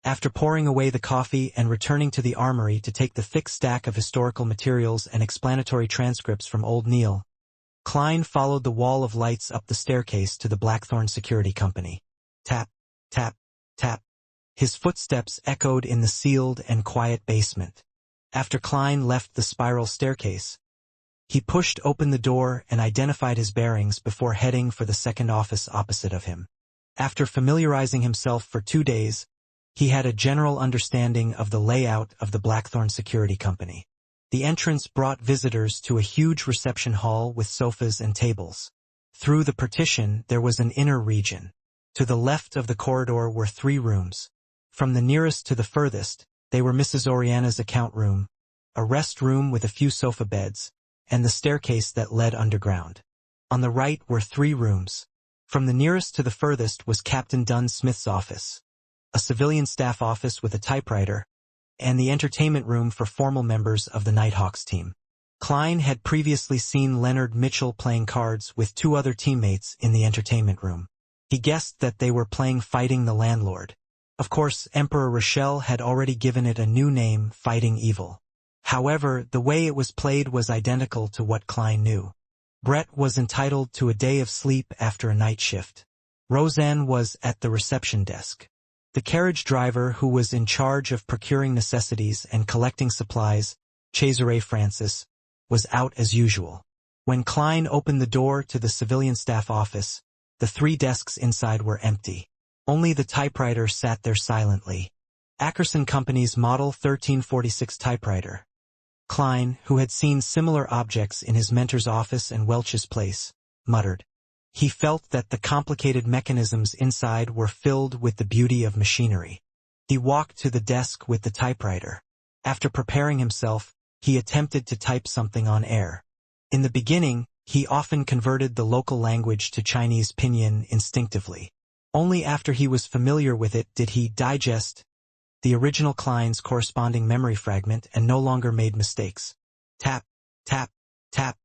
After pouring away the coffee and returning to the armory to take the thick stack of historical materials and explanatory transcripts from Old Neil, Klein followed the wall of lights up the staircase to the Blackthorn Security Company. Tap, tap, tap. His footsteps echoed in the sealed and quiet basement. After Klein left the spiral staircase, he pushed open the door and identified his bearings before heading for the second office opposite of him. After familiarizing himself for 2 days, he had a general understanding of the layout of the Blackthorn Security Company. The entrance brought visitors to a huge reception hall with sofas and tables. Through the partition, there was an inner region. To the left of the corridor were 3 rooms. From the nearest to the furthest, they were Mrs. Oriana's account room, a rest room with a few sofa beds, and the staircase that led underground. On the right were 3 rooms. From the nearest to the furthest was Captain Dunn Smith's office, a civilian staff office with a typewriter, and the entertainment room for formal members of the Nighthawks team. Klein had previously seen Leonard Mitchell playing cards with 2 other teammates in the entertainment room. He guessed that they were playing Fighting the Landlord. Of course, Emperor Rochelle had already given it a new name, Fighting Evil. However, the way it was played was identical to what Klein knew. Brett was entitled to a day of sleep after a night shift. Roseanne was at the reception desk. The carriage driver who was in charge of procuring necessities and collecting supplies, Cesare Francis, was out as usual. When Klein opened the door to the civilian staff office, the 3 desks inside were empty. Only the typewriter sat there silently. Ackerson Company's Model 1346 typewriter. Klein, who had seen similar objects in his mentor's office and Welch's place, muttered. He felt that the complicated mechanisms inside were filled with the beauty of machinery. He walked to the desk with the typewriter. After preparing himself, he attempted to type something on air. In the beginning, he often converted the local language to Chinese pinyin instinctively. Only after he was familiar with it did he digest the original Klein's corresponding memory fragment and no longer made mistakes. Tap, tap, tap.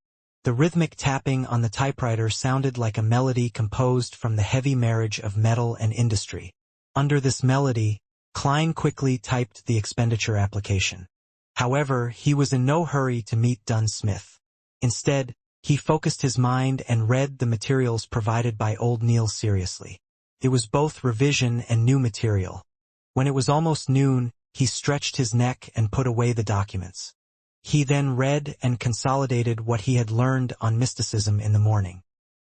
The rhythmic tapping on the typewriter sounded like a melody composed from the heavy marriage of metal and industry. Under this melody, Klein quickly typed the expenditure application. However, he was in no hurry to meet Dunn Smith. Instead, he focused his mind and read the materials provided by Old Neil seriously. It was both revision and new material. When it was almost noon, he stretched his neck and put away the documents. He then read and consolidated what he had learned on mysticism in the morning.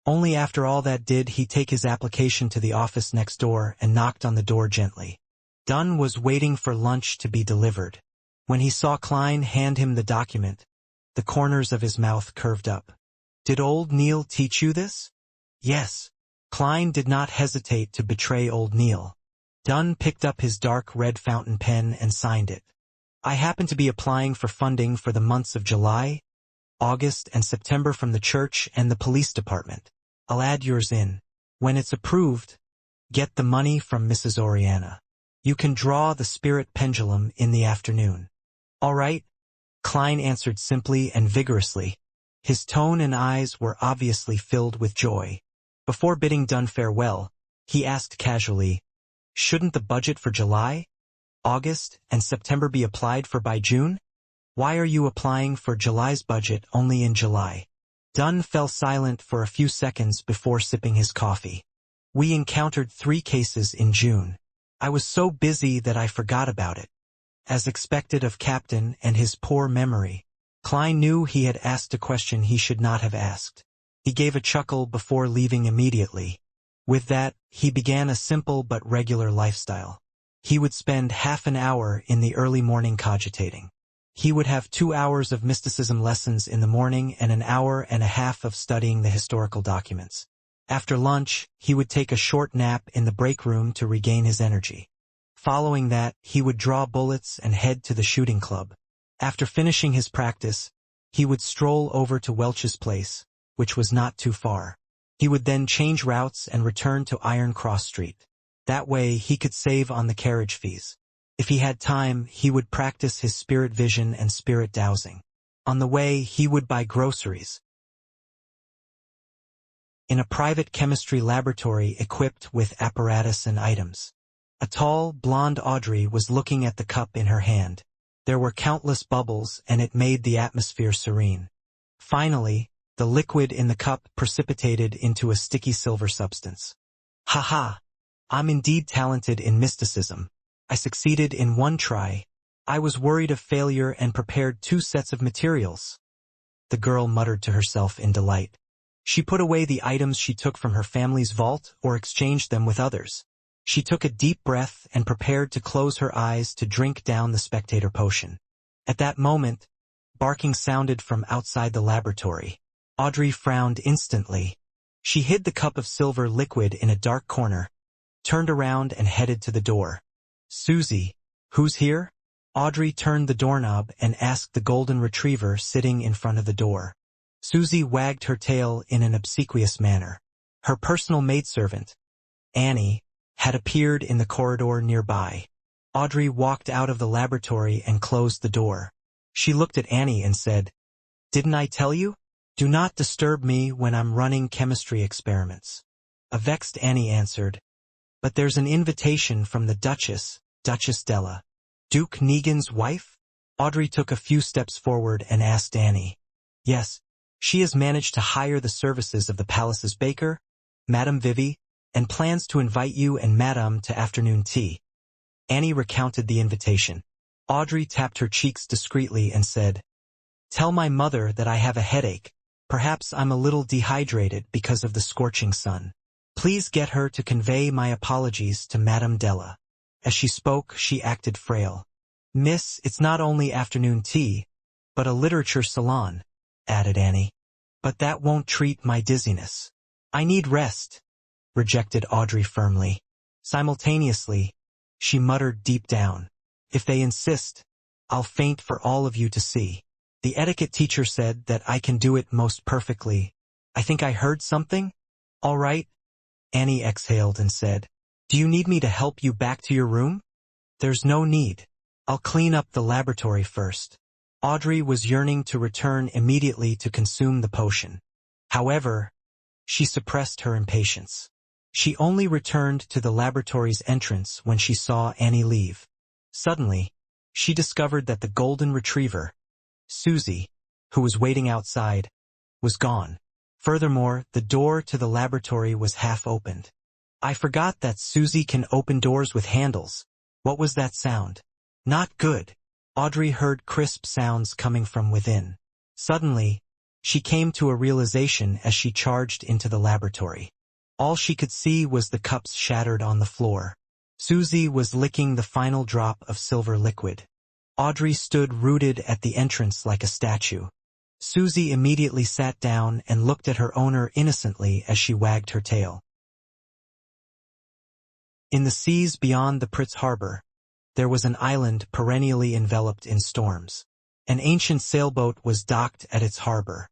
Only after all that did he take his application to the office next door and knocked on the door gently. Dunn was waiting for lunch to be delivered. When he saw Klein hand him the document, the corners of his mouth curved up. "Did Old Neil teach you this?" "Yes." Klein did not hesitate to betray Old Neil. Dunn picked up his dark red fountain pen and signed it. "I happen to be applying for funding for the months of July, August, and September from the church and the police department. I'll add yours in. When it's approved, get the money from Mrs. Oriana. You can draw the spirit pendulum in the afternoon." "All right," Klein answered simply and vigorously. His tone and eyes were obviously filled with joy. Before bidding Dunn farewell, he asked casually, "Shouldn't the budget for July, August, and September be applied for by June? Why are you applying for July's budget only in July?" Dunn fell silent for a few seconds before sipping his coffee. "We encountered 3 cases in June. I was so busy that I forgot about it." As expected of Captain and his poor memory, Klein knew he had asked a question he should not have asked. He gave a chuckle before leaving immediately. With that, he began a simple but regular lifestyle. He would spend half an hour in the early morning cogitating. He would have 2 hours of mysticism lessons in the morning and an hour and a half of studying the historical documents. After lunch, he would take a short nap in the break room to regain his energy. Following that, he would draw bullets and head to the shooting club. After finishing his practice, he would stroll over to Welch's place, which was not too far. He would then change routes and return to Iron Cross Street. That way, he could save on the carriage fees. If he had time, he would practice his spirit vision and spirit dowsing. On the way, he would buy groceries. In a private chemistry laboratory equipped with apparatus and items. A tall, blonde Audrey was looking at the cup in her hand. There were countless bubbles, and it made the atmosphere serene. Finally, the liquid in the cup precipitated into a sticky silver substance. "Ha! I'm indeed talented in mysticism. I succeeded in one try. I was worried of failure and prepared 2 sets of materials." The girl muttered to herself in delight. She put away the items she took from her family's vault or exchanged them with others. She took a deep breath and prepared to close her eyes to drink down the spectator potion. At that moment, barking sounded from outside the laboratory. Audrey frowned instantly. She hid the cup of silver liquid in a dark corner, turned around and headed to the door. "Susie, who's here?" Audrey turned the doorknob and asked the golden retriever sitting in front of the door. Susie wagged her tail in an obsequious manner. Her personal maidservant, Annie, had appeared in the corridor nearby. Audrey walked out of the laboratory and closed the door. She looked at Annie and said, "Didn't I tell you? Do not disturb me when I'm running chemistry experiments." A vexed Annie answered, "But there's an invitation from the Duchess Della. Duke Negan's wife?" Audrey took a few steps forward and asked Annie. "Yes, she has managed to hire the services of the palace's baker, Madame Vivi, and plans to invite you and Madame to afternoon tea." Annie recounted the invitation. Audrey tapped her cheeks discreetly and said, "Tell my mother that I have a headache. Perhaps I'm a little dehydrated because of the scorching sun. Please get her to convey my apologies to Madame Della." As she spoke, she acted frail. "Miss, it's not only afternoon tea, but a literature salon," added Annie. "But that won't treat my dizziness. I need rest," rejected Audrey firmly. Simultaneously, she muttered deep down, "If they insist, I'll faint for all of you to see. The etiquette teacher said that I can do it most perfectly. I think I heard something?" "All right," Annie exhaled and said, "Do you need me to help you back to your room?" "There's no need. I'll clean up the laboratory first." Audrey was yearning to return immediately to consume the potion. However, she suppressed her impatience. She only returned to the laboratory's entrance when she saw Annie leave. Suddenly, she discovered that the golden retriever, Susie, who was waiting outside, was gone. Furthermore, the door to the laboratory was half opened. "I forgot that Susie can open doors with handles. What was that sound?" "Not good." Audrey heard crisp sounds coming from within. Suddenly, she came to a realization as she charged into the laboratory. All she could see was the cups shattered on the floor. Susie was licking the final drop of silver liquid. Audrey stood rooted at the entrance like a statue. Susie immediately sat down and looked at her owner innocently as she wagged her tail. In the seas beyond the Pritz harbor, there was an island perennially enveloped in storms. An ancient sailboat was docked at its harbor.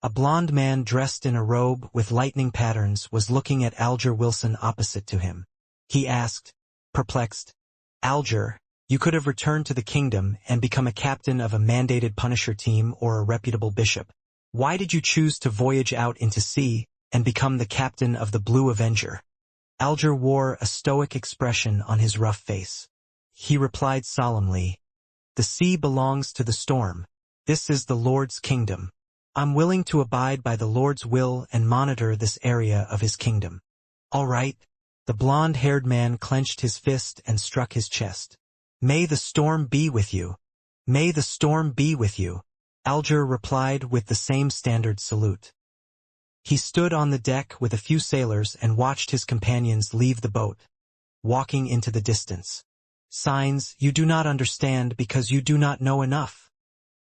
A blond man dressed in a robe with lightning patterns was looking at Alger Wilson opposite to him. He asked, perplexed, "Alger, you could have returned to the kingdom and become a captain of a mandated Punisher team or a reputable bishop. Why did you choose to voyage out into sea and become the captain of the Blue Avenger?" Alger wore a stoic expression on his rough face. He replied solemnly, "The sea belongs to the storm. This is the Lord's kingdom. I'm willing to abide by the Lord's will and monitor this area of his kingdom." "All right." The blonde-haired man clenched his fist and struck his chest. "May the storm be with you." "May the storm be with you," Alger replied with the same standard salute. He stood on the deck with a few sailors and watched his companions leave the boat, walking into the distance. "Signs you do not understand because you do not know enough,"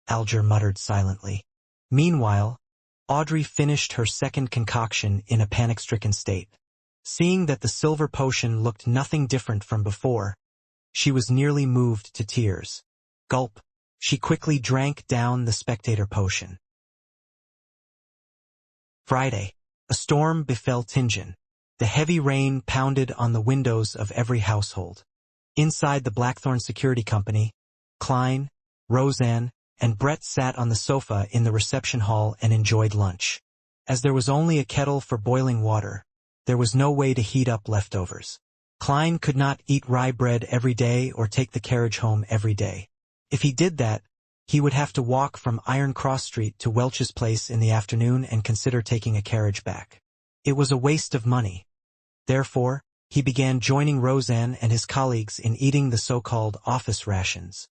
Alger muttered silently. Meanwhile, Audrey finished her second concoction in a panic-stricken state. Seeing that the silver potion looked nothing different from before, she was nearly moved to tears. Gulp. She quickly drank down the spectator potion. Friday. A storm befell Tingen. The heavy rain pounded on the windows of every household. Inside the Blackthorn Security Company, Klein, Roseanne, and Brett sat on the sofa in the reception hall and enjoyed lunch. As there was only a kettle for boiling water, there was no way to heat up leftovers. Klein could not eat rye bread every day or take the carriage home every day. If he did that, he would have to walk from Iron Cross Street to Welch's place in the afternoon and consider taking a carriage back. It was a waste of money. Therefore, he began joining Roseanne and his colleagues in eating the so-called office rations.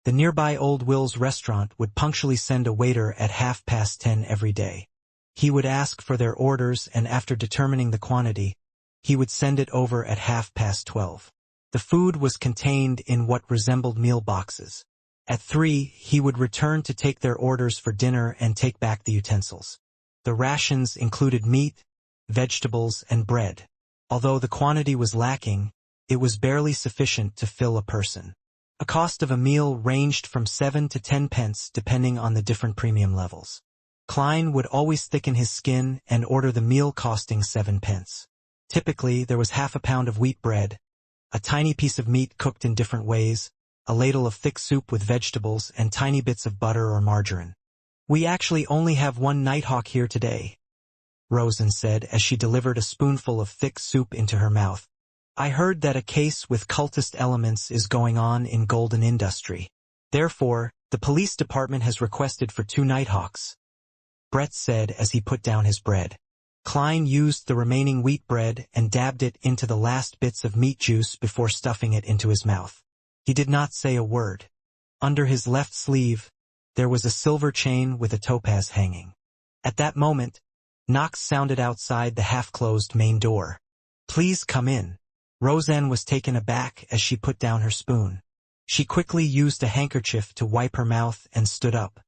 The nearby Old Will's restaurant would punctually send a waiter at 10:30 every day. He would ask for their orders, and after determining the quantity, he would send it over at 12:30. The food was contained in what resembled meal boxes. At 3, he would return to take their orders for dinner and take back the utensils. The rations included meat, vegetables, and bread. Although the quantity was lacking, it was barely sufficient to fill a person. A cost of a meal ranged from 7 to 10 pence depending on the different premium levels. Klein would always thicken his skin and order the meal costing 7 pence. Typically, there was half a pound of wheat bread, a tiny piece of meat cooked in different ways, a ladle of thick soup with vegetables, and tiny bits of butter or margarine. "We actually only have one Nighthawk here today," Rosen said as she delivered a spoonful of thick soup into her mouth. "I heard that a case with cultist elements is going on in Golden Industry. Therefore, the police department has requested for 2 Nighthawks," Brett said as he put down his bread. Klein used the remaining wheat bread and dabbed it into the last bits of meat juice before stuffing it into his mouth. He did not say a word. Under his left sleeve, there was a silver chain with a topaz hanging. At that moment, knocks sounded outside the half-closed main door. "Please come in." Roseanne was taken aback as she put down her spoon. She quickly used a handkerchief to wipe her mouth and stood up.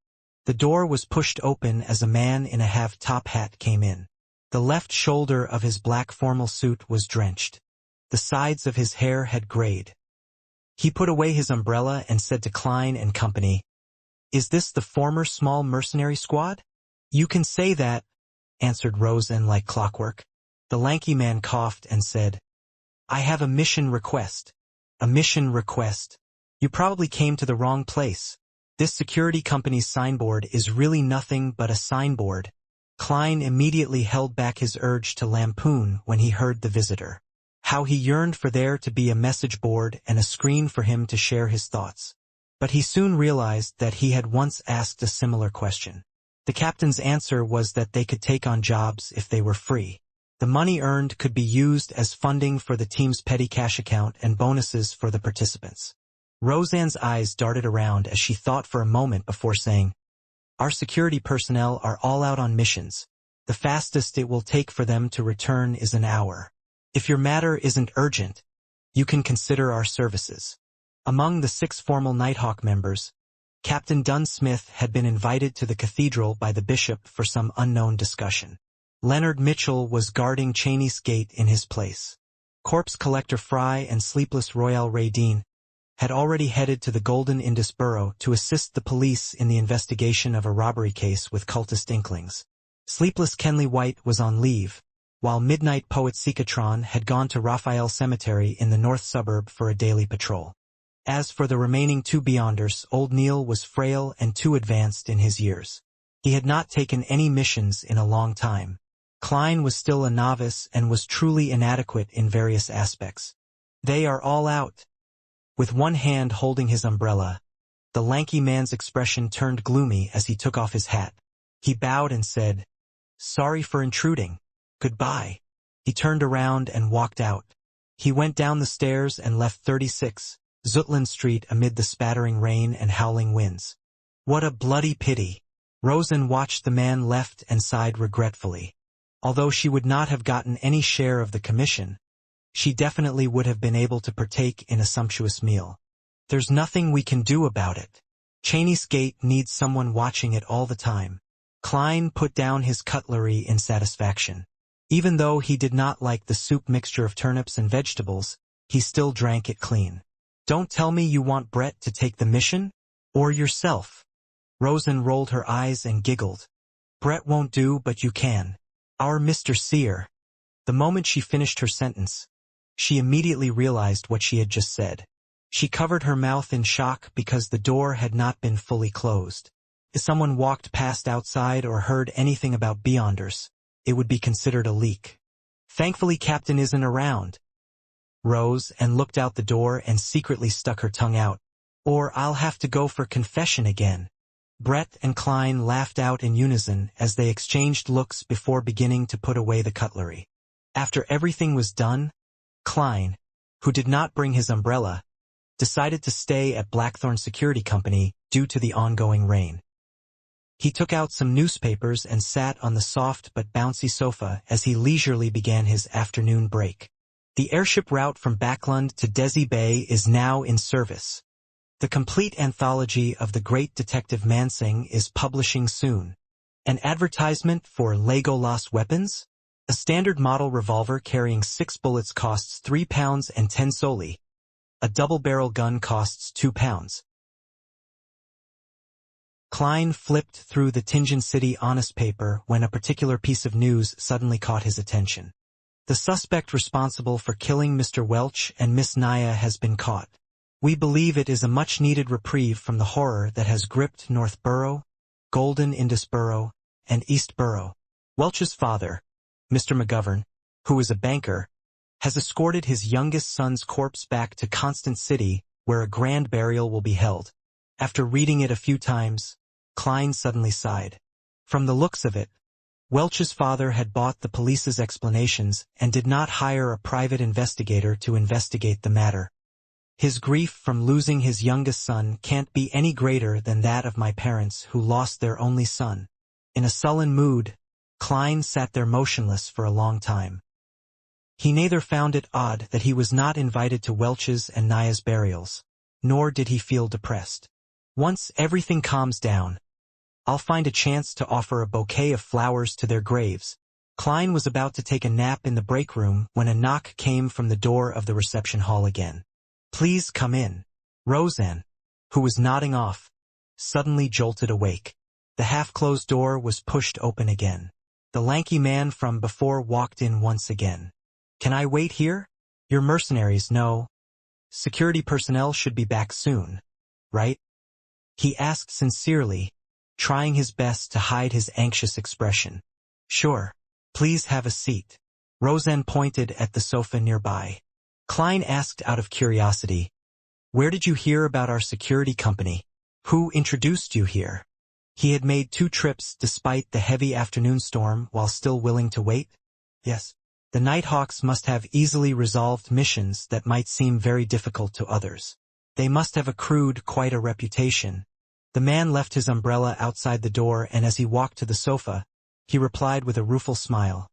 The door was pushed open as a man in a half-top hat came in. The left shoulder of his black formal suit was drenched. The sides of his hair had grayed. He put away his umbrella and said to Klein and company, "Is this the former small mercenary squad?" "You can say that," answered Rosen like clockwork. The lanky man coughed and said, "I have a mission request." "A mission request? You probably came to the wrong place. This security company's signboard is really nothing but a signboard." Klein immediately held back his urge to lampoon when he heard the visitor. How he yearned for there to be a message board and a screen for him to share his thoughts. But he soon realized that he had once asked a similar question. The captain's answer was that they could take on jobs if they were free. The money earned could be used as funding for the team's petty cash account and bonuses for the participants. Roseanne's eyes darted around as she thought for a moment before saying, "Our security personnel are all out on missions. The fastest it will take for them to return is an hour. If your matter isn't urgent, you can consider our services." Among the 6 formal Nighthawk members, Captain Dunn Smith had been invited to the cathedral by the bishop for some unknown discussion. Leonard Mitchell was guarding Cheney's gate in his place. Corpse Collector Fry and Sleepless Royale Ray Dean had already headed to the Golden Indus Borough to assist the police in the investigation of a robbery case with cultist inklings. Sleepless Kenley White was on leave, while Midnight Poet Sikatron had gone to Raphael Cemetery in the north suburb for a daily patrol. As for the remaining 2 Beyonders, Old Neil was frail and too advanced in his years. He had not taken any missions in a long time. Klein was still a novice and was truly inadequate in various aspects. "They are all out." With one hand holding his umbrella, the lanky man's expression turned gloomy as he took off his hat. He bowed and said, "Sorry for intruding. Goodbye." He turned around and walked out. He went down the stairs and left 36 Zutland Street amid the spattering rain and howling winds. What a bloody pity. Rosen watched the man left and sighed regretfully. Although she would not have gotten any share of the commission, she definitely would have been able to partake in a sumptuous meal. There's nothing we can do about it. Cheney's gate needs someone watching it all the time. Klein put down his cutlery in satisfaction. Even though he did not like the soup mixture of turnips and vegetables, he still drank it clean. "Don't tell me you want Brett to take the mission? Or yourself?" Rosen rolled her eyes and giggled. "Brett won't do, but you can. Our Mr. Seer." The moment she finished her sentence, she immediately realized what she had just said. She covered her mouth in shock because the door had not been fully closed. If someone walked past outside or heard anything about Beyonders, it would be considered a leak. "Thankfully Captain isn't around," rose and looked out the door and secretly stuck her tongue out. Or I'll have to go for confession again. Brett and Klein laughed out in unison as they exchanged looks before beginning to put away the cutlery. After everything was done, Klein, who did not bring his umbrella, decided to stay at Blackthorn Security Company due to the ongoing rain. He took out some newspapers and sat on the soft but bouncy sofa as he leisurely began his afternoon break. The airship route from Backlund to Desi Bay is now in service. The complete anthology of the great detective Mansing is publishing soon. An advertisement for Legolas weapons? A standard model revolver carrying 6 bullets costs £3 and 10 soldi. A double-barrel gun costs £2. Klein flipped through the Tingen City Honest paper when a particular piece of news suddenly caught his attention. The suspect responsible for killing Mr. Welch and Miss Naya has been caught. We believe it is a much-needed reprieve from the horror that has gripped North Borough, Golden Indus Borough, and East Borough. Welch's father, Mr. McGovern, who is a banker, has escorted his youngest son's corpse back to Constant City, where a grand burial will be held. After reading it a few times, Klein suddenly sighed. From the looks of it, Welch's father had bought the police's explanations and did not hire a private investigator to investigate the matter. His grief from losing his youngest son can't be any greater than that of my parents who lost their only son. In a sullen mood, Klein sat there motionless for a long time. He neither found it odd that he was not invited to Welch's and Naya's burials, nor did he feel depressed. Once everything calms down, I'll find a chance to offer a bouquet of flowers to their graves. Klein was about to take a nap in the break room when a knock came from the door of the reception hall again. Please come in. Roseanne, who was nodding off, suddenly jolted awake. The half-closed door was pushed open again. The lanky man from before walked in once again. Can I wait here? Your mercenaries know. Security personnel should be back soon, right? He asked sincerely, trying his best to hide his anxious expression. Sure. Please have a seat. Roseanne pointed at the sofa nearby. Klein asked out of curiosity, where did you hear about our security company? Who introduced you here? He had made 2 trips despite the heavy afternoon storm while still willing to wait? Yes. The Nighthawks must have easily resolved missions that might seem very difficult to others. They must have accrued quite a reputation. The man left his umbrella outside the door, and as he walked to the sofa, he replied with a rueful smile.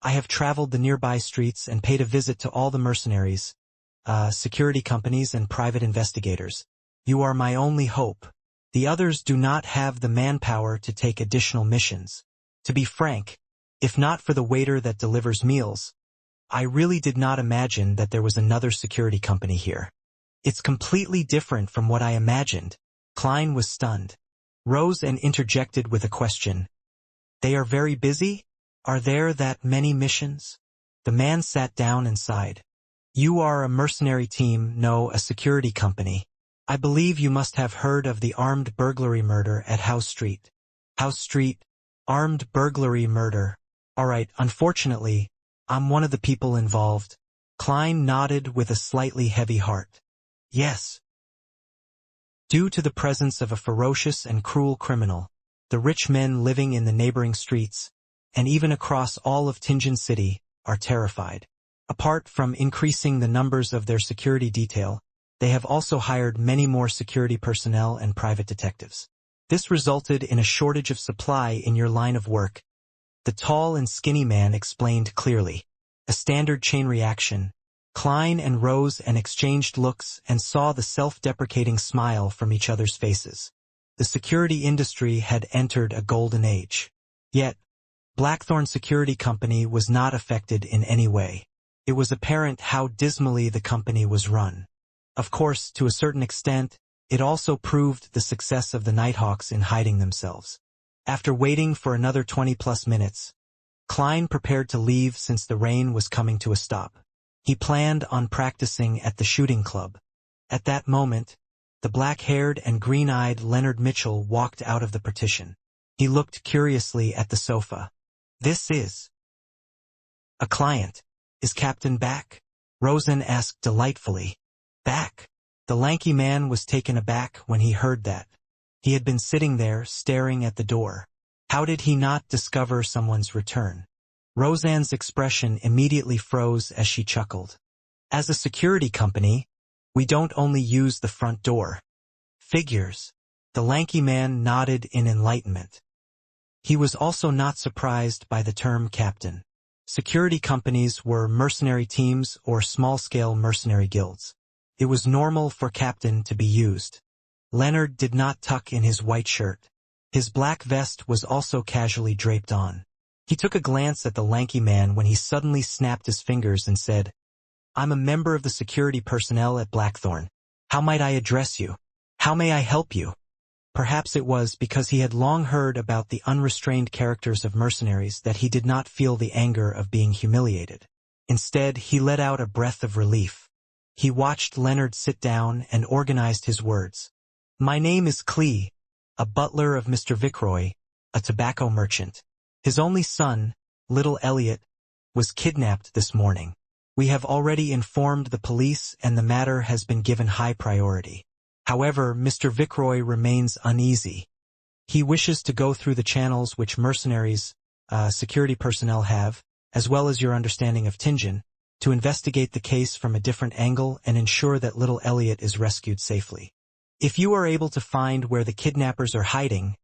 I have traveled the nearby streets and paid a visit to all the mercenaries, security companies and private investigators. You are my only hope. The others do not have the manpower to take additional missions. To be frank, if not for the waiter that delivers meals, I really did not imagine that there was another security company here. It's completely different from what I imagined. Klein was stunned. Roseanne interjected with a question. They are very busy? Are there that many missions? The man sat down and sighed. You are a mercenary team, no, a security company. I believe you must have heard of the armed burglary murder at House Street. House Street, armed burglary murder. All right, unfortunately, I'm one of the people involved. Klein nodded with a slightly heavy heart. Yes. Due to the presence of a ferocious and cruel criminal, the rich men living in the neighboring streets, and even across all of Tingen City, are terrified. Apart from increasing the numbers of their security detail, they have also hired many more security personnel and private detectives. This resulted in a shortage of supply in your line of work. The tall and skinny man explained clearly. A standard chain reaction. Klein and Roseanne exchanged looks and saw the self-deprecating smile from each other's faces. The security industry had entered a golden age. Yet, Blackthorn Security Company was not affected in any way. It was apparent how dismally the company was run. Of course, to a certain extent, it also proved the success of the Nighthawks in hiding themselves. After waiting for another 20+ minutes, Klein prepared to leave since the rain was coming to a stop. He planned on practicing at the shooting club. At that moment, the black-haired and green-eyed Leonard Mitchell walked out of the partition. He looked curiously at the sofa. This is a client. Is Captain back? Roseanne asked delightfully. Back. The lanky man was taken aback when he heard that. He had been sitting there, staring at the door. How did he not discover someone's return? Roseanne's expression immediately froze as she chuckled. As a security company, we don't only use the front door. Figures. The lanky man nodded in enlightenment. He was also not surprised by the term captain. Security companies were mercenary teams or small-scale mercenary guilds. It was normal for captain to be used. Leonard did not tuck in his white shirt. His black vest was also casually draped on. He took a glance at the lanky man when he suddenly snapped his fingers and said, "I'm a member of the security personnel at Blackthorn. How might I address you? How may I help you?" Perhaps it was because he had long heard about the unrestrained characters of mercenaries that he did not feel the anger of being humiliated. Instead, he let out a breath of relief. He watched Leonard sit down and organized his words. "My name is Clee, a butler of Mr. Vickroy, a tobacco merchant. His only son, little Elliot, was kidnapped this morning. We have already informed the police and the matter has been given high priority. However, Mr. Vickroy remains uneasy. He wishes to go through the channels which mercenaries, security personnel have, as well as your understanding of Tingen, to investigate the case from a different angle and ensure that little Elliot is rescued safely. If you are able to find where the kidnappers are hiding,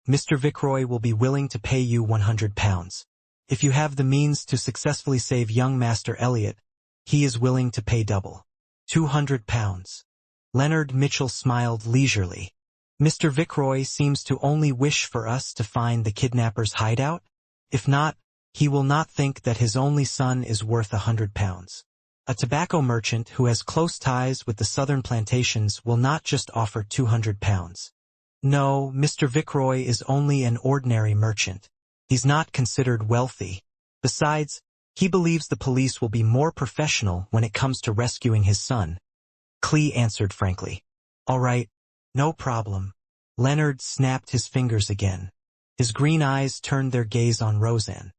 Mr. Vickroy will be willing to pay you £100. If you have the means to successfully save young Master Elliot, he is willing to pay double. £200. Leonard Mitchell smiled leisurely. Mr. Vickroy seems to only wish for us to find the kidnapper's hideout. If not, he will not think that his only son is worth £100. A tobacco merchant who has close ties with the southern plantations will not just offer £200. No, Mr. Vickroy is only an ordinary merchant. He's not considered wealthy. Besides, he believes the police will be more professional when it comes to rescuing his son. Clee answered frankly. All right, no problem. Leonard snapped his fingers again. His green eyes turned their gaze on Roseanne.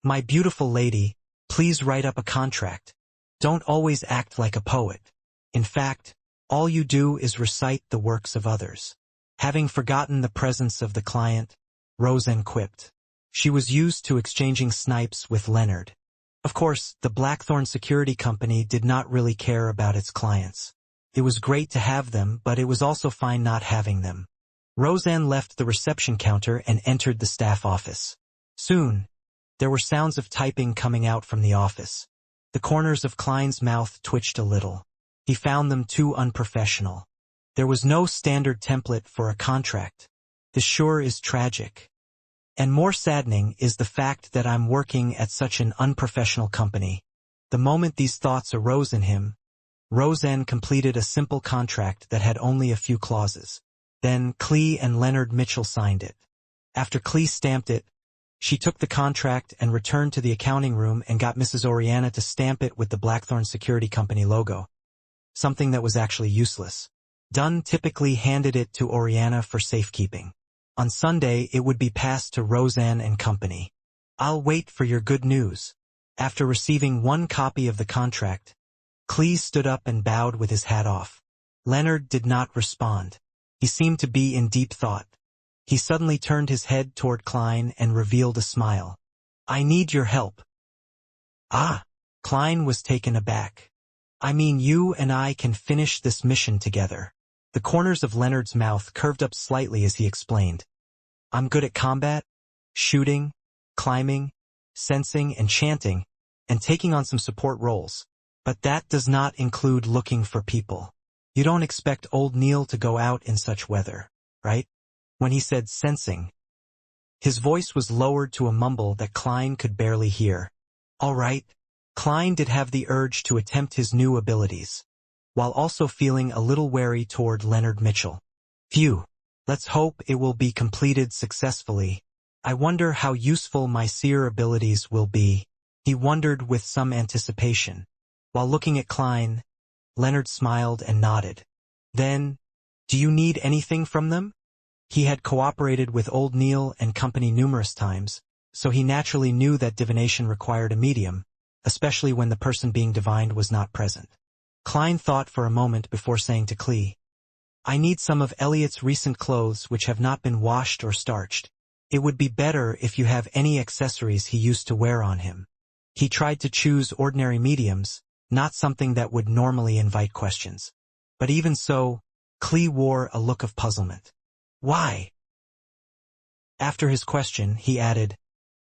My beautiful lady, please write up a contract. Don't always act like a poet. In fact, all you do is recite the works of others. Having forgotten the presence of the client, Roseanne quipped. She was used to exchanging snipes with Leonard. Of course, the Blackthorn Security Company did not really care about its clients. It was great to have them, but it was also fine not having them. Roseanne left the reception counter and entered the staff office. Soon, there were sounds of typing coming out from the office. The corners of Klein's mouth twitched a little. He found them too unprofessional. There was no standard template for a contract. This sure is tragic. And more saddening is the fact that I'm working at such an unprofessional company. The moment these thoughts arose in him, Roseanne completed a simple contract that had only a few clauses. Then Clee and Leonard Mitchell signed it. After Clee stamped it, she took the contract and returned to the accounting room and got Mrs. Oriana to stamp it with the Blackthorn Security Company logo. Something that was actually useless. Dunn typically handed it to Oriana for safekeeping. On Sunday, it would be passed to Roseanne and company. I'll wait for your good news. After receiving one copy of the contract, Clee stood up and bowed with his hat off. Leonard did not respond. He seemed to be in deep thought. He suddenly turned his head toward Klein and revealed a smile. I need your help. Ah, Klein was taken aback. I mean, you and I can finish this mission together. The corners of Leonard's mouth curved up slightly as he explained. I'm good at combat, shooting, climbing, sensing and chanting, and taking on some support roles. But that does not include looking for people. You don't expect old Neil to go out in such weather, right? When he said sensing, his voice was lowered to a mumble that Klein could barely hear. All right. Klein did have the urge to attempt his new abilities, while also feeling a little wary toward Leonard Mitchell. Phew. Let's hope it will be completed successfully. I wonder how useful my seer abilities will be. He wondered with some anticipation. While looking at Klein, Leonard smiled and nodded. Then, do you need anything from them? He had cooperated with old Neil and company numerous times, so he naturally knew that divination required a medium, especially when the person being divined was not present. Klein thought for a moment before saying to Klee, "I need some of Elliot's recent clothes which have not been washed or starched. It would be better if you have any accessories he used to wear on him." He tried to choose ordinary mediums, not something that would normally invite questions. But even so, Klee wore a look of puzzlement. "Why?" After his question, he added,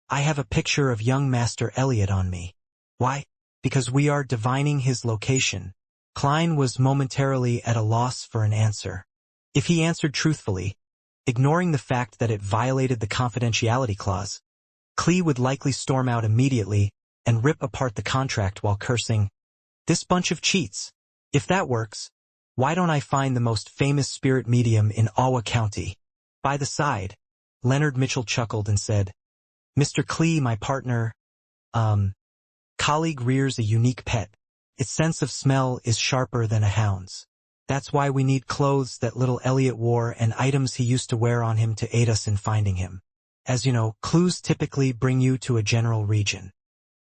"I have a picture of young Master Elliot on me." "Why?" "Because we are divining his location." Klein was momentarily at a loss for an answer. If he answered truthfully, ignoring the fact that it violated the confidentiality clause, Klee would likely storm out immediately and rip apart the contract while cursing, "This bunch of cheats. If that works, why don't I find the most famous spirit medium in Awa County?" By the side, Leonard Mitchell chuckled and said, "Mr. Klee, my partner, colleague rears a unique pet. Its sense of smell is sharper than a hound's. That's why we need clothes that little Elliot wore and items he used to wear on him to aid us in finding him. As you know, clues typically bring you to a general region.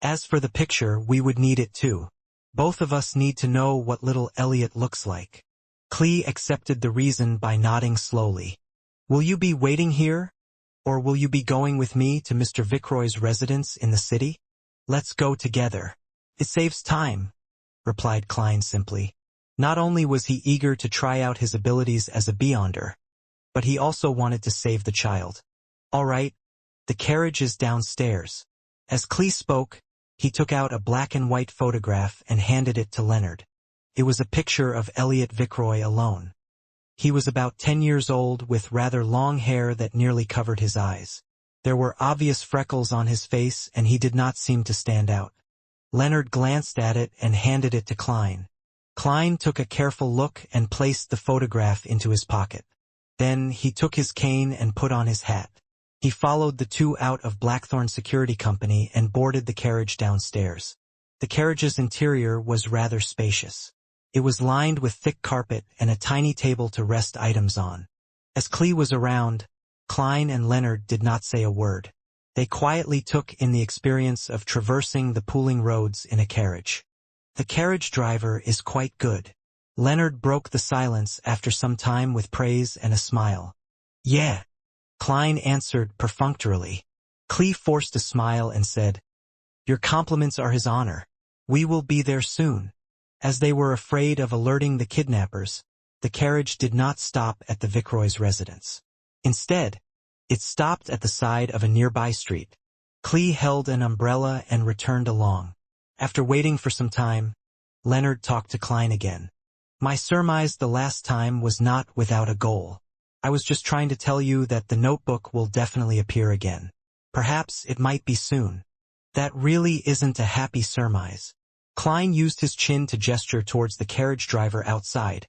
As for the picture, we would need it too. Both of us need to know what little Elliot looks like." Klee accepted the reason by nodding slowly. "Will you be waiting here? Or will you be going with me to Mr. Viceroy's residence in the city?" "Let's go together. It saves time," replied Klein simply. Not only was he eager to try out his abilities as a beyonder, but he also wanted to save the child. "All right, the carriage is downstairs." As Klee spoke, he took out a black and white photograph and handed it to Leonard. It was a picture of Elliot Viceroy alone. He was about 10 years old with rather long hair that nearly covered his eyes. There were obvious freckles on his face and he did not seem to stand out. Leonard glanced at it and handed it to Klein. Klein took a careful look and placed the photograph into his pocket. Then he took his cane and put on his hat. He followed the two out of Blackthorn Security Company and boarded the carriage downstairs. The carriage's interior was rather spacious. It was lined with thick carpet and a tiny table to rest items on. As Klee was around, Klein and Leonard did not say a word. They quietly took in the experience of traversing the pooling roads in a carriage. "The carriage driver is quite good." Leonard broke the silence after some time with praise and a smile. "Yeah," Klein answered perfunctorily. Klee forced a smile and said, "Your compliments are his honor. We will be there soon." As they were afraid of alerting the kidnappers, the carriage did not stop at the Viceroy's residence. Instead, it stopped at the side of a nearby street. Klee held an umbrella and returned along. After waiting for some time, Leonard talked to Klein again. "My surmise the last time was not without a goal. I was just trying to tell you that the notebook will definitely appear again. Perhaps it might be soon." "That really isn't a happy surmise." Klein used his chin to gesture towards the carriage driver outside,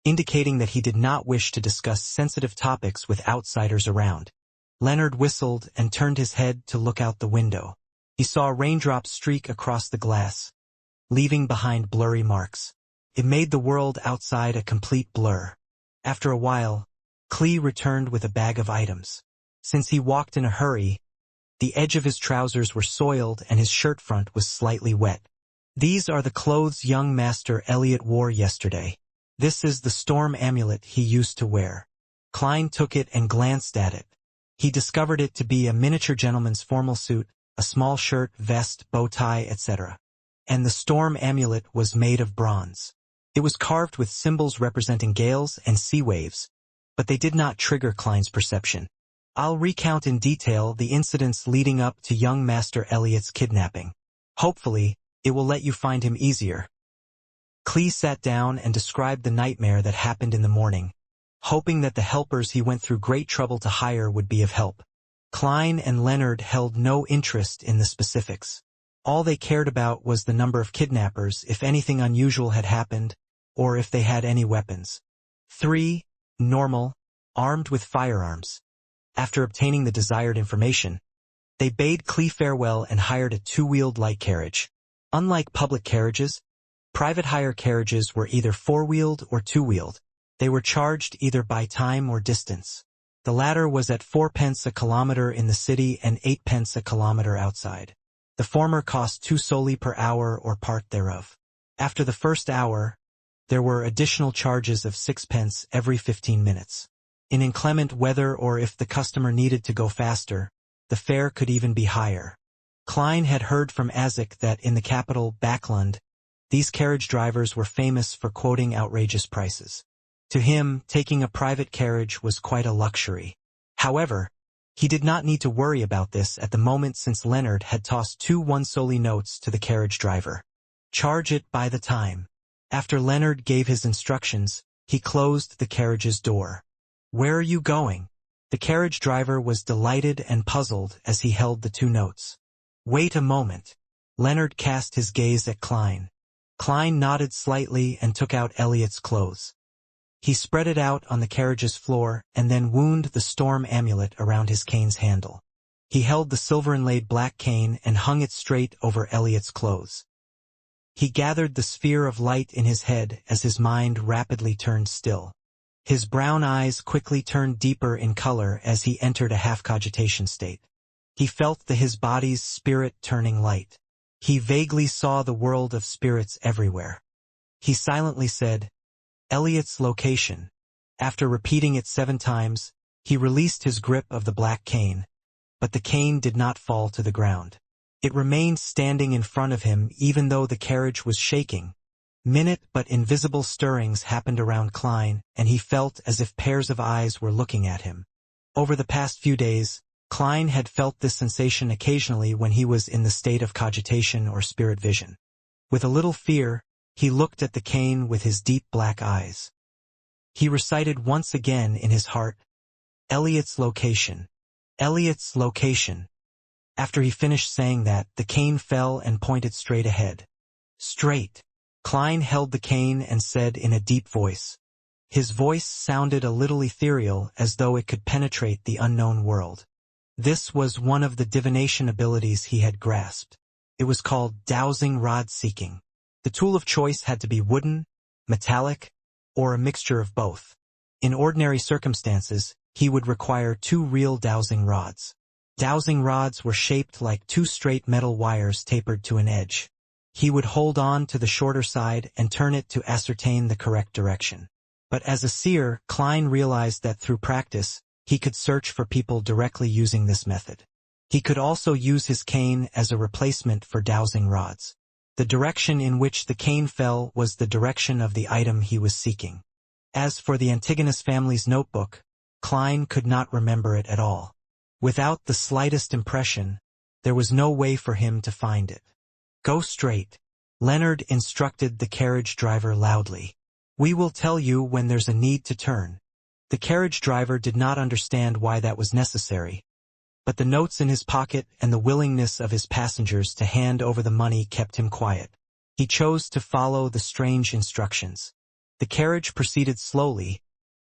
indicating that he did not wish to discuss sensitive topics with outsiders around. Leonard whistled and turned his head to look out the window. He saw raindrops streak across the glass, leaving behind blurry marks. It made the world outside a complete blur. After a while, Klee returned with a bag of items. Since he walked in a hurry, the edge of his trousers were soiled and his shirt front was slightly wet. "These are the clothes young Master Elliot wore yesterday. This is the storm amulet he used to wear." Klein took it and glanced at it. He discovered it to be a miniature gentleman's formal suit, a small shirt, vest, bow tie, etc. And the storm amulet was made of bronze. It was carved with symbols representing gales and sea waves, but they did not trigger Klein's perception. "I'll recount in detail the incidents leading up to young Master Elliot's kidnapping. Hopefully, it will let you find him easier." Klee sat down and described the nightmare that happened in the morning, hoping that the helpers he went through great trouble to hire would be of help. Klein and Leonard held no interest in the specifics. All they cared about was the number of kidnappers, if anything unusual had happened, or if they had any weapons. 3, normal, armed with firearms. After obtaining the desired information, they bade Klee farewell and hired a 2-wheeled light carriage. Unlike public carriages, private hire carriages were either 4-wheeled or 2-wheeled. They were charged either by time or distance. The latter was at 4 pence a kilometer in the city and 8 pence a kilometer outside. The former cost 2 soldi per hour or part thereof. After the first hour, there were additional charges of 6 pence every 15 minutes. In inclement weather or if the customer needed to go faster, the fare could even be higher. Klein had heard from Azek that in the capital, Backlund, these carriage drivers were famous for quoting outrageous prices. To him, taking a private carriage was quite a luxury. However, he did not need to worry about this at the moment since Leonard had tossed 2 1 soldi notes to the carriage driver. Charge it by the time. After Leonard gave his instructions, he closed the carriage's door. Where are you going? The carriage driver was delighted and puzzled as he held the 2 notes. Wait a moment. Leonard cast his gaze at Klein. Klein nodded slightly and took out Elliot's clothes. He spread it out on the carriage's floor and then wound the storm amulet around his cane's handle. He held the silver-inlaid black cane and hung it straight over Elliot's clothes. He gathered the sphere of light in his head as his mind rapidly turned still. His brown eyes quickly turned deeper in color as he entered a half-cogitation state. He felt his body's spirit turning light. He vaguely saw the world of spirits everywhere. He silently said, Elliot's location. After repeating it 7 times, he released his grip of the black cane, but the cane did not fall to the ground. It remained standing in front of him even though the carriage was shaking. Minute but invisible stirrings happened around Klein, and he felt as if pairs of eyes were looking at him. Over the past few days, Klein had felt this sensation occasionally when he was in the state of cogitation or spirit vision. With a little fear, he looked at the cane with his deep black eyes. He recited once again in his heart, Elliot's location. Elliot's location. After he finished saying that, the cane fell and pointed straight ahead. Straight. Klein held the cane and said in a deep voice. His voice sounded a little ethereal as though it could penetrate the unknown world. This was one of the divination abilities he had grasped. It was called dowsing rod seeking. The tool of choice had to be wooden, metallic, or a mixture of both. In ordinary circumstances, he would require 2 real dowsing rods. Dowsing rods were shaped like 2 straight metal wires tapered to an edge. He would hold on to the shorter side and turn it to ascertain the correct direction. But as a seer, Klein realized that through practice, he could search for people directly using this method. He could also use his cane as a replacement for dowsing rods. The direction in which the cane fell was the direction of the item he was seeking. As for the Antigonus family's notebook, Klein could not remember it at all. Without the slightest impression, there was no way for him to find it. Go straight. Leonard instructed the carriage driver loudly. We will tell you when there's a need to turn. The carriage driver did not understand why that was necessary, but the notes in his pocket and the willingness of his passengers to hand over the money kept him quiet. He chose to follow the strange instructions. The carriage proceeded slowly,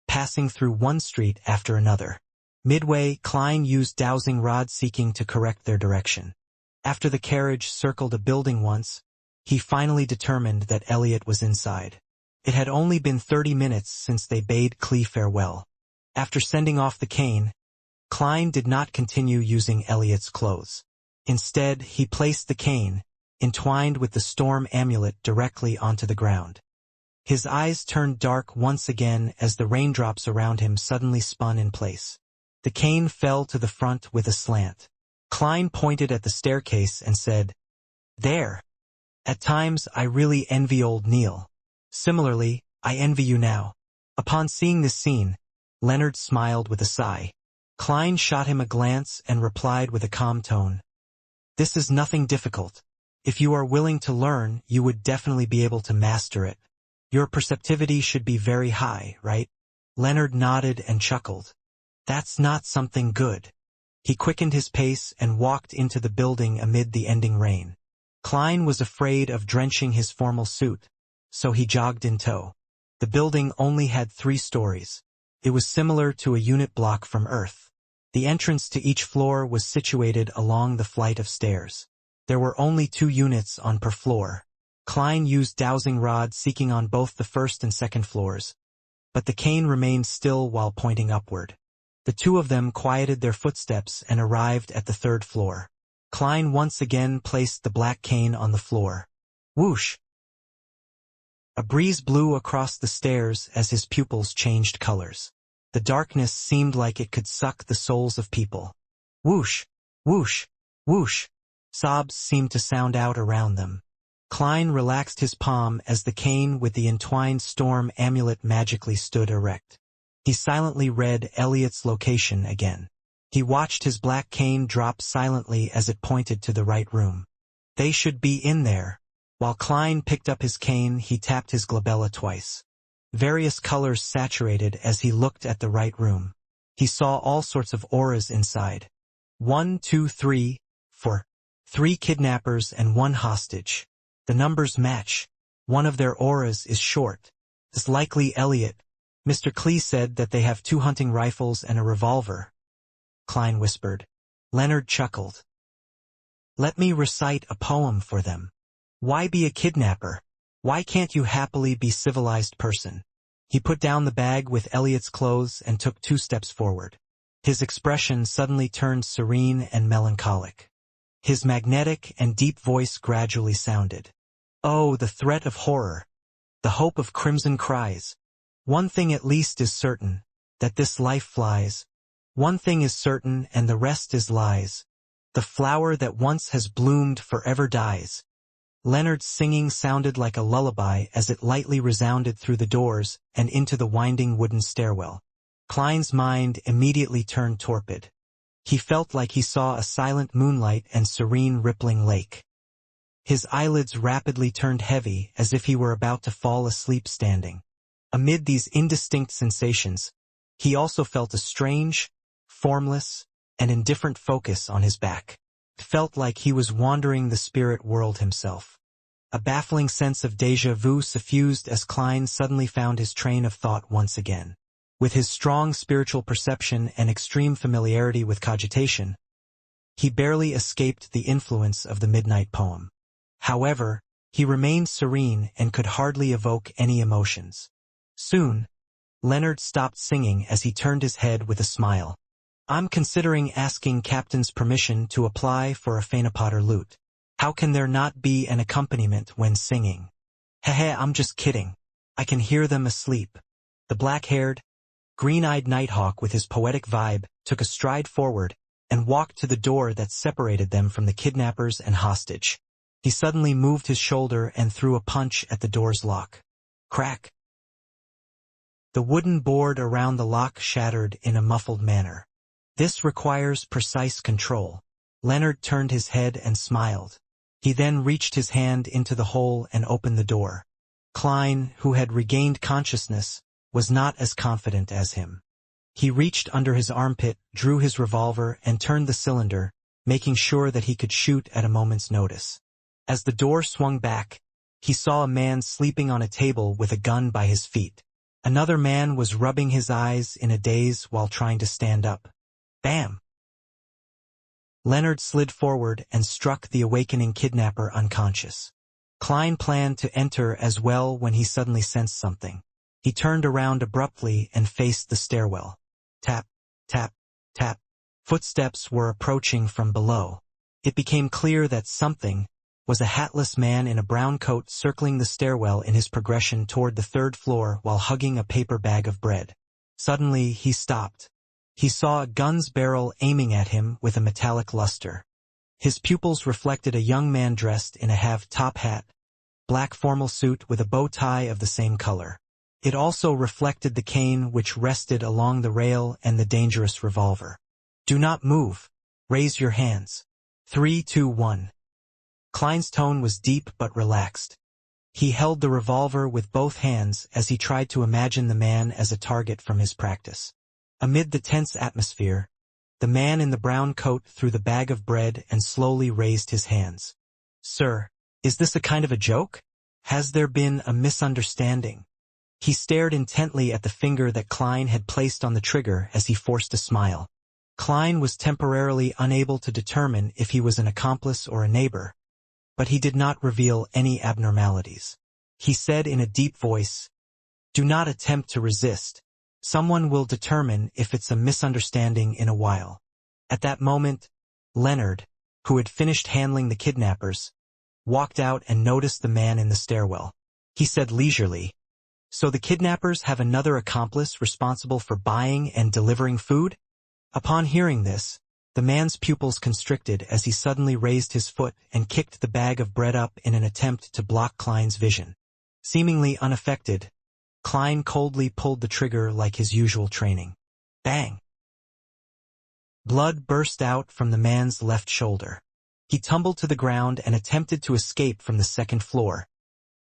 passing through one street after another. Midway, Klein used dowsing rod seeking to correct their direction. After the carriage circled a building once, he finally determined that Elliot was inside. It had only been 30 minutes since they bade Clee farewell. After sending off the cane, Klein did not continue using Elliot's clothes. Instead, he placed the cane, entwined with the storm amulet, directly onto the ground. His eyes turned dark once again as the raindrops around him suddenly spun in place. The cane fell to the front with a slant. Klein pointed at the staircase and said, "There. At times I really envy old Neil. Similarly, I envy you now." Upon seeing this scene, Leonard smiled with a sigh. Klein shot him a glance and replied with a calm tone, "This is nothing difficult. If you are willing to learn, you would definitely be able to master it. Your perceptivity should be very high, right?" Leonard nodded and chuckled. "That's not something good." He quickened his pace and walked into the building amid the ending rain. Klein was afraid of drenching his formal suit, so he jogged in tow. The building only had 3 stories. It was similar to a unit block from Earth. The entrance to each floor was situated along the flight of stairs. There were only 2 units on per floor. Klein used dowsing rod seeking on both the first and second floors, but the cane remained still while pointing upward. The 2 of them quieted their footsteps and arrived at the 3rd floor. Klein once again placed the black cane on the floor. Whoosh! A breeze blew across the stairs as his pupils changed colors. The darkness seemed like it could suck the souls of people. Whoosh! Whoosh! Whoosh! Sobs seemed to sound out around them. Klein relaxed his palm as the cane with the entwined storm amulet magically stood erect. He silently read Elliot's location again. He watched his black cane drop silently as it pointed to the right room. They should be in there. While Klein picked up his cane, he tapped his glabella twice. Various colors saturated as he looked at the right room. He saw all sorts of auras inside. 1, 2, 3, 4. 3 kidnappers and 1 hostage. The numbers match. One of their auras is short. It's likely Elliot. Mr. Klee said that they have 2 hunting rifles and a revolver. Klein whispered. Leonard chuckled. Let me recite a poem for them. Why be a kidnapper? Why can't you happily be civilized person? He put down the bag with Elliot's clothes and took 2 steps forward. His expression suddenly turned serene and melancholic. His magnetic and deep voice gradually sounded. Oh, the threat of horror. The hope of crimson cries. One thing at least is certain, that this life flies. One thing is certain and the rest is lies. The flower that once has bloomed forever dies. Leonard's singing sounded like a lullaby as it lightly resounded through the doors and into the winding wooden stairwell. Klein's mind immediately turned torpid. He felt like he saw a silent moonlight and serene rippling lake. His eyelids rapidly turned heavy as if he were about to fall asleep standing. Amid these indistinct sensations, he also felt a strange, formless, and indifferent focus on his back. It felt like he was wandering the spirit world himself. A baffling sense of déjà vu suffused as Klein suddenly found his train of thought once again. With his strong spiritual perception and extreme familiarity with cogitation, he barely escaped the influence of the midnight poem. However, he remained serene and could hardly evoke any emotions. Soon, Leonard stopped singing as he turned his head with a smile. I'm considering asking Captain's permission to apply for a Phaenopotter lute. How can there not be an accompaniment when singing? Hehe, I'm just kidding. I can hear them asleep. The black-haired, green-eyed Nighthawk with his poetic vibe took a stride forward and walked to the door that separated them from the kidnappers and hostage. He suddenly moved his shoulder and threw a punch at the door's lock. Crack! The wooden board around the lock shattered in a muffled manner. This requires precise control. Leonard turned his head and smiled. He then reached his hand into the hole and opened the door. Klein, who had regained consciousness, was not as confident as him. He reached under his armpit, drew his revolver, and turned the cylinder, making sure that he could shoot at a moment's notice. As the door swung back, he saw a man sleeping on a table with a gun by his feet. Another man was rubbing his eyes in a daze while trying to stand up. Bam! Leonard slid forward and struck the awakening kidnapper unconscious. Klein planned to enter as well when he suddenly sensed something. He turned around abruptly and faced the stairwell. Tap, tap, tap. Footsteps were approaching from below. It became clear that something was a hatless man in a brown coat circling the stairwell in his progression toward the 3rd floor while hugging a paper bag of bread. Suddenly, he stopped. He saw a gun's barrel aiming at him with a metallic luster. His pupils reflected a young man dressed in a half-top hat, black formal suit with a bow tie of the same color. It also reflected the cane which rested along the rail and the dangerous revolver. Do not move. Raise your hands. 3, 2, 1. Klein's tone was deep but relaxed. He held the revolver with both hands as he tried to imagine the man as a target from his practice. Amid the tense atmosphere, the man in the brown coat threw the bag of bread and slowly raised his hands. Sir, is this a kind of a joke? Has there been a misunderstanding? He stared intently at the finger that Klein had placed on the trigger as he forced a smile. Klein was temporarily unable to determine if he was an accomplice or a neighbor, but he did not reveal any abnormalities. He said in a deep voice, Do not attempt to resist. Someone will determine if it's a misunderstanding in a while. At that moment, Leonard, who had finished handling the kidnappers, walked out and noticed the man in the stairwell. He said leisurely, "So the kidnappers have another accomplice responsible for buying and delivering food?" Upon hearing this, the man's pupils constricted as he suddenly raised his foot and kicked the bag of bread up in an attempt to block Klein's vision. Seemingly unaffected, Klein coldly pulled the trigger like his usual training. Bang! Blood burst out from the man's left shoulder. He tumbled to the ground and attempted to escape from the second floor.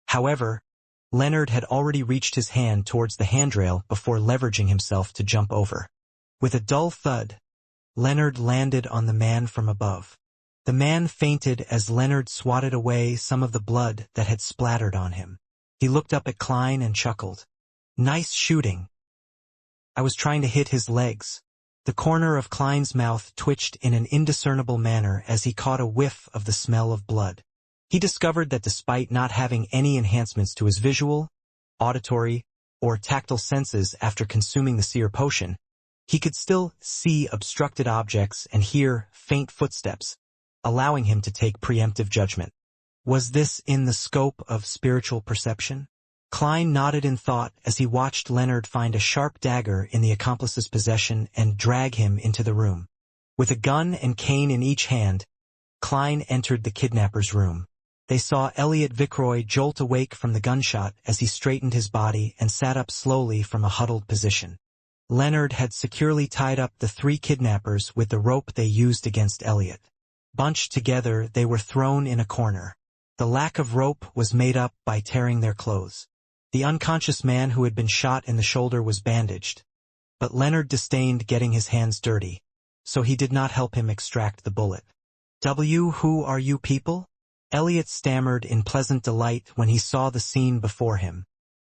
However, Leonard had already reached his hand towards the handrail before leveraging himself to jump over. With a dull thud, Leonard landed on the man from above. The man fainted as Leonard swatted away some of the blood that had splattered on him. He looked up at Klein and chuckled. "Nice shooting." "I was trying to hit his legs." The corner of Klein's mouth twitched in an indiscernible manner as he caught a whiff of the smell of blood. He discovered that despite not having any enhancements to his visual, auditory, or tactile senses after consuming the seer potion, he could still see obstructed objects and hear faint footsteps, allowing him to take preemptive judgment. Was this in the scope of spiritual perception? Klein nodded in thought as he watched Leonard find a sharp dagger in the accomplice's possession and drag him into the room. With a gun and cane in each hand, Klein entered the kidnapper's room. They saw Elliot Vickroy jolt awake from the gunshot as he straightened his body and sat up slowly from a huddled position. Leonard had securely tied up the three kidnappers with the rope they used against Elliot. Bunched together, they were thrown in a corner. The lack of rope was made up by tearing their clothes. The unconscious man who had been shot in the shoulder was bandaged, but Leonard disdained getting his hands dirty, so he did not help him extract the bullet. Who are you people?" Elliot stammered in pleasant delight when he saw the scene before him.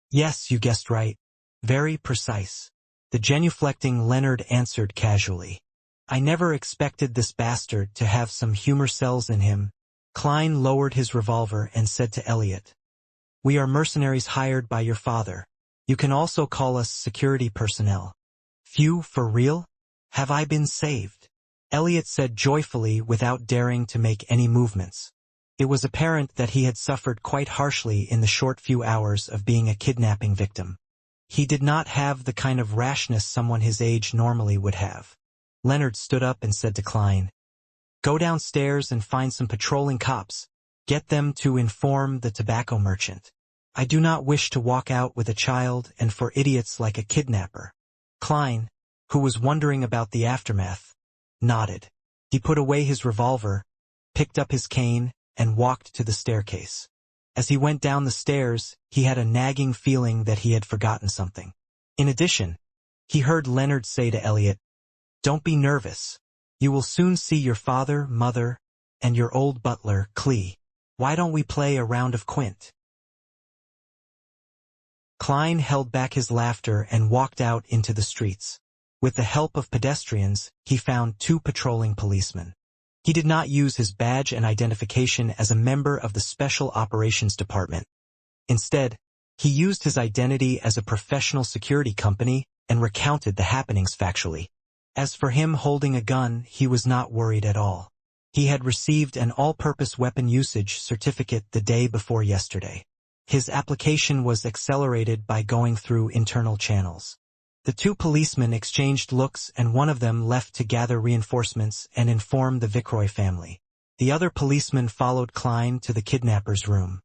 "Yes, you guessed right. Very precise." The genuflecting Leonard answered casually. "I never expected this bastard to have some humor cells in him." Klein lowered his revolver and said to Elliot, "We are mercenaries hired by your father. You can also call us security personnel." "Phew, for real? Have I been saved?" Elliot said joyfully without daring to make any movements. It was apparent that he had suffered quite harshly in the short few hours of being a kidnapping victim. He did not have the kind of rashness someone his age normally would have. Leonard stood up and said to Klein, "Go downstairs and find some patrolling cops. Get them to inform the tobacco merchant. I do not wish to walk out with a child and for idiots like a kidnapper." Klein, who was wondering about the aftermath, nodded. He put away his revolver, picked up his cane, and walked to the staircase. As he went down the stairs, he had a nagging feeling that he had forgotten something. In addition, he heard Leonard say to Elliot, "Don't be nervous. You will soon see your father, mother, and your old butler, Clee. Why don't we play a round of Quint?" Klein held back his laughter and walked out into the streets. With the help of pedestrians, he found two patrolling policemen. He did not use his badge and identification as a member of the Special Operations Department. Instead, he used his identity as a professional security company and recounted the happenings factually. As for him holding a gun, he was not worried at all. He had received an all-purpose weapon usage certificate the day before yesterday. His application was accelerated by going through internal channels. The two policemen exchanged looks and one of them left to gather reinforcements and inform the Vickroy family. The other policeman followed Klein to the kidnapper's room.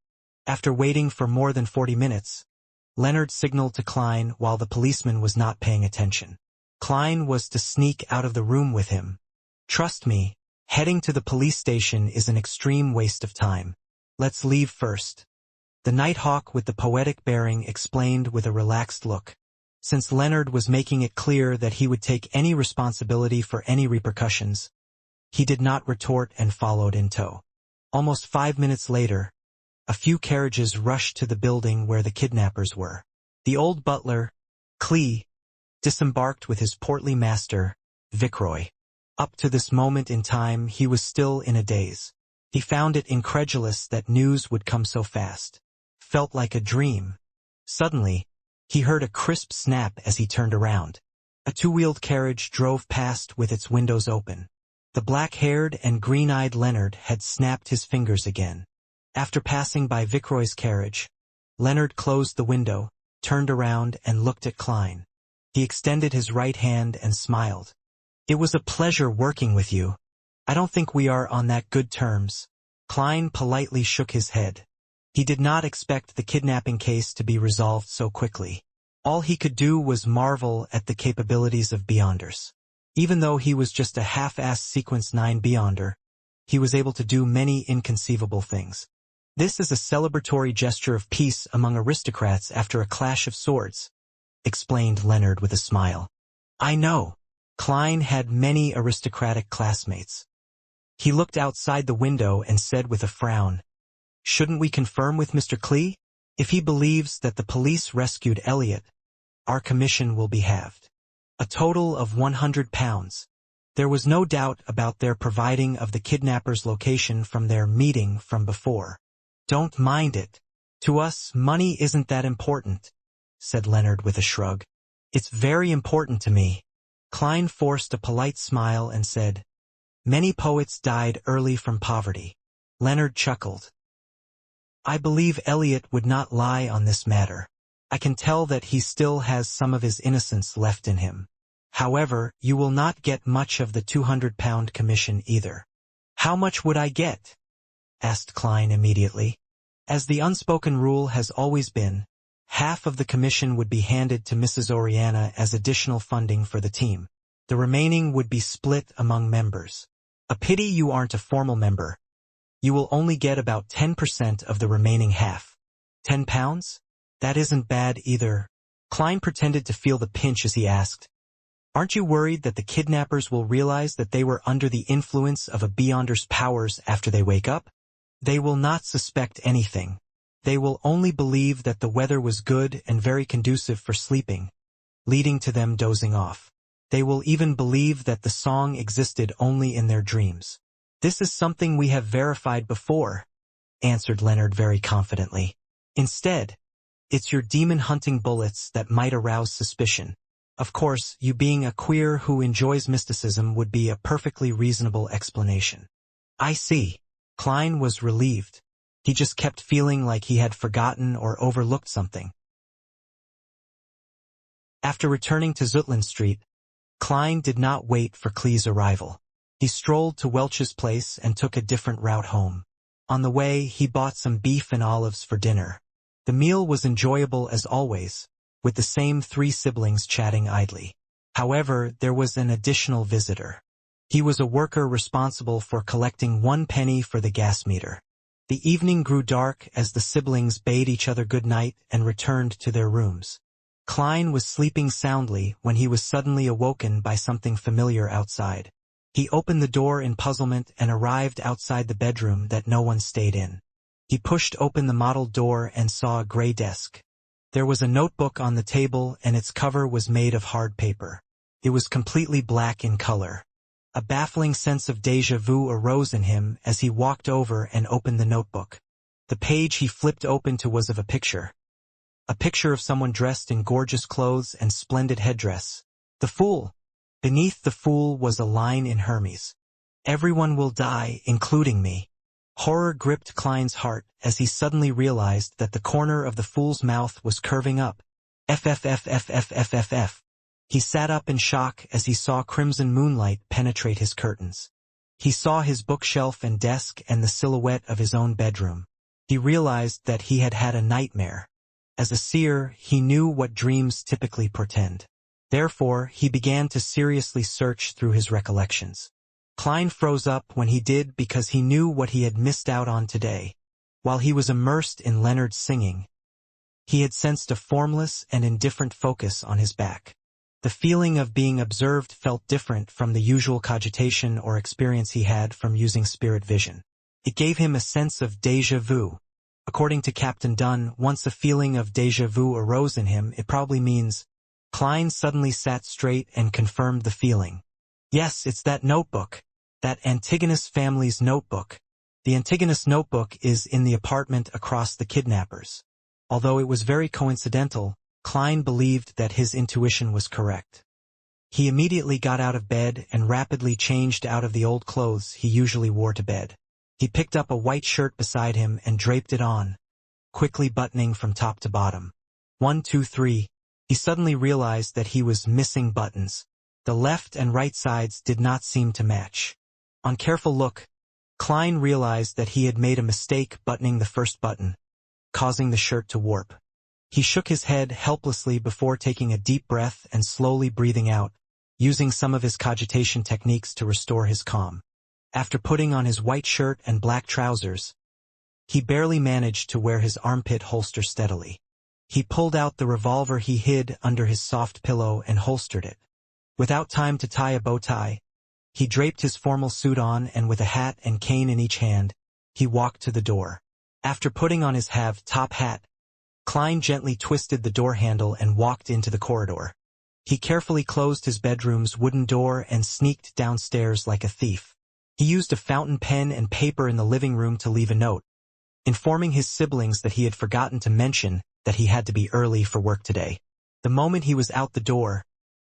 After waiting for more than 40 minutes, Leonard signaled to Klein while the policeman was not paying attention. Klein was to sneak out of the room with him. "Trust me, heading to the police station is an extreme waste of time. Let's leave first." The Nighthawk with the poetic bearing explained with a relaxed look. Since Leonard was making it clear that he would take any responsibility for any repercussions, he did not retort and followed in tow. Almost 5 minutes later, a few carriages rushed to the building where the kidnappers were. The old butler, Clee, disembarked with his portly master, Vickroy. Up to this moment in time, he was still in a daze. He found it incredulous that news would come so fast. Felt like a dream. Suddenly, he heard a crisp snap as he turned around. A two-wheeled carriage drove past with its windows open. The black-haired and green-eyed Leonard had snapped his fingers again. After passing by Viceroy's carriage, Leonard closed the window, turned around and looked at Klein. He extended his right hand and smiled. "It was a pleasure working with you. I don't think we are on that good terms." Klein politely shook his head. He did not expect the kidnapping case to be resolved so quickly. All he could do was marvel at the capabilities of Beyonders. Even though he was just a half-assed Sequence 9 Beyonder, he was able to do many inconceivable things. "This is a celebratory gesture of peace among aristocrats after a clash of swords," explained Leonard with a smile. "I know." Klein had many aristocratic classmates. He looked outside the window and said with a frown, "Shouldn't we confirm with Mr. Klee? If he believes that the police rescued Elliot, our commission will be halved. A total of £100. There was no doubt about their providing of the kidnapper's location from their meeting from before. "Don't mind it. To us, money isn't that important," said Leonard with a shrug. "It's very important to me." Klein forced a polite smile and said, "Many poets died early from poverty." Leonard chuckled. "I believe Elliot would not lie on this matter. I can tell that he still has some of his innocence left in him. However, you will not get much of the £200 commission either." "How much would I get?" asked Klein immediately. "As the unspoken rule has always been, half of the commission would be handed to Mrs. Oriana as additional funding for the team. The remaining would be split among members. A pity you aren't a formal member. You will only get about 10% of the remaining half. £10? That isn't bad either." Klein pretended to feel the pinch as he asked, "Aren't you worried that the kidnappers will realize that they were under the influence of a Beyonder's powers after they wake up? They will not suspect anything. They will only believe that the weather was good and very conducive for sleeping, leading to them dozing off. They will even believe that the song existed only in their dreams." "This is something we have verified before," answered Leonard very confidently. "Instead, it's your demon-hunting bullets that might arouse suspicion. Of course, you being a queer who enjoys mysticism would be a perfectly reasonable explanation." "I see." Klein was relieved. He just kept feeling like he had forgotten or overlooked something. After returning to Zutland Street, Klein did not wait for Klee's arrival. He strolled to Welch's place and took a different route home. On the way, he bought some beef and olives for dinner. The meal was enjoyable as always, with the same three siblings chatting idly. However, there was an additional visitor. He was a worker responsible for collecting 1 penny for the gas meter. The evening grew dark as the siblings bade each other good night and returned to their rooms. Klein was sleeping soundly when he was suddenly awoken by something familiar outside. He opened the door in puzzlement and arrived outside the bedroom that no one stayed in. He pushed open the mottled door and saw a gray desk. There was a notebook on the table and its cover was made of hard paper. It was completely black in color. A baffling sense of déjà vu arose in him as he walked over and opened the notebook. The page he flipped open to was of a picture. A picture of someone dressed in gorgeous clothes and splendid headdress. The Fool. Beneath the Fool was a line in Hermes. "Everyone will die, including me." Horror gripped Klein's heart as he suddenly realized that the corner of the Fool's mouth was curving up. FFFFFFFF. He sat up in shock as he saw crimson moonlight penetrate his curtains. He saw his bookshelf and desk and the silhouette of his own bedroom. He realized that he had had a nightmare. As a seer, he knew what dreams typically portend. Therefore, he began to seriously search through his recollections. Klein froze up when he did because he knew what he had missed out on today. While he was immersed in Leonard's singing, he had sensed a formless and indifferent focus on his back. The feeling of being observed felt different from the usual cogitation or experience he had from using spirit vision. It gave him a sense of déjà vu. According to Captain Dunn, once a feeling of déjà vu arose in him, it probably means. Klein suddenly sat straight and confirmed the feeling. "Yes, it's that notebook. That Antigonus family's notebook. The Antigonus notebook is in the apartment across the kidnappers." Although it was very coincidental, Klein believed that his intuition was correct. He immediately got out of bed and rapidly changed out of the old clothes he usually wore to bed. He picked up a white shirt beside him and draped it on, quickly buttoning from top to bottom. 1, 2, 3. He suddenly realized that he was missing buttons. The left and right sides did not seem to match. On careful look, Klein realized that he had made a mistake buttoning the first button, causing the shirt to warp. He shook his head helplessly before taking a deep breath and slowly breathing out, using some of his cogitation techniques to restore his calm. After putting on his white shirt and black trousers, he barely managed to wear his armpit holster steadily. He pulled out the revolver he hid under his soft pillow and holstered it. Without time to tie a bow tie, he draped his formal suit on and with a hat and cane in each hand, he walked to the door. After putting on his top hat, Klein gently twisted the door handle and walked into the corridor. He carefully closed his bedroom's wooden door and sneaked downstairs like a thief. He used a fountain pen and paper in the living room to leave a note, informing his siblings that he had forgotten to mention that he had to be early for work today. The moment he was out the door,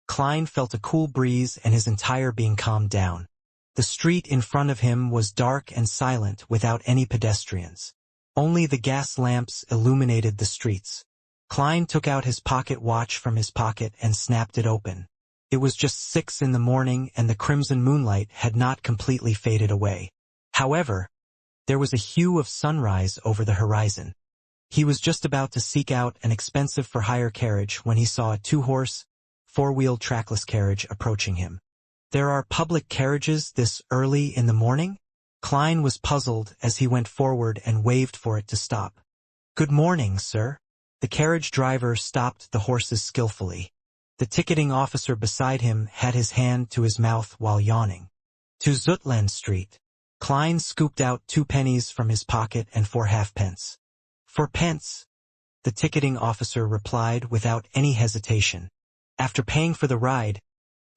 Klein felt a cool breeze and his entire being calmed down. The street in front of him was dark and silent without any pedestrians. Only the gas lamps illuminated the streets. Klein took out his pocket watch from his pocket and snapped it open. It was just 6 in the morning and the crimson moonlight had not completely faded away. However, there was a hue of sunrise over the horizon. He was just about to seek out an expensive for-hire carriage when he saw a 2-horse, 4-wheeled trackless carriage approaching him. There are public carriages this early in the morning? Klein was puzzled as he went forward and waved for it to stop. Good morning, sir. The carriage driver stopped the horses skillfully. The ticketing officer beside him had his hand to his mouth while yawning. To Zutland Street. Klein scooped out 2 pennies from his pocket and 4 halfpence. 4 pence, the ticketing officer replied without any hesitation. After paying for the ride,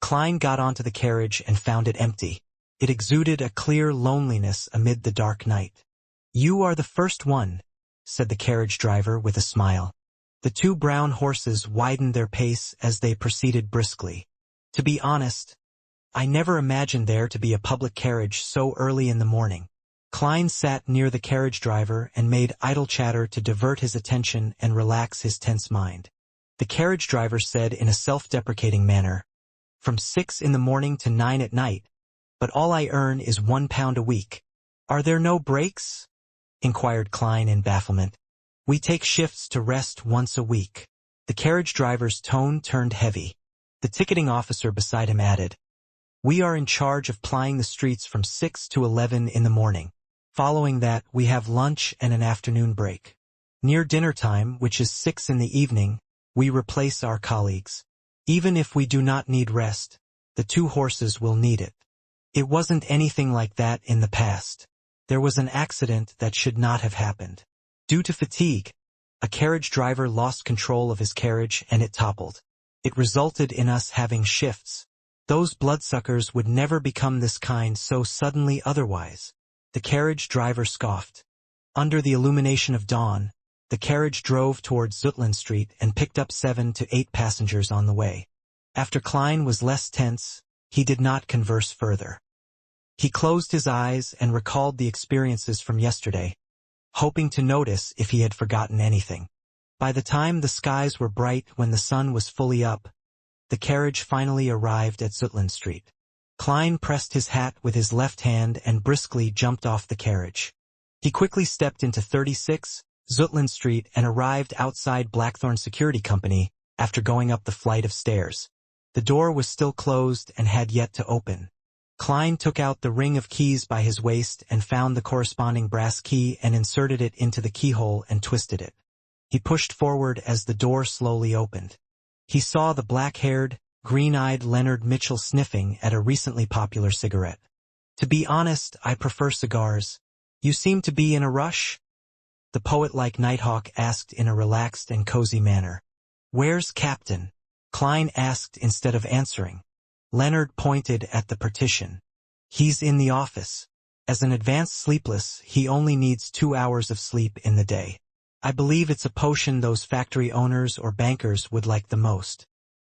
Klein got onto the carriage and found it empty. It exuded a clear loneliness amid the dark night. You are the first one, said the carriage driver with a smile. The 2 brown horses widened their pace as they proceeded briskly. To be honest, I never imagined there to be a public carriage so early in the morning. Klein sat near the carriage driver and made idle chatter to divert his attention and relax his tense mind. The carriage driver said in a self-deprecating manner, From 6 in the morning to 9 at night, but all I earn is £1 a week. Are there no breaks? Inquired Klein in bafflement. We take shifts to rest once a week. The carriage driver's tone turned heavy. The ticketing officer beside him added, We are in charge of plying the streets from 6 to 11 in the morning. Following that, we have lunch and an afternoon break. Near dinner time, which is 6 in the evening, we replace our colleagues. Even if we do not need rest, the 2 horses will need it. It wasn't anything like that in the past. There was an accident that should not have happened. Due to fatigue, a carriage driver lost control of his carriage and it toppled. It resulted in us having shifts. Those bloodsuckers would never become this kind so suddenly otherwise. The carriage driver scoffed. Under the illumination of dawn, the carriage drove towards Zutland Street and picked up 7 to 8 passengers on the way. After Klein was less tense, he did not converse further. He closed his eyes and recalled the experiences from yesterday, hoping to notice if he had forgotten anything. By the time the skies were bright when the sun was fully up, the carriage finally arrived at Zutland Street. Klein pressed his hat with his left hand and briskly jumped off the carriage. He quickly stepped into 36 Zutland Street and arrived outside Blackthorn Security Company after going up the flight of stairs. The door was still closed and had yet to open. Klein took out the ring of keys by his waist and found the corresponding brass key and inserted it into the keyhole and twisted it. He pushed forward as the door slowly opened. He saw the black-haired, green-eyed Leonard Mitchell sniffing at a recently popular cigarette. To be honest, I prefer cigars. You seem to be in a rush? The poet-like Nighthawk asked in a relaxed and cozy manner. Where's Captain? Klein asked instead of answering. Leonard pointed at the partition. He's in the office. As an advanced sleepless, he only needs 2 hours of sleep in the day. I believe it's a potion those factory owners or bankers would like the most.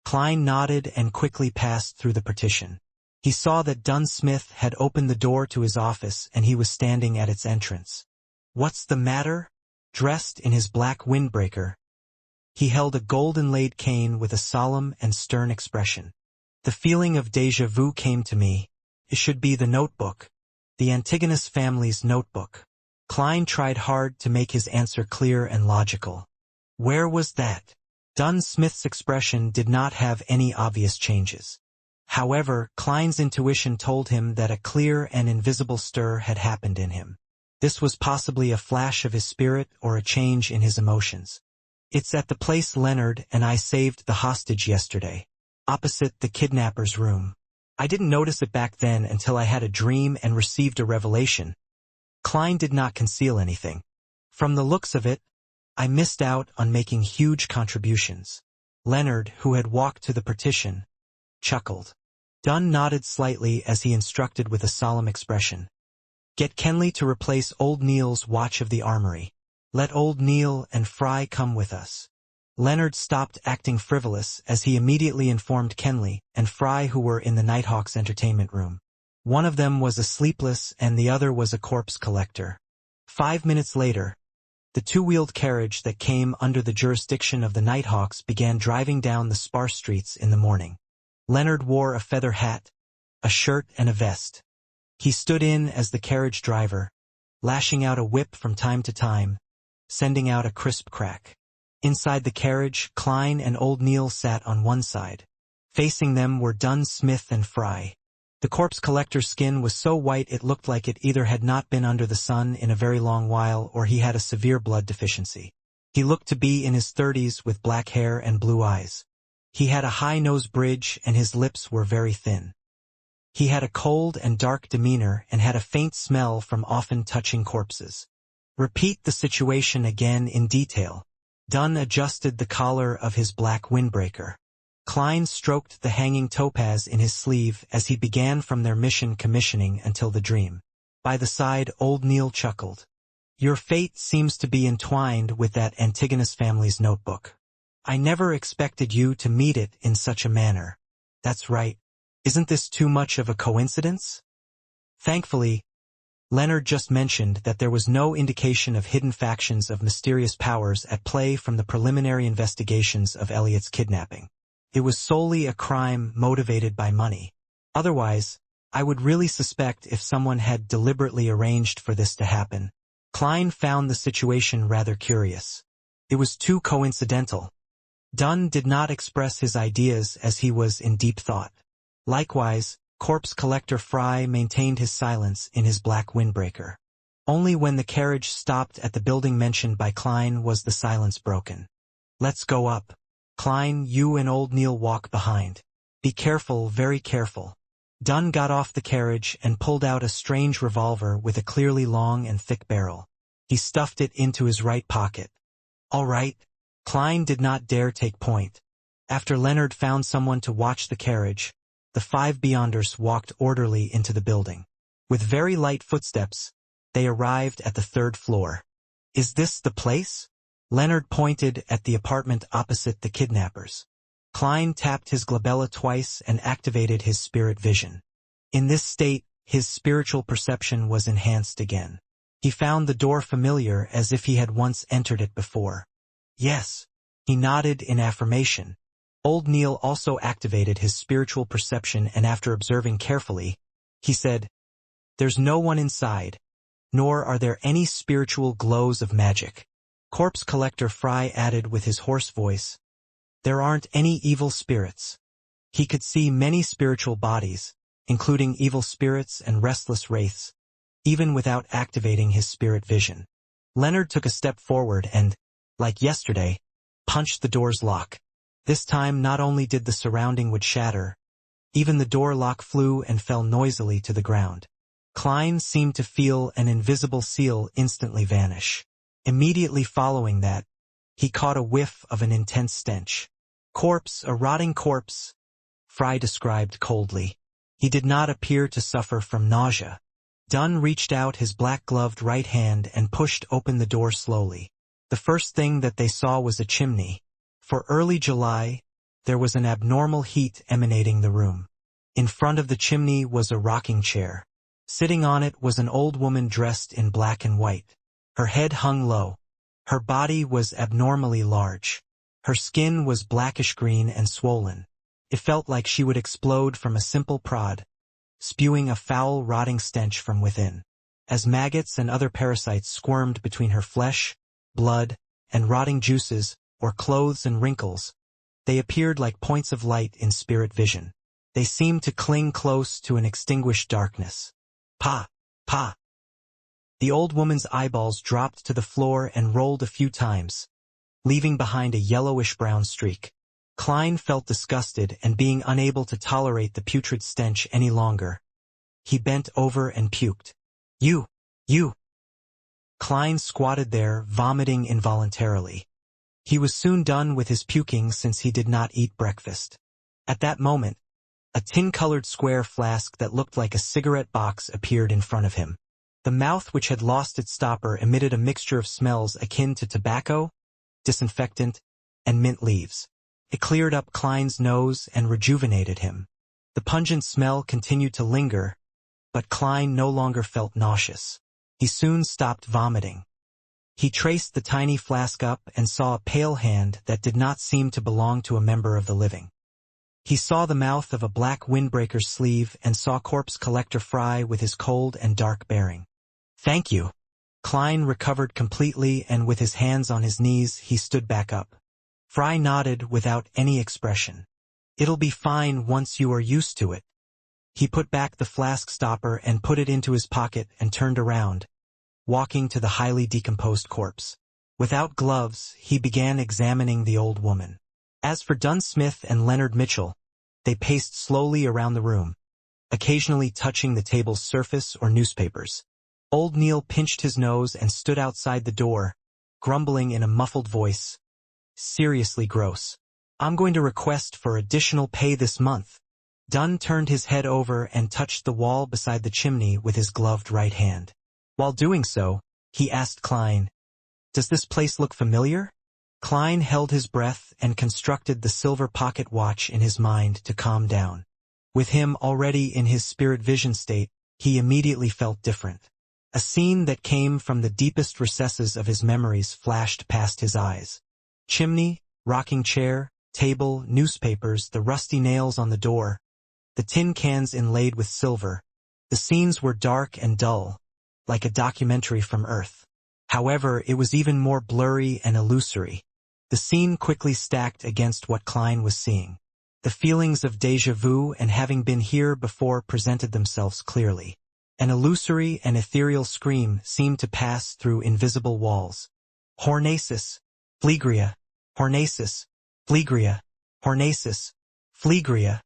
Klein nodded and quickly passed through the partition. He saw that Dunn Smith had opened the door to his office and he was standing at its entrance. "What's the matter?" Dressed in his black windbreaker, he held a gold-inlaid cane with a solemn and stern expression. The feeling of déjà vu came to me. It should be the notebook. The Antigonus family's notebook. Klein tried hard to make his answer clear and logical. Where was that? Dunn Smith's expression did not have any obvious changes. However, Klein's intuition told him that a clear and invisible stir had happened in him. This was possibly a flash of his spirit or a change in his emotions. "It's at the place Leonard and I saved the hostage yesterday, opposite the kidnapper's room. I didn't notice it back then until I had a dream and received a revelation." Klein did not conceal anything. "From the looks of it, I missed out on making huge contributions." Leonard, who had walked to the partition, chuckled. Dunn nodded slightly as he instructed with a solemn expression. "Get Kenley to replace old Neil's watch of the armory. Let old Neil and Fry come with us." Leonard stopped acting frivolous as he immediately informed Kenley and Fry, who were in the Nighthawk's entertainment room. One of them was a sleepless and the other was a corpse collector. 5 minutes later, the two-wheeled carriage that came under the jurisdiction of the Nighthawks began driving down the sparse streets in the morning. Leonard wore a feather hat, a shirt and a vest. He stood in as the carriage driver, lashing out a whip from time to time, sending out a crisp crack. Inside the carriage, Klein and old Neil sat on one side. Facing them were Dunn Smith and Fry. The corpse collector's skin was so white it looked like it either had not been under the sun in a very long while or he had a severe blood deficiency. He looked to be in his 30s with black hair and blue eyes. He had a high nose bridge and his lips were very thin. He had a cold and dark demeanor and had a faint smell from often touching corpses. "Repeat the situation again in detail." Dunn adjusted the collar of his black windbreaker. Klein stroked the hanging topaz in his sleeve as he began from their mission commissioning until the dream. By the side, old Neil chuckled. "Your fate seems to be entwined with that Antigonus family's notebook. I never expected you to meet it in such a manner." "That's right. Isn't this too much of a coincidence?" Thankfully, Leonard just mentioned that there was no indication of hidden factions of mysterious powers at play from the preliminary investigations of Elliot's kidnapping. It was solely a crime motivated by money. Otherwise, I would really suspect if someone had deliberately arranged for this to happen. Klein found the situation rather curious. It was too coincidental. Dunn did not express his ideas as he was in deep thought. Likewise, corpse collector Fry maintained his silence in his black windbreaker. Only when the carriage stopped at the building mentioned by Klein was the silence broken. "Let's go up. Klein, you and old Neil walk behind. Be careful, very careful." Dunn got off the carriage and pulled out a strange revolver with a clearly long and thick barrel. He stuffed it into his right pocket. "All right." Klein did not dare take point. After Leonard found someone to watch the carriage, the 5 Beyonders walked orderly into the building. With very light footsteps, they arrived at the 3rd floor. "Is this the place?" Leonard pointed at the apartment opposite the kidnappers. Klein tapped his glabella twice and activated his spirit vision. In this state, his spiritual perception was enhanced again. He found the door familiar as if he had once entered it before. "Yes." He nodded in affirmation. Old Neil also activated his spiritual perception and after observing carefully, he said, "There's no one inside, nor are there any spiritual glows of magic." Corpse collector Fry added with his hoarse voice, "There aren't any evil spirits." He could see many spiritual bodies, including evil spirits and restless wraiths, even without activating his spirit vision. Leonard took a step forward and, like yesterday, punched the door's lock. This time not only did the surrounding wood shatter, even the door lock flew and fell noisily to the ground. Klein seemed to feel an invisible seal instantly vanish. Immediately following that, he caught a whiff of an intense stench. "Corpse, a rotting corpse," Fry described coldly. He did not appear to suffer from nausea. Dunn reached out his black-gloved right hand and pushed open the door slowly. The first thing that they saw was a chimney. For early July, there was an abnormal heat emanating the room. In front of the chimney was a rocking chair. Sitting on it was an old woman dressed in black and white. Her head hung low. Her body was abnormally large. Her skin was blackish-green and swollen. It felt like she would explode from a simple prod, spewing a foul, rotting stench from within. As maggots and other parasites squirmed between her flesh, blood, and rotting juices, or clothes and wrinkles, they appeared like points of light in spirit vision. They seemed to cling close to an extinguished darkness. Pa! Pa! The old woman's eyeballs dropped to the floor and rolled a few times, leaving behind a yellowish-brown streak. Klein felt disgusted and being unable to tolerate the putrid stench any longer. He bent over and puked. You! Klein squatted there, vomiting involuntarily. He was soon done with his puking since he did not eat breakfast. At that moment, a tin-colored square flask that looked like a cigarette box appeared in front of him. The mouth, which had lost its stopper, emitted a mixture of smells akin to tobacco, disinfectant, and mint leaves. It cleared up Klein's nose and rejuvenated him. The pungent smell continued to linger, but Klein no longer felt nauseous. He soon stopped vomiting. He traced the tiny flask up and saw a pale hand that did not seem to belong to a member of the living. He saw the mouth of a black windbreaker's sleeve and saw corpse collector Fry with his cold and dark bearing. Thank you. Klein recovered completely, and with his hands on his knees, he stood back up. Fry nodded without any expression. It'll be fine once you are used to it. He put back the flask stopper and put it into his pocket and turned around, walking to the highly decomposed corpse. Without gloves, he began examining the old woman. As for Dunn Smith and Leonard Mitchell, they paced slowly around the room, occasionally touching the table's surface or newspapers. Old Neil pinched his nose and stood outside the door, grumbling in a muffled voice. Seriously gross. I'm going to request for additional pay this month. Dunn turned his head over and touched the wall beside the chimney with his gloved right hand. While doing so, he asked Klein, "Does this place look familiar?" Klein held his breath and constructed the silver pocket watch in his mind to calm down. With him already in his spirit vision state, he immediately felt different. A scene that came from the deepest recesses of his memories flashed past his eyes. Chimney, rocking chair, table, newspapers, the rusty nails on the door, the tin cans inlaid with silver. The scenes were dark and dull, like a documentary from Earth. However, it was even more blurry and illusory. The scene quickly stacked against what Klein was seeing. The feelings of déjà vu and having been here before presented themselves clearly. An illusory and ethereal scream seemed to pass through invisible walls. Hornasis, Phlegria, Hornasis, Phlegria, Hornasis, Phlegria.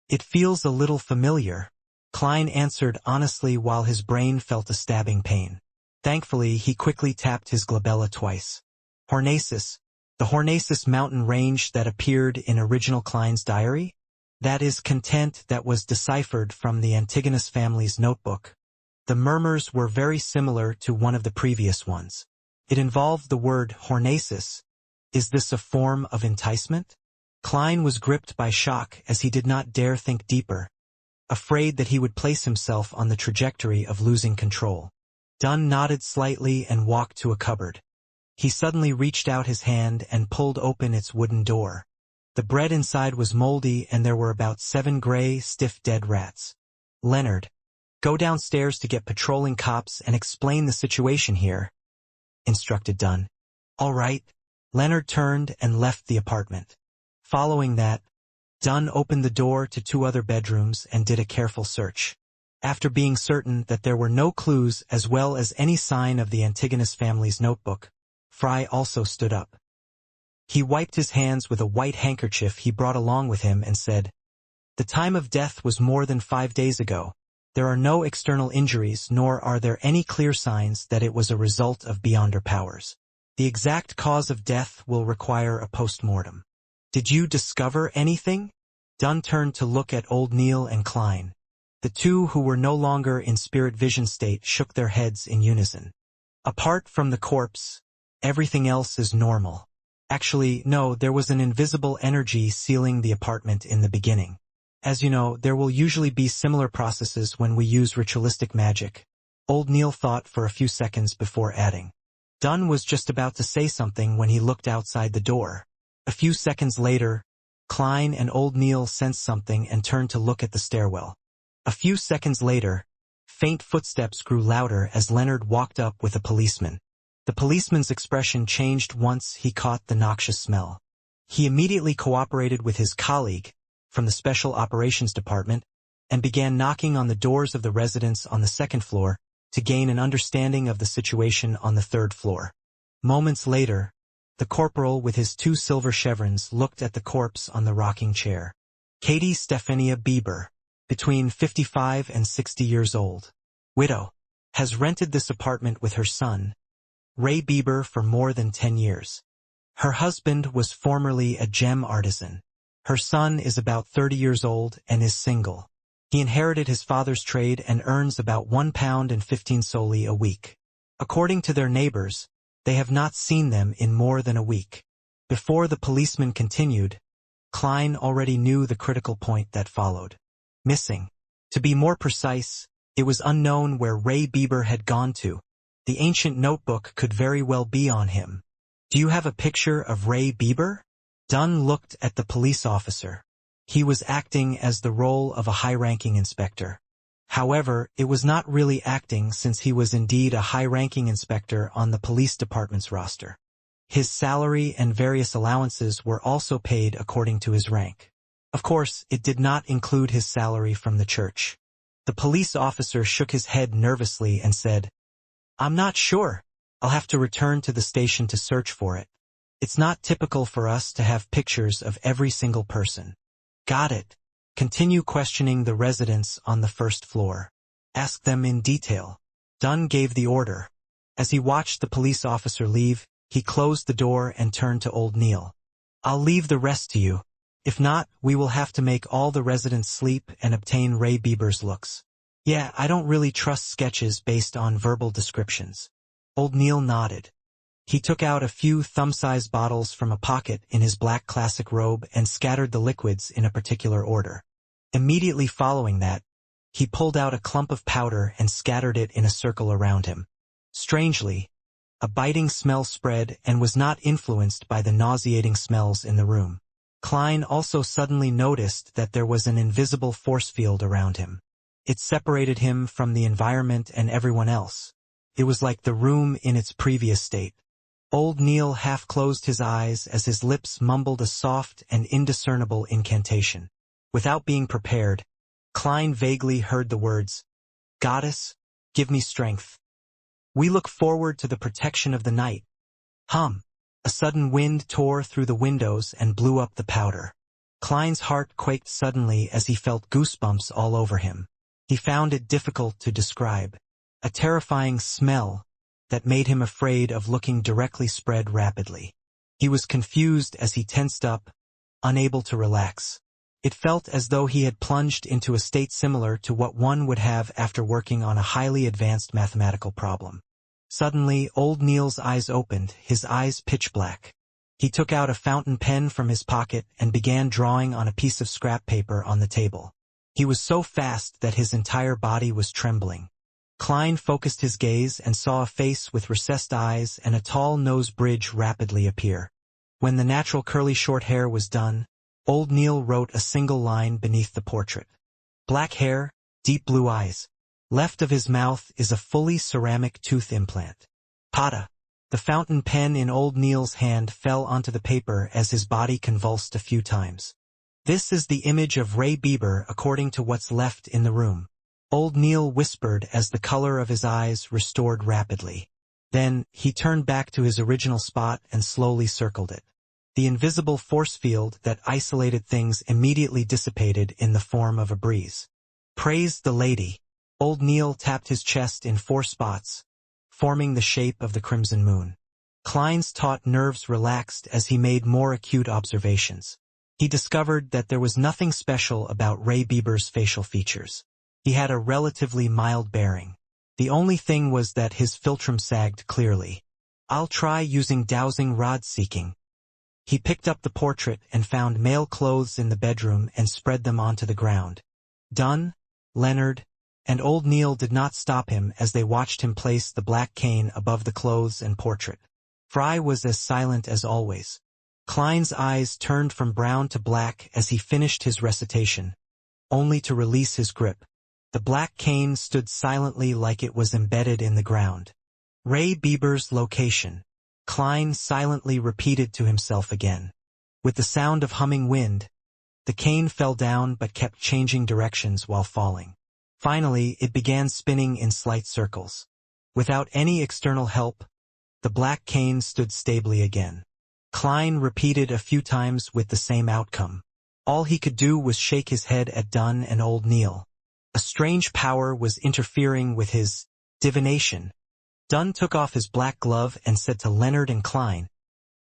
It feels a little familiar, Klein answered honestly while his brain felt a stabbing pain. Thankfully, he quickly tapped his glabella twice. Hornasis, the Hornasis mountain range that appeared in original Klein's diary? That is content that was deciphered from the Antigonus family's notebook. The murmurs were very similar to one of the previous ones. It involved the word Hornasis. Is this a form of enticement? Klein was gripped by shock as he did not dare think deeper, afraid that he would place himself on the trajectory of losing control. Dunn nodded slightly and walked to a cupboard. He suddenly reached out his hand and pulled open its wooden door. The bread inside was moldy and there were about 7 gray, stiff dead rats. Leonard, go downstairs to get patrolling cops and explain the situation here, instructed Dunn. All right. Leonard turned and left the apartment. Following that, Dunn opened the door to 2 other bedrooms and did a careful search. After being certain that there were no clues as well as any sign of the Antigonus family's notebook, Fry also stood up. He wiped his hands with a white handkerchief he brought along with him and said, "The time of death was more than 5 days ago. There are no external injuries, nor are there any clear signs that it was a result of beyonder powers. The exact cause of death will require a post-mortem." "Did you discover anything?" Dunn turned to look at old Neil and Klein. The two who were no longer in spirit vision state shook their heads in unison. "Apart from the corpse, everything else is normal." Actually, no, there was an invisible energy sealing the apartment in the beginning. As you know, there will usually be similar processes when we use ritualistic magic. Old Neil thought for a few seconds before adding. Dunn was just about to say something when he looked outside the door. A few seconds later, Klein and Old Neil sensed something and turned to look at the stairwell. A few seconds later, faint footsteps grew louder as Leonard walked up with a policeman. The policeman's expression changed once he caught the noxious smell. He immediately cooperated with his colleague from the Special Operations Department and began knocking on the doors of the residents on the second floor to gain an understanding of the situation on the third floor. Moments later, the corporal with his 2 silver chevrons looked at the corpse on the rocking chair. Katie Stephania Bieber, between 55 and 60 years old, widow, has rented this apartment with her son, Ray Bieber, for more than 10 years. Her husband was formerly a gem artisan. Her son is about 30 years old and is single. He inherited his father's trade and earns about £1.15 a week. According to their neighbors, they have not seen them in more than a week. Before the policeman continued, Klein already knew the critical point that followed. Missing. To be more precise, it was unknown where Ray Bieber had gone to. The ancient notebook could very well be on him. Do you have a picture of Ray Bieber? Dunn looked at the police officer. He was acting as the role of a high-ranking inspector. However, it was not really acting since he was indeed a high-ranking inspector on the police department's roster. His salary and various allowances were also paid according to his rank. Of course, it did not include his salary from the church. The police officer shook his head nervously and said, "I'm not sure. I'll have to return to the station to search for it. It's not typical for us to have pictures of every single person." Got it. Continue questioning the residents on the first floor. Ask them in detail. Dunn gave the order. As he watched the police officer leave, he closed the door and turned to Old Neil. "I'll leave the rest to you. If not, we will have to make all the residents sleep and obtain Ray Bieber's looks." "Yeah, I don't really trust sketches based on verbal descriptions." Old Neil nodded. He took out a few thumb-sized bottles from a pocket in his black classic robe and scattered the liquids in a particular order. Immediately following that, he pulled out a clump of powder and scattered it in a circle around him. Strangely, a biting smell spread and was not influenced by the nauseating smells in the room. Klein also suddenly noticed that there was an invisible force field around him. It separated him from the environment and everyone else. It was like the room in its previous state. Old Neil half closed his eyes as his lips mumbled a soft and indiscernible incantation. Without being prepared, Klein vaguely heard the words, "Goddess, give me strength. We look forward to the protection of the night." Hum! A sudden wind tore through the windows and blew up the powder. Klein's heart quaked suddenly as he felt goosebumps all over him. He found it difficult to describe. A terrifying smell that made him afraid of looking directly spread rapidly. He was confused as he tensed up, unable to relax. It felt as though he had plunged into a state similar to what one would have after working on a highly advanced mathematical problem. Suddenly, Old Neil's eyes opened, his eyes pitch black. He took out a fountain pen from his pocket and began drawing on a piece of scrap paper on the table. He was so fast that his entire body was trembling. Klein focused his gaze and saw a face with recessed eyes and a tall nose bridge rapidly appear. When the natural curly short hair was done, Old Neil wrote a single line beneath the portrait. Black hair, deep blue eyes. Left of his mouth is a fully ceramic tooth implant. Pata. The fountain pen in Old Neil's hand fell onto the paper as his body convulsed a few times. "This is the image of Ray Bieber according to what's left in the room," Old Neil whispered as the color of his eyes restored rapidly. Then, he turned back to his original spot and slowly circled it. The invisible force field that isolated things immediately dissipated in the form of a breeze. "Praise the lady." Old Neil tapped his chest in 4 spots, forming the shape of the crimson moon. Klein's taut nerves relaxed as he made more acute observations. He discovered that there was nothing special about Ray Bieber's facial features. He had a relatively mild bearing. The only thing was that his philtrum sagged clearly. "I'll try using dowsing rod seeking." He picked up the portrait and found male clothes in the bedroom and spread them onto the ground. Dunn, Leonard, and old Neil did not stop him as they watched him place the black cane above the clothes and portrait. Fry was as silent as always. Klein's eyes turned from brown to black as he finished his recitation, only to release his grip. The black cane stood silently like it was embedded in the ground. Ray Bieber's location. Klein silently repeated to himself again. With the sound of humming wind, the cane fell down but kept changing directions while falling. Finally, it began spinning in slight circles. Without any external help, the black cane stood stably again. Klein repeated a few times with the same outcome. All he could do was shake his head at Dunn and old Neil. A strange power was interfering with his divination. Dunn took off his black glove and said to Leonard and Klein,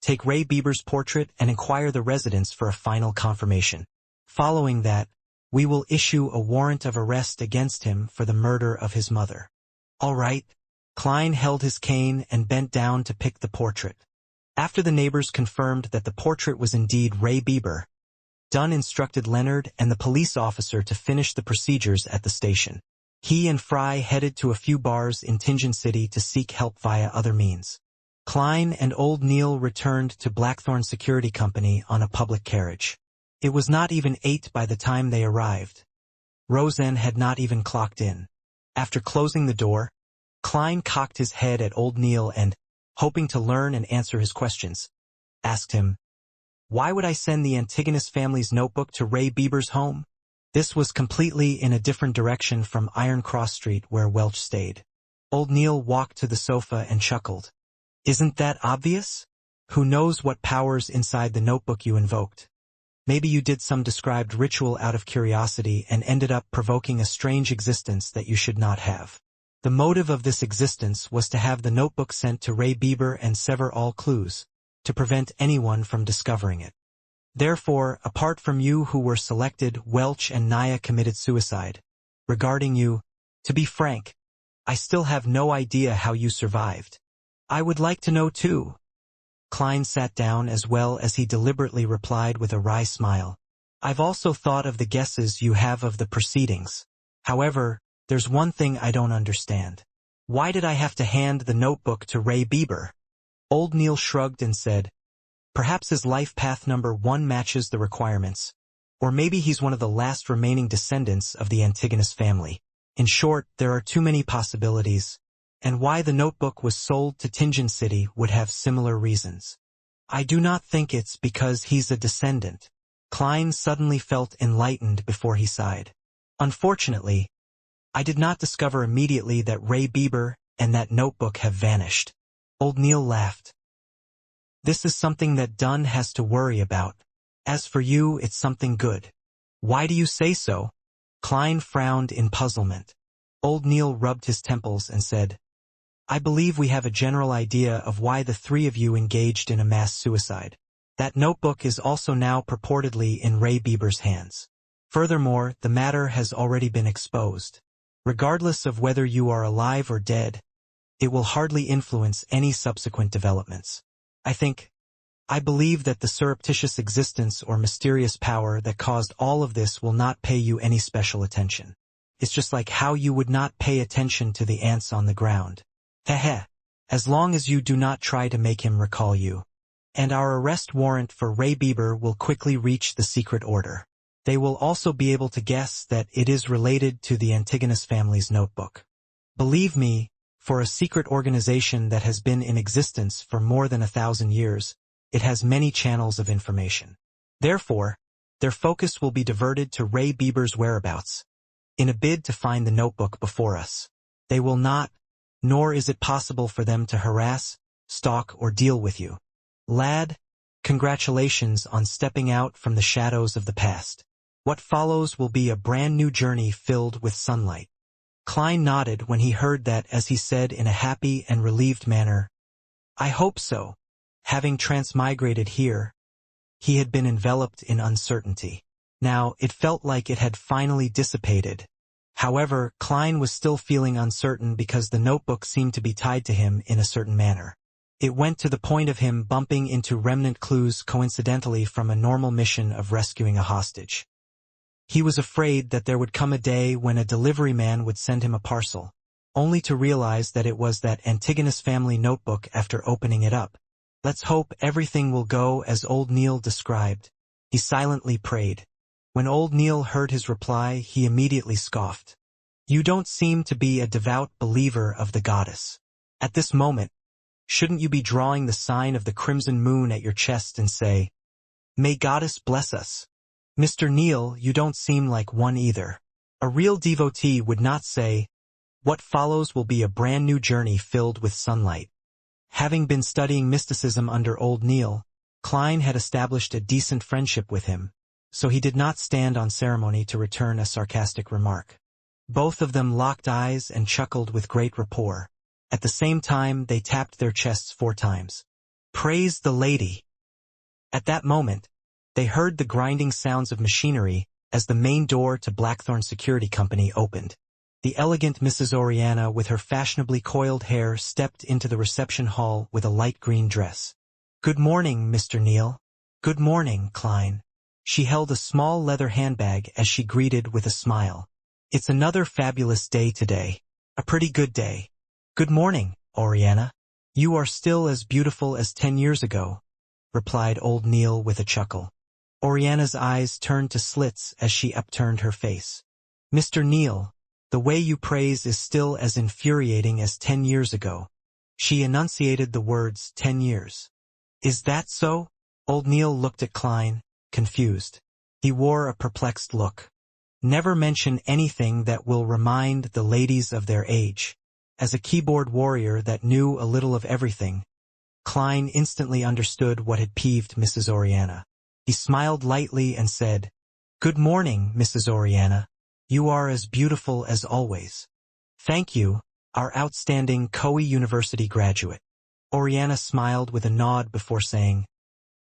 "Take Ray Bieber's portrait and inquire the residence for a final confirmation. Following that, we will issue a warrant of arrest against him for the murder of his mother." "All right." Klein held his cane and bent down to pick the portrait. After the neighbors confirmed that the portrait was indeed Ray Bieber, Dunn instructed Leonard and the police officer to finish the procedures at the station. He and Fry headed to a few bars in Tingen City to seek help via other means. Klein and old Neil returned to Blackthorn Security Company on a public carriage. It was not even 8 by the time they arrived. Roseanne had not even clocked in. After closing the door, Klein cocked his head at old Neil and, hoping to learn and answer his questions, asked him, "Why would I send the Antigonus family's notebook to Ray Bieber's home?" This was completely in a different direction from Iron Cross Street where Welch stayed. Old Neil walked to the sofa and chuckled. "Isn't that obvious? Who knows what powers inside the notebook you invoked? Maybe you did some described ritual out of curiosity and ended up provoking a strange existence that you should not have. The motive of this existence was to have the notebook sent to Ray Bieber and sever all clues, to prevent anyone from discovering it. Therefore, apart from you who were selected, Welch and Naya committed suicide. Regarding you, to be frank, I still have no idea how you survived. I would like to know too." Klein sat down as well as he deliberately replied with a wry smile. "I've also thought of the guesses you have of the proceedings. However, there's one thing I don't understand. Why did I have to hand the notebook to Ray Bieber?" Old Neil shrugged and said, "Perhaps his life path number 1 matches the requirements. Or maybe he's one of the last remaining descendants of the Antigonus family. In short, there are too many possibilities, and why the notebook was sold to Tingen City would have similar reasons. I do not think it's because he's a descendant." Klein suddenly felt enlightened before he sighed. "Unfortunately, I did not discover immediately that Ray Bieber and that notebook have vanished." Old Neil laughed. "This is something that Dunn has to worry about. As for you, it's something good." "Why do you say so?" Klein frowned in puzzlement. Old Neil rubbed his temples and said, "I believe we have a general idea of why the 3 of you engaged in a mass suicide. That notebook is also now purportedly in Ray Bieber's hands. Furthermore, the matter has already been exposed. Regardless of whether you are alive or dead, it will hardly influence any subsequent developments. I believe that the surreptitious existence or mysterious power that caused all of this will not pay you any special attention. It's just like how you would not pay attention to the ants on the ground. Heh. As long as you do not try to make him recall you. And our arrest warrant for Ray Bieber will quickly reach the secret order. They will also be able to guess that it is related to the Antigonus family's notebook. Believe me, for a secret organization that has been in existence for more than 1,000 years, it has many channels of information. Therefore, their focus will be diverted to Ray Bieber's whereabouts, in a bid to find the notebook before us. They will not, nor is it possible for them to harass, stalk, or deal with you. Lad, congratulations on stepping out from the shadows of the past. What follows will be a brand new journey filled with sunlight." Klein nodded when he heard that as he said in a happy and relieved manner, "I hope so." Having transmigrated here, he had been enveloped in uncertainty. Now, it felt like it had finally dissipated. However, Klein was still feeling uncertain because the notebook seemed to be tied to him in a certain manner. It went to the point of him bumping into remnant clues coincidentally from a normal mission of rescuing a hostage. He was afraid that there would come a day when a delivery man would send him a parcel, only to realize that it was that Antigonus family notebook after opening it up. Let's hope everything will go as old Neil described. He silently prayed. When old Neil heard his reply, he immediately scoffed. You don't seem to be a devout believer of the goddess. At this moment, shouldn't you be drawing the sign of the crimson moon at your chest and say, May goddess bless us? Mr. Neil, you don't seem like one either. A real devotee would not say, what follows will be a brand new journey filled with sunlight. Having been studying mysticism under old Neil, Klein had established a decent friendship with him, so he did not stand on ceremony to return a sarcastic remark. Both of them locked eyes and chuckled with great rapport. At the same time, they tapped their chests 4 times. Praise the lady! At that moment, they heard the grinding sounds of machinery as the main door to Blackthorn Security Company opened. The elegant Mrs. Oriana with her fashionably coiled hair stepped into the reception hall with a light green dress. Good morning, Mr. Neil. Good morning, Klein. She held a small leather handbag as she greeted with a smile. It's another fabulous day today. A pretty good day. Good morning, Oriana. You are still as beautiful as 10 years ago, replied old Neil with a chuckle. Oriana's eyes turned to slits as she upturned her face. Mr. Neil, the way you praise is still as infuriating as 10 years ago. She enunciated the words 10 years. Is that so? Old Neil looked at Klein, confused. He wore a perplexed look. Never mention anything that will remind the ladies of their age. As a keyboard warrior that knew a little of everything, Klein instantly understood what had peeved Mrs. Oriana. He smiled lightly and said, Good morning, Mrs. Oriana. You are as beautiful as always. Thank you, our outstanding Koei University graduate. Oriana smiled with a nod before saying,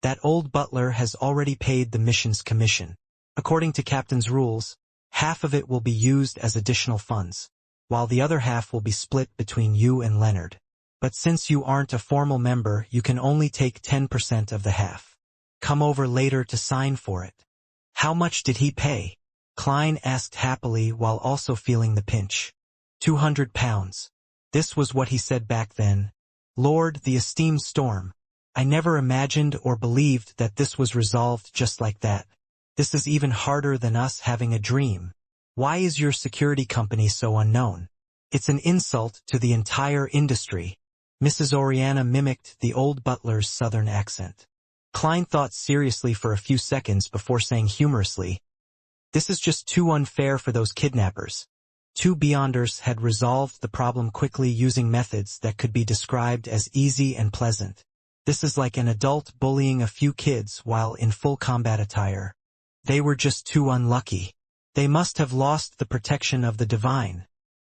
That old butler has already paid the mission's commission. According to Captain's rules, half of it will be used as additional funds, while the other half will be split between you and Leonard. But since you aren't a formal member, you can only take 10% of the half. Come over later to sign for it. How much did he pay? Klein asked happily while also feeling the pinch. 200 pounds. This was what he said back then. Lord, the esteemed Storm. I never imagined or believed that this was resolved just like that. This is even harder than us having a dream. Why is your security company so unknown? It's an insult to the entire industry. Mrs. Oriana mimicked the old butler's southern accent. Klein thought seriously for a few seconds before saying humorously, This is just too unfair for those kidnappers. 2 Beyonders had resolved the problem quickly using methods that could be described as easy and pleasant. This is like an adult bullying a few kids while in full combat attire. They were just too unlucky. They must have lost the protection of the divine,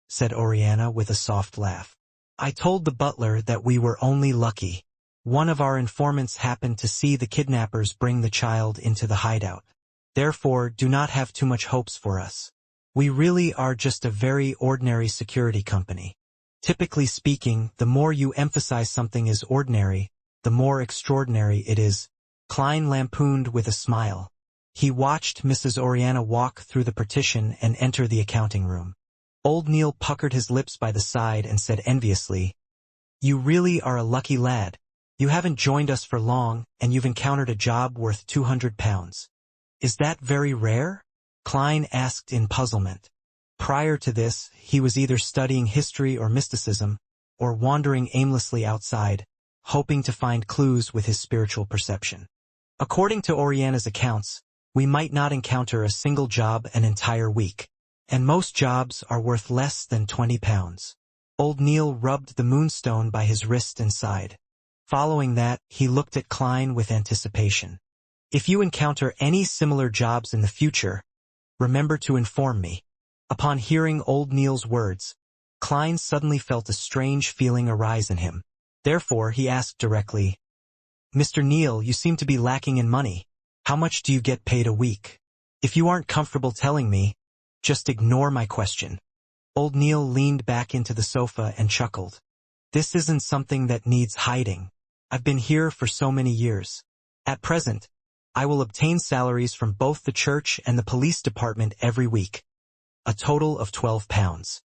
said Oriana with a soft laugh. I told the butler that we were only lucky. One of our informants happened to see the kidnappers bring the child into the hideout. Therefore, do not have too much hopes for us. We really are just a very ordinary security company. Typically speaking, the more you emphasize something is ordinary, the more extraordinary it is. Klein lampooned with a smile. He watched Mrs. Oriana walk through the partition and enter the accounting room. Old Neil puckered his lips by the side and said enviously, You really are a lucky lad. You haven't joined us for long, and you've encountered a job worth 200 pounds. Is that very rare? Klein asked in puzzlement. Prior to this, he was either studying history or mysticism, or wandering aimlessly outside, hoping to find clues with his spiritual perception. According to Oriana's accounts, we might not encounter a single job an entire week, and most jobs are worth less than 20 pounds. Old Neil rubbed the moonstone by his wrist and sighed. Following that, he looked at Klein with anticipation. If you encounter any similar jobs in the future, remember to inform me. Upon hearing old Neil's words, Klein suddenly felt a strange feeling arise in him. Therefore, he asked directly, Mr. Neil, you seem to be lacking in money. How much do you get paid a week? If you aren't comfortable telling me, just ignore my question. Old Neil leaned back into the sofa and chuckled. This isn't something that needs hiding. I've been here for so many years. At present, I will obtain salaries from both the church and the police department every week. A total of £12.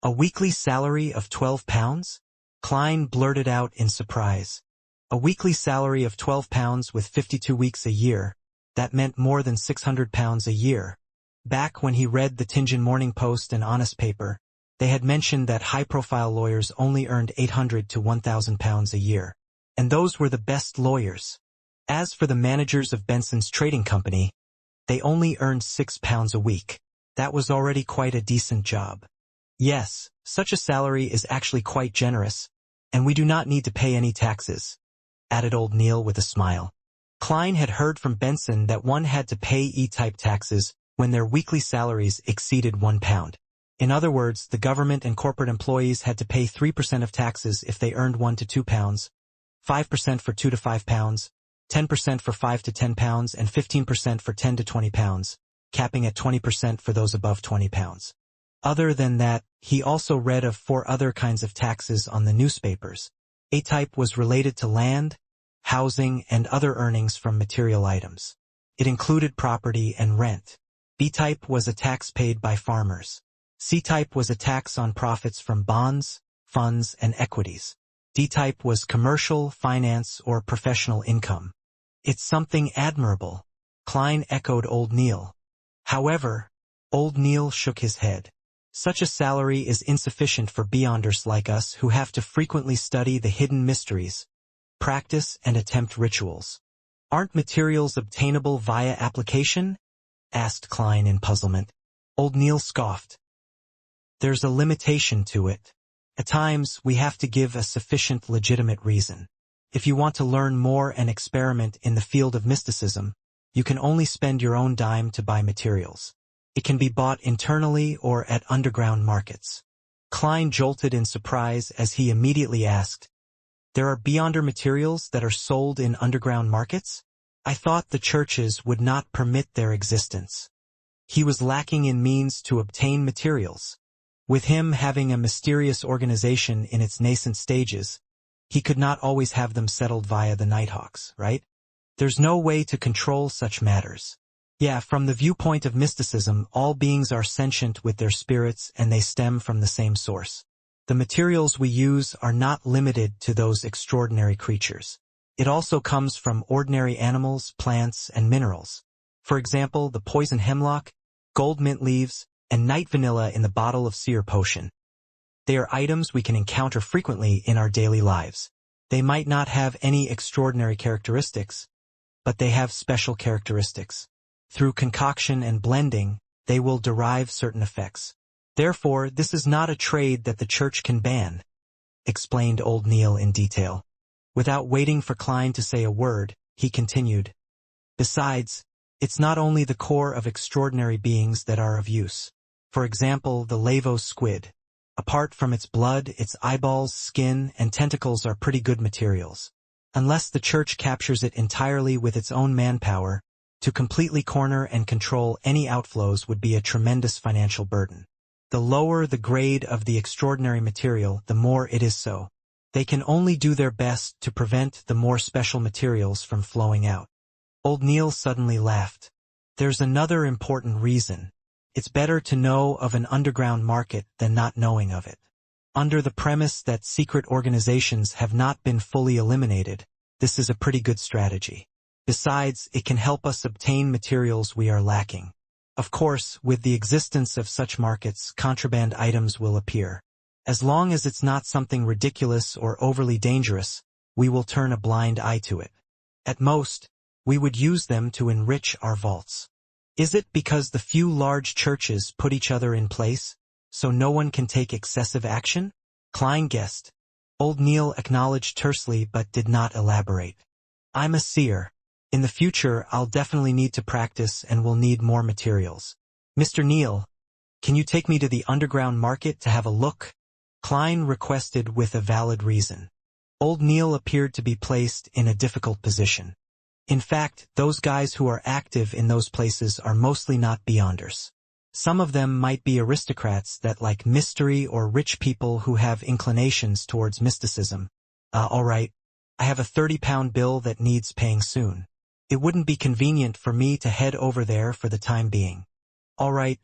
A weekly salary of £12? Klein blurted out in surprise. A weekly salary of £12 with 52 weeks a year, that meant more than £600 a year. Back when he read the Tianjin Morning Post and Honest Paper, they had mentioned that high-profile lawyers only earned £800 to £1,000 a year. And those were the best lawyers. As for the managers of Benson's trading company, they only earned £6 a week. That was already quite a decent job. Yes, such a salary is actually quite generous, and we do not need to pay any taxes, added old Neil with a smile. Klein had heard from Benson that one had to pay E-type taxes when their weekly salaries exceeded £1. In other words, the government and corporate employees had to pay 3% of taxes if they earned £1 to £2, 5% for £2 to £5, 10% for £5 to £10, and 15% for £10 to £20, capping at 20% for those above £20. Other than that, he also read of 4 other kinds of taxes on the newspapers. A-type was related to land, housing, and other earnings from material items. It included property and rent. B-type was a tax paid by farmers. C-type was a tax on profits from bonds, funds, and equities. D-type was commercial, finance, or professional income. It's something admirable, Klein echoed old Neil. However, old Neil shook his head. Such a salary is insufficient for beyonders like us who have to frequently study the hidden mysteries, practice and attempt rituals. Aren't materials obtainable via application? Asked Klein in puzzlement. Old Neil scoffed. There's a limitation to it. At times, we have to give a sufficient legitimate reason. If you want to learn more and experiment in the field of mysticism, you can only spend your own dime to buy materials. It can be bought internally or at underground markets. Klein jolted in surprise as he immediately asked, "There are beyonder materials that are sold in underground markets? I thought the churches would not permit their existence." He was lacking in means to obtain materials. With him having a mysterious organization in its nascent stages, he could not always have them settled via the Nighthawks, right? There's no way to control such matters. Yeah, from the viewpoint of mysticism, all beings are sentient with their spirits and they stem from the same source. The materials we use are not limited to those extraordinary creatures. It also comes from ordinary animals, plants, and minerals. For example, the poison hemlock, gold mint leaves, and night vanilla in the bottle of seer potion. They are items we can encounter frequently in our daily lives. They might not have any extraordinary characteristics, but they have special characteristics. Through concoction and blending, they will derive certain effects. Therefore, this is not a trade that the church can ban, explained old Neil in detail. Without waiting for Klein to say a word, he continued. Besides, it's not only the core of extraordinary beings that are of use. For example, the Lavo squid. Apart from its blood, its eyeballs, skin, and tentacles are pretty good materials. Unless the church captures it entirely with its own manpower, to completely corner and control any outflows would be a tremendous financial burden. The lower the grade of the extraordinary material, the more it is so. They can only do their best to prevent the more special materials from flowing out. Old Neil suddenly laughed. There's another important reason. It's better to know of an underground market than not knowing of it. Under the premise that secret organizations have not been fully eliminated, this is a pretty good strategy. Besides, it can help us obtain materials we are lacking. Of course, with the existence of such markets, contraband items will appear. As long as it's not something ridiculous or overly dangerous, we will turn a blind eye to it. At most, we would use them to enrich our vaults. Is it because the few large churches put each other in place, so no one can take excessive action? Klein guessed. Old Neil acknowledged tersely but did not elaborate. I'm a seer. In the future, I'll definitely need to practice and will need more materials. Mr. Neil, can you take me to the underground market to have a look? Klein requested with a valid reason. Old Neil appeared to be placed in a difficult position. In fact, those guys who are active in those places are mostly not beyonders. Some of them might be aristocrats that like mystery or rich people who have inclinations towards mysticism. All right, I have a 30-pound bill that needs paying soon. It wouldn't be convenient for me to head over there for the time being. All right.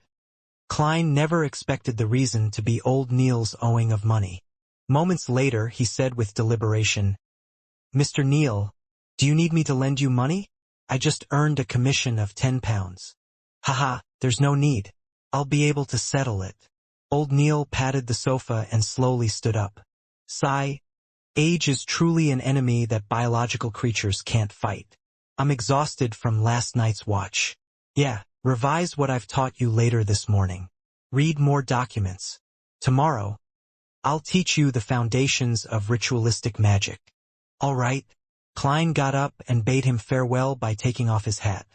Klein never expected the reason to be old Neil's owing of money. Moments later, he said with deliberation, "Mr. Neil, do you need me to lend you money? I just earned a commission of 10 pounds. Haha, there's no need. I'll be able to settle it." Old Neil patted the sofa and slowly stood up. Sigh. Age is truly an enemy that biological creatures can't fight. I'm exhausted from last night's watch. Yeah, revise what I've taught you later this morning. Read more documents. Tomorrow, I'll teach you the foundations of ritualistic magic. All right. Klein got up and bade him farewell by taking off his hat.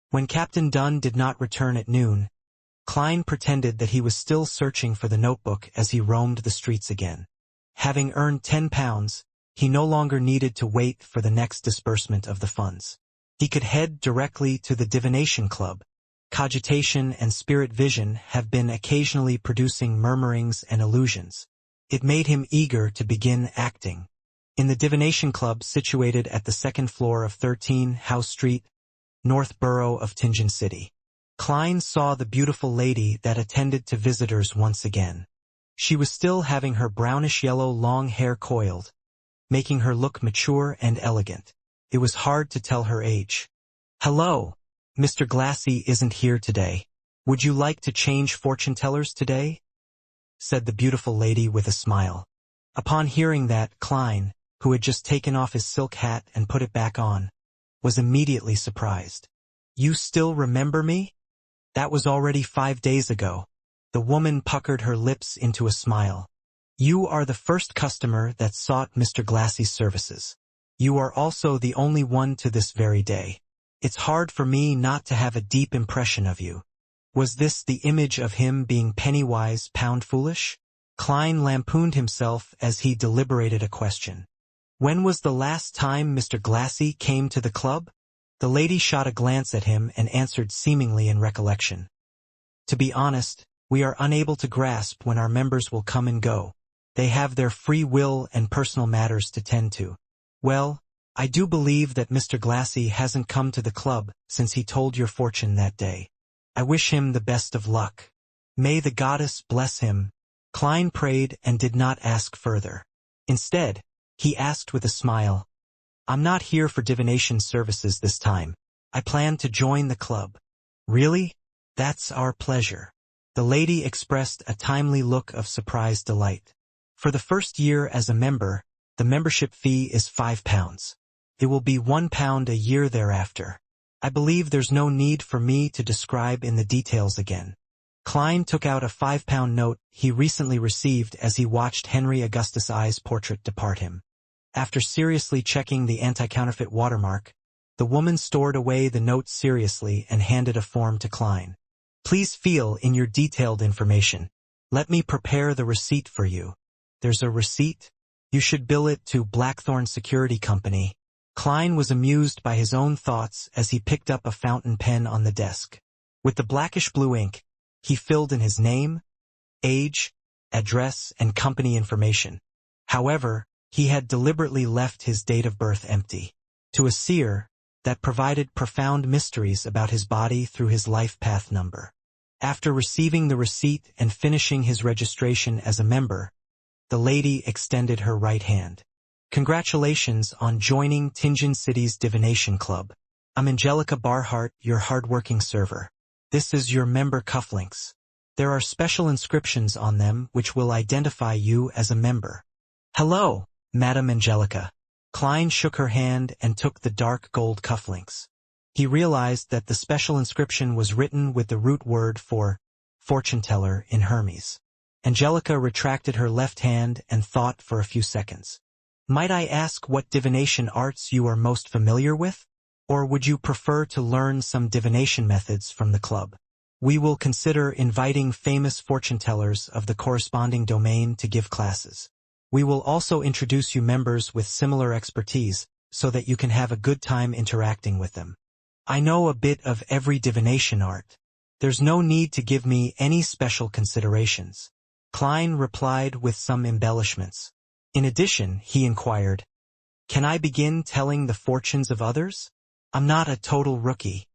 When Captain Dunn did not return at noon, Klein pretended that he was still searching for the notebook as he roamed the streets again. Having earned 10 pounds, he no longer needed to wait for the next disbursement of the funds. He could head directly to the Divination Club. Cogitation and spirit vision have been occasionally producing murmurings and illusions. It made him eager to begin acting. In the Divination Club situated at the second floor of 13 House Street, North Borough of Tinjin City, Klein saw the beautiful lady that attended to visitors once again. She was still having her brownish-yellow long hair coiled, making her look mature and elegant. It was hard to tell her age. "Hello, Mr. Glassy isn't here today. Would you like to change fortune tellers today?" said the beautiful lady with a smile. Upon hearing that, Klein, who had just taken off his silk hat and put it back on, was immediately surprised. "You still remember me? That was already 5 days ago." The woman puckered her lips into a smile. "You are the first customer that sought Mr. Glassy's services. You are also the only one to this very day. It's hard for me not to have a deep impression of you." Was this the image of him being penny-wise, pound-foolish? Klein lampooned himself as he deliberated a question. When was the last time Mr. Glassy came to the club? The lady shot a glance at him and answered seemingly in recollection. "To be honest, we are unable to grasp when our members will come and go. They have their free will and personal matters to tend to. Well, I do believe that Mr. Glassy hasn't come to the club since he told your fortune that day. I wish him the best of luck. May the goddess bless him." Klein prayed and did not ask further. Instead, he asked with a smile, "I'm not here for divination services this time. I plan to join the club." "Really? That's our pleasure." The lady expressed a timely look of surprised delight. "For the first year as a member, the membership fee is 5 pounds. It will be 1 pound a year thereafter. I believe there's no need for me to describe in the details again." Klein took out a 5-pound note he recently received as he watched Henry Augustus I's portrait depart him. After seriously checking the anti-counterfeit watermark, the woman stored away the note seriously and handed a form to Klein. "Please fill in your detailed information. Let me prepare the receipt for you." "There's a receipt? You should bill it to Blackthorn Security Company." Klein was amused by his own thoughts as he picked up a fountain pen on the desk. With the blackish-blue ink, he filled in his name, age, address, and company information. However, he had deliberately left his date of birth empty. To a seer, that provided profound mysteries about his body through his life path number. After receiving the receipt and finishing his registration as a member, the lady extended her right hand. "Congratulations on joining Tinjin City's Divination Club. I'm Angelica Barhart, your hardworking server. This is your member cufflinks. There are special inscriptions on them which will identify you as a member." "Hello, Madam Angelica." Klein shook her hand and took the dark gold cufflinks. He realized that the special inscription was written with the root word for fortune teller in Hermes. Angelica retracted her left hand and thought for a few seconds. "Might I ask what divination arts you are most familiar with? Or would you prefer to learn some divination methods from the club? We will consider inviting famous fortune tellers of the corresponding domain to give classes. We will also introduce you members with similar expertise so that you can have a good time interacting with them. I know a bit of every divination art. There's no need to give me any special considerations." Klein replied with some embellishments. In addition, he inquired, Can I begin telling the fortunes of others? I'm not a total rookie.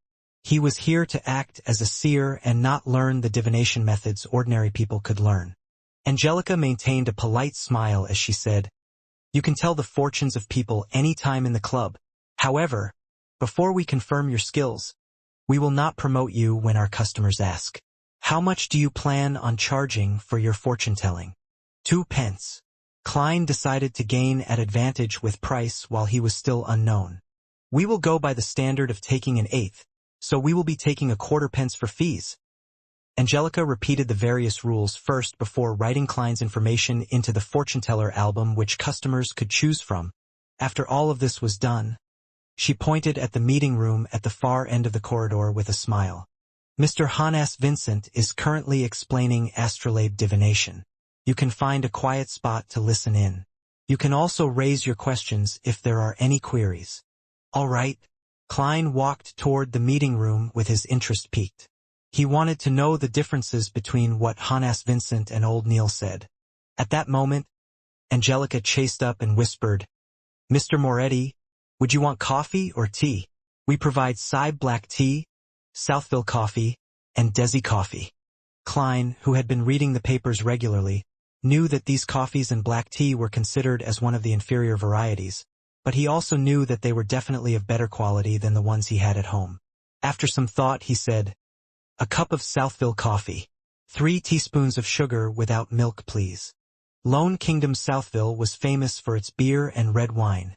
He was here to act as a seer and not learn the divination methods ordinary people could learn. Angelica maintained a polite smile as she said, "You can tell the fortunes of people any time in the club. However, before we confirm your skills, we will not promote you when our customers ask. How much do you plan on charging for your fortune-telling?" 2 pence. Klein decided to gain at advantage with price while he was still unknown. "We will go by the standard of taking an eighth, so we will be taking a quarter pence for fees." Angelica repeated the various rules first before writing Klein's information into the fortune-teller album which customers could choose from. After all of this was done, she pointed at the meeting room at the far end of the corridor with a smile. "Mr. Hannes Vincent is currently explaining astrolabe divination. You can find a quiet spot to listen in. You can also raise your questions if there are any queries." "All right." Klein walked toward the meeting room with his interest peaked. He wanted to know the differences between what Hannes Vincent and old Neil said. At that moment, Angelica chased up and whispered, "Mr. Moretti, would you want coffee or tea? We provide Sci black tea, Southville coffee, and Desi coffee." Klein, who had been reading the papers regularly, knew that these coffees and black tea were considered as one of the inferior varieties, but he also knew that they were definitely of better quality than the ones he had at home. After some thought, he said, "A cup of Southville coffee. 3 teaspoons of sugar without milk, please." Lone Kingdom Southville was famous for its beer and red wine.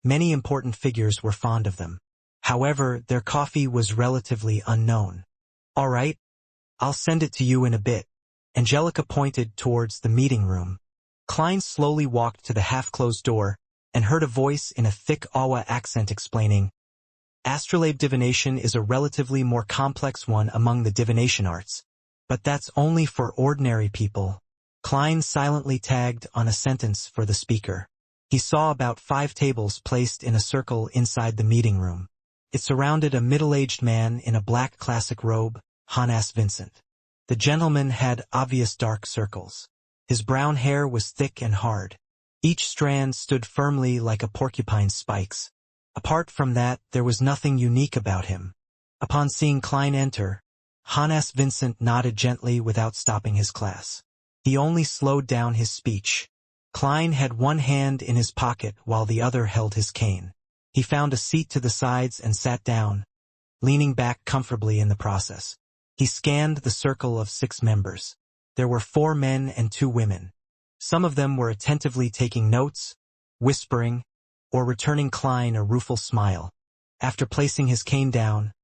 Many important figures were fond of them. However, their coffee was relatively unknown. "All right, I'll send it to you in a bit." Angelica pointed towards the meeting room. Klein slowly walked to the half-closed door and heard a voice in a thick Awa accent explaining, "Astrolabe divination is a relatively more complex one among the divination arts, but that's only for ordinary people." Klein silently tagged on a sentence for the speaker. He saw about 5 tables placed in a circle inside the meeting room. It surrounded a middle-aged man in a black classic robe, Hannes Vincent. The gentleman had obvious dark circles. His brown hair was thick and hard. Each strand stood firmly like a porcupine's spikes. Apart from that, there was nothing unique about him. Upon seeing Klein enter, Hannes Vincent nodded gently without stopping his class. He only slowed down his speech. Klein had one hand in his pocket while the other held his cane. He found a seat to the sides and sat down, leaning back comfortably in the process. He scanned the circle of 6 members. There were 4 men and 2 women. Some of them were attentively taking notes, whispering, or returning Klein a rueful smile. After placing his cane down,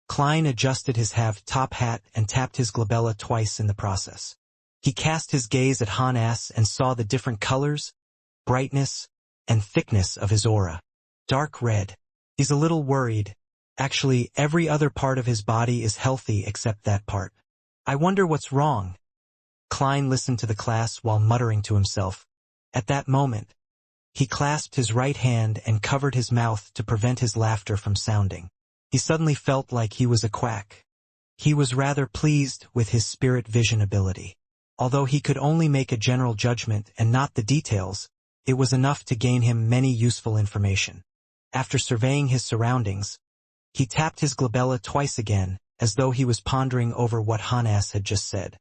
Klein adjusted his half-top hat and tapped his glabella twice in the process. He cast his gaze at Hannes and saw the different colors, brightness, and thickness of his aura. Dark red. He's a little worried. Actually, every other part of his body is healthy except that part. I wonder what's wrong. Klein listened to the class while muttering to himself. At that moment, he clasped his right hand and covered his mouth to prevent his laughter from sounding. He suddenly felt like he was a quack. He was rather pleased with his spirit vision ability. Although he could only make a general judgment and not the details, it was enough to gain him many useful information. After surveying his surroundings, he tapped his glabella twice again, as though he was pondering over what Hannes had just said.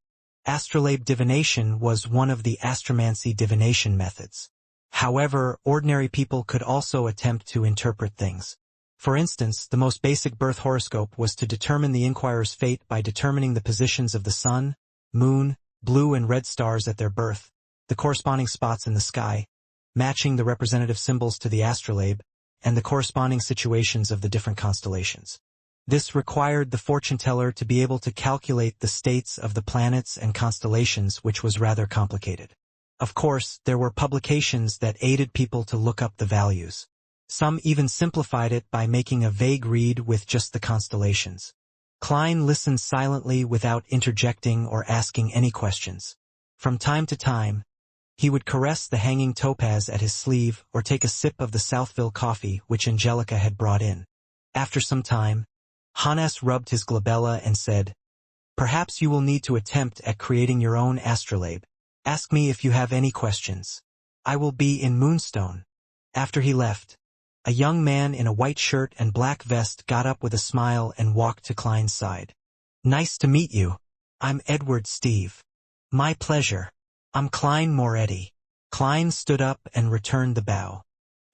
Astrolabe divination was one of the astromancy divination methods. However, ordinary people could also attempt to interpret things. For instance, the most basic birth horoscope was to determine the inquirer's fate by determining the positions of the sun, moon, blue and red stars at their birth, the corresponding spots in the sky, matching the representative symbols to the astrolabe, and the corresponding situations of the different constellations. This required the fortune-teller to be able to calculate the states of the planets and constellations, which was rather complicated. Of course, there were publications that aided people to look up the values. Some even simplified it by making a vague read with just the constellations. Klein listened silently without interjecting or asking any questions. From time to time, he would caress the hanging topaz at his sleeve or take a sip of the Southville coffee which Angelica had brought in. After some time, Hannes rubbed his glabella and said, "Perhaps you will need to attempt at creating your own astrolabe. Ask me if you have any questions. I will be in Moonstone." After he left, a young man in a white shirt and black vest got up with a smile and walked to Klein's side. "Nice to meet you. I'm Edward Steve." "My pleasure. I'm Klein Moretti." Klein stood up and returned the bow.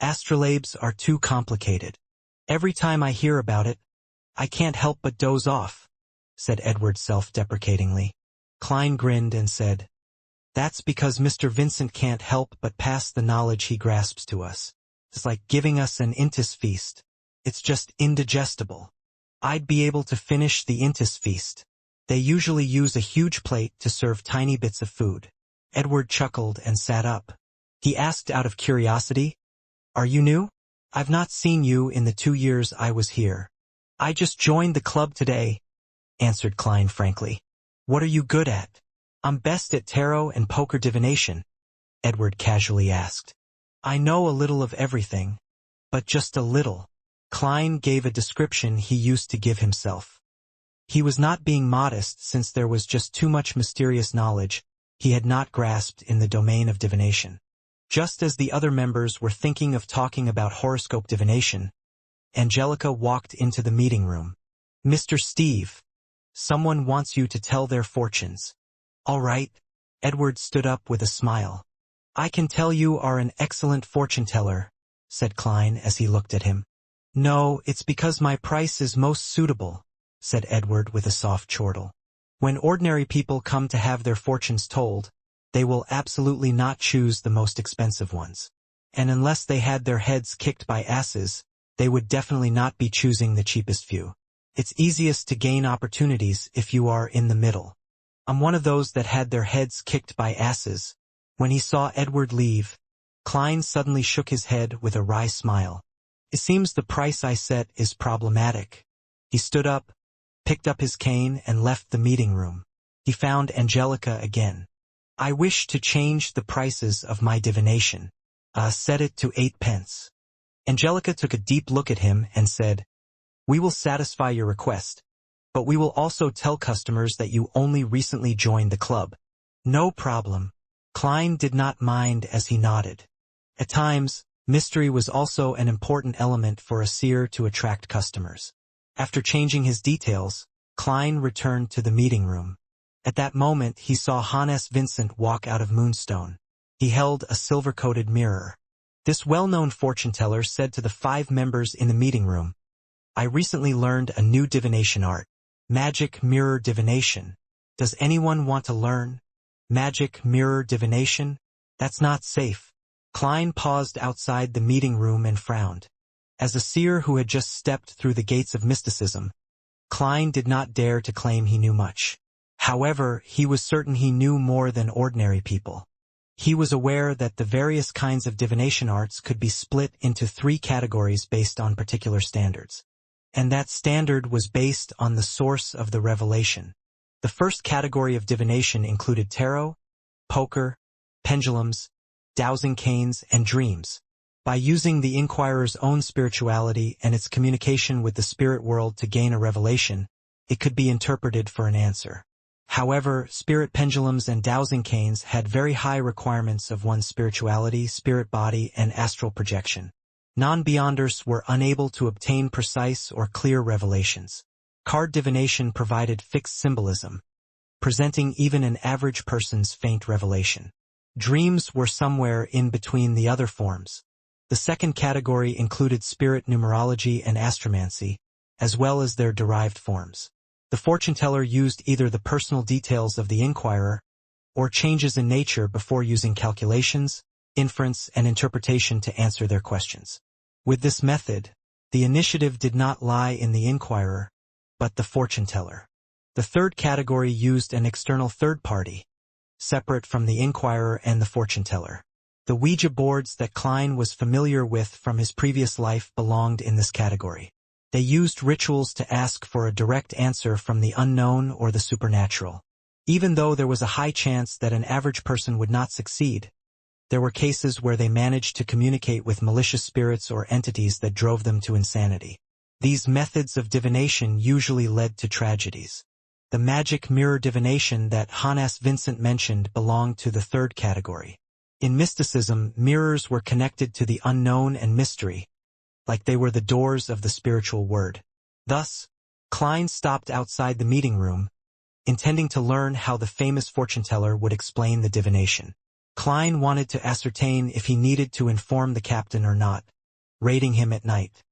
"Astrolabes are too complicated. Every time I hear about it, I can't help but doze off," said Edward self-deprecatingly. Klein grinned and said, "That's because Mr. Vincent can't help but pass the knowledge he grasps to us. It's like giving us an Intis feast. It's just indigestible. I'd be able to finish the Intis feast. They usually use a huge plate to serve tiny bits of food." Edward chuckled and sat up. He asked out of curiosity, "Are you new? I've not seen you in the 2 years I was here." "I just joined the club today," answered Klein frankly. "What are you good at?" "I'm best at tarot and poker divination," Edward casually asked. "I know a little of everything, but just a little." Klein gave a description he used to give himself. He was not being modest since there was just too much mysterious knowledge he had not grasped in the domain of divination. Just as the other members were thinking of talking about horoscope divination, Angelica walked into the meeting room. "Mr. Steve, someone wants you to tell their fortunes." "All right." Edward stood up with a smile. "I can tell you are an excellent fortune teller," said Klein as he looked at him. "No, it's because my price is most suitable," said Edward with a soft chortle. "When ordinary people come to have their fortunes told, they will absolutely not choose the most expensive ones. And unless they had their heads kicked by asses, they would definitely not be choosing the cheapest few. It's easiest to gain opportunities if you are in the middle. I'm one of those that had their heads kicked by asses." When he saw Edward leave, Klein suddenly shook his head with a wry smile. "It seems the price I set is problematic." He stood up, picked up his cane and left the meeting room. He found Angelica again. "I wish to change the prices of my divination. Set it to 8 pence. Angelica took a deep look at him and said, "We will satisfy your request, but we will also tell customers that you only recently joined the club." "No problem." Klein did not mind as he nodded. At times, mystery was also an important element for a seer to attract customers. After changing his details, Klein returned to the meeting room. At that moment he saw Hannes Vincent walk out of Moonstone. He held a silver-coated mirror. This well-known fortune teller said to the 5 members in the meeting room, "I recently learned a new divination art, magic mirror divination. Does anyone want to learn? Magic mirror divination? That's not safe." Klein paused outside the meeting room and frowned. As a seer who had just stepped through the gates of mysticism, Klein did not dare to claim he knew much. However, he was certain he knew more than ordinary people. He was aware that the various kinds of divination arts could be split into 3 categories based on particular standards. And that standard was based on the source of the revelation. The first category of divination included tarot, poker, pendulums, dowsing canes, and dreams. By using the inquirer's own spirituality and its communication with the spirit world to gain a revelation, it could be interpreted for an answer. However, spirit pendulums and dowsing canes had very high requirements of one's spirituality, spirit body, and astral projection. Non-beyonders were unable to obtain precise or clear revelations. Card divination provided fixed symbolism, presenting even an average person's faint revelation. Dreams were somewhere in between the other forms. The second category included spirit numerology and astromancy, as well as their derived forms. The fortune teller used either the personal details of the inquirer or changes in nature before using calculations, inference, and interpretation to answer their questions. With this method, the initiative did not lie in the inquirer, but the fortune teller. The third category used an external third party, separate from the inquirer and the fortune teller. The Ouija boards that Klein was familiar with from his previous life belonged in this category. They used rituals to ask for a direct answer from the unknown or the supernatural. Even though there was a high chance that an average person would not succeed, there were cases where they managed to communicate with malicious spirits or entities that drove them to insanity. These methods of divination usually led to tragedies. The magic mirror divination that Hannes Vincent mentioned belonged to the third category. In mysticism, mirrors were connected to the unknown and mystery, like they were the doors of the spiritual word. Thus, Klein stopped outside the meeting room, intending to learn how the famous fortune-teller would explain the divination. Klein wanted to ascertain if he needed to inform the captain or not, raiding him at night.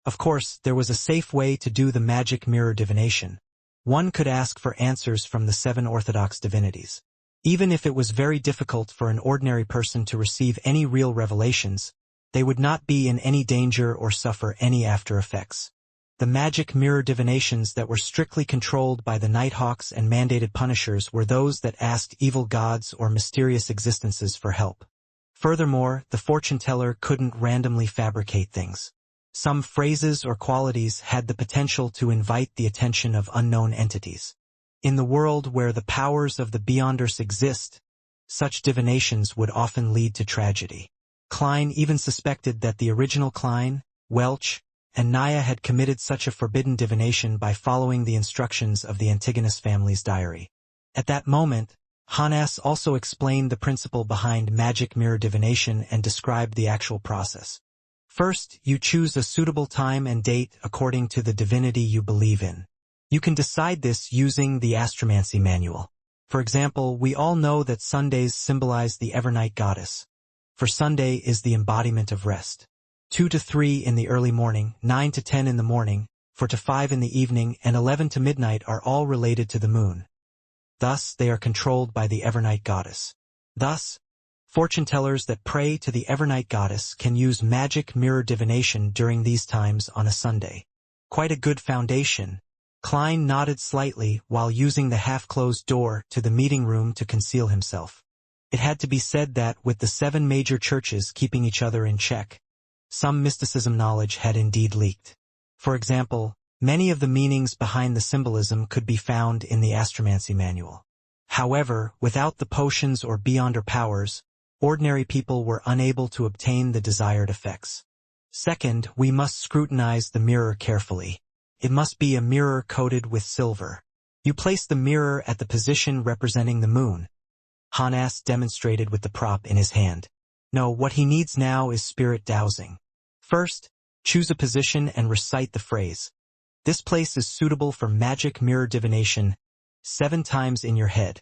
Of course, there was a safe way to do the magic mirror divination. One could ask for answers from the 7 orthodox divinities. Even if it was very difficult for an ordinary person to receive any real revelations, they would not be in any danger or suffer any after effects. The magic mirror divinations that were strictly controlled by the Nighthawks and mandated punishers were those that asked evil gods or mysterious existences for help. Furthermore, the fortune-teller couldn't randomly fabricate things. Some phrases or qualities had the potential to invite the attention of unknown entities. In the world where the powers of the Beyonders exist, such divinations would often lead to tragedy. Klein even suspected that the original Klein, Welch, and Naya had committed such a forbidden divination by following the instructions of the Antigonus family's diary. At that moment, Hannes also explained the principle behind magic mirror divination and described the actual process. First, you choose a suitable time and date according to the divinity you believe in. You can decide this using the astromancy manual. For example, we all know that Sundays symbolize the Evernight goddess. For Sunday is the embodiment of rest. 2 to 3 in the early morning, 9 to 10 in the morning, 4 to 5 in the evening, and 11 to midnight are all related to the moon. Thus, they are controlled by the Evernight goddess. Thus, fortune-tellers that pray to the Evernight goddess can use magic mirror divination during these times on a Sunday. Quite a good foundation. Klein nodded slightly while using the half-closed door to the meeting room to conceal himself. It had to be said that, with the 7 major churches keeping each other in check, some mysticism knowledge had indeed leaked. For example, many of the meanings behind the symbolism could be found in the astromancy manual. However, without the potions or beyonder powers, ordinary people were unable to obtain the desired effects. Second, we must scrutinize the mirror carefully. It must be a mirror coated with silver. You place the mirror at the position representing the moon. Hannes demonstrated with the prop in his hand. No, what he needs now is spirit dowsing. First, choose a position and recite the phrase. This place is suitable for magic mirror divination 7 times in your head.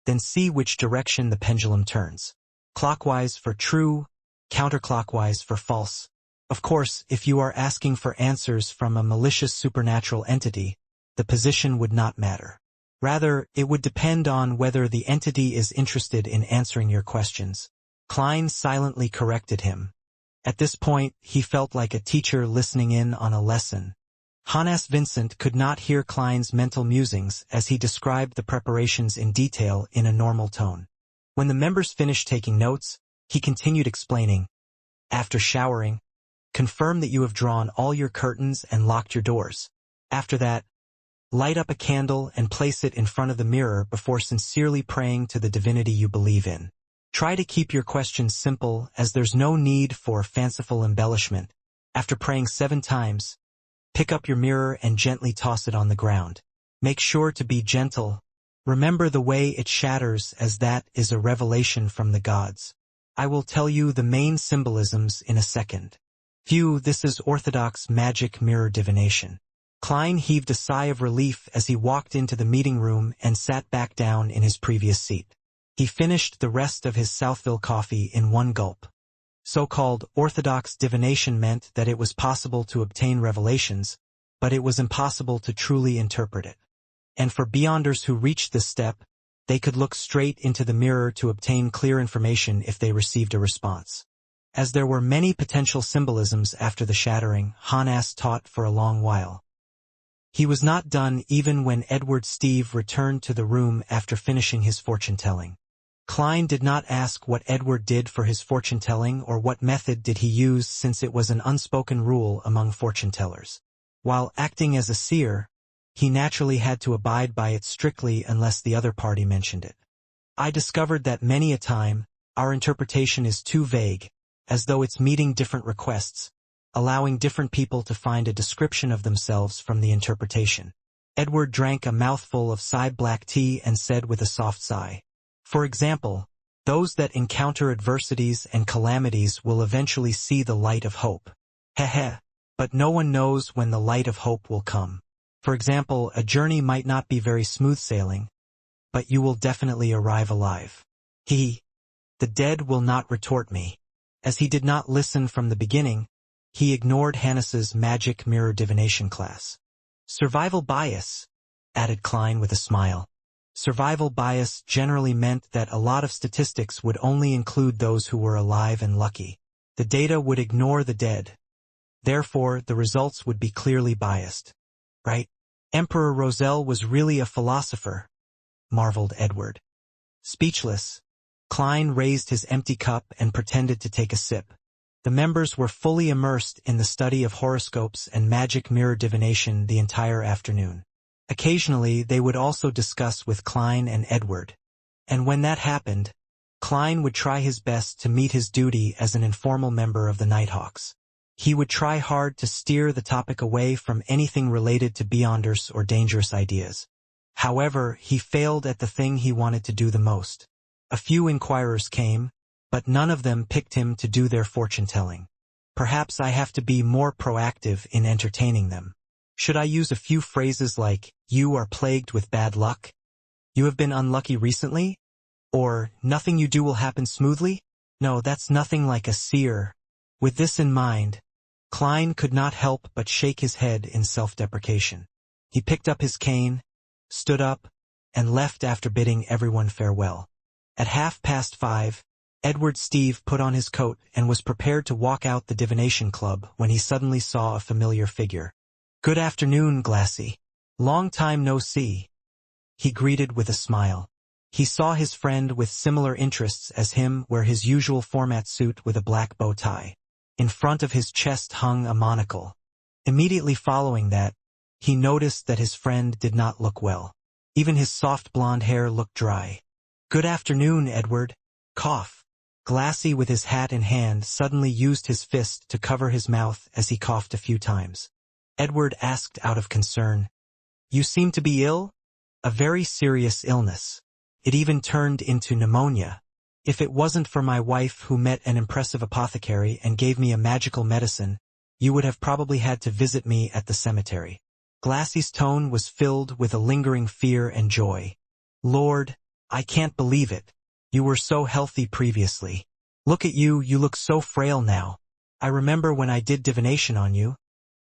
Then see which direction the pendulum turns. Clockwise for true, counterclockwise for false. Of course, if you are asking for answers from a malicious supernatural entity, the position would not matter. Rather, it would depend on whether the entity is interested in answering your questions. Klein silently corrected him. At this point, he felt like a teacher listening in on a lesson. Hannes Vincent could not hear Klein's mental musings as he described the preparations in detail in a normal tone. When the members finished taking notes, he continued explaining. After showering, confirm that you have drawn all your curtains and locked your doors. After that, light up a candle and place it in front of the mirror before sincerely praying to the divinity you believe in. Try to keep your questions simple, as there's no need for fanciful embellishment. After praying 7 times, pick up your mirror and gently toss it on the ground. Make sure to be gentle. Remember the way it shatters, as that is a revelation from the gods. I will tell you the main symbolisms in a second. Phew, this is orthodox magic mirror divination. Klein heaved a sigh of relief as he walked into the meeting room and sat back down in his previous seat. He finished the rest of his Southville coffee in one gulp. So-called orthodox divination meant that it was possible to obtain revelations, but it was impossible to truly interpret it. And for Beyonders who reached this step, they could look straight into the mirror to obtain clear information if they received a response. As there were many potential symbolisms after the shattering, Hannes taught for a long while. He was not done even when Edward Steve returned to the room after finishing his fortune-telling. Klein did not ask what Edward did for his fortune-telling or what method did he use, since it was an unspoken rule among fortune-tellers. While acting as a seer, he naturally had to abide by it strictly unless the other party mentioned it. I discovered that many a time, our interpretation is too vague, as though it's meeting different requests, allowing different people to find a description of themselves from the interpretation. Edward drank a mouthful of Psy black tea and said with a soft sigh. For example, Those that encounter adversities and calamities will eventually see the light of hope. Heh. But no one knows when the light of hope will come. For example, a journey might not be very smooth sailing, but you will definitely arrive alive. The dead will not retort me. As he did not listen from the beginning, he ignored Hannes's magic mirror divination class. Survival bias, added Klein with a smile. Survival bias generally meant that a lot of statistics would only include those who were alive and lucky. The data would ignore the dead. Therefore, the results would be clearly biased. Right? Emperor Roselle was really a philosopher, marveled Edward. Speechless, Klein raised his empty cup and pretended to take a sip. The members were fully immersed in the study of horoscopes and magic mirror divination the entire afternoon. Occasionally, they would also discuss with Klein and Edward. And when that happened, Klein would try his best to meet his duty as an informal member of the Nighthawks. He would try hard to steer the topic away from anything related to beyonders or dangerous ideas. However, he failed at the thing he wanted to do the most. A few inquirers came, but none of them picked him to do their fortune-telling. Perhaps I have to be more proactive in entertaining them. Should I use a few phrases like, "You are plagued with bad luck"? "You have been unlucky recently"? Or, "Nothing you do will happen smoothly"? No, that's nothing like a seer. With this in mind, Klein could not help but shake his head in self-deprecation. He picked up his cane, stood up, and left after bidding everyone farewell. At 5:30, Edward Steve put on his coat and was prepared to walk out the divination club when he suddenly saw a familiar figure. "Good afternoon, Glassy. Long time no see," he greeted with a smile. He saw his friend with similar interests as him wear his usual format suit with a black bow tie. In front of his chest hung a monocle. Immediately following that, he noticed that his friend did not look well. Even his soft blonde hair looked dry. "Good afternoon, Edward." Cough. Glassy, with his hat in hand, suddenly used his fist to cover his mouth as he coughed a few times. Edward asked out of concern, "You seem to be ill?" "A very serious illness. It even turned into pneumonia. If it wasn't for my wife who met an impressive apothecary and gave me a magical medicine, you would have probably had to visit me at the cemetery." Glassy's tone was filled with a lingering fear and joy. "Lord, I can't believe it. You were so healthy previously. Look at you, you look so frail now. I remember when I did divination on you.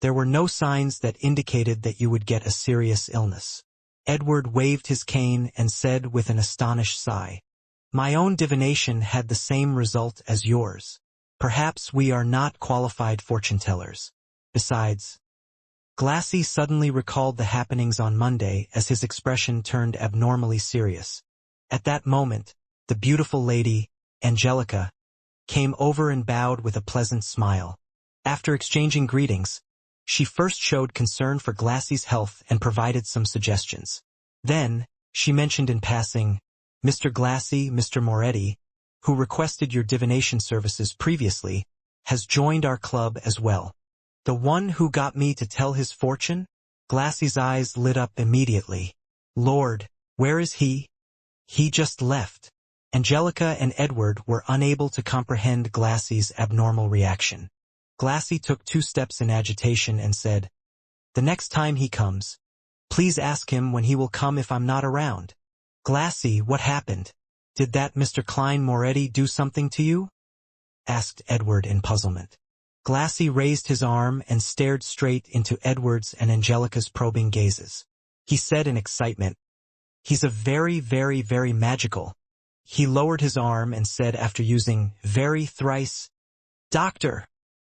There were no signs that indicated that you would get a serious illness." Edward waved his cane and said with an astonished sigh, "My own divination had the same result as yours. Perhaps we are not qualified fortune-tellers. Besides..." Glassy suddenly recalled the happenings on Monday as his expression turned abnormally serious. At that moment, the beautiful lady, Angelica, came over and bowed with a pleasant smile. After exchanging greetings, she first showed concern for Glassy's health and provided some suggestions. Then, she mentioned in passing, "Mr. Glassy, Mr. Moretti, who requested your divination services previously, has joined our club as well." "The one who got me to tell his fortune?" Glassy's eyes lit up immediately. "Lord, where is he?" "He just left." Angelica and Edward were unable to comprehend Glassy's abnormal reaction. Glassy took 2 steps in agitation and said, "The next time he comes, please ask him when he will come if I'm not around." "Glassy, what happened? Did that Mr. Klein Moretti do something to you?" asked Edward in puzzlement. Glassy raised his arm and stared straight into Edward's and Angelica's probing gazes. He said in excitement, "He's a very, very, very magical." He lowered his arm and said after using "very" thrice, "Doctor."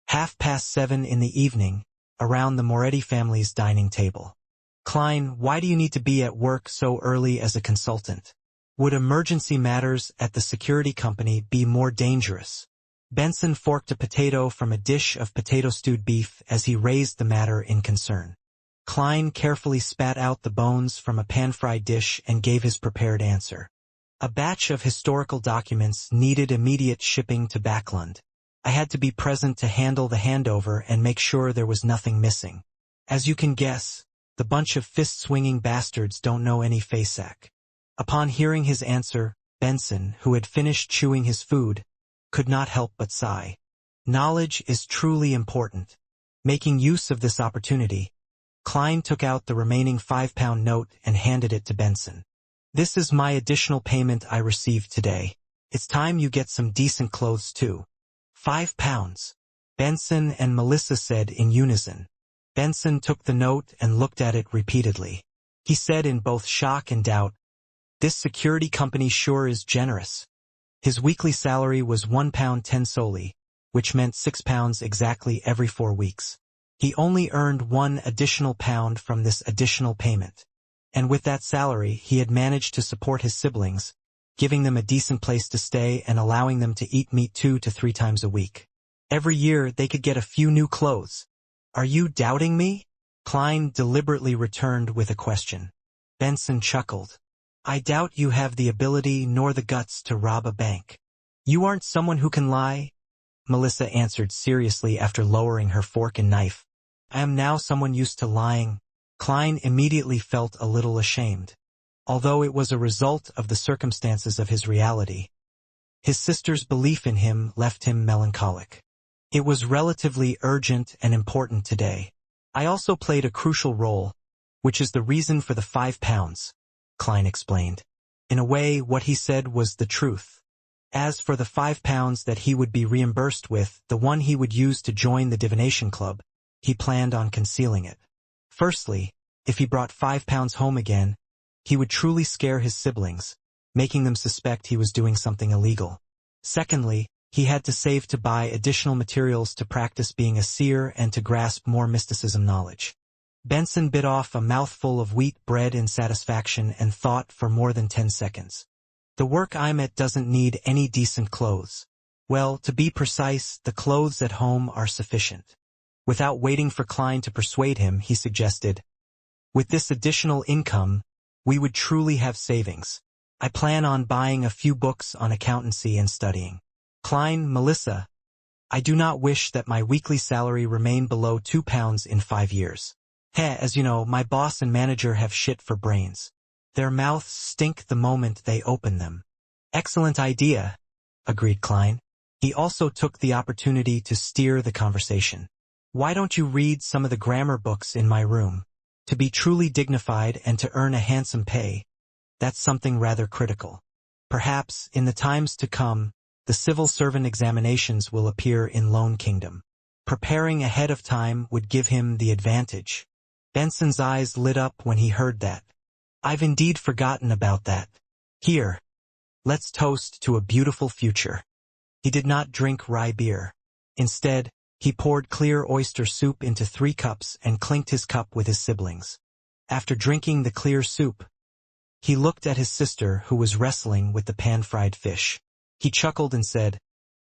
7:30 in the evening, around the Moretti family's dining table. "Klein, why do you need to be at work so early as a consultant? Would emergency matters at the security company be more dangerous?" Benson forked a potato from a dish of potato-stewed beef as he raised the matter in concern. Klein carefully spat out the bones from a pan-fried dish and gave his prepared answer. "A batch of historical documents needed immediate shipping to Backlund. I had to be present to handle the handover and make sure there was nothing missing. As you can guess, the bunch of fist-swinging bastards don't know any FASAC." Upon hearing his answer, Benson, who had finished chewing his food, could not help but sigh. Knowledge is truly important. Making use of this opportunity, Klein took out the remaining £5 note and handed it to Benson. This is my additional payment I received today. It's time you get some decent clothes too. £5. Benson and Melissa said in unison. Benson took the note and looked at it repeatedly. He said in both shock and doubt, "This security company sure is generous." His weekly salary was £1.10 solely, which meant £6 exactly every 4 weeks. He only earned one additional pound from this additional payment. And with that salary, he had managed to support his siblings, giving them a decent place to stay and allowing them to eat meat 2 to 3 times a week. Every year, they could get a few new clothes. "Are you doubting me?" Klein deliberately returned with a question. Benson chuckled. "I doubt you have the ability nor the guts to rob a bank." "You aren't someone who can lie," Melissa answered seriously after lowering her fork and knife. "I am now someone used to lying." Klein immediately felt a little ashamed. Although it was a result of the circumstances of his reality, his sister's belief in him left him melancholic. It was relatively urgent and important today. "I also played a crucial role, which is the reason for the £5, Klein explained. In a way, what he said was the truth. As for the £5 that he would be reimbursed with, the one he would use to join the divination club, he planned on concealing it. Firstly, if he brought £5 home again, he would truly scare his siblings, making them suspect he was doing something illegal. Secondly, he had to save to buy additional materials to practice being a seer and to grasp more mysticism knowledge. Benson bit off a mouthful of wheat bread in satisfaction and thought for more than 10 seconds. "The work I'm at doesn't need any decent clothes. Well, to be precise, the clothes at home are sufficient." Without waiting for Klein to persuade him, he suggested, "With this additional income, we would truly have savings. I plan on buying a few books on accountancy and studying." Klein, Melissa, "I do not wish that my weekly salary remain below £2 in 5 years. As you know, my boss and manager have shit for brains. Their mouths stink the moment they open them." "Excellent idea," agreed Klein. He also took the opportunity to steer the conversation. "Why don't you read some of the grammar books in my room? To be truly dignified and to earn a handsome pay, that's something rather critical. Perhaps, in the times to come, the civil servant examinations will appear in Lone Kingdom. Preparing ahead of time would give him the advantage." Benson's eyes lit up when he heard that. "I've indeed forgotten about that. Here, let's toast to a beautiful future." He did not drink rye beer. Instead, he poured clear oyster soup into 3 cups and clinked his cup with his siblings. After drinking the clear soup, he looked at his sister who was wrestling with the pan-fried fish. He chuckled and said,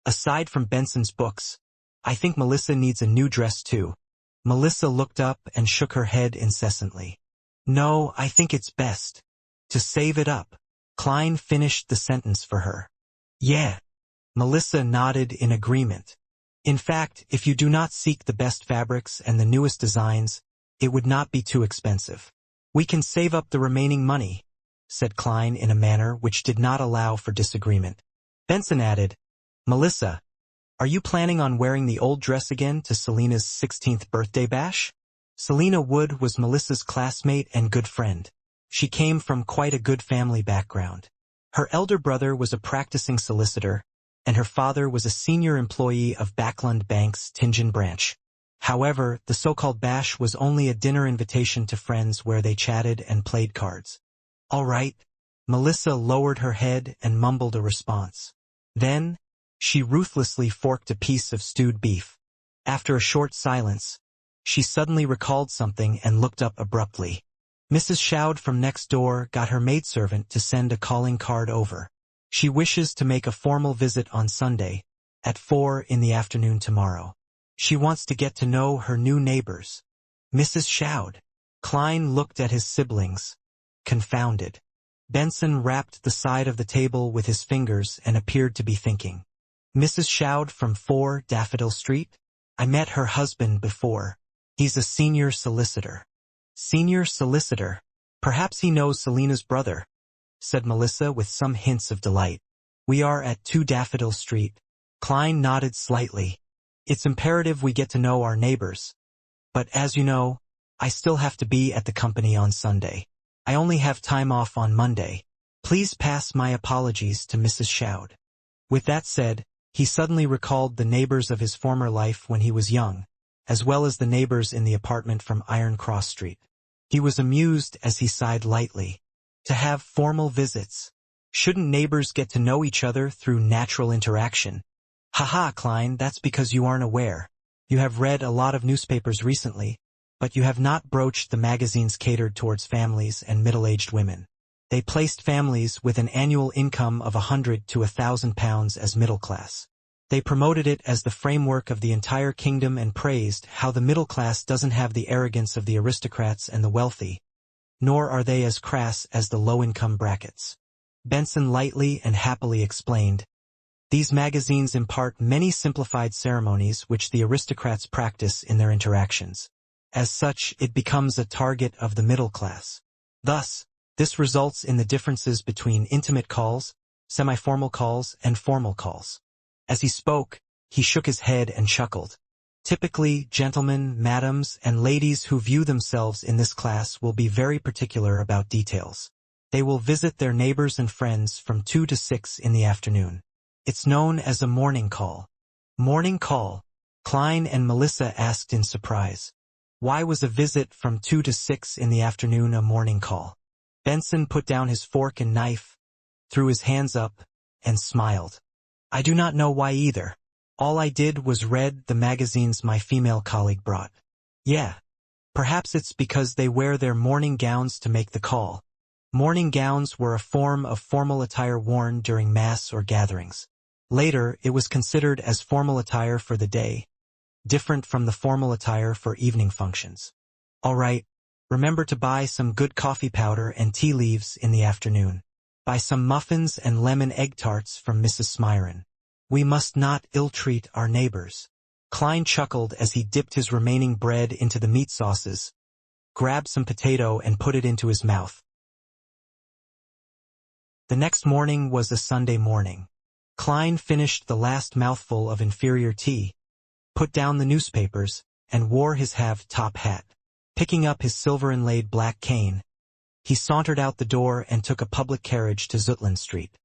"Aside from Benson's books, I think Melissa needs a new dress too." Melissa looked up and shook her head incessantly. "No, I think it's best to save it up." Klein finished the sentence for her. "Yeah." Melissa nodded in agreement. "In fact, if you do not seek the best fabrics and the newest designs, it would not be too expensive. We can save up the remaining money," said Klein in a manner which did not allow for disagreement. Benson added, "Melissa, are you planning on wearing the old dress again to Selena's 16th birthday bash?" Selena Wood was Melissa's classmate and good friend. She came from quite a good family background. Her elder brother was a practicing solicitor, and her father was a senior employee of Backland Bank's Tingen branch. However, the so-called bash was only a dinner invitation to friends where they chatted and played cards. "All right." Melissa lowered her head and mumbled a response. Then, she ruthlessly forked a piece of stewed beef. After a short silence, she suddenly recalled something and looked up abruptly. "Mrs. Shoud from next door got her maidservant to send a calling card over. She wishes to make a formal visit on Sunday, at 4 in the afternoon tomorrow. She wants to get to know her new neighbors." "Mrs. Shoud?" Klein looked at his siblings, confounded. Benson rapped the side of the table with his fingers and appeared to be thinking. "Mrs. Shoud from 4 Daffodil Street? I met her husband before. He's a senior solicitor." "Senior solicitor? Perhaps he knows Selena's brother." said Melissa with some hints of delight. We are at 2 Daffodil Street. Klein nodded slightly. It's imperative we get to know our neighbors. But as you know, I still have to be at the company on Sunday. I only have time off on Monday. Please pass my apologies to Mrs. Shoud. With that said, he suddenly recalled the neighbors of his former life when he was young, as well as the neighbors in the apartment from Iron Cross Street. He was amused as he sighed lightly. To have formal visits. Shouldn't neighbors get to know each other through natural interaction? Haha, Klein, that's because you aren't aware. You have read a lot of newspapers recently, but you have not broached the magazines catered towards families and middle-aged women. They placed families with an annual income of £100 to £1,000 as middle class. They promoted it as the framework of the entire kingdom and praised how the middle class doesn't have the arrogance of the aristocrats and the wealthy, nor are they as crass as the low-income brackets. Benson lightly and happily explained, these magazines impart many simplified ceremonies which the aristocrats practice in their interactions. As such, it becomes a target of the middle class. Thus, this results in the differences between intimate calls, semi-formal calls, and formal calls. As he spoke, he shook his head and chuckled. Typically, gentlemen, madams, and ladies who view themselves in this class will be very particular about details. They will visit their neighbors and friends from 2 to 6 in the afternoon. It's known as a morning call. Morning call? Klein and Melissa asked in surprise. Why was a visit from 2 to 6 in the afternoon a morning call? Benson put down his fork and knife, threw his hands up, and smiled. I do not know why either. All I did was read the magazines my female colleague brought. Yeah. Perhaps it's because they wear their morning gowns to make the call. Morning gowns were a form of formal attire worn during mass or gatherings. Later, it was considered as formal attire for the day, different from the formal attire for evening functions. All right, remember to buy some good coffee powder and tea leaves in the afternoon. Buy some muffins and lemon egg tarts from Mrs. Smyron. We must not ill-treat our neighbors. Klein chuckled as he dipped his remaining bread into the meat sauces, grabbed some potato and put it into his mouth. The next morning was a Sunday morning. Klein finished the last mouthful of inferior tea, put down the newspapers, and wore his half-top hat. Picking up his silver-inlaid black cane, he sauntered out the door and took a public carriage to Zutland Street.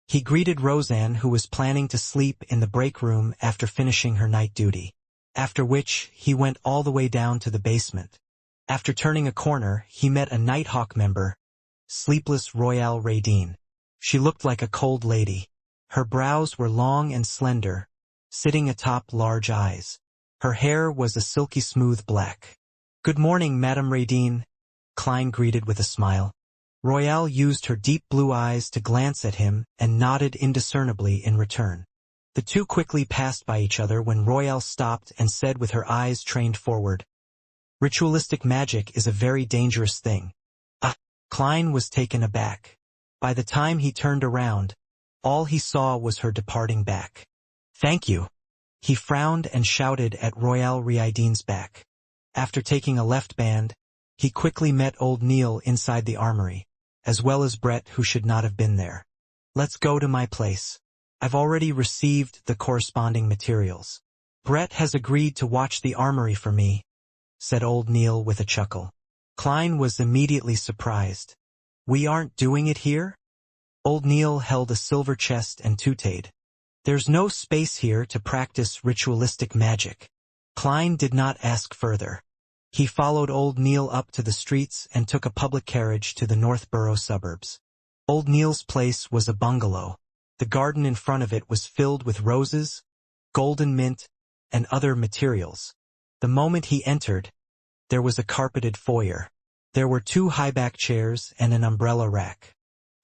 He greeted Roseanne, who was planning to sleep in the break room after finishing her night duty, after which he went all the way down to the basement. After turning a corner, he met a Nighthawk member, Sleepless Royale Radine. She looked like a cold lady. Her brows were long and slender, sitting atop large eyes. Her hair was a silky smooth black. Good morning, Madame Radine, Klein greeted with a smile. Royale used her deep blue eyes to glance at him and nodded indiscernibly in return. The two quickly passed by each other when Royale stopped and said with her eyes trained forward, Ritualistic magic is a very dangerous thing. Klein was taken aback. By the time he turned around, all he saw was her departing back. Thank you. He frowned and shouted at Royale Ridine's back. After taking a left band, he quickly met old Neil inside the armory, as well as Brett, who should not have been there. Let's go to my place. I've already received the corresponding materials. Brett has agreed to watch the armory for me, said old Neil with a chuckle. Klein was immediately surprised. We aren't doing it here? Old Neil held a silver chest and tooted. There's no space here to practice ritualistic magic. Klein did not ask further. He followed old Neil up to the streets and took a public carriage to the Northborough suburbs. Old Neil's place was a bungalow. The garden in front of it was filled with roses, golden mint, and other materials. The moment he entered, there was a carpeted foyer. There were 2 high-back chairs and an umbrella rack.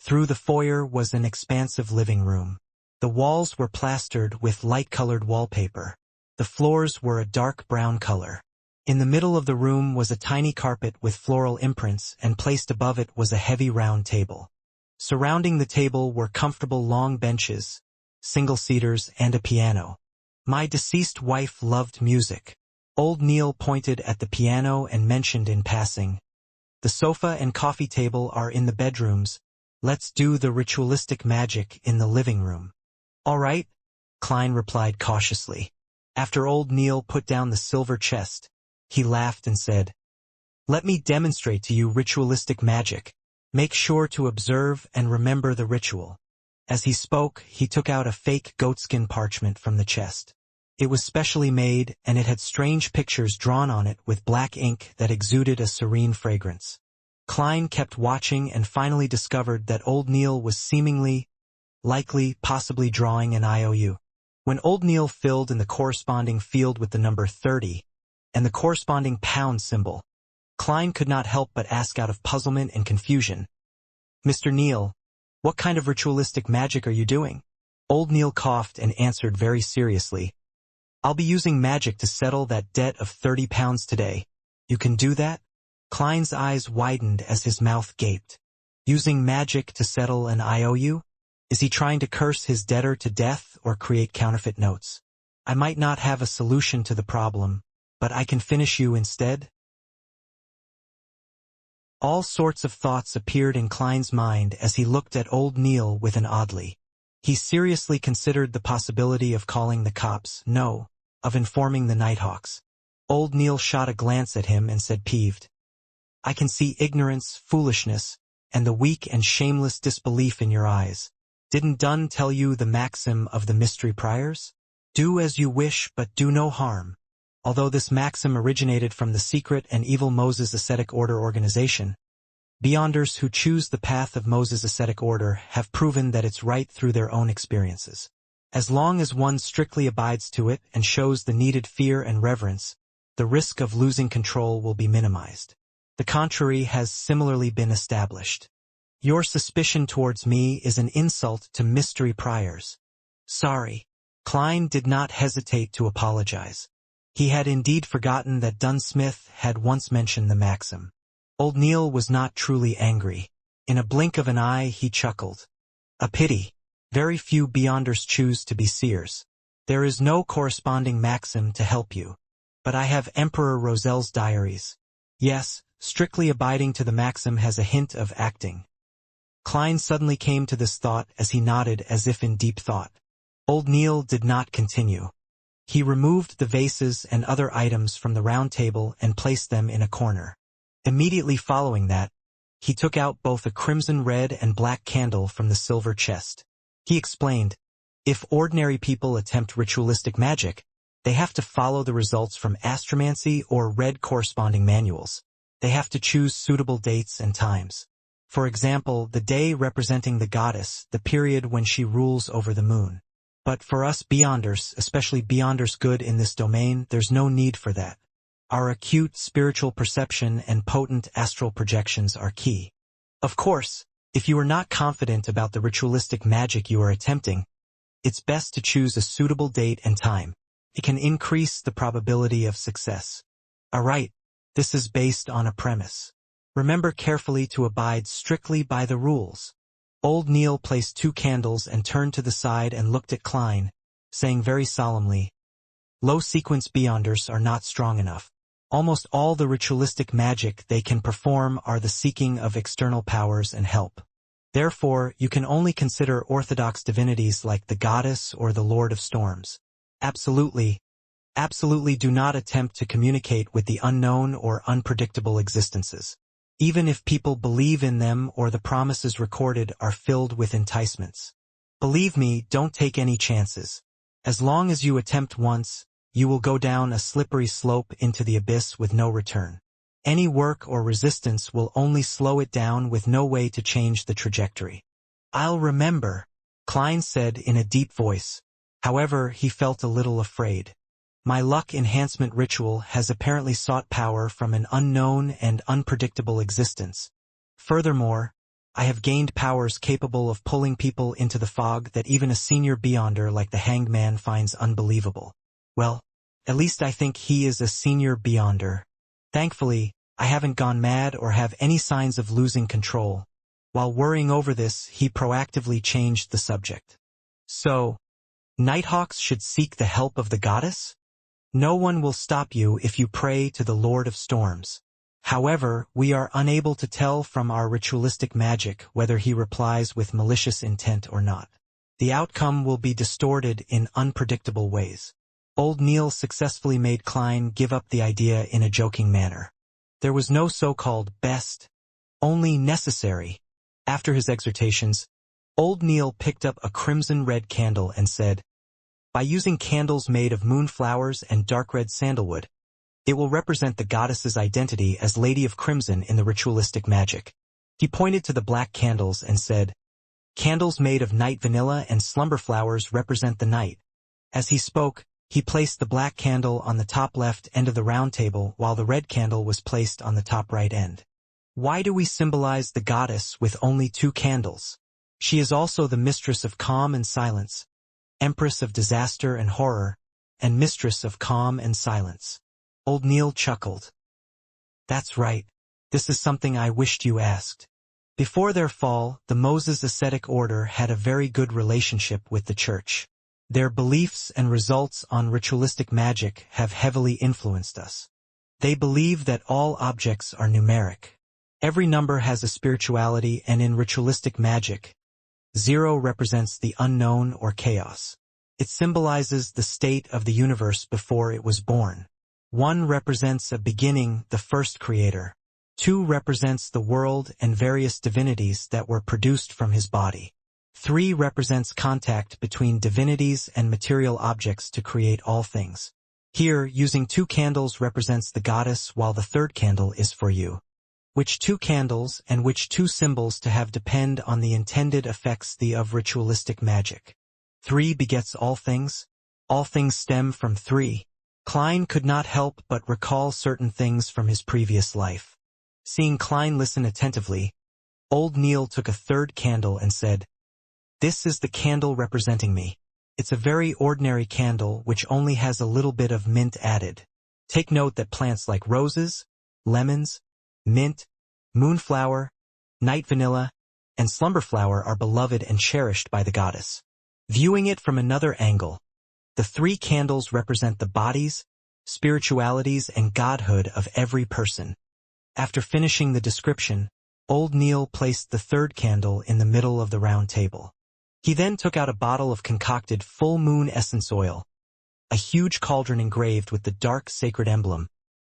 Through the foyer was an expansive living room. The walls were plastered with light-colored wallpaper. The floors were a dark brown color. In the middle of the room was a tiny carpet with floral imprints, and placed above it was a heavy round table. Surrounding the table were comfortable long benches, single-seaters, and a piano. My deceased wife loved music. Old Neil pointed at the piano and mentioned in passing, the sofa and coffee table are in the bedrooms. Let's do the ritualistic magic in the living room. All right, Klein replied cautiously. After old Neil put down the silver chest, he laughed and said, "Let me demonstrate to you ritualistic magic. Make sure to observe and remember the ritual." As he spoke, he took out a fake goatskin parchment from the chest. It was specially made, and it had strange pictures drawn on it with black ink that exuded a serene fragrance. Klein kept watching and finally discovered that old Neil was seemingly, likely, possibly drawing an IOU. When old Neil filled in the corresponding field with the number 30 and the corresponding pound symbol, Klein could not help but ask out of puzzlement and confusion, "Mr. Neil, what kind of ritualistic magic are you doing?" Old Neil coughed and answered very seriously, "I'll be using magic to settle that debt of 30 pounds today. You can do that?" Klein's eyes widened as his mouth gaped. Using magic to settle an IOU? Is he trying to curse his debtor to death or create counterfeit notes? "I might not have a solution to the problem, but I can finish you instead." All sorts of thoughts appeared in Klein's mind as he looked at old Neil with an oddly. He seriously considered the possibility of calling the cops, no, of informing the Nighthawks. Old Neil shot a glance at him and said peeved, "I can see ignorance, foolishness, and the weak and shameless disbelief in your eyes. Didn't Dunn tell you the maxim of the mystery priors? Do as you wish, but do no harm." Although this maxim originated from the secret and evil Moses Ascetic Order organization, Beyonders who choose the path of Moses Ascetic Order have proven that it's right through their own experiences. As long as one strictly abides to it and shows the needed fear and reverence, the risk of losing control will be minimized. The contrary has similarly been established. Your suspicion towards me is an insult to mystery priors. Sorry. Klein did not hesitate to apologize. He had indeed forgotten that Dunsmith had once mentioned the maxim. Old Neil was not truly angry. In a blink of an eye he chuckled. A pity. Very few Beyonders choose to be seers. There is no corresponding maxim to help you. But I have Emperor Roselle's diaries. Yes, strictly abiding to the maxim has a hint of acting. Klein suddenly came to this thought as he nodded as if in deep thought. Old Neil did not continue. He removed the vases and other items from the round table and placed them in a corner. Immediately following that, he took out both a crimson red and black candle from the silver chest. He explained, if ordinary people attempt ritualistic magic, they have to follow the results from astromancy or read corresponding manuals. They have to choose suitable dates and times. For example, the day representing the goddess, the period when she rules over the moon. But for us Beyonders, especially Beyonders good in this domain, there's no need for that. Our acute spiritual perception and potent astral projections are key. Of course, if you are not confident about the ritualistic magic you are attempting, it's best to choose a suitable date and time. It can increase the probability of success. Alright, this is based on a premise. Remember carefully to abide strictly by the rules. Old Neil placed 2 candles and turned to the side and looked at Klein, saying very solemnly, low-sequence Beyonders are not strong enough. Almost all the ritualistic magic they can perform are the seeking of external powers and help. Therefore, you can only consider orthodox divinities like the goddess or the Lord of Storms. Absolutely do not attempt to communicate with the unknown or unpredictable existences. Even if people believe in them or the promises recorded are filled with enticements. Believe me, don't take any chances. As long as you attempt once, you will go down a slippery slope into the abyss with no return. Any work or resistance will only slow it down with no way to change the trajectory. I'll remember, Klein said in a deep voice. However, he felt a little afraid. My luck enhancement ritual has apparently sought power from an unknown and unpredictable existence. Furthermore, I have gained powers capable of pulling people into the fog that even a senior Beyonder like the Hanged Man finds unbelievable. Well, at least I think he is a senior Beyonder. Thankfully, I haven't gone mad or have any signs of losing control. While worrying over this, he proactively changed the subject. So, Nighthawks should seek the help of the goddess? No one will stop you if you pray to the Lord of Storms. However, we are unable to tell from our ritualistic magic whether he replies with malicious intent or not. The outcome will be distorted in unpredictable ways. Old Neil successfully made Klein give up the idea in a joking manner. There was no so-called best, only necessary. After his exhortations, Old Neil picked up a crimson-red candle and said, "By using candles made of moonflowers and dark red sandalwood, it will represent the goddess's identity as Lady of Crimson in the ritualistic magic." He pointed to the black candles and said, "Candles made of night vanilla and slumber flowers represent the night." As he spoke, he placed the black candle on the top left end of the round table while the red candle was placed on the top right end. Why do we symbolize the goddess with only 2 candles? She is also the mistress of calm and silence, empress of disaster and horror, and mistress of calm and silence. Old Neil chuckled. "That's right. This is something I wished you asked." Before their fall, the Moses ascetic order had a very good relationship with the church. Their beliefs and results on ritualistic magic have heavily influenced us. They believe that all objects are numeric. Every number has a spirituality, and in ritualistic magic, 0 represents the unknown or chaos. It symbolizes the state of the universe before it was born. 1 represents a beginning, the first creator. 2 represents the world and various divinities that were produced from his body. 3 represents contact between divinities and material objects to create all things. Here, using 2 candles represents the goddess, while the 3rd candle is for you. Which 2 candles and which 2 symbols to have depend on the intended effects of ritualistic magic. 3 begets all things. All things stem from 3. Klein could not help but recall certain things from his previous life. Seeing Klein listen attentively, Old Neil took a 3rd candle and said, "This is the candle representing me. It's a very ordinary candle which only has a little bit of mint added. Take note that plants like roses, lemons, mint, moonflower, night vanilla, and slumberflower are beloved and cherished by the goddess." Viewing it from another angle, the 3 candles represent the bodies, spiritualities, and godhood of every person. After finishing the description, Old Neil placed the 3rd candle in the middle of the round table. He then took out a bottle of concocted full moon essence oil, a huge cauldron engraved with the dark sacred emblem,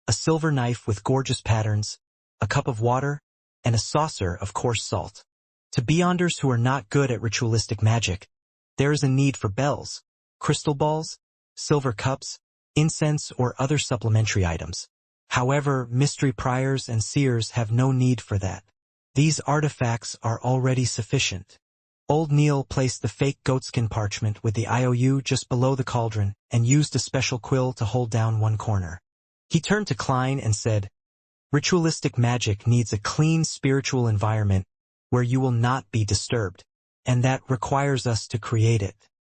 a silver knife with gorgeous patterns, a cup of water, and a saucer of coarse salt. To beyonders who are not good at ritualistic magic, there is a need for bells, crystal balls, silver cups, incense, or other supplementary items. However, mystery priors and seers have no need for that. These artifacts are already sufficient. Old Neil placed the fake goatskin parchment with the IOU just below the cauldron and used a special quill to hold down one corner. He turned to Klein and said, "Ritualistic magic needs a clean spiritual environment where you will not be disturbed, and that requires us to create it.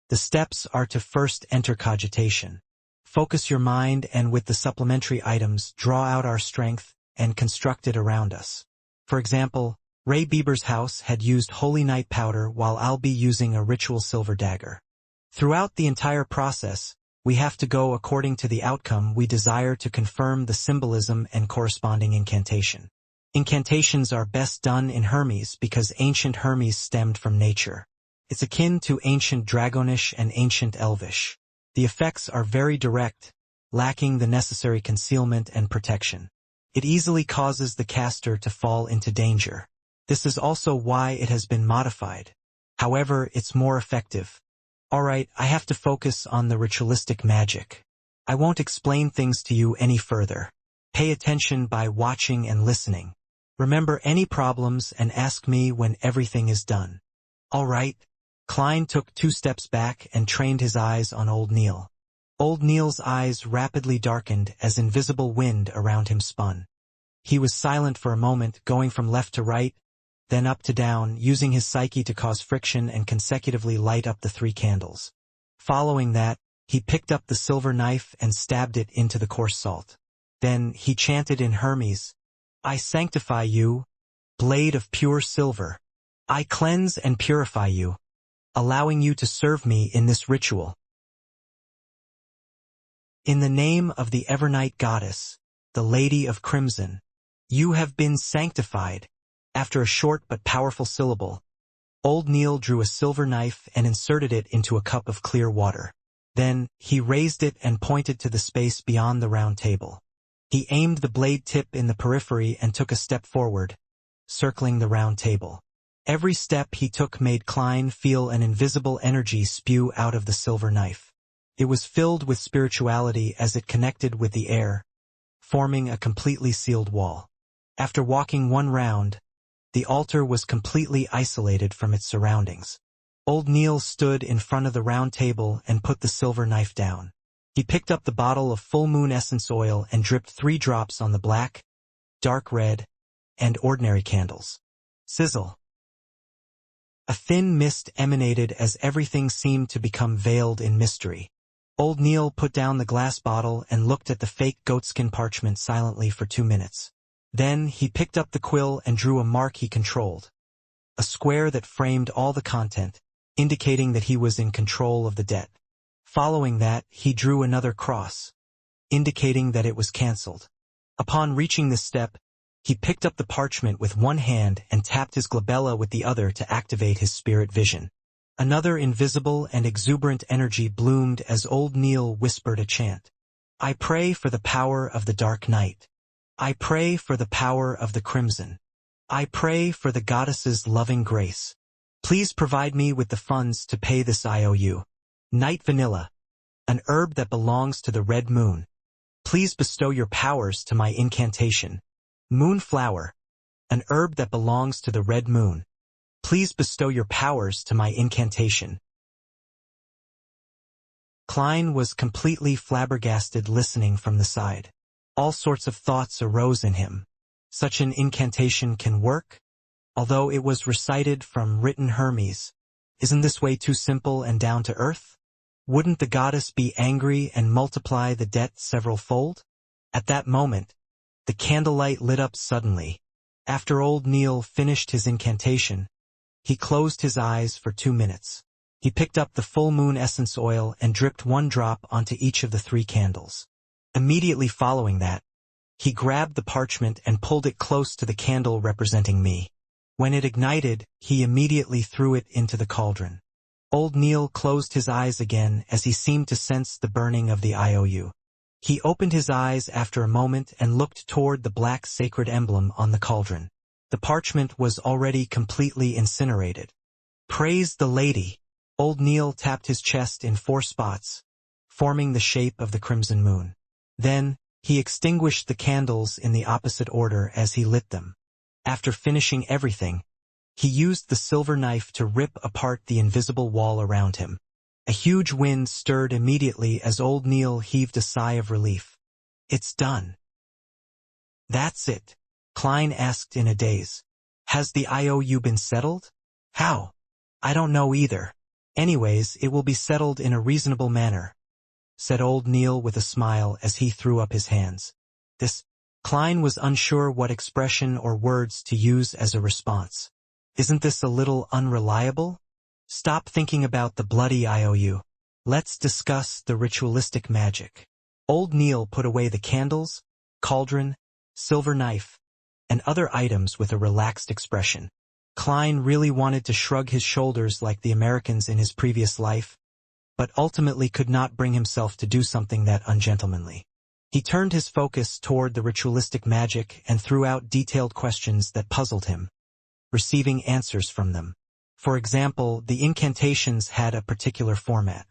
The steps are to first enter cogitation. Focus your mind and with the supplementary items draw out our strength and construct it around us. For example, Ray Bieber's house had used holy night powder while I'll be using a ritual silver dagger. Throughout the entire process, we have to go according to the outcome we desire to confirm the symbolism and corresponding incantation. Incantations are best done in Hermes because ancient Hermes stemmed from nature. It's akin to ancient Dragonish and ancient Elvish. The effects are very direct, lacking the necessary concealment and protection. It easily causes the caster to fall into danger. This is also why it has been modified. However, it's more effective. Alright, I have to focus on the ritualistic magic. I won't explain things to you any further. Pay attention by watching and listening. Remember any problems and ask me when everything is done. Alright. Klein took 2 steps back and trained his eyes on Old Neil. Old Neil's eyes rapidly darkened as invisible wind around him spun. He was silent for a moment, going from left to right, then up to down, using his psyche to cause friction and consecutively light up the 3 candles. Following that, he picked up the silver knife and stabbed it into the coarse salt. Then he chanted in Hermes, "I sanctify you, blade of pure silver. I cleanse and purify you, allowing you to serve me in this ritual. In the name of the Evernight Goddess, the Lady of Crimson, You have been sanctified. After a short but powerful syllable, Old Neil drew a silver knife and inserted it into a cup of clear water. Then, he raised it and pointed to the space beyond the round table. He aimed the blade tip in the periphery and took a step forward, circling the round table. Every step he took made Klein feel an invisible energy spew out of the silver knife. It was filled with spirituality as it connected with the air, forming a completely sealed wall. After walking one round, the altar was completely isolated from its surroundings. Old Neil stood in front of the round table and put the silver knife down. He picked up the bottle of full moon essence oil and dripped 3 drops on the black, dark red, and ordinary candles. Sizzle. A thin mist emanated as everything seemed to become veiled in mystery. Old Neil put down the glass bottle and looked at the fake goatskin parchment silently for 2 minutes. Then he picked up the quill and drew a mark he controlled, a square that framed all the content, indicating that he was in control of the debt. Following that, he drew another cross, indicating that it was cancelled. Upon reaching this step, he picked up the parchment with one hand and tapped his glabella with the other to activate his spirit vision. Another invisible and exuberant energy bloomed as Old Neil whispered a chant. I pray for the power of the dark night. I pray for the power of the crimson. I pray for the goddess's loving grace. Please provide me with the funds to pay this IOU. Night vanilla, an herb that belongs to the red moon. Please bestow your powers to my incantation. Moonflower, an herb that belongs to the red moon. Please bestow your powers to my incantation. Klein was completely flabbergasted listening from the side. All sorts of thoughts arose in him. Such an incantation can work? Although it was recited from written Hermes, isn't this way too simple and down to earth? Wouldn't the goddess be angry and multiply the debt several-fold? At that moment, the candlelight lit up suddenly. After Old Neil finished his incantation, he closed his eyes for 2 minutes. He picked up the full moon essence oil and dripped 1 drop onto each of the 3 candles. Immediately following that, he grabbed the parchment and pulled it close to the candle representing me. When it ignited, he immediately threw it into the cauldron. Old Neil closed his eyes again as he seemed to sense the burning of the IOU. He opened his eyes after a moment and looked toward the black sacred emblem on the cauldron. The parchment was already completely incinerated. Praise the lady! Old Neil tapped his chest in 4 spots, forming the shape of the crimson moon. Then, he extinguished the candles in the opposite order as he lit them. After finishing everything, he used the silver knife to rip apart the invisible wall around him. A huge wind stirred immediately as Old Neil heaved a sigh of relief. It's done. That's it, Klein asked in a daze. Has the IOU been settled? How? I don't know either. Anyways, it will be settled in a reasonable manner, said Old Neil with a smile as he threw up his hands. Klein was unsure what expression or words to use as a response. Isn't this a little unreliable? Stop thinking about the bloody IOU. Let's discuss the ritualistic magic. Old Neil put away the candles, cauldron, silver knife, and other items with a relaxed expression. Klein really wanted to shrug his shoulders like the Americans in his previous life, but ultimately could not bring himself to do something that ungentlemanly. He turned his focus toward the ritualistic magic and threw out detailed questions that puzzled him, receiving answers from them. For example, the incantations had a particular format.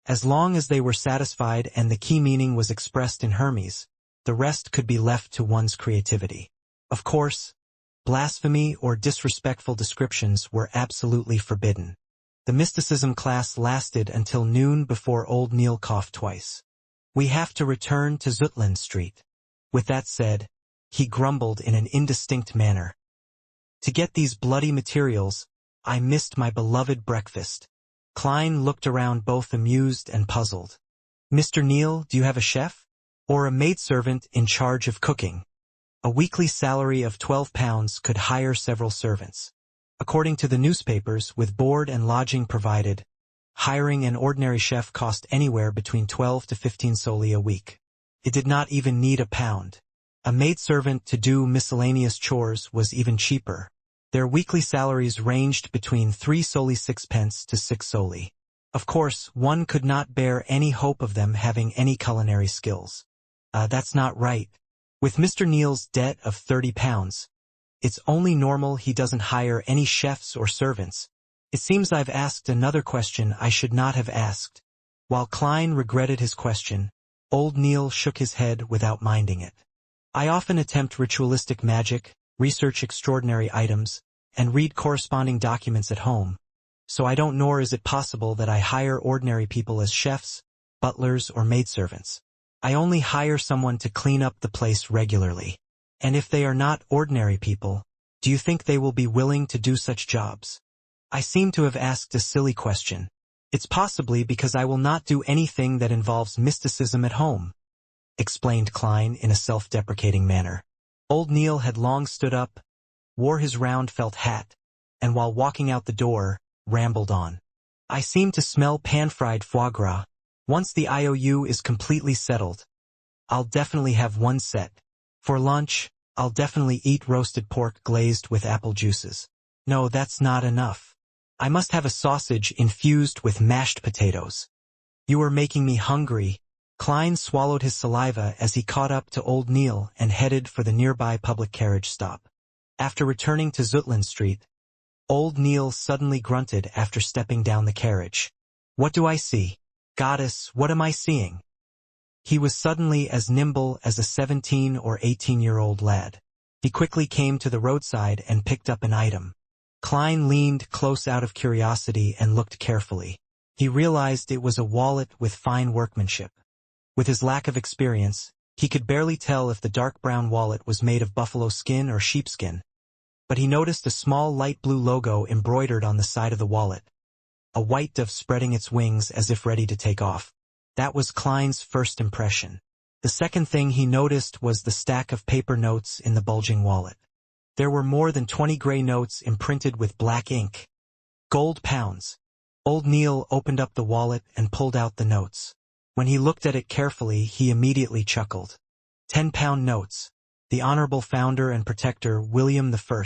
As long as they were satisfied and the key meaning was expressed in Hermes, the rest could be left to one's creativity. Of course, blasphemy or disrespectful descriptions were absolutely forbidden. The mysticism class lasted until noon before Old Neil coughed twice. We have to return to Zutland Street. With that said, he grumbled in an indistinct manner. To get these bloody materials, I missed my beloved breakfast. Klein looked around both amused and puzzled. Mr. Neil, do you have a chef? Or a maidservant in charge of cooking? A weekly salary of £12 could hire several servants. According to the newspapers, with board and lodging provided, hiring an ordinary chef cost anywhere between 12 to 15 soldi a week. It did not even need £1. A maidservant to do miscellaneous chores was even cheaper. Their weekly salaries ranged between 3 solely 6 pence to 6 solely. Of course, one could not bear any hope of them having any culinary skills. That's not right. With Mr. Neal's debt of £30, it's only normal he doesn't hire any chefs or servants. It seems I've asked another question I should not have asked. While Klein regretted his question, old Neal shook his head without minding it. I often attempt ritualistic magic, research extraordinary items, and read corresponding documents at home, so I don't nor is it possible that I hire ordinary people as chefs, butlers, or maidservants. I only hire someone to clean up the place regularly. And if they are not ordinary people, do you think they will be willing to do such jobs? I seem to have asked a silly question. It's possibly because I will not do anything that involves mysticism at home, explained Klein in a self-deprecating manner. Old Neal had long stood up, wore his round felt hat, and while walking out the door, rambled on. I seem to smell pan-fried foie gras. Once the IOU is completely settled, I'll definitely have one set. For lunch, I'll definitely eat roasted pork glazed with apple juices. No, that's not enough. I must have a sausage infused with mashed potatoes. You are making me hungry. Klein swallowed his saliva as he caught up to old Neal and headed for the nearby public carriage stop. After returning to Zutland Street, old Neal suddenly grunted after stepping down the carriage. What do I see? Goddess, what am I seeing? He was suddenly as nimble as a 17 or 18-year-old lad. He quickly came to the roadside and picked up an item. Klein leaned close out of curiosity and looked carefully. He realized it was a wallet with fine workmanship. With his lack of experience, he could barely tell if the dark brown wallet was made of buffalo skin or sheepskin. But he noticed a small light blue logo embroidered on the side of the wallet. A white dove spreading its wings as if ready to take off. That was Klein's first impression. The second thing he noticed was the stack of paper notes in the bulging wallet. There were more than 20 gray notes imprinted with black ink. Gold pounds. Old Neal opened up the wallet and pulled out the notes. When he looked at it carefully, he immediately chuckled. 10-pound notes. The Honorable Founder and Protector William I.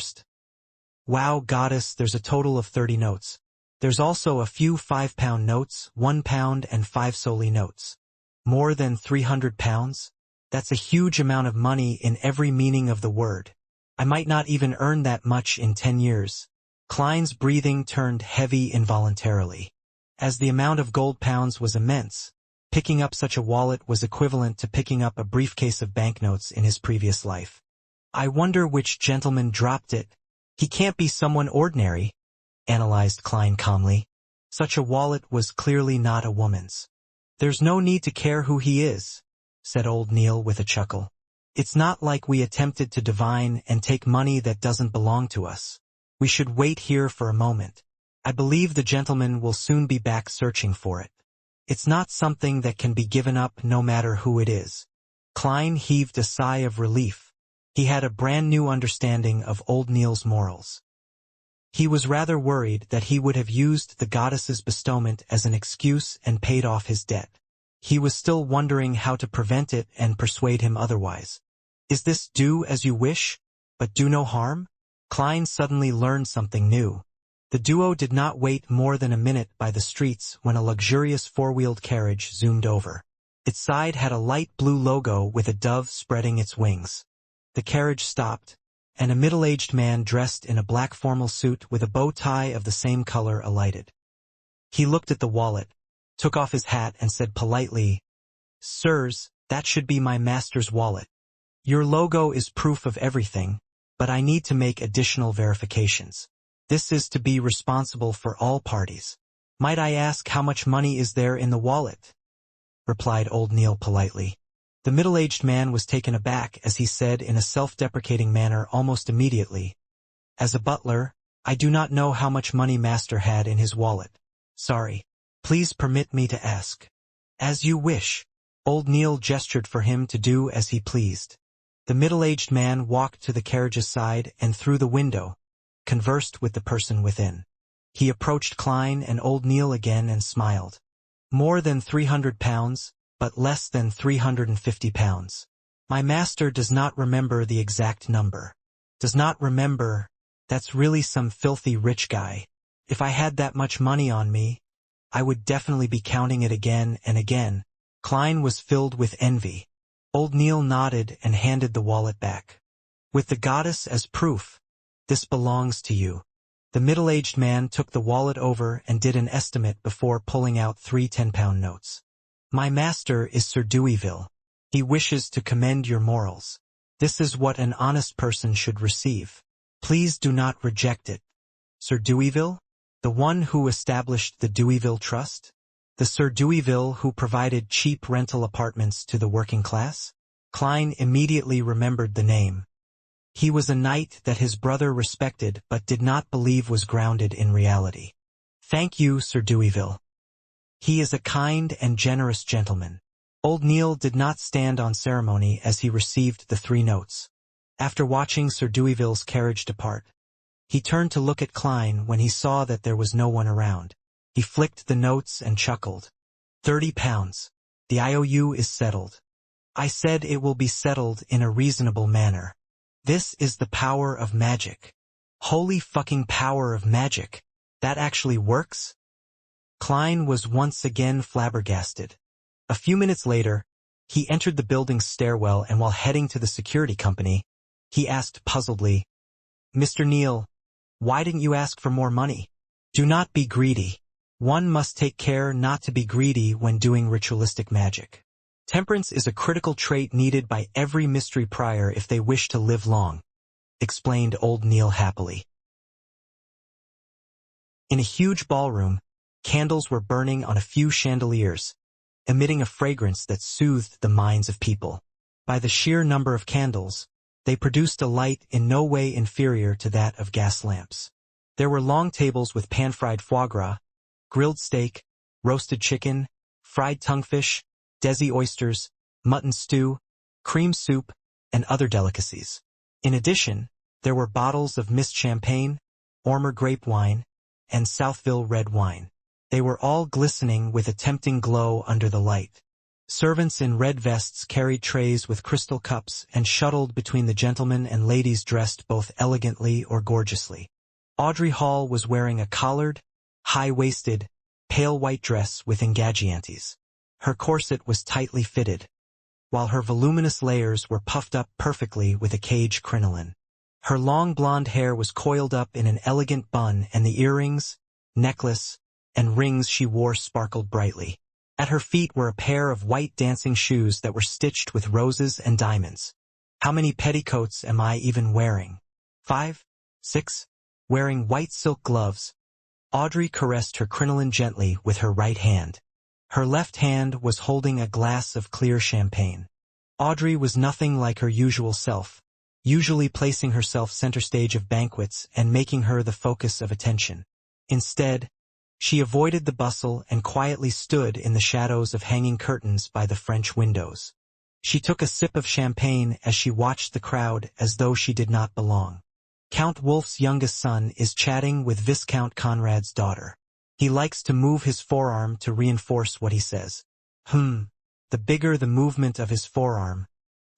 Wow, goddess, there's a total of 30 notes. There's also a few 5-pound notes, 1 pound and 5 solely notes. More than 300 pounds? That's a huge amount of money in every meaning of the word. I might not even earn that much in 10 years. Klein's breathing turned heavy involuntarily. As the amount of gold pounds was immense, picking up such a wallet was equivalent to picking up a briefcase of banknotes in his previous life. I wonder which gentleman dropped it. He can't be someone ordinary, analyzed Klein calmly. Such a wallet was clearly not a woman's. There's no need to care who he is, said old Neal with a chuckle. It's not like we attempted to divine and take money that doesn't belong to us. We should wait here for a moment. I believe the gentleman will soon be back searching for it. It's not something that can be given up no matter who it is. Klein heaved a sigh of relief. He had a brand new understanding of old Neal's morals. He was rather worried that he would have used the goddess's bestowment as an excuse and paid off his debt. He was still wondering how to prevent it and persuade him otherwise. Is this do as you wish, but do no harm? Klein suddenly learned something new. The duo did not wait more than a minute by the streets when a luxurious four-wheeled carriage zoomed over. Its side had a light blue logo with a dove spreading its wings. The carriage stopped, and a middle-aged man dressed in a black formal suit with a bow tie of the same color alighted. He looked at the wallet, took off his hat and said politely, "Sirs, that should be my master's wallet. Your logo is proof of everything, but I need to make additional verifications. This is to be responsible for all parties. Might I ask how much money is there in the wallet?" replied old Neal politely. The middle-aged man was taken aback as he said in a self-deprecating manner almost immediately, "As a butler, I do not know how much money master had in his wallet. Sorry. Please permit me to ask." "As you wish." Old Neal gestured for him to do as he pleased. The middle-aged man walked to the carriage's side and through the window, conversed with the person within. He approached Klein and old Neal again and smiled. "More than 300 pounds, but less than 350 pounds. My master does not remember the exact number. Does not remember. That's really some filthy rich guy. If I had that much money on me, I would definitely be counting it again and again. Klein was filled with envy. Old Neil nodded and handed the wallet back. With the goddess as proof, this belongs to you. The middle-aged man took the wallet over and did an estimate before pulling out 3 10-pound notes. My master is Sir Deweyville. He wishes to commend your morals. This is what an honest person should receive. Please do not reject it. Sir Deweyville? The one who established the Deweyville Trust? The Sir Deweyville who provided cheap rental apartments to the working class? Klein immediately remembered the name. He was a knight that his brother respected but did not believe was grounded in reality. Thank you, Sir Deweyville. He is a kind and generous gentleman. Old Neil did not stand on ceremony as he received the 3 notes. After watching Sir Deweyville's carriage depart, he turned to look at Klein when he saw that there was no one around. He flicked the notes and chuckled. 30 pounds. The IOU is settled. I said it will be settled in a reasonable manner. This is the power of magic. Holy fucking power of magic. That actually works? Klein was once again flabbergasted. A few minutes later, he entered the building's stairwell and while heading to the security company, he asked puzzledly, Mr. Neil, why didn't you ask for more money? Do not be greedy. One must take care not to be greedy when doing ritualistic magic. Temperance is a critical trait needed by every mystery prior if they wish to live long, explained old Neil happily. In a huge ballroom, candles were burning on a few chandeliers, emitting a fragrance that soothed the minds of people. By the sheer number of candles, they produced a light in no way inferior to that of gas lamps. There were long tables with pan-fried foie gras, grilled steak, roasted chicken, fried tonguefish, desi oysters, mutton stew, cream soup, and other delicacies. In addition, there were bottles of mist champagne, Ormer grape wine, and Southville red wine. They were all glistening with a tempting glow under the light. Servants in red vests carried trays with crystal cups and shuttled between the gentlemen and ladies dressed both elegantly or gorgeously. Audrey Hall was wearing a collared, high-waisted, pale white dress with engagiantes. Her corset was tightly fitted, while her voluminous layers were puffed up perfectly with a cage crinoline. Her long blonde hair was coiled up in an elegant bun and the earrings, necklace, and rings she wore sparkled brightly. At her feet were a pair of white dancing shoes that were stitched with roses and diamonds. How many petticoats am I even wearing? 5? 6? Wearing white silk gloves, Audrey caressed her crinoline gently with her right hand. Her left hand was holding a glass of clear champagne. Audrey was nothing like her usual self, usually placing herself center stage of banquets and making her the focus of attention. Instead, she avoided the bustle and quietly stood in the shadows of hanging curtains by the French windows. She took a sip of champagne as she watched the crowd as though she did not belong. Count Wolf's youngest son is chatting with Viscount Conrad's daughter. He likes to move his forearm to reinforce what he says. The bigger the movement of his forearm,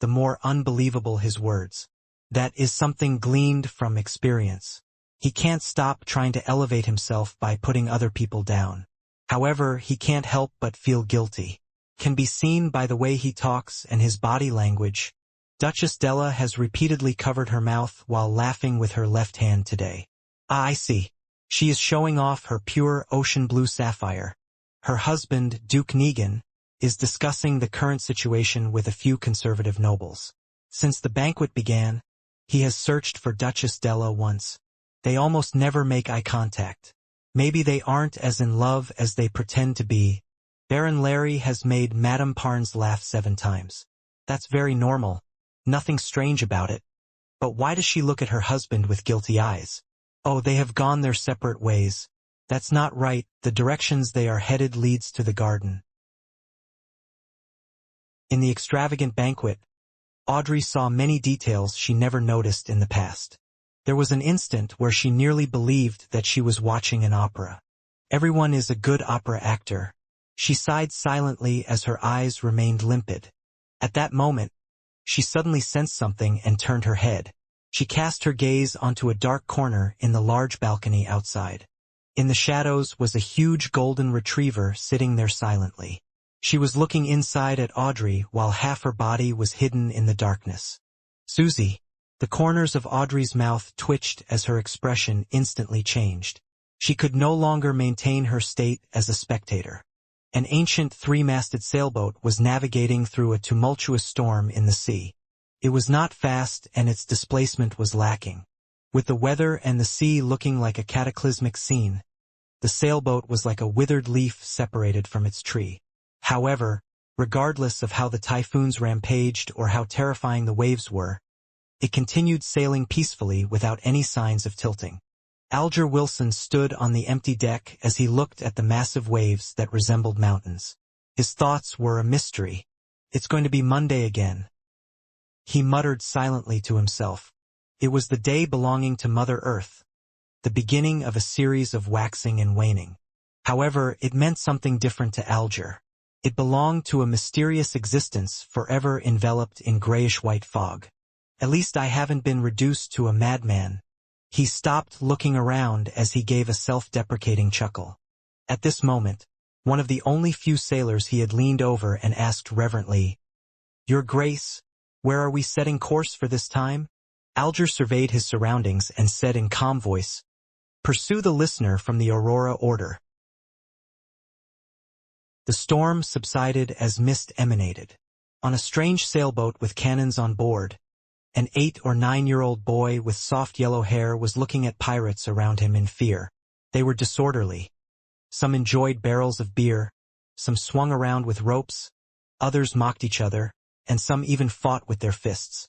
the more unbelievable his words. That is something gleaned from experience. He can't stop trying to elevate himself by putting other people down. However, he can't help but feel guilty. Can be seen by the way he talks and his body language. Duchess Della has repeatedly covered her mouth while laughing with her left hand today. Ah, I see. She is showing off her pure ocean blue sapphire. Her husband, Duke Negan, is discussing the current situation with a few conservative nobles. Since the banquet began, he has searched for Duchess Della once. They almost never make eye contact. Maybe they aren't as in love as they pretend to be. Baron Larry has made Madame Parnes laugh 7 times. That's very normal. Nothing strange about it. But why does she look at her husband with guilty eyes? Oh, they have gone their separate ways. That's not right. The directions they are headed leads to the garden. In the extravagant banquet, Audrey saw many details she never noticed in the past. There was an instant where she nearly believed that she was watching an opera. Everyone is a good opera actor. She sighed silently as her eyes remained limpid. At that moment, she suddenly sensed something and turned her head. She cast her gaze onto a dark corner in the large balcony outside. In the shadows was a huge golden retriever sitting there silently. She was looking inside at Audrey while half her body was hidden in the darkness. "Susie." The corners of Audrey's mouth twitched as her expression instantly changed. She could no longer maintain her state as a spectator. An ancient three-masted sailboat was navigating through a tumultuous storm in the sea. It was not fast and its displacement was lacking. With the weather and the sea looking like a cataclysmic scene, the sailboat was like a withered leaf separated from its tree. However, regardless of how the typhoons rampaged or how terrifying the waves were, it continued sailing peacefully without any signs of tilting. Alger Wilson stood on the empty deck as he looked at the massive waves that resembled mountains. His thoughts were a mystery. "It's going to be Monday again," he muttered silently to himself. It was the day belonging to Mother Earth, the beginning of a series of waxing and waning. However, it meant something different to Alger. It belonged to a mysterious existence forever enveloped in grayish-white fog. "At least I haven't been reduced to a madman." He stopped looking around as he gave a self-deprecating chuckle. At this moment, one of the only few sailors he had leaned over and asked reverently, "Your Grace, where are we setting course for this time?" Alger surveyed his surroundings and said in calm voice, "Pursue the listener from the Aurora order." The storm subsided as mist emanated. On a strange sailboat with cannons on board, an 8 or 9-year-old boy with soft yellow hair was looking at pirates around him in fear. They were disorderly. Some enjoyed barrels of beer, some swung around with ropes, others mocked each other, and some even fought with their fists.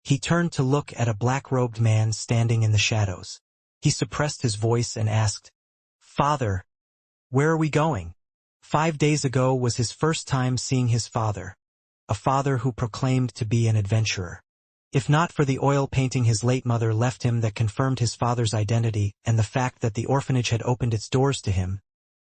He turned to look at a black-robed man standing in the shadows. He suppressed his voice and asked, "Father, where are we going?" 5 days ago was his first time seeing his father, a father who proclaimed to be an adventurer. If not for the oil painting his late mother left him that confirmed his father's identity and the fact that the orphanage had opened its doors to him,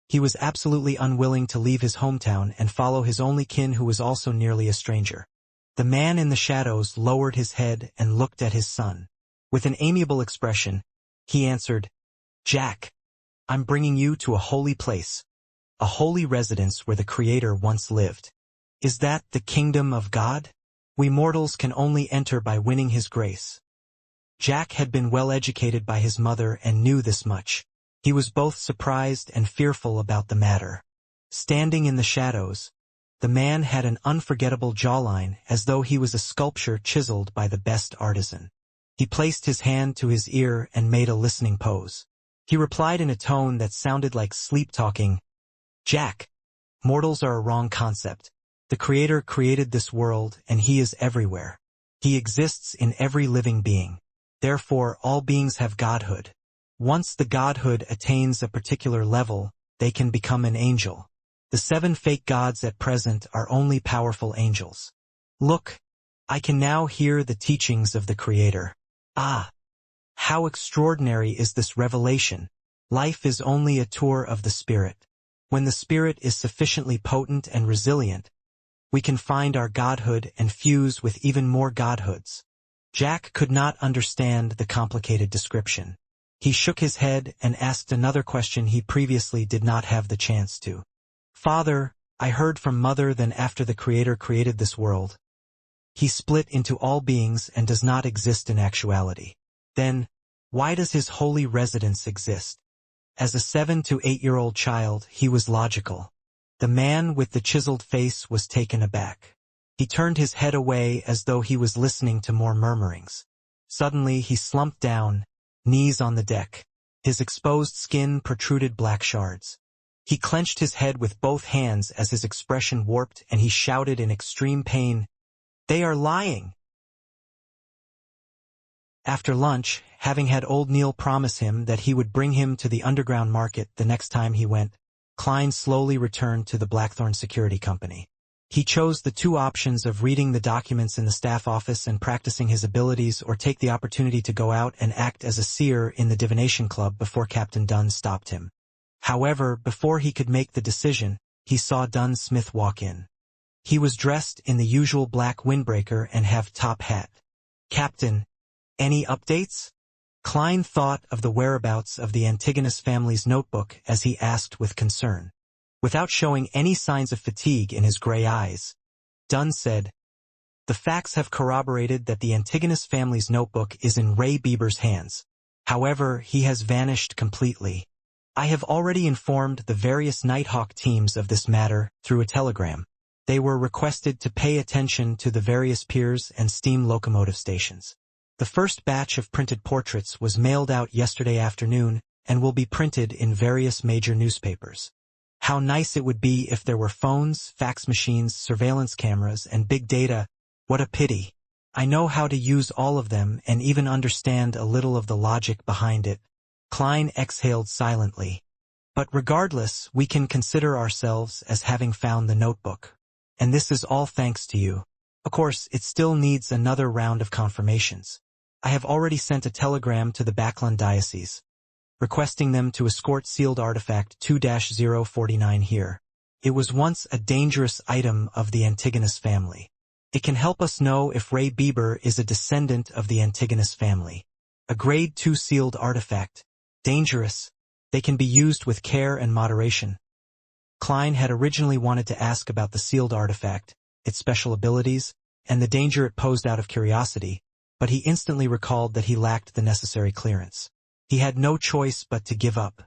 he was absolutely unwilling to leave his hometown and follow his only kin who was also nearly a stranger. The man in the shadows lowered his head and looked at his son. With an amiable expression, he answered, "Jack, I'm bringing you to a holy place, a holy residence where the Creator once lived. Is that the kingdom of God? We mortals can only enter by winning His grace." Jack had been well educated by his mother and knew this much. He was both surprised and fearful about the matter. Standing in the shadows, the man had an unforgettable jawline as though he was a sculpture chiseled by the best artisan. He placed his hand to his ear and made a listening pose. He replied in a tone that sounded like sleep-talking, "Jack, mortals are a wrong concept. The Creator created this world and He is everywhere. He exists in every living being. Therefore, all beings have godhood. Once the godhood attains a particular level, they can become an angel. The 7 fake gods at present are only powerful angels. Look, I can now hear the teachings of the Creator. Ah, how extraordinary is this revelation. Life is only a tour of the Spirit. When the Spirit is sufficiently potent and resilient, we can find our godhood and fuse with even more godhoods." Jack could not understand the complicated description. He shook his head and asked another question he previously did not have the chance to. "Father, I heard from Mother that after the Creator created this world, He split into all beings and does not exist in actuality. Then, why does His holy residence exist?" As a 7 to 8-year-old child, he was logical. The man with the chiseled face was taken aback. He turned his head away as though he was listening to more murmurings. Suddenly he slumped down, knees on the deck. His exposed skin protruded black shards. He clenched his head with both hands as his expression warped and he shouted in extreme pain, "They are lying!" After lunch, having had old Neil promise him that he would bring him to the underground market the next time he went, Klein slowly returned to the Blackthorn Security Company. He chose the 2 options of reading the documents in the staff office and practicing his abilities or take the opportunity to go out and act as a seer in the divination club before Captain Dunn stopped him. However, before he could make the decision, he saw Dunn Smith walk in. He was dressed in the usual black windbreaker and top hat. "Captain, any updates?" Klein thought of the whereabouts of the Antigonus family's notebook as he asked with concern. Without showing any signs of fatigue in his gray eyes, Dunn said, "The facts have corroborated that the Antigonus family's notebook is in Ray Bieber's hands. However, he has vanished completely. I have already informed the various Nighthawk teams of this matter through a telegram. They were requested to pay attention to the various piers and steam locomotive stations. The first batch of printed portraits was mailed out yesterday afternoon and will be printed in various major newspapers. How nice it would be if there were phones, fax machines, surveillance cameras, and big data. What a pity. I know how to use all of them and even understand a little of the logic behind it." Klein exhaled silently. "But regardless, we can consider ourselves as having found the notebook. And this is all thanks to you. Of course, it still needs another round of confirmations. I have already sent a telegram to the Backlund Diocese, requesting them to escort sealed artifact 2-049 here. It was once a dangerous item of the Antigonus family. It can help us know if Ray Bieber is a descendant of the Antigonus family. A grade 2 sealed artifact. Dangerous. They can be used with care and moderation." Klein had originally wanted to ask about the sealed artifact, its special abilities, and the danger it posed out of curiosity, but he instantly recalled that he lacked the necessary clearance. He had no choice but to give up.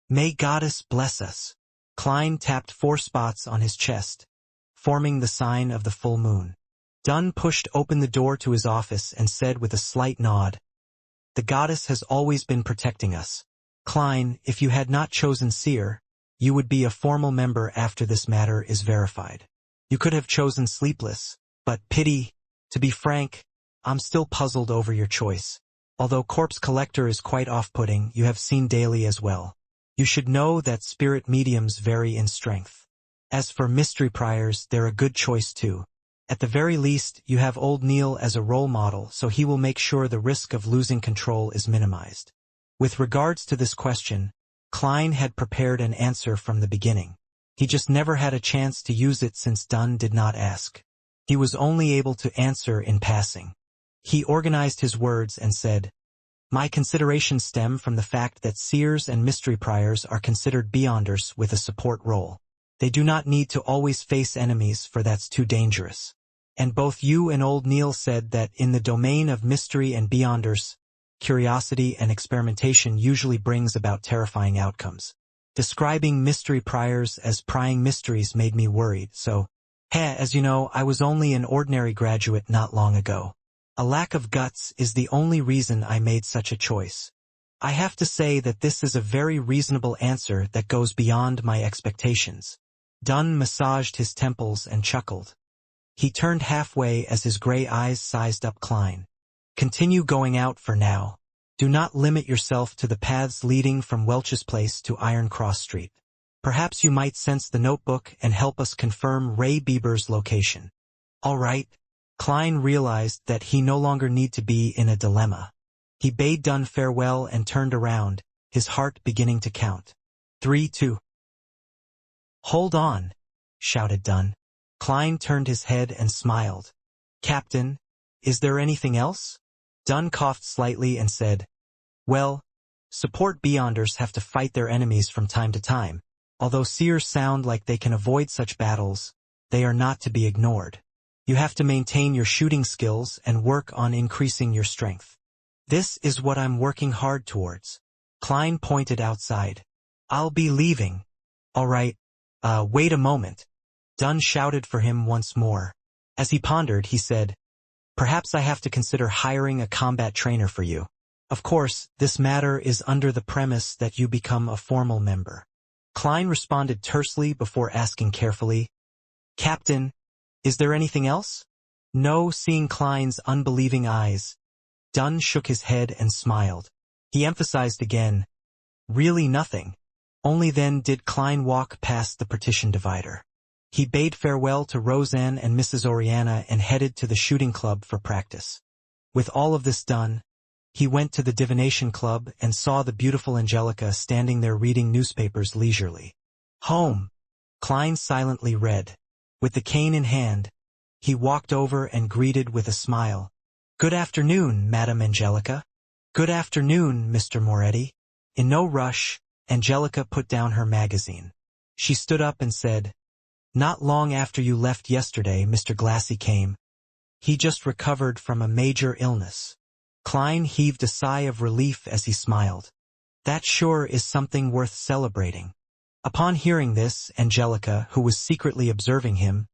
"May Goddess bless us." Klein tapped 4 spots on his chest, forming the sign of the full moon. Dunn pushed open the door to his office and said with a slight nod, "The goddess has always been protecting us. Klein, if you had not chosen Seer, you would be a formal member after this matter is verified. You could have chosen Sleepless, but pity, to be frank, I'm still puzzled over your choice. Although Corpse Collector is quite off-putting, you have seen Daily as well. You should know that spirit mediums vary in strength. As for Mystery Priors, they're a good choice too. At the very least, you have Old Neil as a role model, so he will make sure the risk of losing control is minimized." With regards to this question, Klein had prepared an answer from the beginning. He just never had a chance to use it since Dunn did not ask. He was only able to answer in passing. He organized his words and said, "My considerations stem from the fact that Seers and Mystery Priors are considered Beyonders with a support role. They do not need to always face enemies, for that's too dangerous. And both you and Old Neil said that in the domain of mystery and Beyonders, curiosity and experimentation usually brings about terrifying outcomes. Describing Mystery Priors as prying mysteries made me worried, so, as you know, I was only an ordinary graduate not long ago. A lack of guts is the only reason I made such a choice. I have to say that this is a very reasonable answer that goes beyond my expectations." Dunn massaged his temples and chuckled. He turned halfway as his gray eyes sized up Klein. "Continue going out for now. Do not limit yourself to the paths leading from Welch's Place to Iron Cross Street. Perhaps you might sense the notebook and help us confirm Ray Bieber's location." "All right." Klein realized that he no longer need to be in a dilemma. He bade Dunn farewell and turned around, his heart beginning to count. 3-2. "Hold on," shouted Dunn. Klein turned his head and smiled. "Captain, is there anything else?" Dunn coughed slightly and said, "Well, support Beyonders have to fight their enemies from time to time. Although Seers sound like they can avoid such battles, they are not to be ignored. You have to maintain your shooting skills and work on increasing your strength. This is what I'm working hard towards." Klein pointed outside. "I'll be leaving." "All right, wait a moment." Dunn shouted for him once more. As he pondered, he said, "Perhaps I have to consider hiring a combat trainer for you. Of course, this matter is under the premise that you become a formal member." Klein responded tersely before asking carefully, "Captain, is there anything else?" "No," seeing Klein's unbelieving eyes. Dunn shook his head and smiled. He emphasized again, "Really nothing." Only then did Klein walk past the partition divider. He bade farewell to Roseanne and Mrs. Oriana and headed to the shooting club for practice. With all of this done, he went to the divination club and saw the beautiful Angelica standing there reading newspapers leisurely. "Home," Klein silently read. With the cane in hand, he walked over and greeted with a smile. "Good afternoon, Madam Angelica." "Good afternoon, Mr. Moretti." In no rush, Angelica put down her magazine. She stood up and said, "Not long after you left yesterday, Mr. Glassy came. He just recovered from a major illness." Klein heaved a sigh of relief as he smiled. "That sure is something worth celebrating." Upon hearing this, Angelica, who was secretly observing him,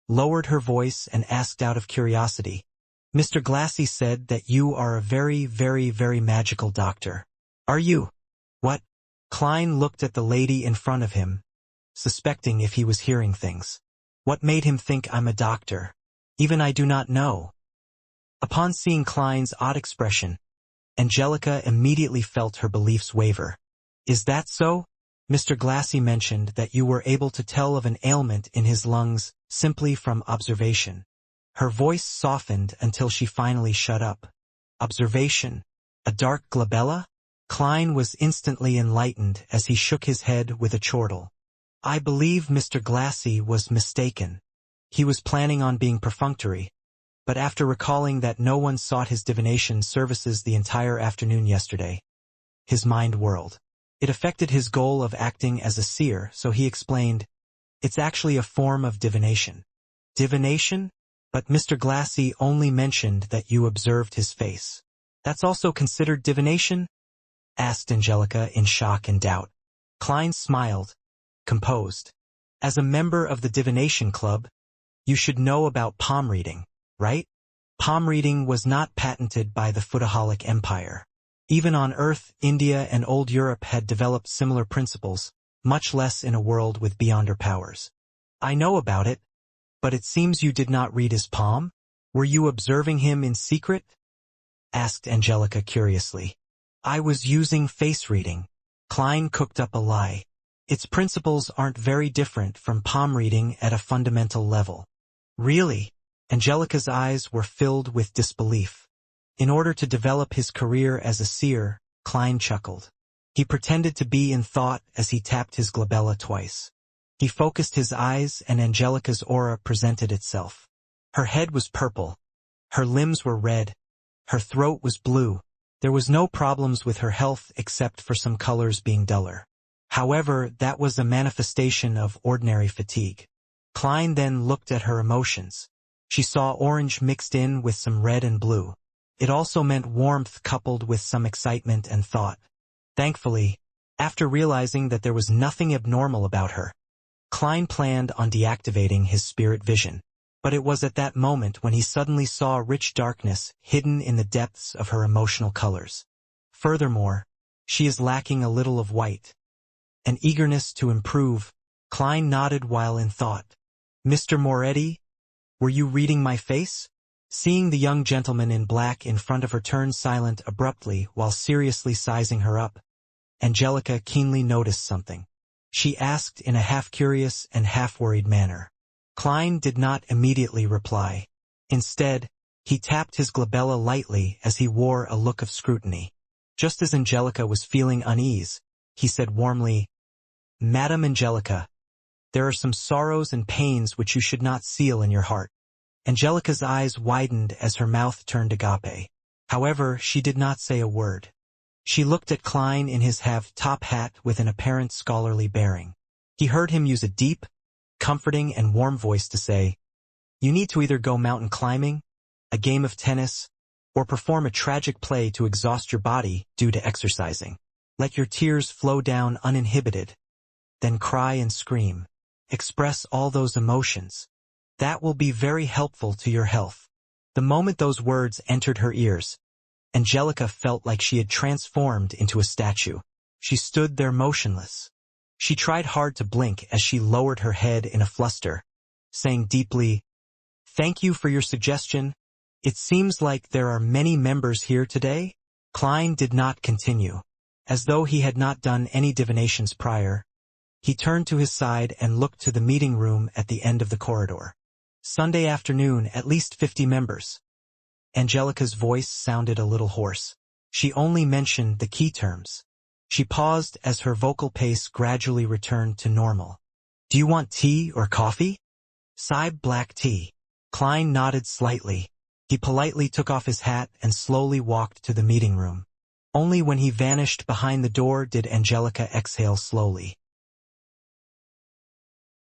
lowered her voice and asked out of curiosity, "Mr. Glassy said that you are a very, very, very magical doctor. Are you?" "What?" Klein looked at the lady in front of him, suspecting if he was hearing things. "What made him think I'm a doctor? Even I do not know." Upon seeing Klein's odd expression, Angelica immediately felt her beliefs waver. "Is that so? Mr. Glassy mentioned that you were able to tell of an ailment in his lungs simply from observation." Her voice softened until she finally shut up. "Observation? A dark glabella?" Klein was instantly enlightened as he shook his head with a chortle. "I believe Mr. Glassy was mistaken. He was planning on being perfunctory, but after recalling that no one sought his divination services the entire afternoon yesterday, his mind whirled. It affected his goal of acting as a seer, so he explained, "It's actually a form of divination." "Divination? But Mr. Glassy only mentioned that you observed his face. That's also considered divination?" asked Angelica in shock and doubt. Klein smiled, composed. "As a member of the Divination Club, you should know about palm reading, right? Palm reading was not patented by the Futaholic Empire. Even on Earth, India and Old Europe had developed similar principles, much less in a world with beyonder powers." "I know about it, but it seems you did not read his palm? Were you observing him in secret?" asked Angelica curiously. "I was using face reading." Klein cooked up a lie. "Its principles aren't very different from palm reading at a fundamental level." "Really?" Angelica's eyes were filled with disbelief. In order to develop his career as a seer, Klein chuckled. He pretended to be in thought as he tapped his glabella twice. He focused his eyes and Angelica's aura presented itself. Her head was purple. Her limbs were red. Her throat was blue. There was no problems with her health except for some colors being duller. However, that was a manifestation of ordinary fatigue. Klein then looked at her emotions. She saw orange mixed in with some red and blue. It also meant warmth coupled with some excitement and thought. Thankfully, after realizing that there was nothing abnormal about her, Klein planned on deactivating his spirit vision. But it was at that moment when he suddenly saw rich darkness hidden in the depths of her emotional colors. Furthermore, she is lacking a little of white. An eagerness to improve. Klein nodded while in thought. "Mr. Moretti, were you reading my face?" Seeing the young gentleman in black in front of her turn silent abruptly while seriously sizing her up, Angelica keenly noticed something. She asked in a half-curious and half-worried manner. Klein did not immediately reply. Instead, he tapped his glabella lightly as he wore a look of scrutiny. Just as Angelica was feeling unease, he said warmly, "Madam Angelica, there are some sorrows and pains which you should not seal in your heart." Angelica's eyes widened as her mouth turned agape. However, she did not say a word. She looked at Klein in his top hat with an apparent scholarly bearing. He heard him use a deep, comforting and warm voice to say, "You need to either go mountain climbing, a game of tennis, or perform a tragic play to exhaust your body due to exercising. Let your tears flow down uninhibited. Then cry and scream. Express all those emotions. That will be very helpful to your health." The moment those words entered her ears, Angelica felt like she had transformed into a statue. She stood there motionless. She tried hard to blink as she lowered her head in a fluster, saying deeply, "Thank you for your suggestion. It seems like there are many members here today." Klein did not continue. As though he had not done any divinations prior, he turned to his side and looked to the meeting room at the end of the corridor. "Sunday afternoon, at least 50 members." Angelica's voice sounded a little hoarse. She only mentioned the key terms. She paused as her vocal pace gradually returned to normal. "Do you want tea or coffee?" Side black tea. Klein nodded slightly. He politely took off his hat and slowly walked to the meeting room. Only when he vanished behind the door did Angelica exhale slowly.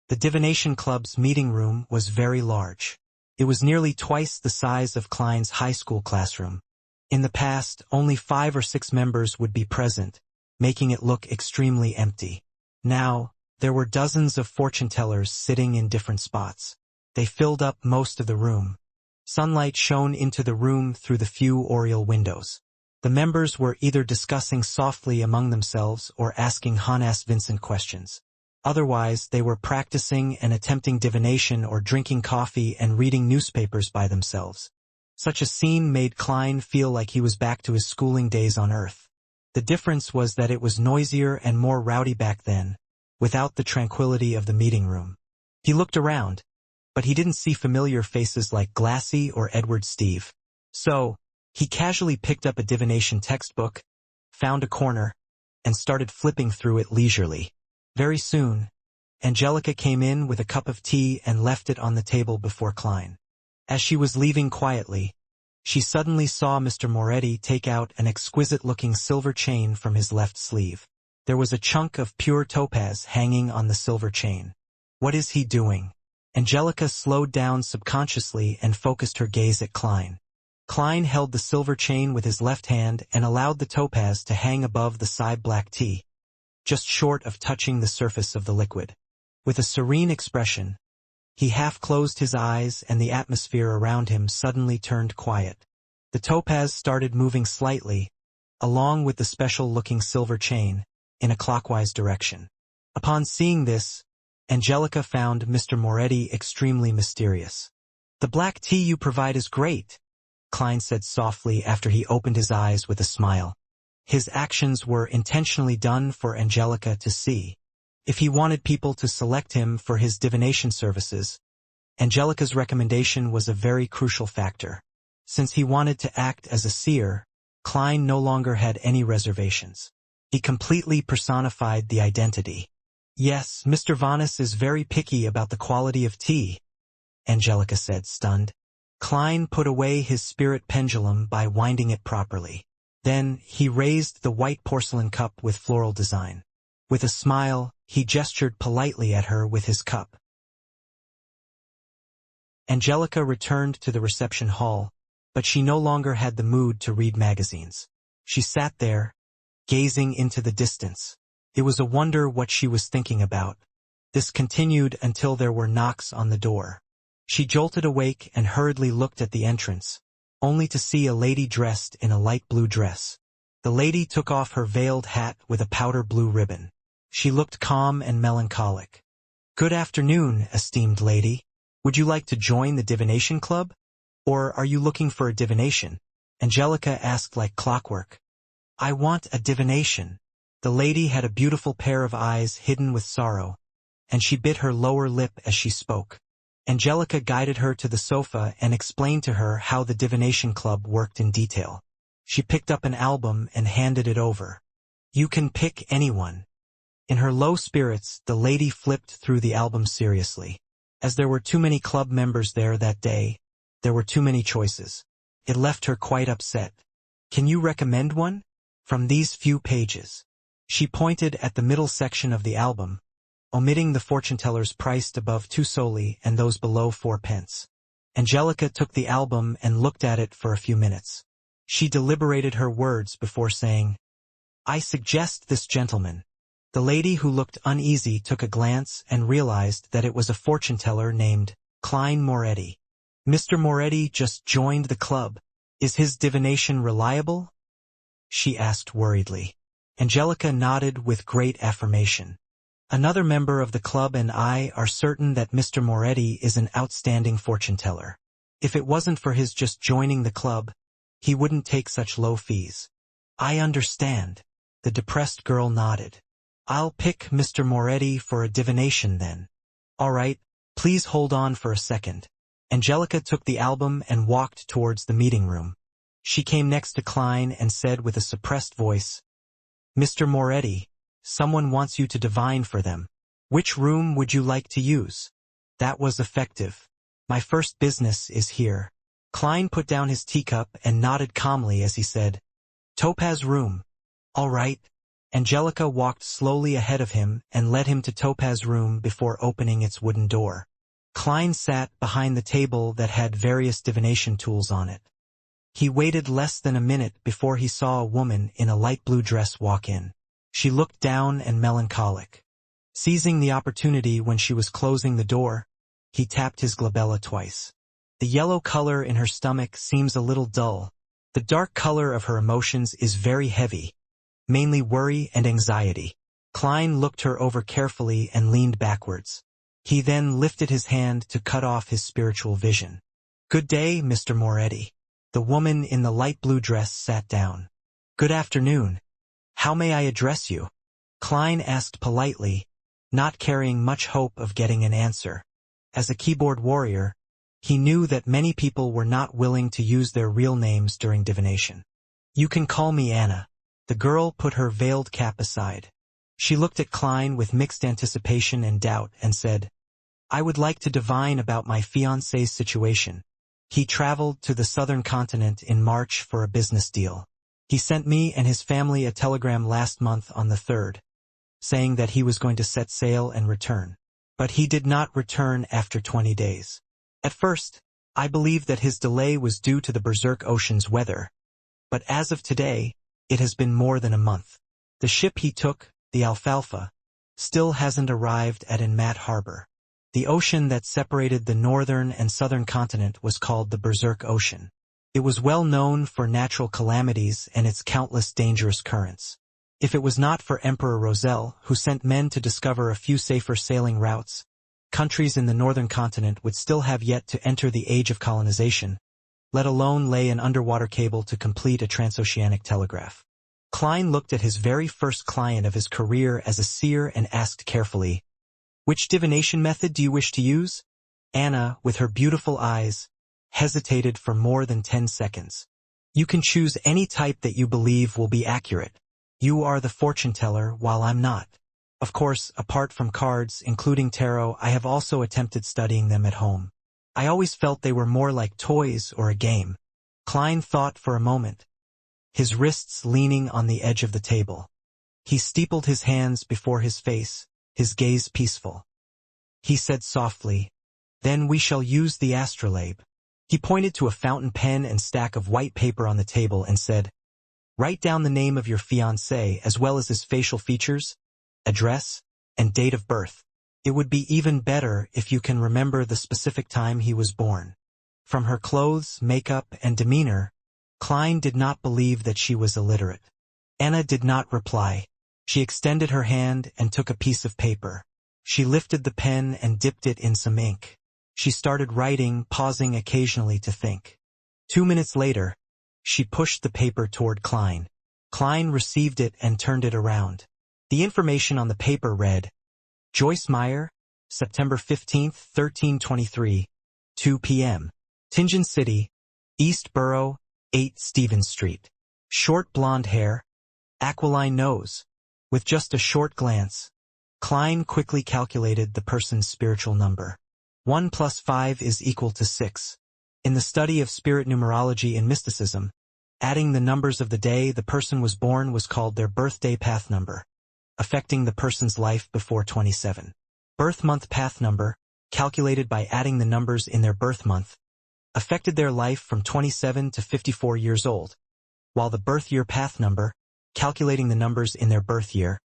The Divination Club's meeting room was very large. It was nearly twice the size of Klein's high school classroom. In the past, only 5 or 6 members would be present, making it look extremely empty. Now, there were dozens of fortune tellers sitting in different spots. They filled up most of the room. Sunlight shone into the room through the few oriel windows. The members were either discussing softly among themselves or asking Hannes Vincent questions. Otherwise, they were practicing and attempting divination or drinking coffee and reading newspapers by themselves. Such a scene made Klein feel like he was back to his schooling days on Earth. The difference was that it was noisier and more rowdy back then, without the tranquility of the meeting room. He looked around, but he didn't see familiar faces like Glassy or Edward Steve. So, he casually picked up a divination textbook, found a corner, and started flipping through it leisurely. Very soon, Angelica came in with a cup of tea and left it on the table before Klein. As she was leaving quietly, she suddenly saw Mr. Moretti take out an exquisite-looking silver chain from his left sleeve. There was a chunk of pure topaz hanging on the silver chain. What is he doing? Angelica slowed down subconsciously and focused her gaze at Klein. Klein held the silver chain with his left hand and allowed the topaz to hang above the side black tea, just short of touching the surface of the liquid. With a serene expression, he half closed his eyes and the atmosphere around him suddenly turned quiet. The topaz started moving slightly, along with the special-looking silver chain, in a clockwise direction. Upon seeing this, Angelica found Mr. Moretti extremely mysterious. "The black tea you provide is great," Klein said softly after he opened his eyes with a smile. His actions were intentionally done for Angelica to see. If he wanted people to select him for his divination services, Angelica's recommendation was a very crucial factor. Since he wanted to act as a seer, Klein no longer had any reservations. He completely personified the identity. "Yes, Mr. Vanis is very picky about the quality of tea," Angelica said, stunned. Klein put away his spirit pendulum by winding it properly. Then, he raised the white porcelain cup with floral design. With a smile, he gestured politely at her with his cup. Angelica returned to the reception hall, but she no longer had the mood to read magazines. She sat there, gazing into the distance. It was a wonder what she was thinking about. This continued until there were knocks on the door. She jolted awake and hurriedly looked at the entrance, only to see a lady dressed in a light blue dress. The lady took off her veiled hat with a powder blue ribbon. She looked calm and melancholic. "Good afternoon, esteemed lady. Would you like to join the Divination Club? Or are you looking for a divination?" Angelica asked like clockwork. "I want a divination." The lady had a beautiful pair of eyes hidden with sorrow, and she bit her lower lip as she spoke. Angelica guided her to the sofa and explained to her how the Divination Club worked in detail. She picked up an album and handed it over. "You can pick anyone." In her low spirits, the lady flipped through the album seriously. As there were too many club members there that day, there were too many choices. It left her quite upset. "Can you recommend one? From these few pages." She pointed at the middle section of the album, omitting the fortune tellers priced above 2 soldi and those below 4 pence. Angelica took the album and looked at it for a few minutes. She deliberated her words before saying, "I suggest this gentleman." The lady who looked uneasy took a glance and realized that it was a fortune teller named Klein Moretti. "Mr. Moretti just joined the club. Is his divination reliable?" she asked worriedly. Angelica nodded with great affirmation. "Another member of the club and I are certain that Mr. Moretti is an outstanding fortune teller. If it wasn't for his just joining the club, he wouldn't take such low fees." "I understand." The depressed girl nodded. "I'll pick Mr. Moretti for a divination then." "All right, please hold on for a second." Angelica took the album and walked towards the meeting room. She came next to Klein and said with a suppressed voice, "Mr. Moretti, someone wants you to divine for them. Which room would you like to use?" That was effective. My first business is here. Klein put down his teacup and nodded calmly as he said, Topaz room. All right. Angelica walked slowly ahead of him and led him to Topaz room before opening its wooden door. Klein sat behind the table that had various divination tools on it. He waited less than a minute before he saw a woman in a light blue dress walk in. She looked down and melancholic. Seizing the opportunity when she was closing the door, he tapped his glabella twice. The yellow color in her stomach seems a little dull. The dark color of her emotions is very heavy, mainly worry and anxiety. Klein looked her over carefully and leaned backwards. He then lifted his hand to cut off his spiritual vision. Good day, Mr. Moretti. The woman in the light blue dress sat down. Good afternoon. How may I address you? Klein asked politely, not carrying much hope of getting an answer. As a keyboard warrior, he knew that many people were not willing to use their real names during divination. You can call me Anna. The girl put her veiled cap aside. She looked at Klein with mixed anticipation and doubt and said, I would like to divine about my fiancé's situation. He traveled to the southern continent in March for a business deal. He sent me and his family a telegram last month on the 3rd, saying that he was going to set sail and return. But he did not return after 20 days. At first, I believed that his delay was due to the Berserk Ocean's weather. But as of today, it has been more than a month. The ship he took, the Alfalfa, still hasn't arrived at Inmat Harbor. The ocean that separated the northern and southern continent was called the Berserk Ocean. It was well known for natural calamities and its countless dangerous currents. If it was not for Emperor Roselle, who sent men to discover a few safer sailing routes, countries in the northern continent would still have yet to enter the age of colonization, let alone lay an underwater cable to complete a transoceanic telegraph. Klein looked at his very first client of his career as a seer and asked carefully, Which divination method do you wish to use? Anna, with her beautiful eyes, hesitated for more than 10 seconds. You can choose any type that you believe will be accurate. You are the fortune teller while I'm not. Of course, apart from cards, including tarot, I have also attempted studying them at home. I always felt they were more like toys or a game. Klein thought for a moment, his wrists leaning on the edge of the table. He steepled his hands before his face, his gaze peaceful. He said softly, Then we shall use the astrolabe. He pointed to a fountain pen and stack of white paper on the table and said, Write down the name of your fiancé as well as his facial features, address, and date of birth. It would be even better if you can remember the specific time he was born. From her clothes, makeup, and demeanor, Klein did not believe that she was illiterate. Anna did not reply. She extended her hand and took a piece of paper. She lifted the pen and dipped it in some ink. She started writing, pausing occasionally to think. 2 minutes later, she pushed the paper toward Klein. Klein received it and turned it around. The information on the paper read, Joyce Meyer, September 15, 1323, 2 p.m. Tingen City, East Borough, 8 Stevens Street. Short blonde hair, aquiline nose. With just a short glance, Klein quickly calculated the person's spiritual number. 1 plus 5 is equal to 6. In the study of spirit numerology and mysticism, adding the numbers of the day the person was born was called their birthday path number, affecting the person's life before 27. Birth month path number, calculated by adding the numbers in their birth month, affected their life from 27 to 54 years old, while the birth year path number, calculating the numbers in their birth year,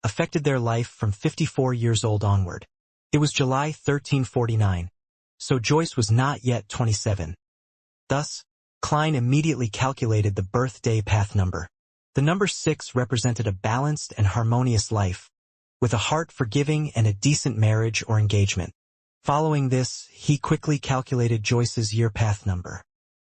affected their life from 54 years old onward. It was July 1349. So Joyce was not yet 27. Thus, Klein immediately calculated the birthday path number. The number 6 represented a balanced and harmonious life, with a heart for giving and a decent marriage or engagement. Following this, he quickly calculated Joyce's year path number.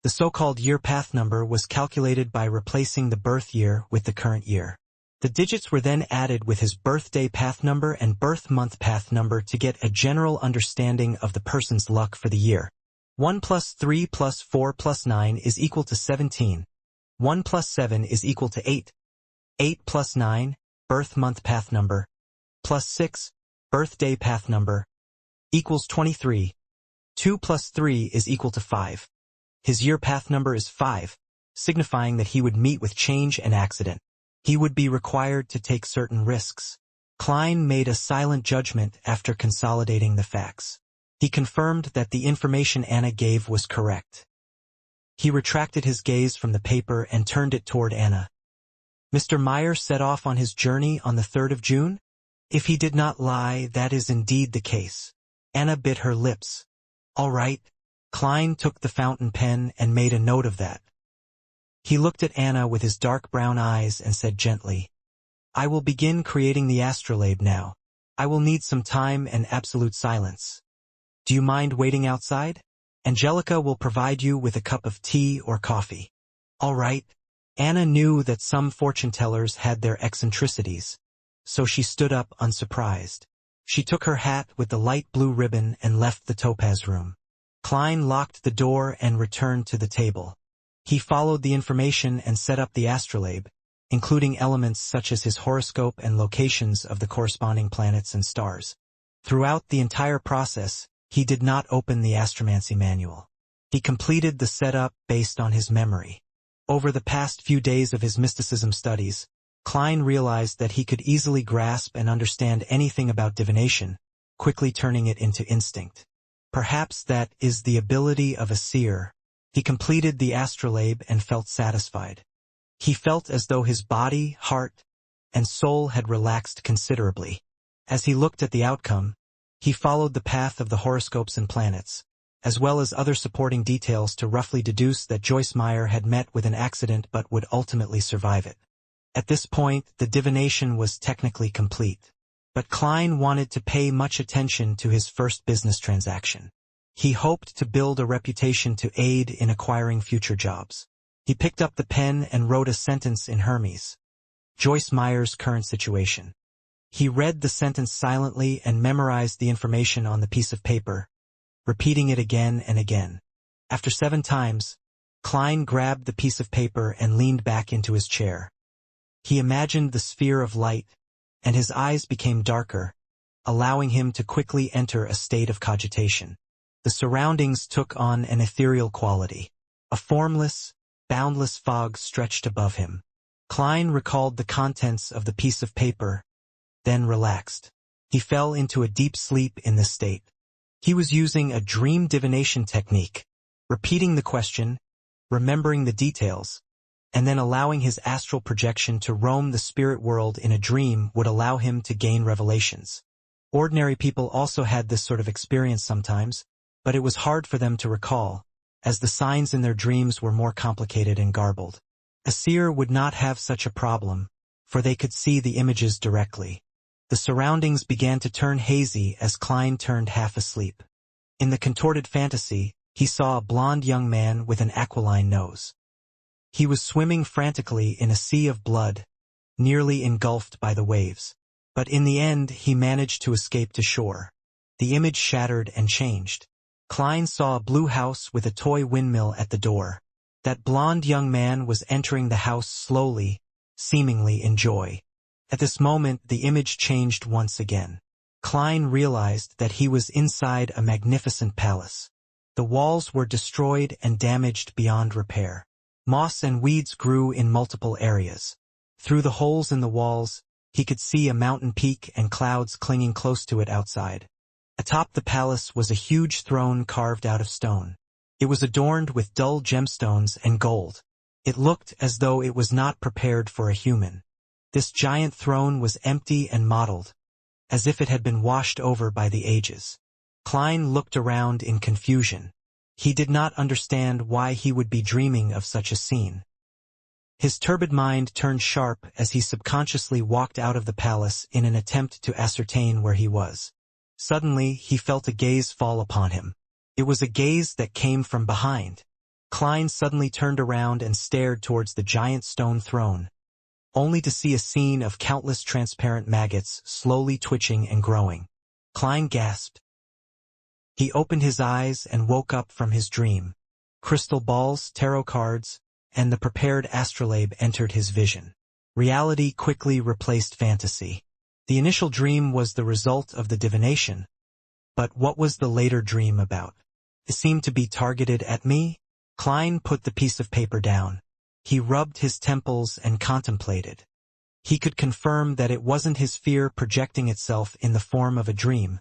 The so-called year path number was calculated by replacing the birth year with the current year. The digits were then added with his birthday path number and birth month path number to get a general understanding of the person's luck for the year. 1 plus 3 plus 4 plus 9 is equal to 17. 1 plus 7 is equal to 8. 8 plus 9, birth month path number, plus 6, birthday path number, Equals 23. 2 plus 3 is equal to 5. His year path number is 5, signifying that he would meet with change and accident. He would be required to take certain risks. Klein made a silent judgment after consolidating the facts. He confirmed that the information Anna gave was correct. He retracted his gaze from the paper and turned it toward Anna. Mr. Meyer set off on his journey on the 3rd of June? If he did not lie, that is indeed the case. Anna bit her lips. All right. Klein took the fountain pen and made a note of that. He looked at Anna with his dark brown eyes and said gently, I will begin creating the astrolabe now. I will need some time and absolute silence. Do you mind waiting outside? Angelica will provide you with a cup of tea or coffee. All right. Anna knew that some fortune-tellers had their eccentricities, so she stood up unsurprised. She took her hat with the light blue ribbon and left the topaz room. Klein locked the door and returned to the table. He followed the information and set up the astrolabe, including elements such as his horoscope and locations of the corresponding planets and stars. Throughout the entire process, he did not open the astromancy manual. He completed the setup based on his memory. Over the past few days of his mysticism studies, Klein realized that he could easily grasp and understand anything about divination, quickly turning it into instinct. Perhaps that is the ability of a seer. He completed the astrolabe and felt satisfied. He felt as though his body, heart, and soul had relaxed considerably. As he looked at the outcome, he followed the path of the horoscopes and planets, as well as other supporting details to roughly deduce that Joyce Meyer had met with an accident but would ultimately survive it. At this point, the divination was technically complete. But Klein wanted to pay much attention to his first business transaction. He hoped to build a reputation to aid in acquiring future jobs. He picked up the pen and wrote a sentence in Hermes. Joyce Meyer's current situation. He read the sentence silently and memorized the information on the piece of paper, repeating it again and again. After 7 times, Klein grabbed the piece of paper and leaned back into his chair. He imagined the sphere of light, and his eyes became darker, allowing him to quickly enter a state of cogitation. The surroundings took on an ethereal quality. A formless, boundless fog stretched above him. Klein recalled the contents of the piece of paper, then relaxed. He fell into a deep sleep in this state. He was using a dream divination technique, repeating the question, remembering the details, and then allowing his astral projection to roam the spirit world in a dream would allow him to gain revelations. Ordinary people also had this sort of experience sometimes, but it was hard for them to recall, as the signs in their dreams were more complicated and garbled. A seer would not have such a problem, for they could see the images directly. The surroundings began to turn hazy as Klein turned half asleep. In the contorted fantasy, he saw a blond young man with an aquiline nose. He was swimming frantically in a sea of blood, nearly engulfed by the waves. But in the end, he managed to escape to shore. The image shattered and changed. Klein saw a blue house with a toy windmill at the door. That blond young man was entering the house slowly, seemingly in joy. At this moment, the image changed once again. Klein realized that he was inside a magnificent palace. The walls were destroyed and damaged beyond repair. Moss and weeds grew in multiple areas. Through the holes in the walls, he could see a mountain peak and clouds clinging close to it outside. Atop the palace was a huge throne carved out of stone. It was adorned with dull gemstones and gold. It looked as though it was not prepared for a human. This giant throne was empty and mottled, as if it had been washed over by the ages. Klein looked around in confusion. He did not understand why he would be dreaming of such a scene. His turbid mind turned sharp as he subconsciously walked out of the palace in an attempt to ascertain where he was. Suddenly, he felt a gaze fall upon him. It was a gaze that came from behind. Klein suddenly turned around and stared towards the giant stone throne, only to see a scene of countless transparent maggots slowly twitching and growing. Klein gasped. He opened his eyes and woke up from his dream. Crystal balls, tarot cards, and the prepared astrolabe entered his vision. Reality quickly replaced fantasy. The initial dream was the result of the divination, But what was the later dream about? It seemed to be targeted at me? Klein put the piece of paper down. He rubbed his temples and contemplated. He could confirm that it wasn't his fear projecting itself in the form of a dream,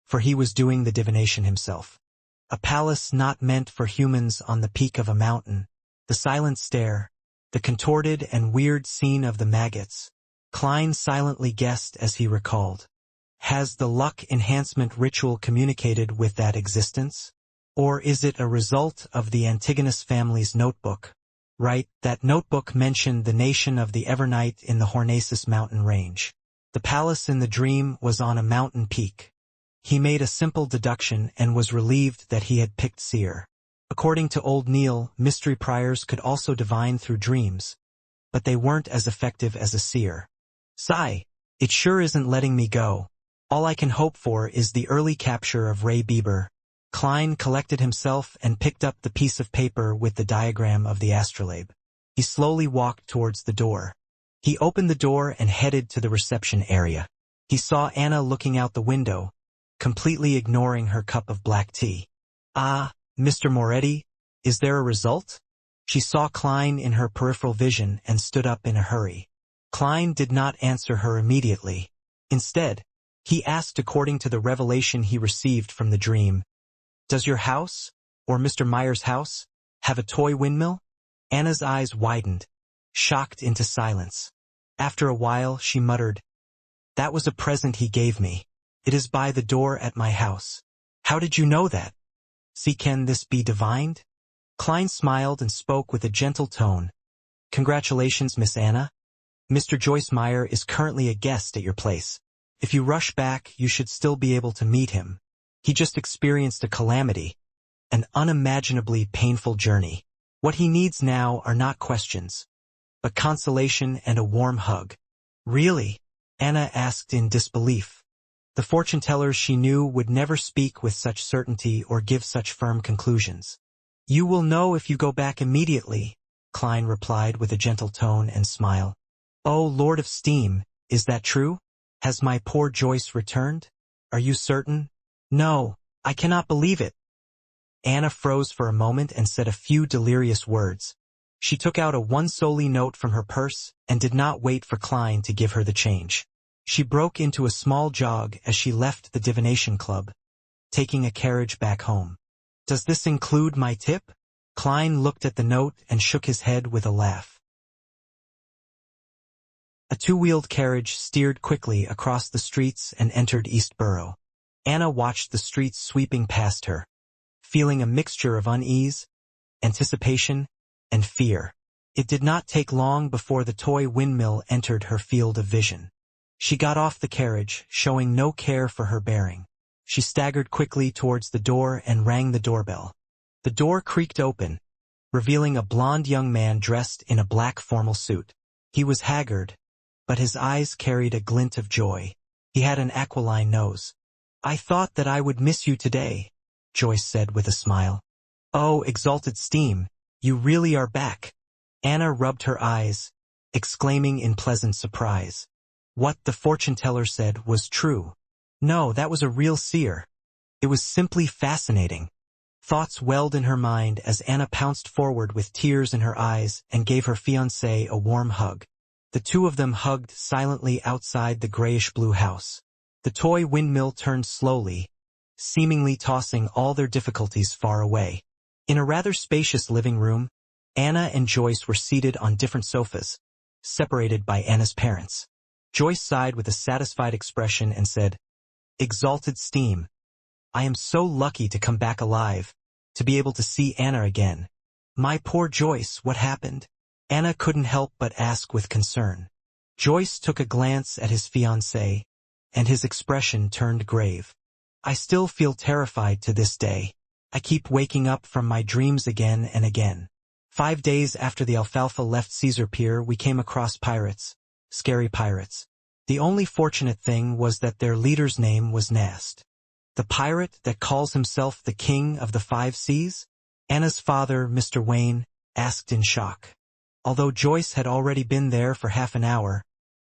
for he was doing the divination himself. A palace not meant for humans on the peak of a mountain, the silent stare, the contorted and weird scene of the maggots. Klein silently guessed as he recalled. Has the luck enhancement ritual communicated with that existence? Or is it a result of the Antigonus family's notebook? Right, that notebook mentioned the nation of the Evernight in the Hornacis mountain range. The palace in the dream was on a mountain peak. He made a simple deduction and was relieved that he had picked seer. According to Old Neil, mystery priors could also divine through dreams, but they weren't as effective as a seer. Sigh, it sure isn't letting me go. All I can hope for is the early capture of Ray Bieber. Klein collected himself and picked up the piece of paper with the diagram of the astrolabe. He slowly walked towards the door. He opened the door and headed to the reception area. He saw Anna looking out the window, completely ignoring her cup of black tea. Ah, Mr. Moretti, is there a result? She saw Klein in her peripheral vision and stood up in a hurry. Klein did not answer her immediately. Instead, he asked according to the revelation he received from the dream, "Does your house, or Mr. Meyer's house, have a toy windmill?" Anna's eyes widened, shocked into silence. After a while, she muttered, "That was a present he gave me. It is by the door at my house." "How did you know that? See, can this be divined?" Klein smiled and spoke with a gentle tone. "Congratulations, Miss Anna. Mr. Joyce Meyer is currently a guest at your place. If you rush back, you should still be able to meet him. He just experienced a calamity, an unimaginably painful journey. What he needs now are not questions, but consolation and a warm hug." "Really?" Anna asked in disbelief. The fortune-tellers she knew would never speak with such certainty or give such firm conclusions. "You will know if you go back immediately," Klein replied with a gentle tone and smile. "Oh, Lord of Steam, is that true? Has my poor Joyce returned? Are you certain?" "No, I cannot believe it." Anna froze for a moment and said a few delirious words. She took out a one-solely note from her purse and did not wait for Klein to give her the change. She broke into a small jog as she left the divination club, taking a carriage back home. "Does this include my tip?" Klein looked at the note and shook his head with a laugh. A two-wheeled carriage steered quickly across the streets and entered Eastborough. Anna watched the streets sweeping past her, feeling a mixture of unease, anticipation, and fear. It did not take long before the toy windmill entered her field of vision. She got off the carriage, showing no care for her bearing. She staggered quickly towards the door and rang the doorbell. The door creaked open, revealing a blond young man dressed in a black formal suit. He was haggard, but his eyes carried a glint of joy. He had an aquiline nose. "I thought that I would miss you today," Joyce said with a smile. "Oh, exalted Steam, you really are back." Anna rubbed her eyes, exclaiming in pleasant surprise. What the fortune-teller said was true. No, that was a real seer. It was simply fascinating. Thoughts welled in her mind as Anna pounced forward with tears in her eyes and gave her fiancé a warm hug. The two of them hugged silently outside the grayish-blue house. The toy windmill turned slowly, seemingly tossing all their difficulties far away. In a rather spacious living room, Anna and Joyce were seated on different sofas, separated by Anna's parents. Joyce sighed with a satisfied expression and said, "Exalted Steam, I am so lucky to come back alive, to be able to see Anna again." "My poor Joyce, what happened?" Anna couldn't help but ask with concern. Joyce took a glance at his fiancée, and his expression turned grave. "I still feel terrified to this day. I keep waking up from my dreams again and again. 5 days after the Alfalfa left Caesar Pier, we came across pirates. Scary pirates. The only fortunate thing was that their leader's name was Nast. The pirate that calls himself the King of the 5 Seas?" Anna's father, Mr. Wayne, asked in shock. Although Joyce had already been there for half an hour,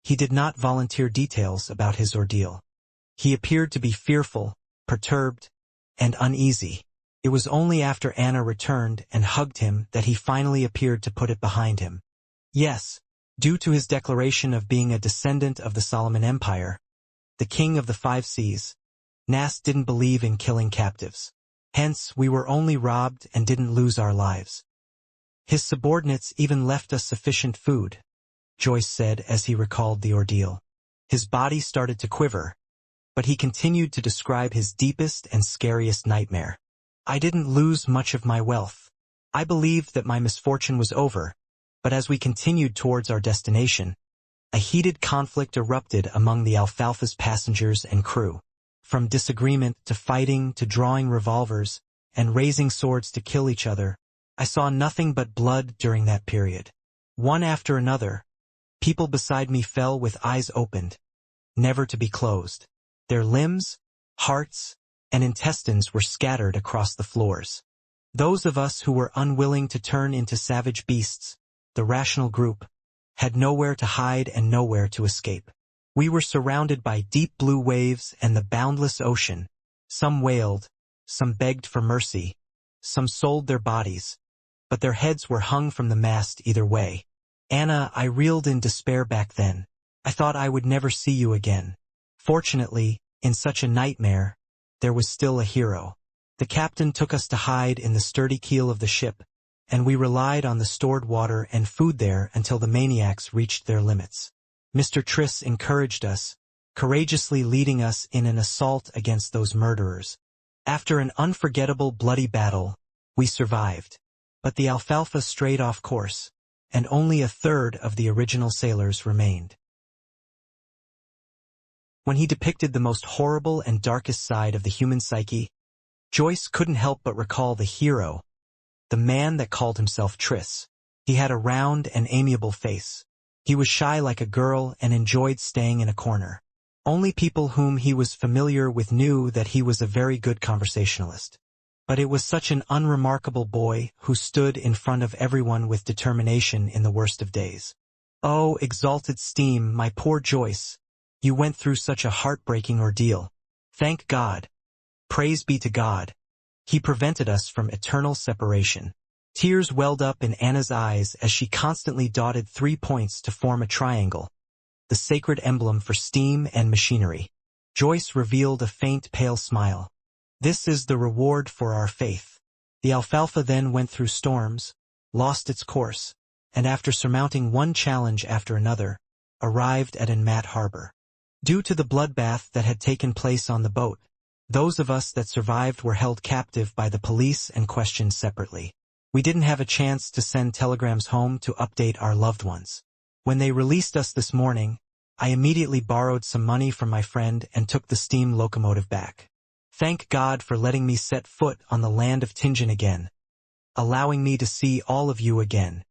he did not volunteer details about his ordeal. He appeared to be fearful, perturbed, and uneasy. It was only after Anna returned and hugged him that he finally appeared to put it behind him. Yes, due to his declaration of being a descendant of the Solomon Empire, the king of the 5 seas, Nas didn't believe in killing captives. Hence, we were only robbed and didn't lose our lives. His subordinates even left us sufficient food, Joyce said as he recalled the ordeal. His body started to quiver, but he continued to describe his deepest and scariest nightmare. I didn't lose much of my wealth. I believed that my misfortune was over, but as we continued towards our destination, a heated conflict erupted among the Alfalfa's passengers and crew. From disagreement to fighting to drawing revolvers and raising swords to kill each other, I saw nothing but blood during that period. One after another, people beside me fell with eyes opened, never to be closed. Their limbs, hearts, and intestines were scattered across the floors. Those of us who were unwilling to turn into savage beasts, the rational group, had nowhere to hide and nowhere to escape. We were surrounded by deep blue waves and the boundless ocean. Some wailed, some begged for mercy, some sold their bodies, but their heads were hung from the mast either way. Anna, I reeled in despair back then. I thought I would never see you again. Fortunately, in such a nightmare, there was still a hero. The captain took us to hide in the sturdy keel of the ship, and we relied on the stored water and food there until the maniacs reached their limits. Mr. Triss encouraged us, courageously leading us in an assault against those murderers. After an unforgettable bloody battle, we survived. But the Alfalfa strayed off course, and only a third of the original sailors remained. When he depicted the most horrible and darkest side of the human psyche, Joyce couldn't help but recall the hero, the man that called himself Triss. He had a round and amiable face. He was shy like a girl and enjoyed staying in a corner. Only people whom he was familiar with knew that he was a very good conversationalist. But it was such an unremarkable boy who stood in front of everyone with determination in the worst of days. Oh, exalted steam, my poor Joyce, you went through such a heartbreaking ordeal. Thank God. Praise be to God. He prevented us from eternal separation. Tears welled up in Anna's eyes as she constantly dotted 3 points to form a triangle, the sacred emblem for steam and machinery. Joyce revealed a faint pale smile. This is the reward for our faith. The Alfalfa then went through storms, lost its course, and after surmounting one challenge after another, arrived at Inmat Harbor. Due to the bloodbath that had taken place on the boat, those of us that survived were held captive by the police and questioned separately. We didn't have a chance to send telegrams home to update our loved ones. When they released us this morning, I immediately borrowed some money from my friend and took the steam locomotive back. Thank God for letting me set foot on the land of Tingen again, allowing me to see all of you again.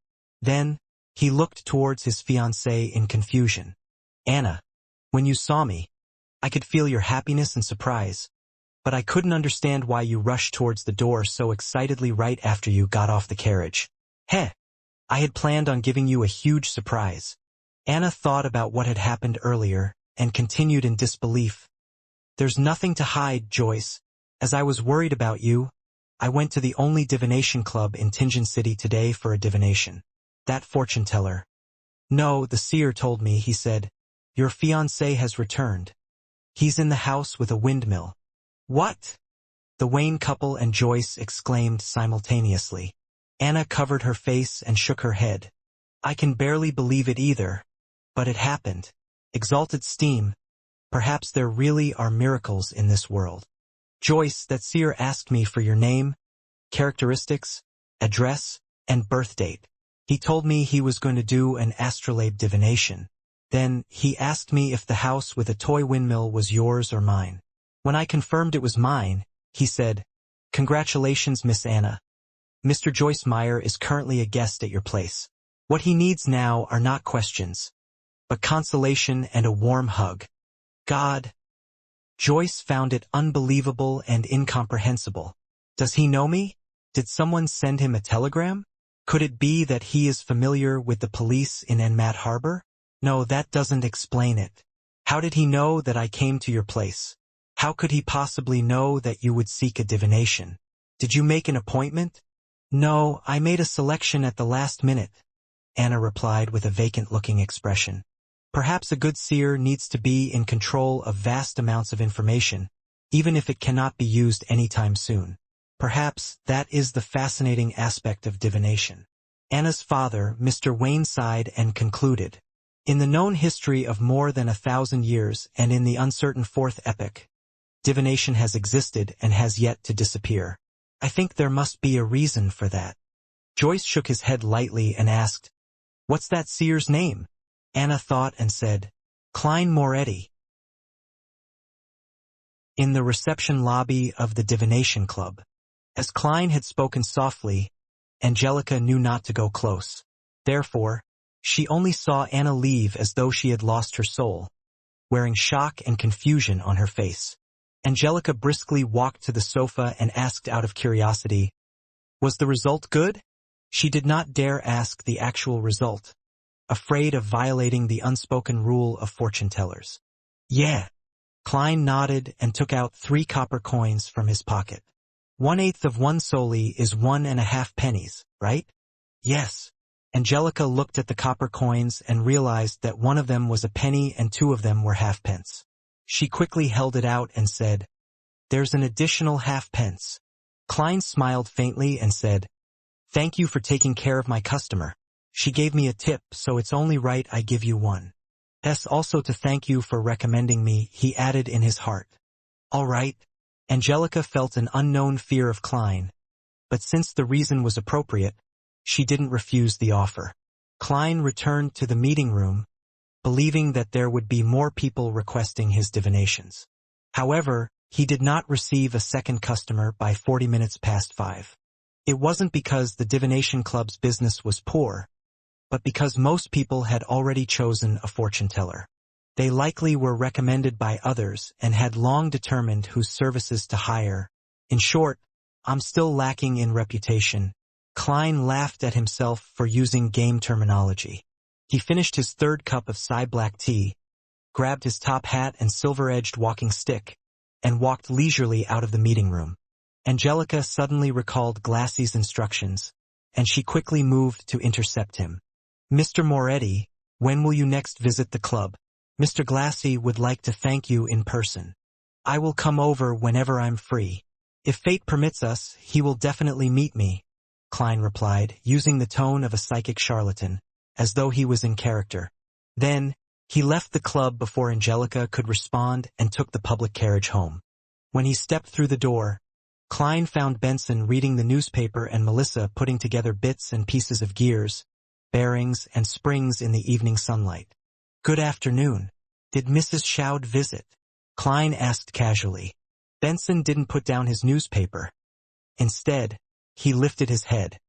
Then, he looked towards his fiancée in confusion. Anna, when you saw me, I could feel your happiness and surprise, but I couldn't understand why you rushed towards the door so excitedly right after you got off the carriage. Heh! I had planned on giving you a huge surprise. Anna thought about what had happened earlier and continued in disbelief. There's nothing to hide, Joyce. As I was worried about you, I went to the only divination club in Tingen City today for a divination. That fortune teller. No, the seer told me, he said. Your fiancé has returned. He's in the house with a windmill. What? The Wayne couple and Joyce exclaimed simultaneously. Anna covered her face and shook her head. I can barely believe it either. But it happened. Exalted steam. Perhaps there really are miracles in this world. Joyce, that seer asked me for your name, characteristics, address, and birth date. He told me he was going to do an astrolabe divination. Then, he asked me if the house with a toy windmill was yours or mine. When I confirmed it was mine, he said, Congratulations, Miss Anna. Mr. Joyce Meyer is currently a guest at your place. What he needs now are not questions, but consolation and a warm hug. God. Joyce found it unbelievable and incomprehensible. Does he know me? Did someone send him a telegram? Could it be that he is familiar with the police in Inmat Harbor? No, that doesn't explain it. How did he know that I came to your place? How could he possibly know that you would seek a divination? Did you make an appointment? No, I made a selection at the last minute, Anna replied with a vacant-looking expression. Perhaps a good seer needs to be in control of vast amounts of information, even if it cannot be used anytime soon. Perhaps that is the fascinating aspect of divination. Anna's father, Mr. Wayne, sighed and concluded. In the known history of more than 1,000 years and in the uncertain fourth epoch, divination has existed and has yet to disappear. I think there must be a reason for that. Joyce shook his head lightly and asked, "What's that seer's name?" Anna thought and said, "Klein Moretti." In the reception lobby of the Divination Club. As Klein had spoken softly, Angelica knew not to go close. Therefore, she only saw Anna leave as though she had lost her soul, wearing shock and confusion on her face. Angelica briskly walked to the sofa and asked out of curiosity, "Was the result good?" She did not dare ask the actual result, afraid of violating the unspoken rule of fortune-tellers. "Yeah." Klein nodded and took out 3 copper coins from his pocket. 1/8 of 1 soldi is 1.5 pennies, right? Yes. Angelica looked at the copper coins and realized that one of them was a penny and 2 of them were halfpence. She quickly held it out and said, "There's an additional halfpence." Klein smiled faintly and said, "Thank you for taking care of my customer. She gave me a tip, so it's only right I give you one. Also to thank you for recommending me," he added in his heart. "All right." Angelica felt an unknown fear of Klein, but since the reason was appropriate, she didn't refuse the offer. Klein returned to the meeting room, believing that there would be more people requesting his divinations. However, he did not receive a second customer by 40 minutes past 5. It wasn't because the Divination Club's business was poor, but because most people had already chosen a fortune-teller. They likely were recommended by others and had long determined whose services to hire. In short, I'm still lacking in reputation. Klein laughed at himself for using game terminology. He finished his 3rd cup of black tea, grabbed his top hat and silver-edged walking stick, and walked leisurely out of the meeting room. Angelica suddenly recalled Glassy's instructions, and she quickly moved to intercept him. "Mr. Moretti, when will you next visit the club? Mr. Glassy would like to thank you in person. I will come over whenever I'm free. If fate permits us, he will definitely meet me," Klein replied, using the tone of a psychic charlatan, as though he was in character. Then, he left the club before Angelica could respond and took the public carriage home. When he stepped through the door, Klein found Benson reading the newspaper and Melissa putting together bits and pieces of gears, bearings, and springs in the evening sunlight. "Good afternoon. Did Mrs. Shoud visit?" Klein asked casually. Benson didn't put down his newspaper. Instead, he lifted his head.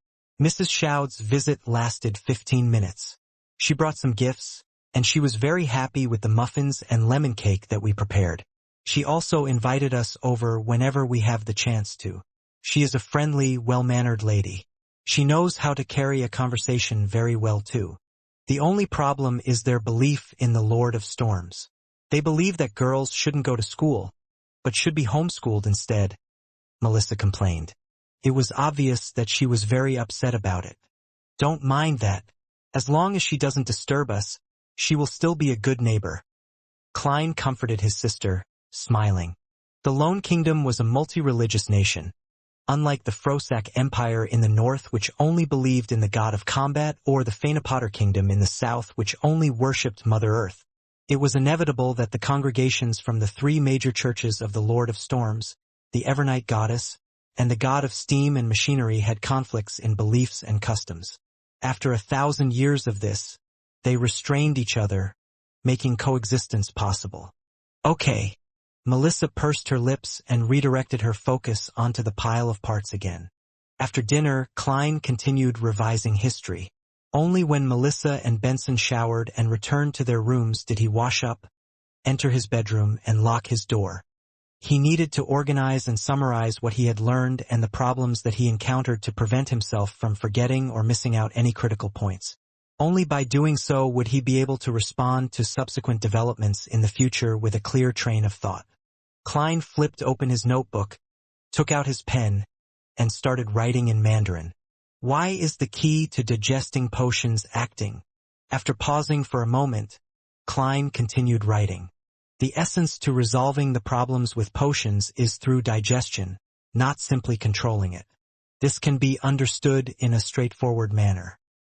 "Mrs. Shoud's visit lasted 15 minutes. She brought some gifts, and she was very happy with the muffins and lemon cake that we prepared. She also invited us over whenever we have the chance to. She is a friendly, well-mannered lady. She knows how to carry a conversation very well too. The only problem is their belief in the Lord of Storms. They believe that girls shouldn't go to school, but should be homeschooled instead," Melissa complained. It was obvious that she was very upset about it. "Don't mind that. As long as she doesn't disturb us, she will still be a good neighbor." Klein comforted his sister, smiling. The Lone Kingdom was a multi-religious nation. Unlike the Frosak Empire in the north, which only believed in the god of combat, or the Fanapotter Kingdom in the south, which only worshipped Mother Earth, it was inevitable that the congregations from the 3 major churches of the Lord of Storms, the Evernight Goddess, and the god of steam and machinery had conflicts in beliefs and customs. After 1,000 years of this, they restrained each other, making coexistence possible. "Okay." Melissa pursed her lips and redirected her focus onto the pile of parts again. After dinner, Klein continued revising history. Only when Melissa and Benson showered and returned to their rooms did he wash up, enter his bedroom, and lock his door. He needed to organize and summarize what he had learned and the problems that he encountered to prevent himself from forgetting or missing out any critical points. Only by doing so would he be able to respond to subsequent developments in the future with a clear train of thought. Klein flipped open his notebook, took out his pen, and started writing in Mandarin. Why is the key to digesting potions acting? After pausing for a moment, Klein continued writing. The essence to resolving the problems with potions is through digestion, not simply controlling it. This can be understood in a straightforward manner.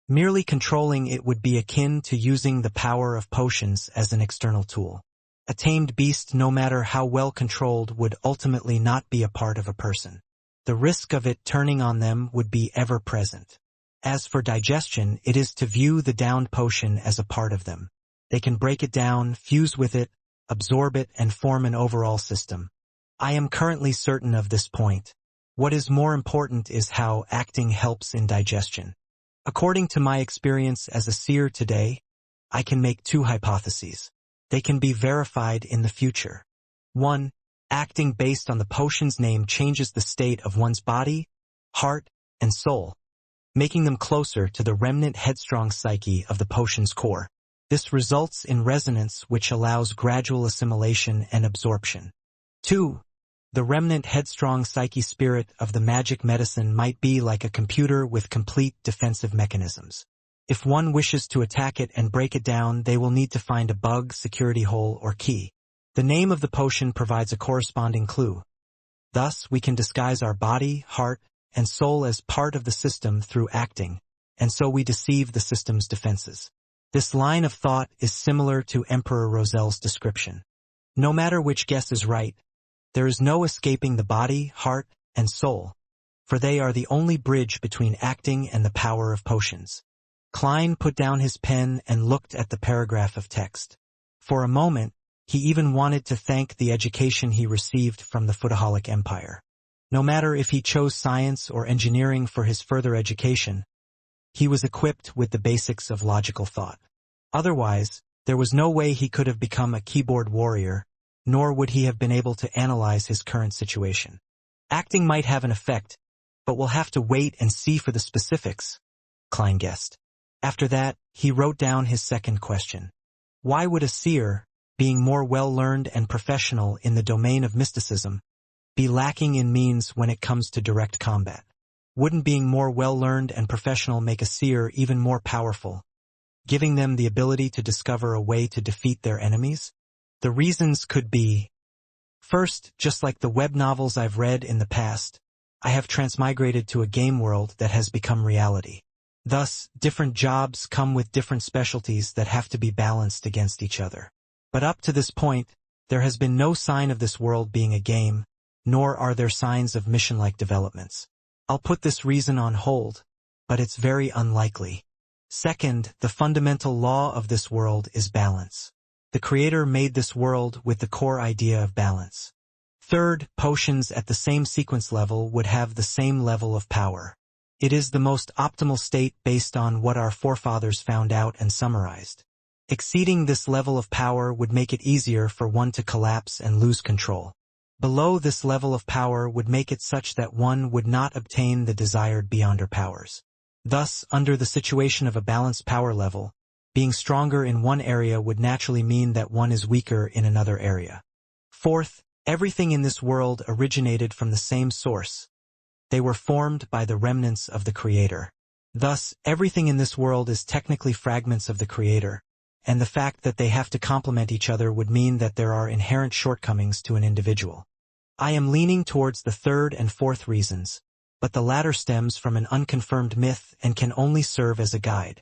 Merely controlling it would be akin to using the power of potions as an external tool. A tamed beast, no matter how well controlled, would ultimately not be a part of a person. The risk of it turning on them would be ever present. As for digestion, it is to view the downed potion as a part of them. They can break it down, fuse with it, absorb it, and form an overall system. I am currently certain of this point. What is more important is how acting helps in digestion. According to my experience as a seer today, I can make two hypotheses. They can be verified in the future. 1. Acting based on the potion's name changes the state of one's body, heart, and soul, making them closer to the remnant headstrong psyche of the potion's core. This results in resonance, which allows gradual assimilation and absorption. 2. The remnant headstrong psyche spirit of the magic medicine might be like a computer with complete defensive mechanisms. If one wishes to attack it and break it down, they will need to find a bug, security hole, or key. The name of the potion provides a corresponding clue. Thus, we can disguise our body, heart, and soul as part of the system through acting, and so we deceive the system's defenses. This line of thought is similar to Emperor Roselle's description. No matter which guess is right, there is no escaping the body, heart, and soul, for they are the only bridge between acting and the power of potions. Klein put down his pen and looked at the paragraph of text. For a moment, he even wanted to thank the education he received from the Foodaholic Empire. No matter if he chose science or engineering for his further education, he was equipped with the basics of logical thought. Otherwise, there was no way he could have become a keyboard warrior, nor would he have been able to analyze his current situation. Acting might have an effect, but we'll have to wait and see for the specifics, Klein guessed. After that, he wrote down his second question. Why would a seer, being more well-learned and professional in the domain of mysticism, be lacking in means when it comes to direct combat? Wouldn't being more well-learned and professional make a seer even more powerful, giving them the ability to discover a way to defeat their enemies? The reasons could be: first, just like the web novels I've read in the past, I have transmigrated to a game world that has become reality. Thus, different jobs come with different specialties that have to be balanced against each other. But up to this point, there has been no sign of this world being a game, nor are there signs of mission-like developments. I'll put this reason on hold, but it's very unlikely. Second, the fundamental law of this world is balance. The Creator made this world with the core idea of balance. Third, potions at the same sequence level would have the same level of power. It is the most optimal state based on what our forefathers found out and summarized. Exceeding this level of power would make it easier for one to collapse and lose control. Below this level of power would make it such that one would not obtain the desired beyonder powers. Thus, under the situation of a balanced power level, being stronger in one area would naturally mean that one is weaker in another area. Fourth, everything in this world originated from the same source. They were formed by the remnants of the Creator. Thus, everything in this world is technically fragments of the Creator, and the fact that they have to complement each other would mean that there are inherent shortcomings to an individual. I am leaning towards the third and fourth reasons, but the latter stems from an unconfirmed myth and can only serve as a guide.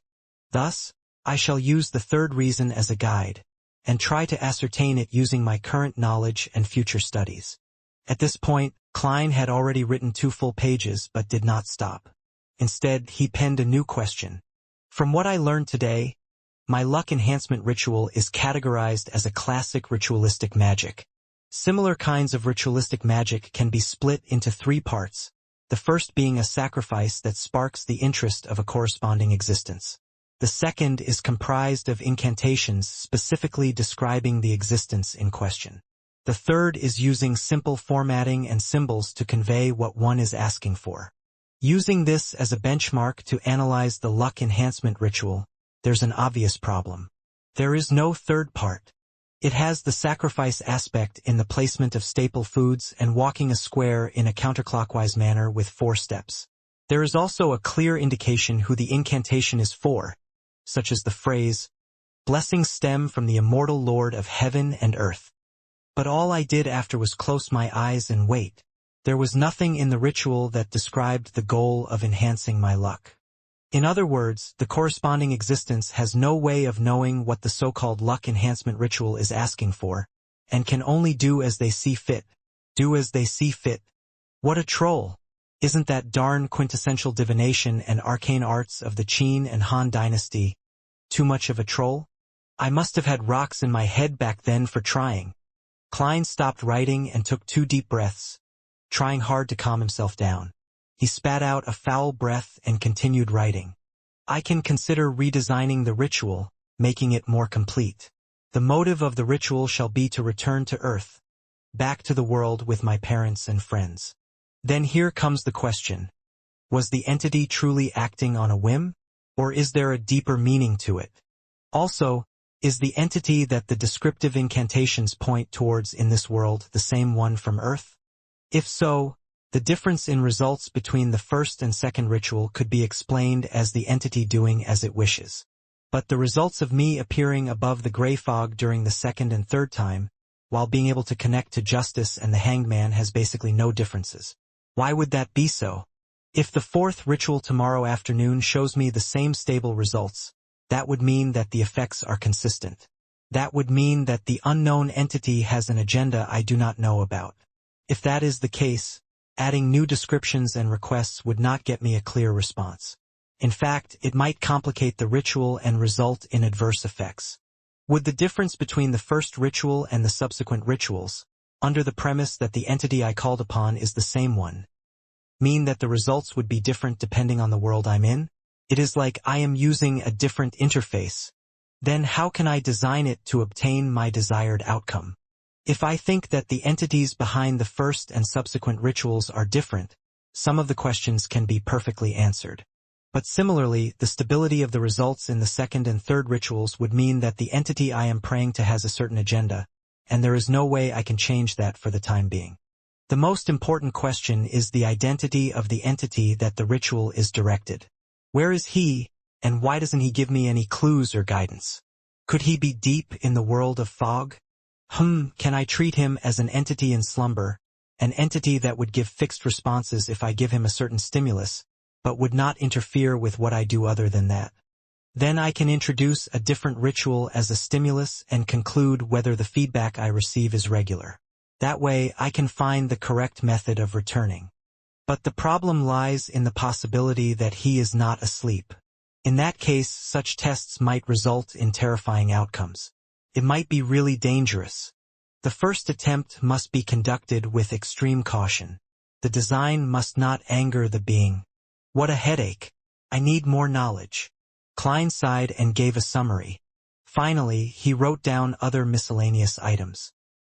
Thus, I shall use the third reason as a guide, and try to ascertain it using my current knowledge and future studies. At this point, Klein had already written 2 full pages but did not stop. Instead, he penned a new question. From what I learned today, my luck enhancement ritual is categorized as a classic ritualistic magic. Similar kinds of ritualistic magic can be split into 3 parts, the first being a sacrifice that sparks the interest of a corresponding existence. The second is comprised of incantations specifically describing the existence in question. The third is using simple formatting and symbols to convey what one is asking for. Using this as a benchmark to analyze the luck enhancement ritual, there's an obvious problem. There is no third part. It has the sacrifice aspect in the placement of staple foods and walking a square in a counterclockwise manner with 4 steps. There is also a clear indication who the incantation is for, such as the phrase, "Blessings stem from the immortal Lord of heaven and earth." But all I did after was close my eyes and wait. There was nothing in the ritual that described the goal of enhancing my luck. In other words, the corresponding existence has no way of knowing what the so-called luck enhancement ritual is asking for, and can only do as they see fit. Do as they see fit. What a troll! Isn't that darn quintessential divination and arcane arts of the Qin and Han dynasty too much of a troll? I must have had rocks in my head back then for trying. Klein stopped writing and took 2 deep breaths, trying hard to calm himself down. He spat out a foul breath and continued writing. I can consider redesigning the ritual, making it more complete. The motive of the ritual shall be to return to Earth, back to the world with my parents and friends. Then here comes the question. Was the entity truly acting on a whim? Or is there a deeper meaning to it? Also, is the entity that the descriptive incantations point towards in this world the same one from Earth? If so, the difference in results between the first and second ritual could be explained as the entity doing as it wishes. But the results of me appearing above the gray fog during the second and third time, while being able to connect to justice and the hanged man, has basically no differences. Why would that be so? If the fourth ritual tomorrow afternoon shows me the same stable results, that would mean that the effects are consistent. That would mean that the unknown entity has an agenda I do not know about. If that is the case, adding new descriptions and requests would not get me a clear response. In fact, it might complicate the ritual and result in adverse effects. Would the difference between the first ritual and the subsequent rituals, under the premise that the entity I called upon is the same one, mean that the results would be different depending on the world I'm in? It is like I am using a different interface. Then how can I design it to obtain my desired outcome? If I think that the entities behind the first and subsequent rituals are different, some of the questions can be perfectly answered. But similarly, the stability of the results in the second and third rituals would mean that the entity I am praying to has a certain agenda, and there is no way I can change that for the time being. The most important question is the identity of the entity that the ritual is directed. Where is he, and why doesn't he give me any clues or guidance? Could he be deep in the world of fog? Can I treat him as an entity in slumber, an entity that would give fixed responses if I give him a certain stimulus, but would not interfere with what I do other than that? Then I can introduce a different ritual as a stimulus and conclude whether the feedback I receive is regular. That way I can find the correct method of returning. But the problem lies in the possibility that he is not asleep. In that case, such tests might result in terrifying outcomes. It might be really dangerous. The first attempt must be conducted with extreme caution. The design must not anger the being. What a headache. I need more knowledge. Klein sighed and gave a summary. Finally, he wrote down other miscellaneous items.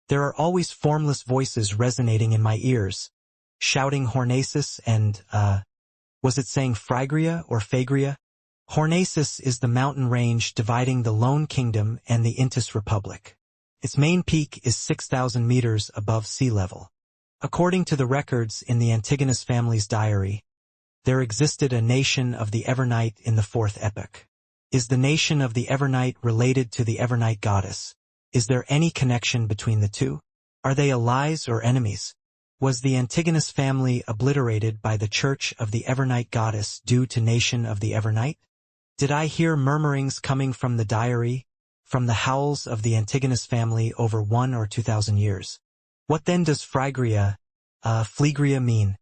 There are always formless voices resonating in my ears, shouting Hornacis and, was it saying Phrygia or Phagria? Hornacis is the mountain range dividing the Lone Kingdom and the Intis Republic. Its main peak is 6,000 meters above sea level. According to the records in the Antigonus family's diary, there existed a nation of the Evernight in the fourth epoch. Is the nation of the Evernight related to the Evernight goddess? Is there any connection between the two? Are they allies or enemies? Was the Antigonus family obliterated by the Church of the Evernight goddess due to nation of the Evernight? Did I hear murmurings coming from the diary, from the howls of the Antigonus family over 1 or 2,000 years? What then does Phrygia mean?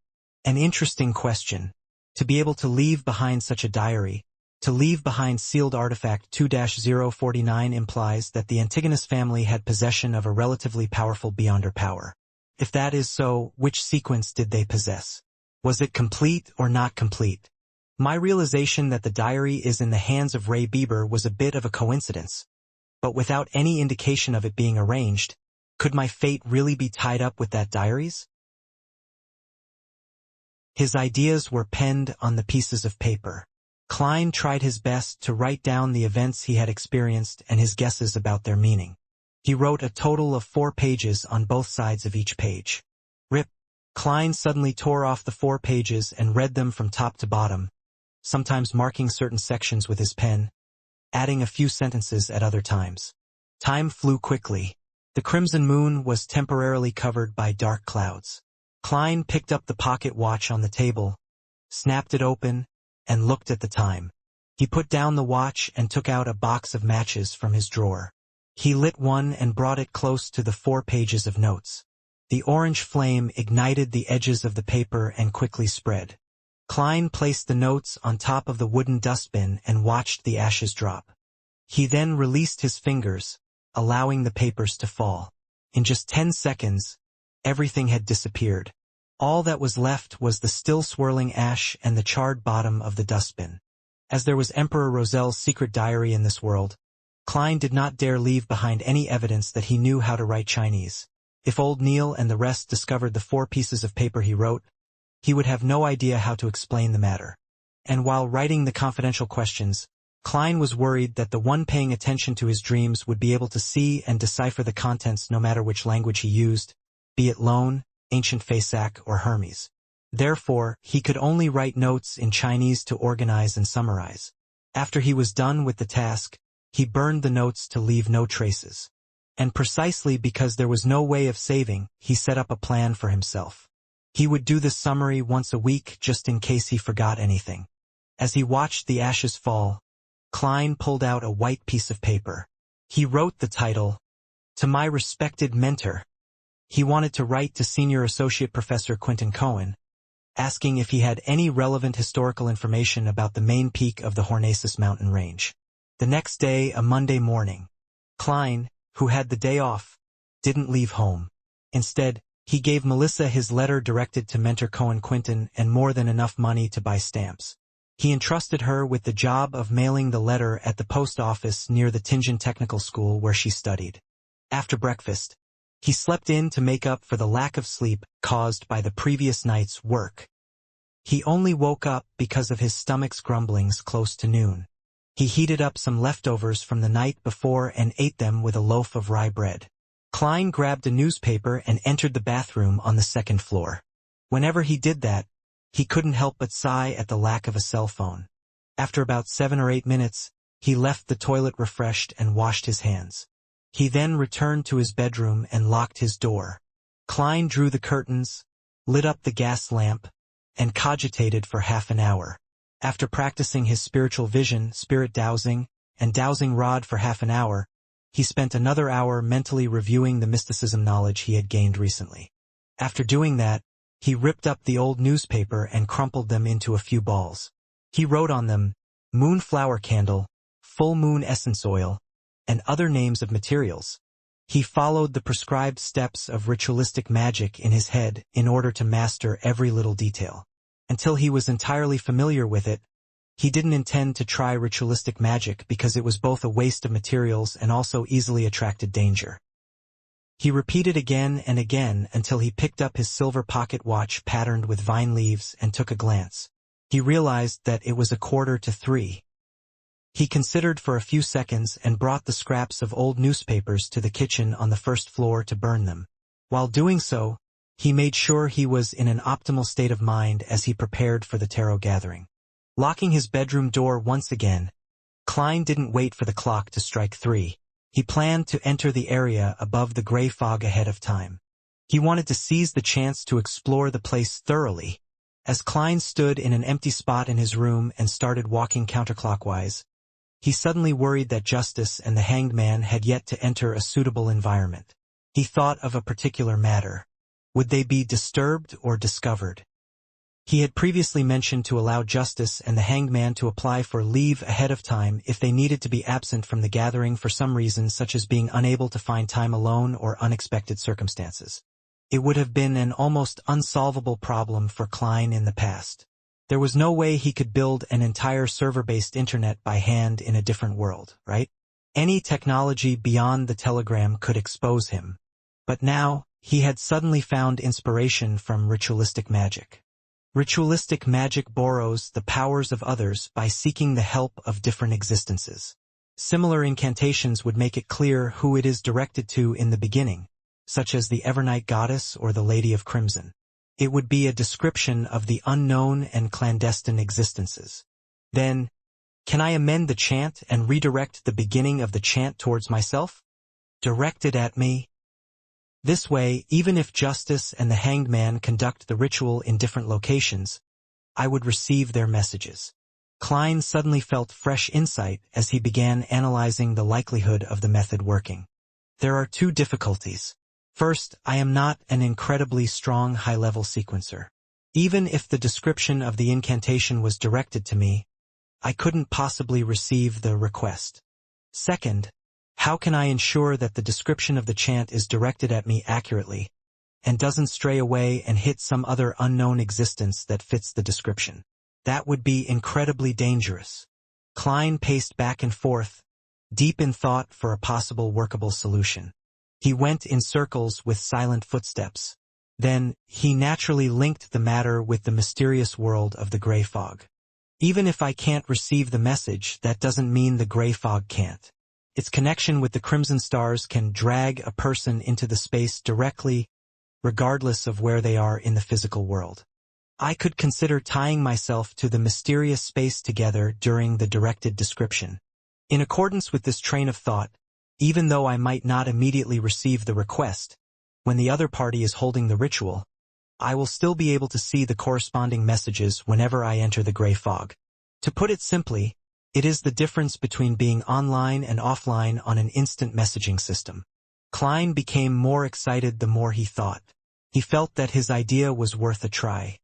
An interesting question. To be able to leave behind such a diary, to leave behind sealed artifact 2-049 implies that the Antigonus family had possession of a relatively powerful beyonder power. If that is so, which sequence did they possess? Was it complete or not complete? My realization that the diary is in the hands of Ray Bieber was a bit of a coincidence. But without any indication of it being arranged, could my fate really be tied up with that diary's? His ideas were penned on the pieces of paper. Klein tried his best to write down the events he had experienced and his guesses about their meaning. He wrote a total of 4 pages on both sides of each page. Rip. Klein suddenly tore off the 4 pages and read them from top to bottom, sometimes marking certain sections with his pen, adding a few sentences at other times. Time flew quickly. The crimson moon was temporarily covered by dark clouds. Klein picked up the pocket watch on the table, snapped it open, and looked at the time. He put down the watch and took out a box of matches from his drawer. He lit one and brought it close to the 4 pages of notes. The orange flame ignited the edges of the paper and quickly spread. Klein placed the notes on top of the wooden dustbin and watched the ashes drop. He then released his fingers, allowing the papers to fall. In just 10 seconds, everything had disappeared. All that was left was the still swirling ash and the charred bottom of the dustbin. As there was Emperor Roselle's secret diary in this world, Klein did not dare leave behind any evidence that he knew how to write Chinese. If old Neil and the rest discovered the 4 pieces of paper he wrote, he would have no idea how to explain the matter. And while writing the confidential questions, Klein was worried that the one paying attention to his dreams would be able to see and decipher the contents no matter which language he used, be it Loan, Ancient Fasak, or Hermes. Therefore, he could only write notes in Chinese to organize and summarize. After he was done with the task, he burned the notes to leave no traces. And precisely because there was no way of saving, he set up a plan for himself. He would do the summary once a week just in case he forgot anything. As he watched the ashes fall, Klein pulled out a white piece of paper. He wrote the title, "To My Respected Mentor." He wanted to write to Senior Associate Professor Quentin Cohen, asking if he had any relevant historical information about the main peak of the Hornacis mountain range. The next day, a Monday morning, Klein, who had the day off, didn't leave home. Instead, he gave Melissa his letter directed to Mentor Cohen Quinton and more than enough money to buy stamps. He entrusted her with the job of mailing the letter at the post office near the Tianjin Technical School where she studied. After breakfast, he slept in to make up for the lack of sleep caused by the previous night's work. He only woke up because of his stomach's grumblings close to noon. He heated up some leftovers from the night before and ate them with a loaf of rye bread. Klein grabbed a newspaper and entered the bathroom on the 2nd floor. Whenever he did that, he couldn't help but sigh at the lack of a cell phone. After about 7 or 8 minutes, he left the toilet refreshed and washed his hands. He then returned to his bedroom and locked his door. Klein drew the curtains, lit up the gas lamp, and cogitated for half an hour. After practicing his spiritual vision, spirit dowsing, and dowsing rod for half an hour, he spent another hour mentally reviewing the mysticism knowledge he had gained recently. After doing that, he ripped up the old newspaper and crumpled them into a few balls. He wrote on them, "Moonflower candle, full moon essence oil," and other names of materials. He followed the prescribed steps of ritualistic magic in his head in order to master every little detail. Until he was entirely familiar with it, he didn't intend to try ritualistic magic because it was both a waste of materials and also easily attracted danger. He repeated again and again until he picked up his silver pocket watch patterned with vine leaves and took a glance. He realized that it was 2:45. He considered for a few seconds and brought the scraps of old newspapers to the kitchen on the 1st floor to burn them. While doing so, he made sure he was in an optimal state of mind as he prepared for the tarot gathering. Locking his bedroom door once again, Klein didn't wait for the clock to strike 3. He planned to enter the area above the gray fog ahead of time. He wanted to seize the chance to explore the place thoroughly. As Klein stood in an empty spot in his room and started walking counterclockwise, he suddenly worried that Justice and the Hanged Man had yet to enter a suitable environment. He thought of a particular matter. Would they be disturbed or discovered? He had previously mentioned to allow Justice and the Hanged Man to apply for leave ahead of time if they needed to be absent from the gathering for some reason such as being unable to find time alone or unexpected circumstances. It would have been an almost unsolvable problem for Klein in the past. There was no way he could build an entire server-based internet by hand in a different world, right? Any technology beyond the telegram could expose him. But now, he had suddenly found inspiration from ritualistic magic. Ritualistic magic borrows the powers of others by seeking the help of different existences. Similar incantations would make it clear who it is directed to in the beginning, such as the Evernight Goddess or the Lady of Crimson. It would be a description of the unknown and clandestine existences. Then, can I amend the chant and redirect the beginning of the chant towards myself? Directed at me. This way, even if Justice and the Hanged Man conduct the ritual in different locations, I would receive their messages. Klein suddenly felt fresh insight as he began analyzing the likelihood of the method working. There are two difficulties. First, I am not an incredibly strong high-level sequencer. Even if the description of the incantation was directed to me, I couldn't possibly receive the request. Second, how can I ensure that the description of the chant is directed at me accurately and doesn't stray away and hit some other unknown existence that fits the description? That would be incredibly dangerous. Klein paced back and forth, deep in thought for a possible workable solution. He went in circles with silent footsteps. Then, he naturally linked the matter with the mysterious world of the gray fog. Even if I can't receive the message, that doesn't mean the gray fog can't. Its connection with the crimson stars can drag a person into the space directly, regardless of where they are in the physical world. I could consider tying myself to the mysterious space together during the directed description. In accordance with this train of thought, even though I might not immediately receive the request, when the other party is holding the ritual, I will still be able to see the corresponding messages whenever I enter the gray fog. To put it simply, it is the difference between being online and offline on an instant messaging system. Klein became more excited the more he thought. He felt that his idea was worth a try.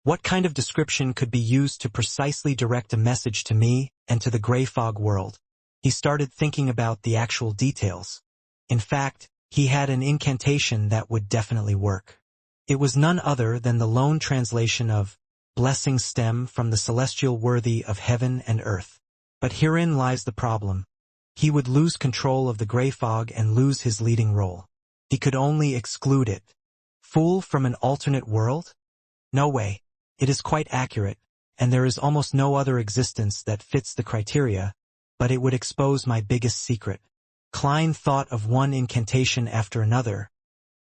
What kind of description could be used to precisely direct a message to me and to the gray fog world? He started thinking about the actual details. In fact, he had an incantation that would definitely work. It was none other than the lone translation of blessing stem from the celestial worthy of heaven and earth. But herein lies the problem. He would lose control of the gray fog and lose his leading role. He could only exclude it. Fool from an alternate world? No way. It is quite accurate, and there is almost no other existence that fits the criteria, but it would expose my biggest secret. Klein thought of one incantation after another,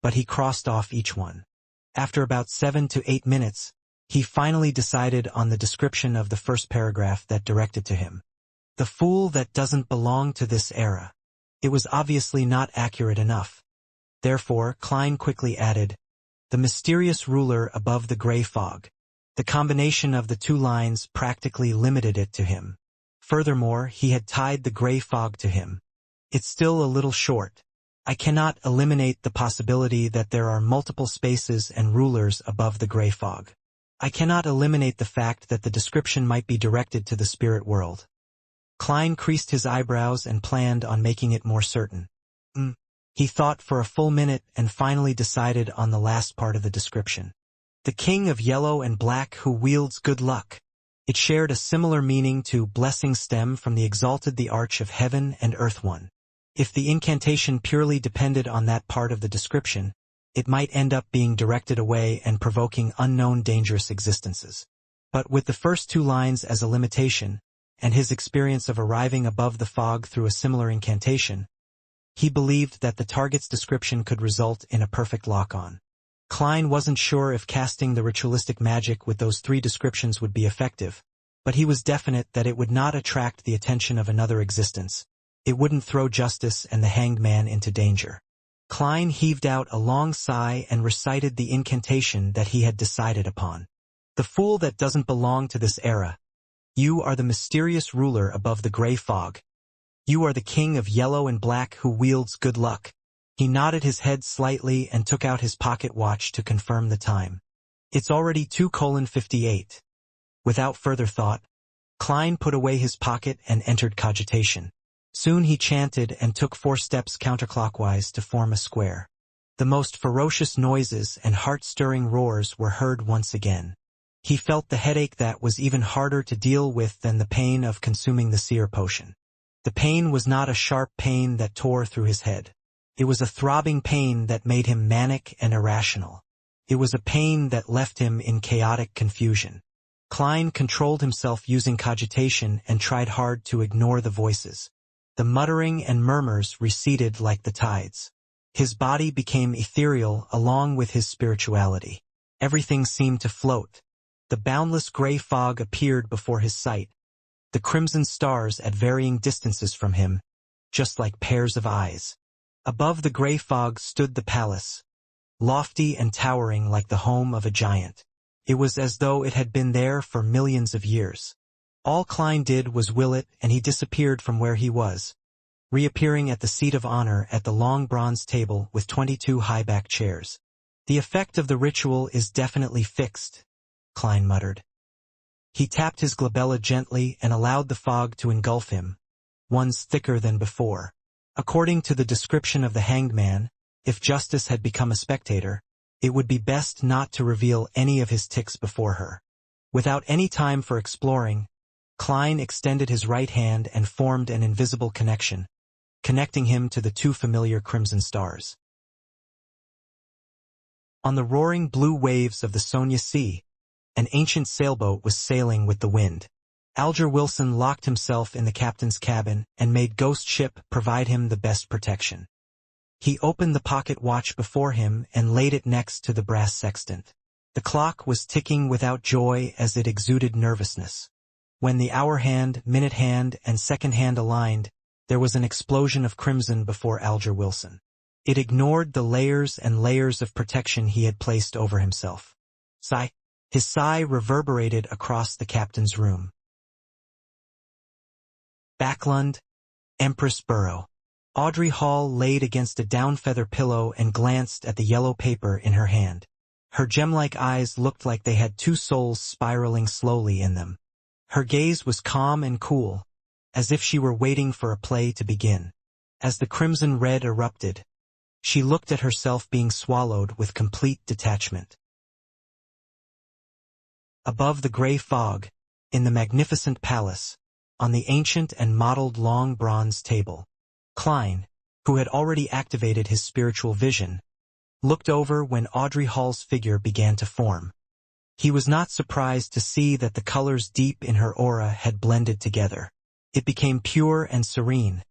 but he crossed off each one. After about 7 to 8 minutes, he finally decided on the description of the first paragraph that directed to him. The fool that doesn't belong to this era. It was obviously not accurate enough. Therefore, Klein quickly added, the mysterious ruler above the gray fog. The combination of the two lines practically limited it to him. Furthermore, he had tied the gray fog to him. It's still a little short. I cannot eliminate the possibility that there are multiple spaces and rulers above the gray fog. I cannot eliminate the fact that the description might be directed to the spirit world. Klein creased his eyebrows and planned on making it more certain. He thought for a full minute and finally decided on the last part of the description. The king of yellow and black who wields good luck. It shared a similar meaning to blessing stem from the exalted the arch of heaven and earth one. If the incantation purely depended on that part of the description, it might end up being directed away and provoking unknown dangerous existences. But with the first two lines as a limitation, and his experience of arriving above the fog through a similar incantation, he believed that the target's description could result in a perfect lock-on. Klein wasn't sure if casting the ritualistic magic with those three descriptions would be effective, but he was definite that it would not attract the attention of another existence. It wouldn't throw Justice and the Hanged Man into danger. Klein heaved out a long sigh and recited the incantation that he had decided upon. The fool that doesn't belong to this era. You are the mysterious ruler above the gray fog. You are the king of yellow and black who wields good luck. He nodded his head slightly and took out his pocket watch to confirm the time. It's already 2:58. Without further thought, Klein put away his pocket and entered cogitation. Soon he chanted and took 4 steps counterclockwise to form a square. The most ferocious noises and heart-stirring roars were heard once again. He felt the headache that was even harder to deal with than the pain of consuming the seer potion. The pain was not a sharp pain that tore through his head. It was a throbbing pain that made him manic and irrational. It was a pain that left him in chaotic confusion. Klein controlled himself using cogitation and tried hard to ignore the voices. The muttering and murmurs receded like the tides. His body became ethereal along with his spirituality. Everything seemed to float. The boundless gray fog appeared before his sight, the crimson stars at varying distances from him, just like pairs of eyes. Above the gray fog stood the palace, lofty and towering like the home of a giant. It was as though it had been there for millions of years. All Klein did was will it, and he disappeared from where he was, reappearing at the seat of honor at the long bronze table with 22 high-back chairs. "The effect of the ritual is definitely fixed," Klein muttered. He tapped his glabella gently and allowed the fog to engulf him, ones thicker than before. According to the description of the hanged man, if Justice had become a spectator, it would be best not to reveal any of his tics before her. Without any time for exploring, Klein extended his right hand and formed an invisible connection, connecting him to the two familiar crimson stars. On the roaring blue waves of the Sonia Sea, an ancient sailboat was sailing with the wind. Alger Wilson locked himself in the captain's cabin and made Ghost Ship provide him the best protection. He opened the pocket watch before him and laid it next to the brass sextant. The clock was ticking without joy as it exuded nervousness. When the hour hand, minute hand, and second hand aligned, there was an explosion of crimson before Alger Wilson. It ignored the layers and layers of protection he had placed over himself. Sigh. His sigh reverberated across the captain's room. Backlund, Empress Borough. Audrey Hall laid against a down-feather pillow and glanced at the yellow paper in her hand. Her gem-like eyes looked like they had two souls spiraling slowly in them. Her gaze was calm and cool, as if she were waiting for a play to begin. As the crimson red erupted, she looked at herself being swallowed with complete detachment. Above the gray fog, in the magnificent palace, on the ancient and mottled long bronze table, Klein, who had already activated his spiritual vision, looked over when Audrey Hall's figure began to form. He was not surprised to see that the colors deep in her aura had blended together. It became pure and serene,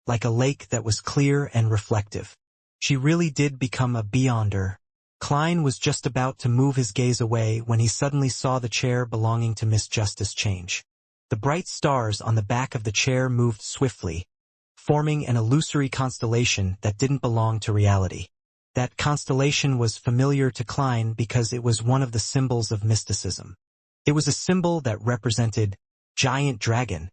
like a lake that was clear and reflective. She really did become a beyonder. Klein was just about to move his gaze away when he suddenly saw the chair belonging to Miss Justice change. The bright stars on the back of the chair moved swiftly, forming an illusory constellation that didn't belong to reality. That constellation was familiar to Klein because it was one of the symbols of mysticism. It was a symbol that represented giant dragon.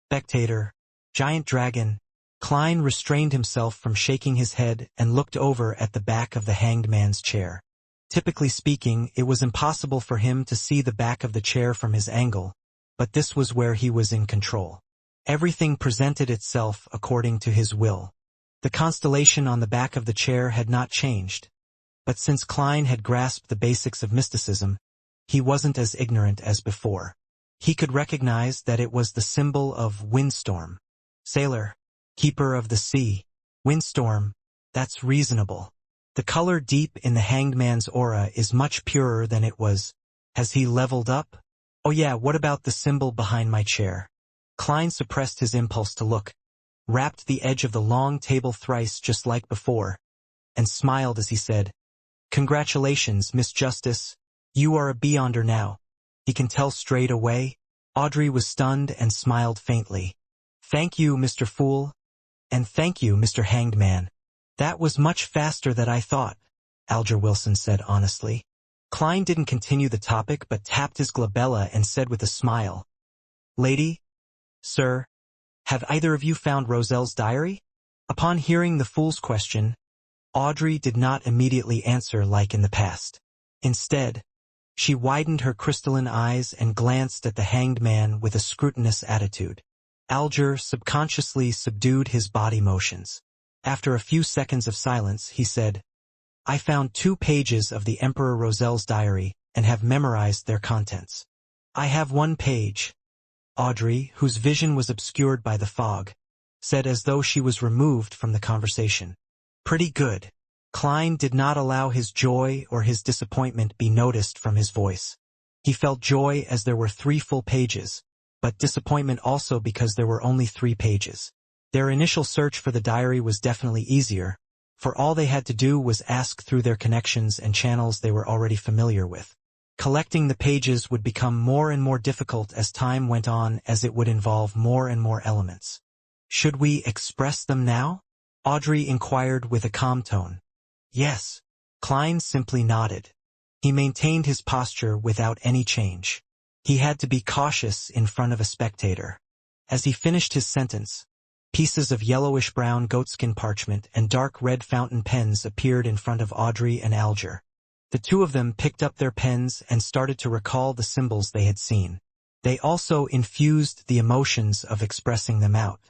Spectator, giant dragon. Klein restrained himself from shaking his head and looked over at the back of the hanged man's chair. Typically speaking, it was impossible for him to see the back of the chair from his angle, but this was where he was in control. Everything presented itself according to his will. The constellation on the back of the chair had not changed, but since Klein had grasped the basics of mysticism, he wasn't as ignorant as before. He could recognize that it was the symbol of windstorm. Sailor, keeper of the sea, windstorm, that's reasonable. The color deep in the hanged man's aura is much purer than it was. Has he leveled up? Oh yeah, what about the symbol behind my chair? Klein suppressed his impulse to look, rapped the edge of the long table thrice just like before, and smiled as he said, "Congratulations, Miss Justice. You are a beyonder now. He can tell straight away." Audrey was stunned and smiled faintly. "Thank you, Mr. Fool. And thank you, Mr. Hanged Man. That was much faster than I thought," Alger Wilson said honestly. Klein didn't continue the topic but tapped his glabella and said with a smile, "Lady, sir, have either of you found Roselle's diary?" Upon hearing the fool's question, Audrey did not immediately answer like in the past. Instead, she widened her crystalline eyes and glanced at the hanged man with a scrutinous attitude. Alger subconsciously subdued his body motions. After a few seconds of silence, he said, "I found 2 pages of the Emperor Roselle's diary and have memorized their contents." "I have 1 page," Audrey, whose vision was obscured by the fog, said as though she was removed from the conversation. "Pretty good." Klein did not allow his joy or his disappointment be noticed from his voice. He felt joy as there were 3 full pages, but disappointment also because there were only 3 pages. Their initial search for the diary was definitely easier, for all they had to do was ask through their connections and channels they were already familiar with. Collecting the pages would become more and more difficult as time went on, as it would involve more and more elements. "Should we express them now?" Audrey inquired with a calm tone. "Yes." Klein simply nodded. He maintained his posture without any change. He had to be cautious in front of a spectator. As he finished his sentence, pieces of yellowish-brown goatskin parchment and dark red fountain pens appeared in front of Audrey and Alger. The 2 of them picked up their pens and started to recall the symbols they had seen. They also infused the emotions of expressing them out.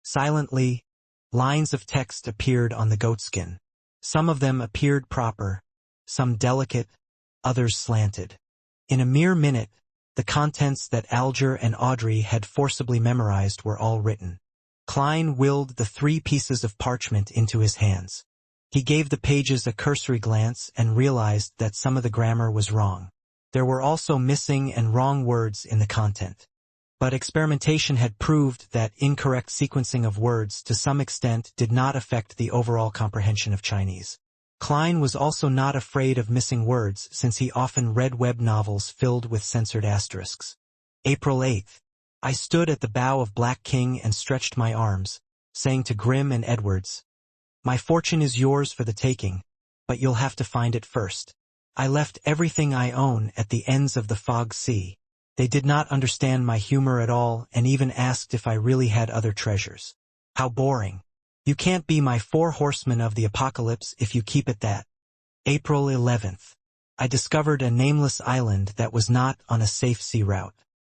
Silently, lines of text appeared on the goatskin. Some of them appeared proper, some delicate, others slanted. In a mere minute, the contents that Alger and Audrey had forcibly memorized were all written. Klein willed the 3 pieces of parchment into his hands. He gave the pages a cursory glance and realized that some of the grammar was wrong. There were also missing and wrong words in the content. But experimentation had proved that incorrect sequencing of words to some extent did not affect the overall comprehension of Chinese. Klein was also not afraid of missing words, since he often read web novels filled with censored asterisks. April 8th. I stood at the bow of Black King and stretched my arms, saying to Grimm and Edwards, "My fortune is yours for the taking, but you'll have to find it first." I left everything I own at the ends of the fog sea. They did not understand my humor at all and even asked if I really had other treasures. How boring. You can't be my 4 horsemen of the apocalypse if you keep it that. April 11th. I discovered a nameless island that was not on a safe sea route.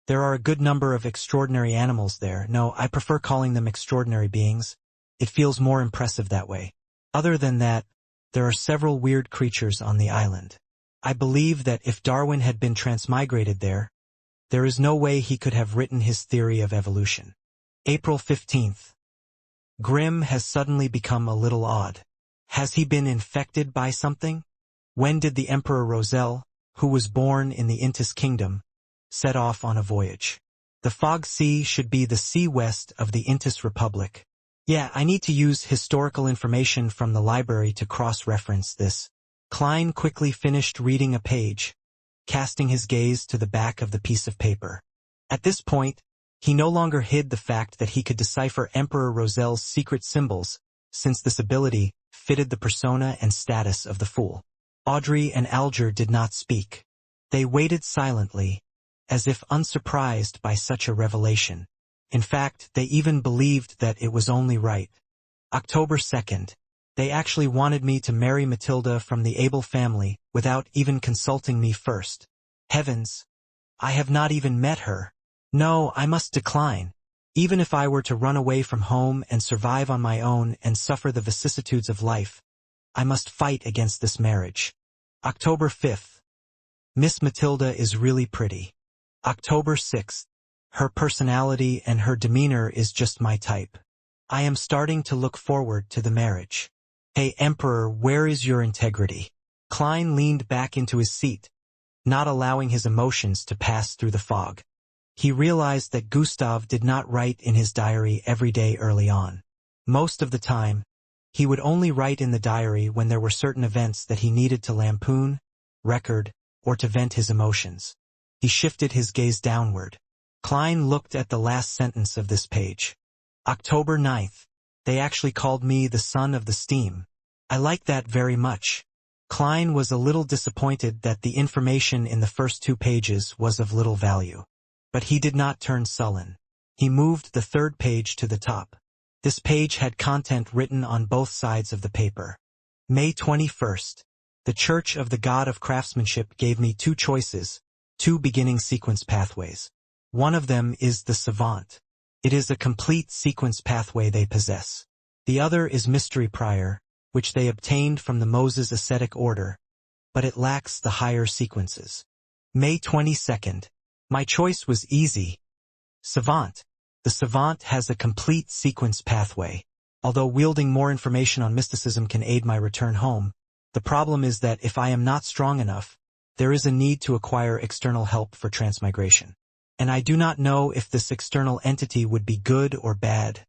There are a good number of extraordinary animals there. No, I prefer calling them extraordinary beings. It feels more impressive that way. Other than that, there are several weird creatures on the island. I believe that if Darwin had been transmigrated there is no way he could have written his theory of evolution. April 15th. Grimm has suddenly become a little odd. Has he been infected by something? When did the Emperor Roselle, who was born in the Intis Kingdom, set off on a voyage? The Fog Sea should be the sea west of the Intis Republic. Yeah, I need to use historical information from the library to cross-reference this. Klein quickly finished reading a page, casting his gaze to the back of the piece of paper. At this point, he no longer hid the fact that he could decipher Emperor Roselle's secret symbols, since this ability fitted the persona and status of the fool. Audrey and Alger did not speak. They waited silently, as if unsurprised by such a revelation. In fact, they even believed that it was only right. October 2nd. They actually wanted me to marry Matilda from the Abel family without even consulting me first. Heavens! I have not even met her. No, I must decline. Even if I were to run away from home and survive on my own and suffer the vicissitudes of life, I must fight against this marriage. October 5th. Miss Matilda is really pretty. October 6th. Her personality and her demeanor is just my type. I am starting to look forward to the marriage. Hey, Emperor, where is your integrity? Klein leaned back into his seat, not allowing his emotions to pass through the fog. He realized that Gustav did not write in his diary every day early on. Most of the time, he would only write in the diary when there were certain events that he needed to lampoon, record, or to vent his emotions. He shifted his gaze downward. Klein looked at the last sentence of this page. October 9th. They actually called me the son of the steam. I like that very much. Klein was a little disappointed that the information in the first 2 pages was of little value. But he did not turn sullen. He moved the 3rd page to the top. This page had content written on both sides of the paper. May 21st. The Church of the God of Craftsmanship gave me 2 choices, 2 beginning sequence pathways. One of them is the Savant. It is a complete sequence pathway they possess. The other is Mystery Prior, which they obtained from the Moses Ascetic Order, but it lacks the higher sequences. May 22nd. My choice was easy. Savant. The Savant has a complete sequence pathway. Although wielding more information on mysticism can aid my return home, the problem is that if I am not strong enough, there is a need to acquire external help for transmigration. And I do not know if this external entity would be good or bad,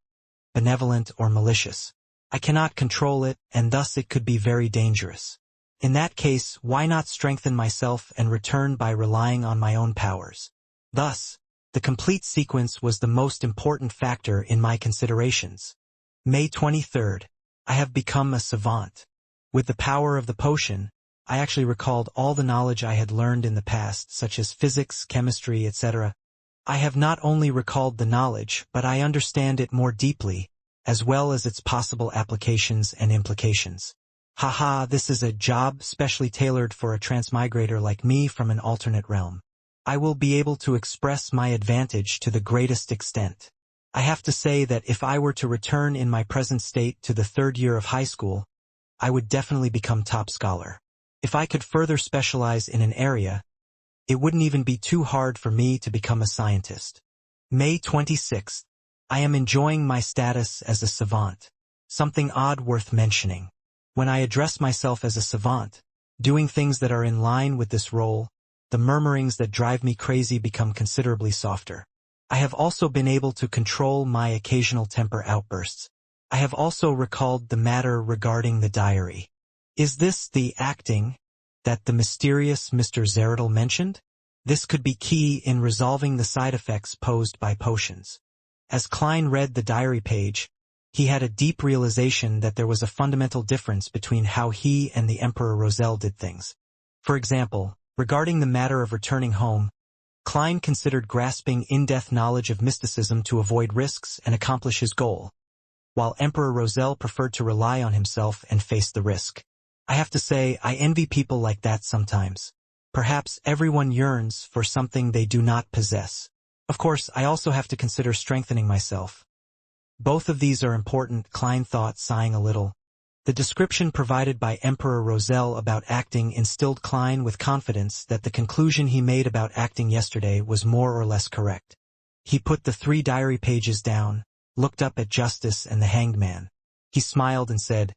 benevolent or malicious. I cannot control it, and thus it could be very dangerous. In that case, why not strengthen myself and return by relying on my own powers? Thus, the complete sequence was the most important factor in my considerations. May 23rd. I have become a savant. With the power of the potion, I actually recalled all the knowledge I had learned in the past, such as physics, chemistry, etc. I have not only recalled the knowledge, but I understand it more deeply, as well as its possible applications and implications. Haha, this is a job specially tailored for a transmigrator like me from an alternate realm. I will be able to express my advantage to the greatest extent. I have to say that if I were to return in my present state to the third year of high school, I would definitely become top scholar. If I could further specialize in an area, it wouldn't even be too hard for me to become a scientist. May 26th. I am enjoying my status as a savant. Something odd worth mentioning. When I address myself as a savant, doing things that are in line with this role, the murmurings that drive me crazy become considerably softer. I have also been able to control my occasional temper outbursts. I have also recalled the matter regarding the diary. Is this the acting that the mysterious Mr. Zeridal mentioned? This could be key in resolving the side effects posed by potions. As Klein read the diary page, he had a deep realization that there was a fundamental difference between how he and the Emperor Roselle did things. For example, regarding the matter of returning home, Klein considered grasping in-depth knowledge of mysticism to avoid risks and accomplish his goal, while Emperor Roselle preferred to rely on himself and face the risk. I have to say, I envy people like that sometimes. Perhaps everyone yearns for something they do not possess. Of course, I also have to consider strengthening myself. Both of these are important, Klein thought, sighing a little. The description provided by Emperor Roselle about acting instilled Klein with confidence that the conclusion he made about acting yesterday was more or less correct. He put the 3 diary pages down, looked up at Justice and the Hanged Man. He smiled and said,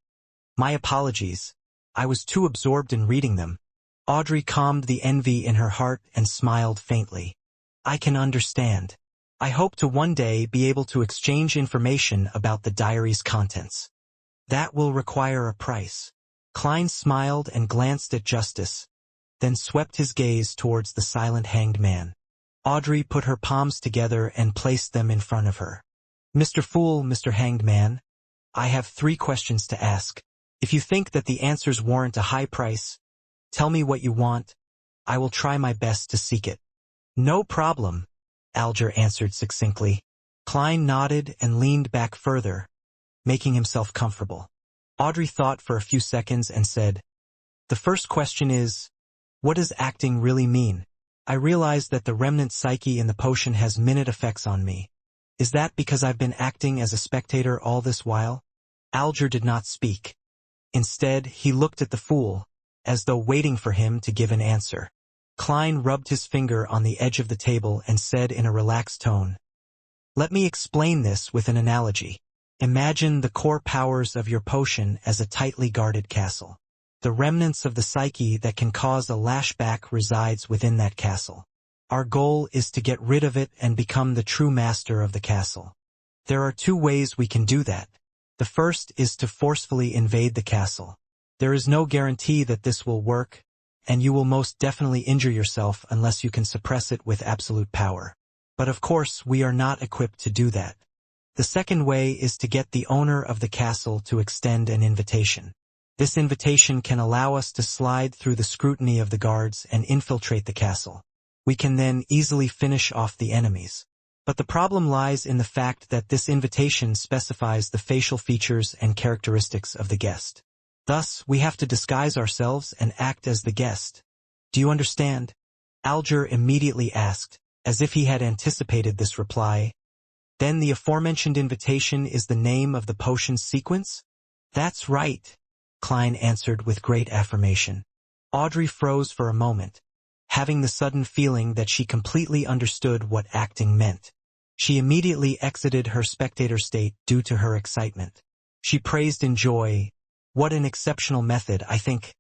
"My apologies. I was too absorbed in reading them." Audrey calmed the envy in her heart and smiled faintly. "I can understand. I hope to one day be able to exchange information about the diary's contents. That will require a price." Klein smiled and glanced at Justice, then swept his gaze towards the silent Hanged Man. Audrey put her palms together and placed them in front of her. "Mr. Fool, Mr. Hanged Man, I have 3 questions to ask. If you think that the answers warrant a high price, tell me what you want. I will try my best to seek it." "No problem," Alger answered succinctly. Klein nodded and leaned back further, making himself comfortable. Audrey thought for a few seconds and said, "The first question is, what does acting really mean? I realize that the remnant psyche in the potion has minute effects on me. Is that because I've been acting as a spectator all this while?" Alger did not speak. Instead, he looked at the fool, as though waiting for him to give an answer. Klein rubbed his finger on the edge of the table and said in a relaxed tone, "Let me explain this with an analogy. Imagine the core powers of your potion as a tightly guarded castle. The remnants of the psyche that can cause a lashback resides within that castle. Our goal is to get rid of it and become the true master of the castle. There are 2 ways we can do that. The first is to forcefully invade the castle. There is no guarantee that this will work, and you will most definitely injure yourself unless you can suppress it with absolute power. But of course, we are not equipped to do that. The second way is to get the owner of the castle to extend an invitation. This invitation can allow us to slide through the scrutiny of the guards and infiltrate the castle. We can then easily finish off the enemies. But the problem lies in the fact that this invitation specifies the facial features and characteristics of the guest. Thus, we have to disguise ourselves and act as the guest. Do you understand?" Alger immediately asked, as if he had anticipated this reply. "Then the aforementioned invitation is the name of the potion's sequence?" "That's right," Klein answered with great affirmation. Audrey froze for a moment, having the sudden feeling that she completely understood what acting meant. She immediately exited her spectator state due to her excitement. She praised in joy, "What an exceptional method, I think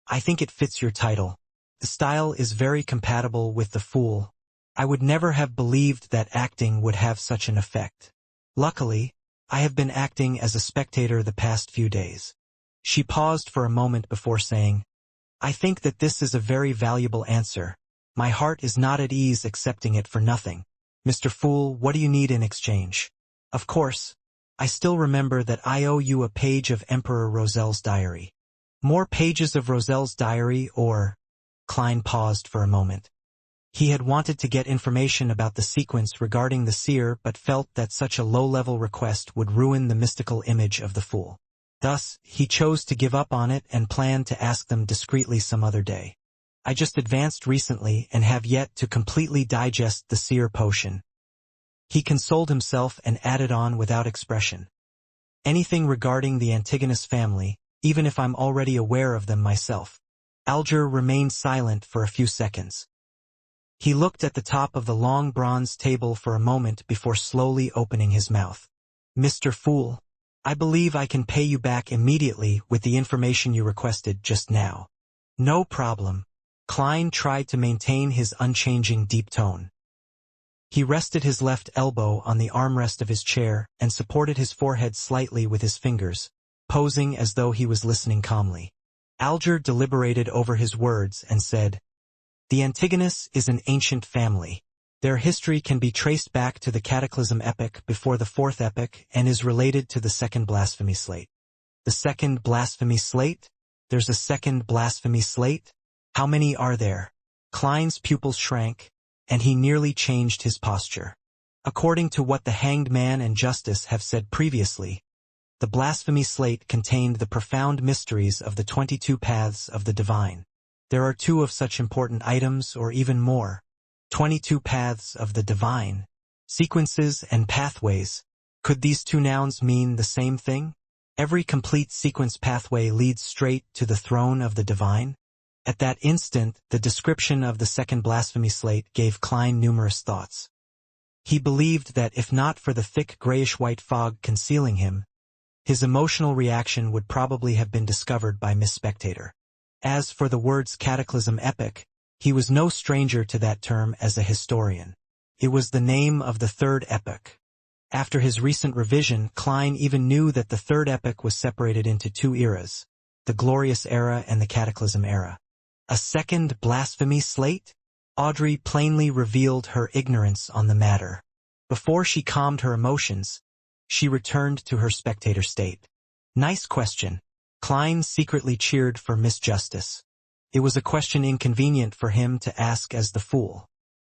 it fits your title." The style is very compatible with the Fool. I would never have believed that acting would have such an effect. Luckily, I have been acting as a spectator the past few days. She paused for a moment before saying, I think that this is a very valuable answer. My heart is not at ease accepting it for nothing. Mr. Fool, what do you need in exchange? Of course, I still remember that I owe you a page of Emperor Roselle's diary. More pages of Roselle's diary or... Klein paused for a moment. He had wanted to get information about the sequence regarding the seer but felt that such a low-level request would ruin the mystical image of the Fool. Thus, he chose to give up on it and planned to ask them discreetly some other day. I just advanced recently and have yet to completely digest the seer potion. He consoled himself and added on without expression. Anything regarding the Antigonus family, even if I'm already aware of them myself. Alger remained silent for a few seconds. He looked at the top of the long bronze table for a moment before slowly opening his mouth. Mr. Fool, I believe I can pay you back immediately with the information you requested just now. No problem. Klein tried to maintain his unchanging deep tone. He rested his left elbow on the armrest of his chair and supported his forehead slightly with his fingers, posing as though he was listening calmly. Alger deliberated over his words and said, The Antigonus is an ancient family. Their history can be traced back to the Cataclysm epoch before the Fourth epoch and is related to the Second Blasphemy Slate. The Second Blasphemy Slate? There's a Second Blasphemy Slate? How many are there? Klein's pupils shrank, and he nearly changed his posture. According to what the Hanged Man and Justice have said previously, the Blasphemy Slate contained the profound mysteries of the 22 paths of the divine. There are 2 of such important items, or even more. 22 paths of the divine. Sequences and pathways. Could these 2 nouns mean the same thing? Every complete sequence pathway leads straight to the throne of the divine. At that instant, the description of the Second Blasphemy Slate gave Klein numerous thoughts. He believed that if not for the thick grayish-white fog concealing him, his emotional reaction would probably have been discovered by Miss Spectator. As for the words Cataclysm epoch, he was no stranger to that term as a historian. It was the name of the Third Epoch. After his recent revision, Klein even knew that the Third Epoch was separated into 2 eras, the Glorious Era and the Cataclysm Era. A Second Blasphemy Slate? Audrey plainly revealed her ignorance on the matter. Before she calmed her emotions, she returned to her spectator state. Nice question. Klein secretly cheered for Miss Justice. It was a question inconvenient for him to ask as the Fool.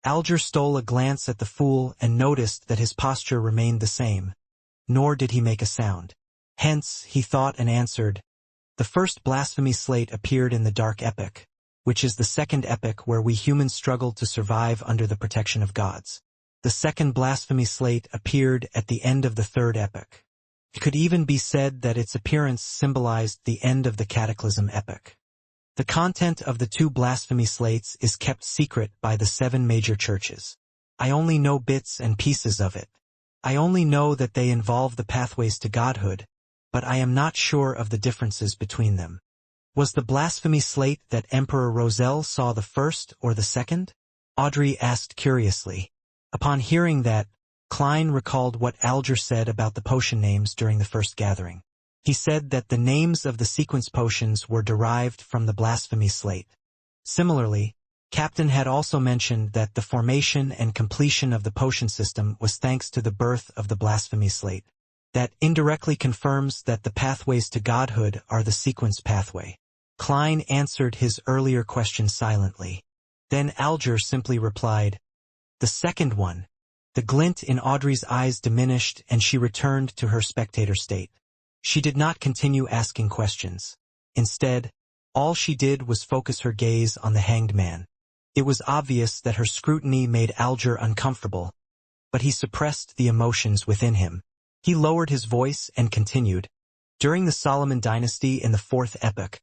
Alger stole a glance at the Fool and noticed that his posture remained the same, nor did he make a sound. Hence, he thought and answered, The First Blasphemy Slate appeared in the Dark Epoch, which is the Second Epoch where we humans struggled to survive under the protection of gods. The Second Blasphemy Slate appeared at the end of the Third Epoch. It could even be said that its appearance symbolized the end of the Cataclysm epoch. The content of the 2 blasphemy slates is kept secret by the 7 major churches. I only know bits and pieces of it. I only know that they involve the pathways to godhood, but I am not sure of the differences between them. Was the blasphemy slate that Emperor Roselle saw the first or the second? Audrey asked curiously. Upon hearing that, Klein recalled what Alger said about the potion names during the first gathering. He said that the names of the sequence potions were derived from the blasphemy slate. Similarly, Captain had also mentioned that the formation and completion of the potion system was thanks to the birth of the blasphemy slate. That indirectly confirms that the pathways to godhood are the sequence pathway. Klein answered his earlier question silently. Then Alger simply replied, The second one. The glint in Audrey's eyes diminished and she returned to her spectator state. She did not continue asking questions. Instead, all she did was focus her gaze on the Hanged Man. It was obvious that her scrutiny made Alger uncomfortable, but he suppressed the emotions within him. He lowered his voice and continued. During the Solomon dynasty in the Fourth Epoch,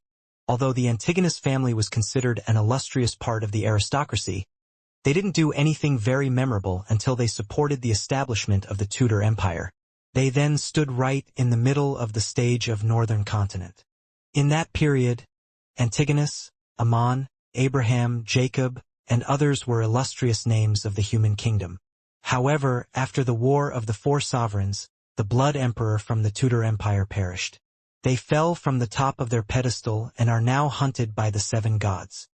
although the Antigonus family was considered an illustrious part of the aristocracy, they didn't do anything very memorable until they supported the establishment of the Tudor Empire. They then stood right in the middle of the stage of northern continent. In that period, Antigonus, Ammon, Abraham, Jacob, and others were illustrious names of the human kingdom. However, after the War of the Four Sovereigns, the Blood Emperor from the Tudor Empire perished. They fell from the top of their pedestal and are now hunted by the seven gods.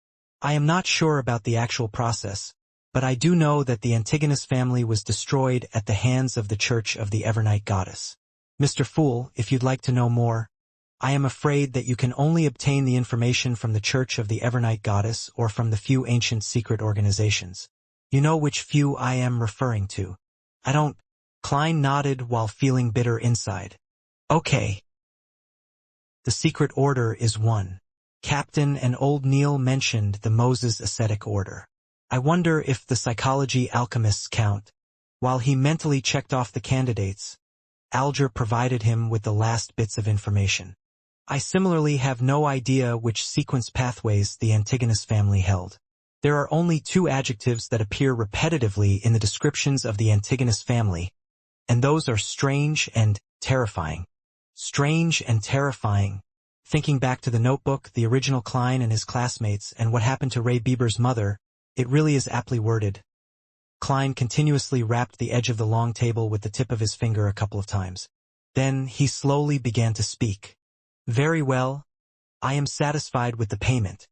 I am not sure about the actual process, but I do know that the Antigonus family was destroyed at the hands of the Church of the Evernight Goddess. Mr. Fool, if you'd like to know more, I am afraid that you can only obtain the information from the Church of the Evernight Goddess or from the few ancient secret organizations. You know which few I am referring to. I don't. Klein nodded while feeling bitter inside. Okay. The secret order is one. Captain and old Neil mentioned the Moses ascetic order. I wonder if the psychology alchemists count. While he mentally checked off the candidates, Alger provided him with the last bits of information. I similarly have no idea which sequence pathways the Antigonus family held. There are only two adjectives that appear repetitively in the descriptions of the Antigonus family, and those are strange and terrifying. Strange and terrifying. Thinking back to the notebook, the original Klein and his classmates, and what happened to Ray Bieber's mother, it really is aptly worded. Klein continuously rapped the edge of the long table with the tip of his finger a couple of times. Then he slowly began to speak. Very well. I am satisfied with the payment.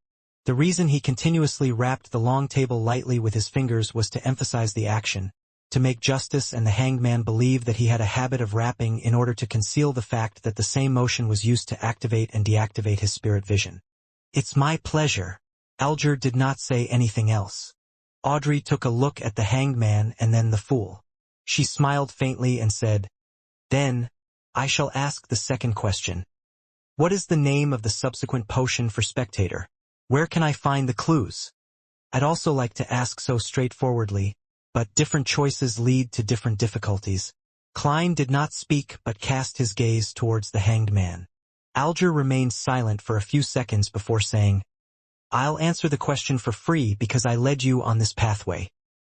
The reason he continuously rapped the long table lightly with his fingers was to emphasize the action, to make Justice and the hanged man believe that he had a habit of rapping in order to conceal the fact that the same motion was used to activate and deactivate his spirit vision. It's my pleasure. Alger did not say anything else. Audrey took a look at the hanged man and then the fool. She smiled faintly and said, "Then, I shall ask the second question. What is the name of the subsequent potion for Spectator? Where can I find the clues?" I'd also like to ask so straightforwardly, but different choices lead to different difficulties. Klein did not speak but cast his gaze towards the hanged man. Alger remained silent for a few seconds before saying, "I'll answer the question for free because I led you on this pathway.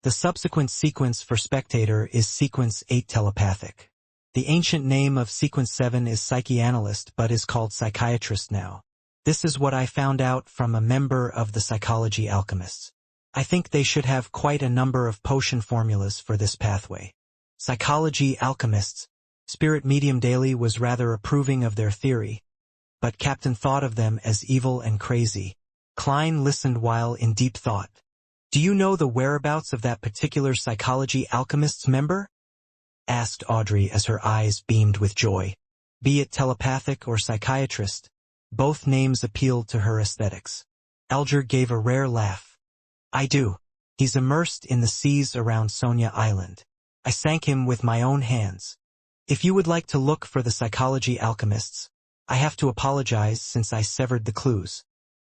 The subsequent sequence for Spectator is Sequence 8 Telepathic. The ancient name of Sequence 7 is Psychoanalyst but is called Psychiatrist now. This is what I found out from a member of the Psychology Alchemists. I think they should have quite a number of potion formulas for this pathway." Psychology Alchemists. Spirit Medium Daily was rather approving of their theory, but Captain thought of them as evil and crazy. Klein listened while in deep thought. "Do you know the whereabouts of that particular Psychology Alchemists member?" asked Audrey as her eyes beamed with joy. Be it telepathic or psychiatrist, both names appealed to her aesthetics. Alger gave a rare laugh. "I do. He's immersed in the seas around Sonia Island. I sank him with my own hands. If you would like to look for the Psychology Alchemists, I have to apologize since I severed the clues."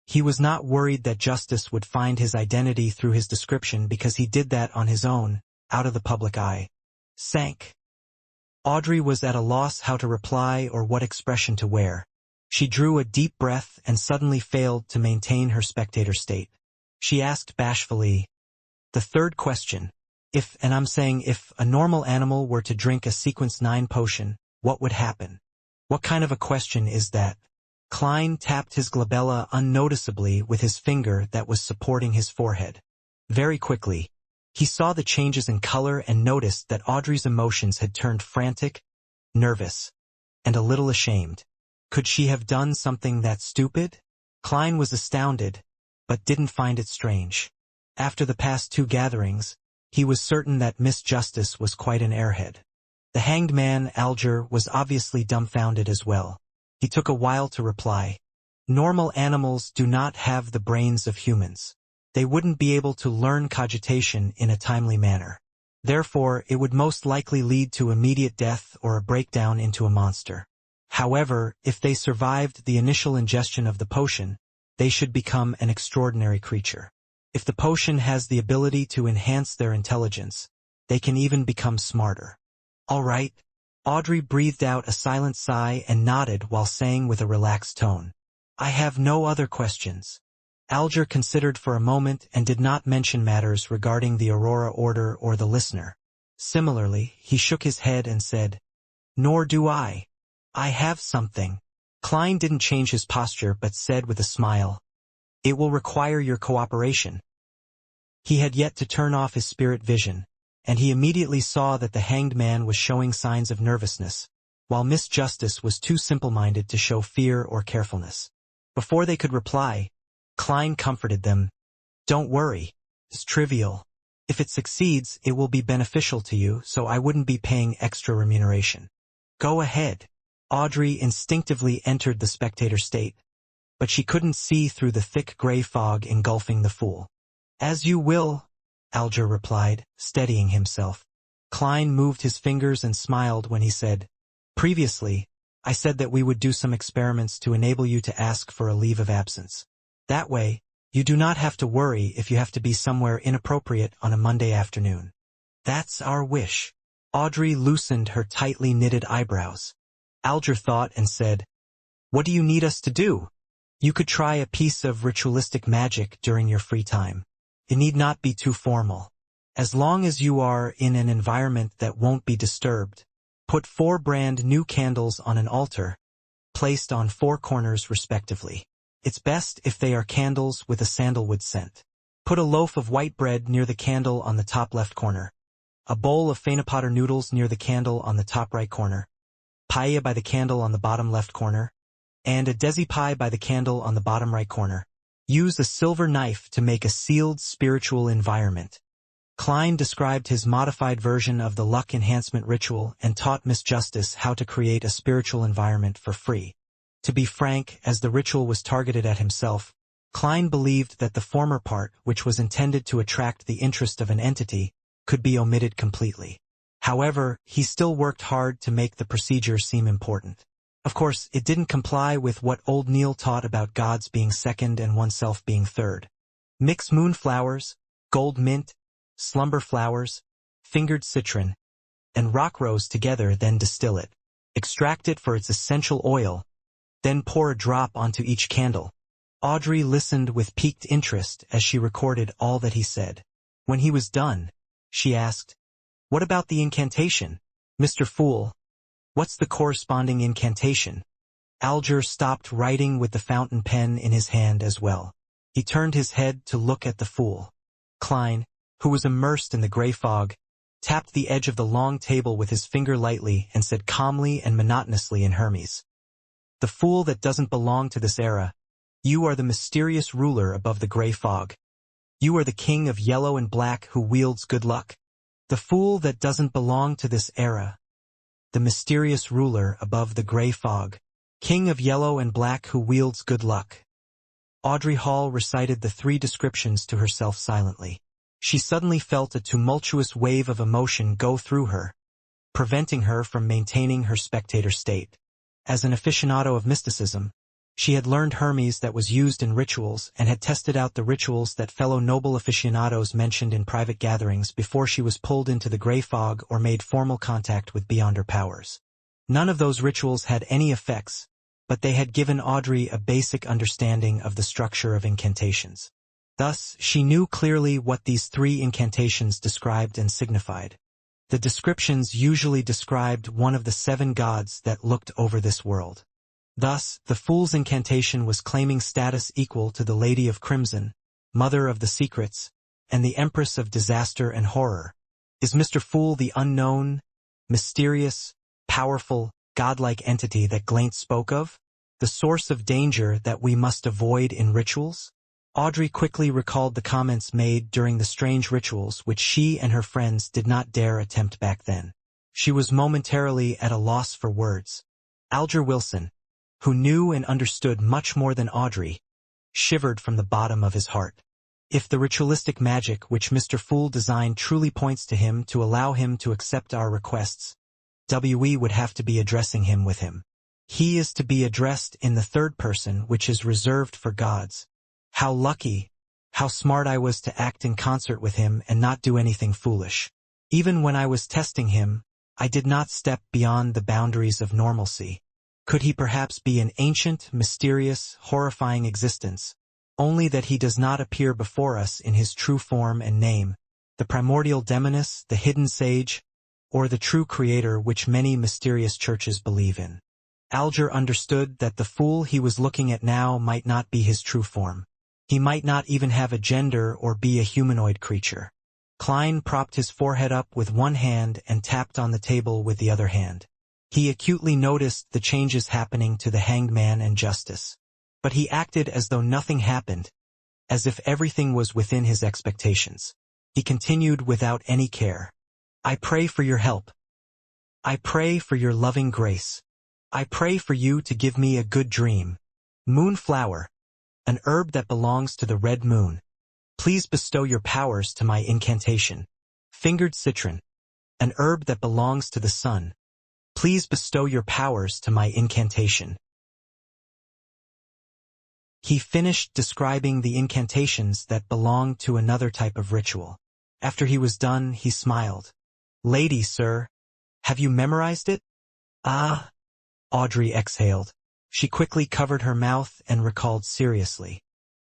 He was not worried that Justice would find his identity through his description because he did that on his own, out of the public eye. Sank. Audrey was at a loss how to reply or what expression to wear. She drew a deep breath and suddenly failed to maintain her spectator state. She asked bashfully, "The third question. If, and I'm saying if, a normal animal were to drink a Sequence 9 potion, what would happen? What kind of a question is that?" Klein tapped his glabella unnoticeably with his finger that was supporting his forehead. Very quickly, he saw the changes in color and noticed that Audrey's emotions had turned frantic, nervous, and a little ashamed. Could she have done something that stupid? Klein was astounded, but didn't find it strange. After the past two gatherings, he was certain that Miss Justice was quite an airhead. The hanged man, Alger, was obviously dumbfounded as well. He took a while to reply. "Normal animals do not have the brains of humans. They wouldn't be able to learn cogitation in a timely manner. Therefore, it would most likely lead to immediate death or a breakdown into a monster. However, if they survived the initial ingestion of the potion, they should become an extraordinary creature. If the potion has the ability to enhance their intelligence, they can even become smarter." "All right." Audrey breathed out a silent sigh and nodded while saying with a relaxed tone, "I have no other questions." Alger considered for a moment and did not mention matters regarding the Aurora Order or the listener. Similarly, he shook his head and said, "Nor do I. I have something." Klein didn't change his posture but said with a smile, It will require your cooperation. He had yet to turn off his spirit vision, and he immediately saw that the hanged man was showing signs of nervousness, while Miss Justice was too simple-minded to show fear or carefulness. Before they could reply, Klein comforted them. Don't worry. It's trivial. If it succeeds, it will be beneficial to you, so I wouldn't be paying extra remuneration. Go ahead. Audrey instinctively entered the spectator state, but she couldn't see through the thick gray fog engulfing the fool. As you will, Alger replied, steadying himself. Klein moved his fingers and smiled when he said, Previously, I said that we would do some experiments to enable you to ask for a leave of absence. That way, you do not have to worry if you have to be somewhere inappropriate on a Monday afternoon. That's our wish. Audrey loosened her tightly knitted eyebrows. Alger thought and said, What do you need us to do? You could try a piece of ritualistic magic during your free time. It need not be too formal. As long as you are in an environment that won't be disturbed, put 4 brand new candles on an altar, placed on 4 corners respectively. It's best if they are candles with a sandalwood scent. Put a loaf of white bread near the candle on the top left corner, a bowl of Fainapotter noodles near the candle on the top right corner, paella by the candle on the bottom left corner, and a desi pie by the candle on the bottom right corner. Use a silver knife to make a sealed spiritual environment. Klein described his modified version of the luck enhancement ritual and taught Miss Justice how to create a spiritual environment for free. To be frank, as the ritual was targeted at himself, Klein believed that the former part, which was intended to attract the interest of an entity, could be omitted completely. However, he still worked hard to make the procedure seem important. Of course, it didn't comply with what old Neil taught about gods being second and oneself being third. Mix moonflowers, gold mint, slumber flowers, fingered citron, and rock rose together, then distill it. Extract it for its essential oil, then pour a drop onto each candle. Audrey listened with piqued interest as she recorded all that he said. When he was done, she asked, What about the incantation? Mr. Fool, what's the corresponding incantation? Alger stopped writing with the fountain pen in his hand as well. He turned his head to look at the fool. Klein, who was immersed in the gray fog, tapped the edge of the long table with his finger lightly and said calmly and monotonously in Hermes, The fool that doesn't belong to this era, you are the mysterious ruler above the gray fog. You are the king of yellow and black who wields good luck. The fool that doesn't belong to this era, the mysterious ruler above the gray fog, king of yellow and black who wields good luck. Audrey Hall recited the 3 descriptions to herself silently. She suddenly felt a tumultuous wave of emotion go through her, preventing her from maintaining her spectator state. As an aficionado of mysticism, she had learned Hermes that was used in rituals and had tested out the rituals that fellow noble aficionados mentioned in private gatherings before she was pulled into the gray fog or made formal contact with beyonder powers. None of those rituals had any effects, but they had given Audrey a basic understanding of the structure of incantations. Thus, she knew clearly what these 3 incantations described and signified. The descriptions usually described one of the 7 gods that looked over this world. Thus, the Fool's incantation was claiming status equal to the Lady of Crimson, Mother of the Secrets, and the Empress of Disaster and Horror. Is Mr. Fool the unknown, mysterious, powerful, godlike entity that Glaint spoke of? The source of danger that we must avoid in rituals? Audrey quickly recalled the comments made during the strange rituals which she and her friends did not dare attempt back then. She was momentarily at a loss for words. Alger Wilson, who knew and understood much more than Audrey, shivered from the bottom of his heart. If the ritualistic magic which Mr. Fool designed truly points to him to allow him to accept our requests, we would have to be addressing him with him. He is to be addressed in the third person, which is reserved for gods. How lucky, how smart I was to act in concert with him and not do anything foolish. Even when I was testing him, I did not step beyond the boundaries of normalcy. Could he perhaps be an ancient, mysterious, horrifying existence, only that he does not appear before us in his true form and name, the primordial demoness, the hidden sage, or the true creator which many mysterious churches believe in? Alger understood that the fool he was looking at now might not be his true form. He might not even have a gender or be a humanoid creature. Klein propped his forehead up with one hand and tapped on the table with the other hand. He acutely noticed the changes happening to the hanged man and Justice. But he acted as though nothing happened, as if everything was within his expectations. He continued without any care. I pray for your help. I pray for your loving grace. I pray for you to give me a good dream. Moonflower, an herb that belongs to the red moon. Please bestow your powers to my incantation. Fingered citron, an herb that belongs to the sun. Please bestow your powers to my incantation. He finished describing the incantations that belonged to another type of ritual. After he was done, he smiled. Lady, sir, have you memorized it? Ah, Audrey exhaled. She quickly covered her mouth and recalled seriously.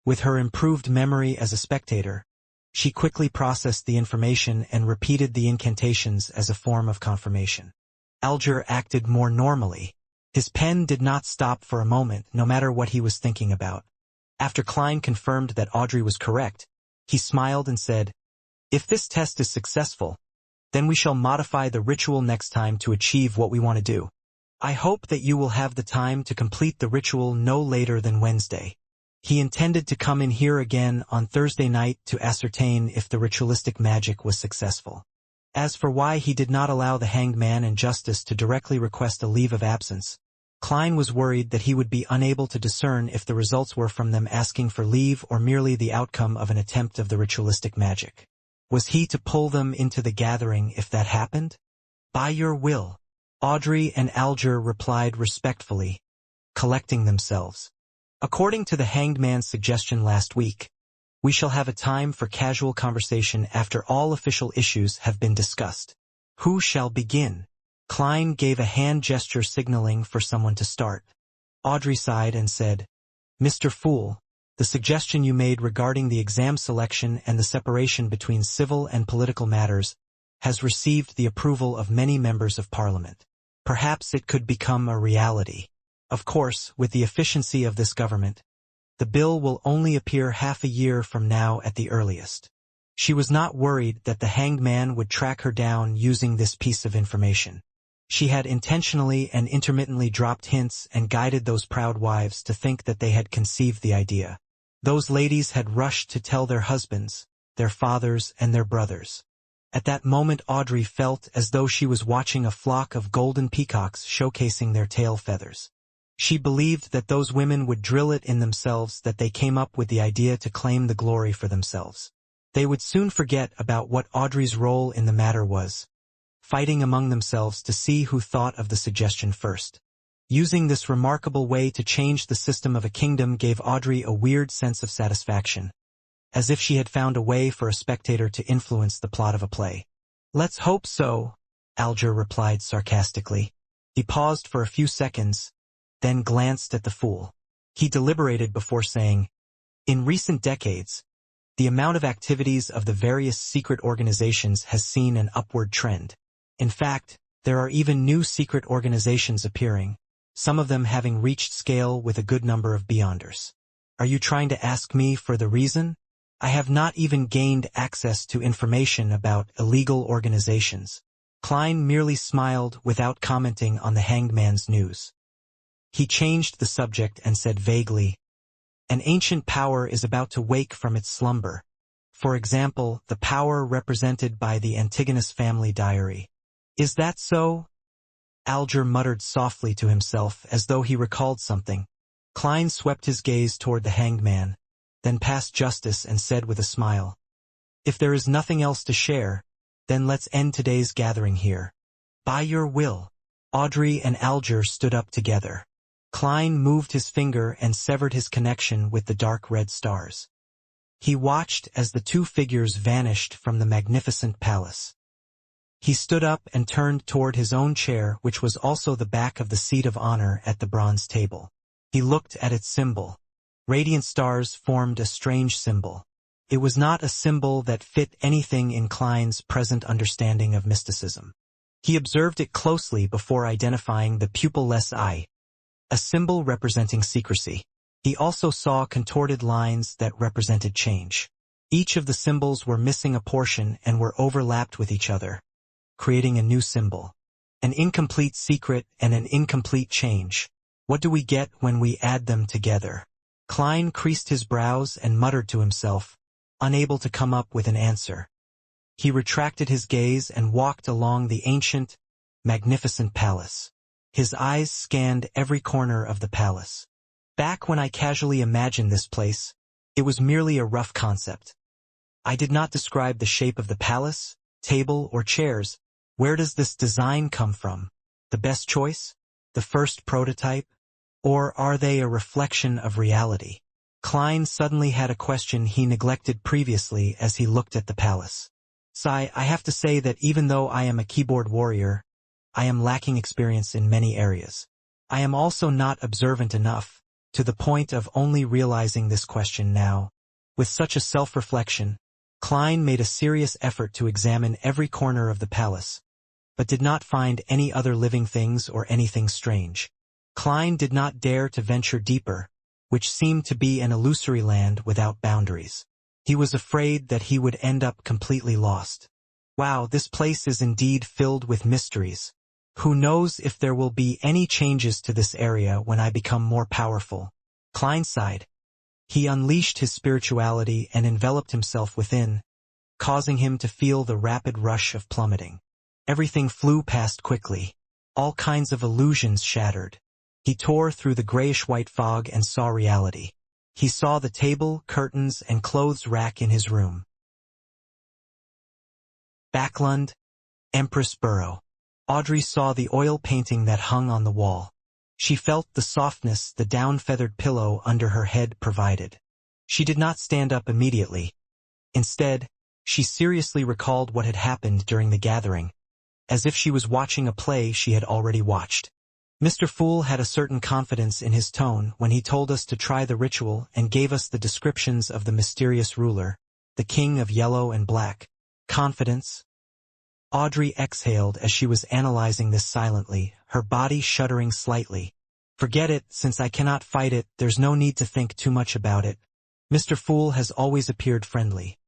With her improved memory as a spectator, she quickly processed the information and repeated the incantations as a form of confirmation. Alger acted more normally. His pen did not stop for a moment, no matter what he was thinking about. After Klein confirmed that Audrey was correct, he smiled and said, If this test is successful, then we shall modify the ritual next time to achieve what we want to do. I hope that you will have the time to complete the ritual no later than Wednesday. He intended to come in here again on Thursday night to ascertain if the ritualistic magic was successful. As for why he did not allow the hanged man and Justice to directly request a leave of absence, Klein was worried that he would be unable to discern if the results were from them asking for leave or merely the outcome of an attempt of the ritualistic magic. Was he to pull them into the gathering if that happened? By your will. Audrey and Alger replied respectfully, collecting themselves. According to the hanged man's suggestion last week, we shall have a time for casual conversation after all official issues have been discussed. Who shall begin? Klein gave a hand gesture signaling for someone to start. Audrey sighed and said, Mr. Fool, the suggestion you made regarding the exam selection and the separation between civil and political matters has received the approval of many members of Parliament. Perhaps it could become a reality. Of course, with the efficiency of this government, the bill will only appear half a year from now at the earliest. She was not worried that the hanged man would track her down using this piece of information. She had intentionally and intermittently dropped hints and guided those proud wives to think that they had conceived the idea. Those ladies had rushed to tell their husbands, their fathers, and their brothers. At that moment Audrey felt as though she was watching a flock of golden peacocks showcasing their tail feathers. She believed that those women would drill it in themselves that they came up with the idea to claim the glory for themselves. They would soon forget about what Audrey's role in the matter was, fighting among themselves to see who thought of the suggestion first. Using this remarkable way to change the system of a kingdom gave Audrey a weird sense of satisfaction, as if she had found a way for a spectator to influence the plot of a play. Let's hope so, Alger replied sarcastically. He paused for a few seconds, then glanced at the fool. He deliberated before saying, In recent decades, the amount of activities of the various secret organizations has seen an upward trend. In fact, there are even new secret organizations appearing, some of them having reached scale with a good number of beyonders. Are you trying to ask me for the reason? I have not even gained access to information about illegal organizations. Klein merely smiled without commenting on the hanged man's news. He changed the subject and said vaguely, An ancient power is about to wake from its slumber. For example, the power represented by the Antigonus family diary. Is that so? Alger muttered softly to himself as though he recalled something. Klein swept his gaze toward the hanged man, then past Justice and said with a smile, If there is nothing else to share, then let's end today's gathering here. By your will. Audrey and Alger stood up together. Klein moved his finger and severed his connection with the dark red stars. He watched as the two figures vanished from the magnificent palace. He stood up and turned toward his own chair, which was also the back of the seat of honor at the bronze table. He looked at its symbol. Radiant stars formed a strange symbol. It was not a symbol that fit anything in Klein's present understanding of mysticism. He observed it closely before identifying the pupil-less eye, a symbol representing secrecy. He also saw contorted lines that represented change. Each of the symbols were missing a portion and were overlapped with each other, creating a new symbol. An incomplete secret and an incomplete change. What do we get when we add them together? Klein creased his brows and muttered to himself, unable to come up with an answer. He retracted his gaze and walked along the ancient, magnificent palace. His eyes scanned every corner of the palace. Back when I casually imagined this place, it was merely a rough concept. I did not describe the shape of the palace, table, or chairs. Where does this design come from? The best choice? The first prototype? Or are they a reflection of reality? Klein suddenly had a question he neglected previously as he looked at the palace. I have to say that even though I am a keyboard warrior, I am lacking experience in many areas. I am also not observant enough, to the point of only realizing this question now. With such a self-reflection, Klein made a serious effort to examine every corner of the palace, but did not find any other living things or anything strange. Klein did not dare to venture deeper, which seemed to be an illusory land without boundaries. He was afraid that he would end up completely lost. Wow, this place is indeed filled with mysteries. Who knows if there will be any changes to this area when I become more powerful? Klein sighed. He unleashed his spirituality and enveloped himself within, causing him to feel the rapid rush of plummeting. Everything flew past quickly. All kinds of illusions shattered. He tore through the grayish-white fog and saw reality. He saw the table, curtains, and clothes rack in his room. Backlund, Empress Burrow. Audrey saw the oil painting that hung on the wall. She felt the softness the down-feathered pillow under her head provided. She did not stand up immediately. Instead, she seriously recalled what had happened during the gathering, as if she was watching a play she had already watched. Mr. Fool had a certain confidence in his tone when he told us to try the ritual and gave us the descriptions of the mysterious ruler, the king of yellow and black. Confidence? Audrey exhaled as she was analyzing this silently, her body shuddering slightly. Forget it, since I cannot fight it, there's no need to think too much about it. Mr. Fool has always appeared friendly.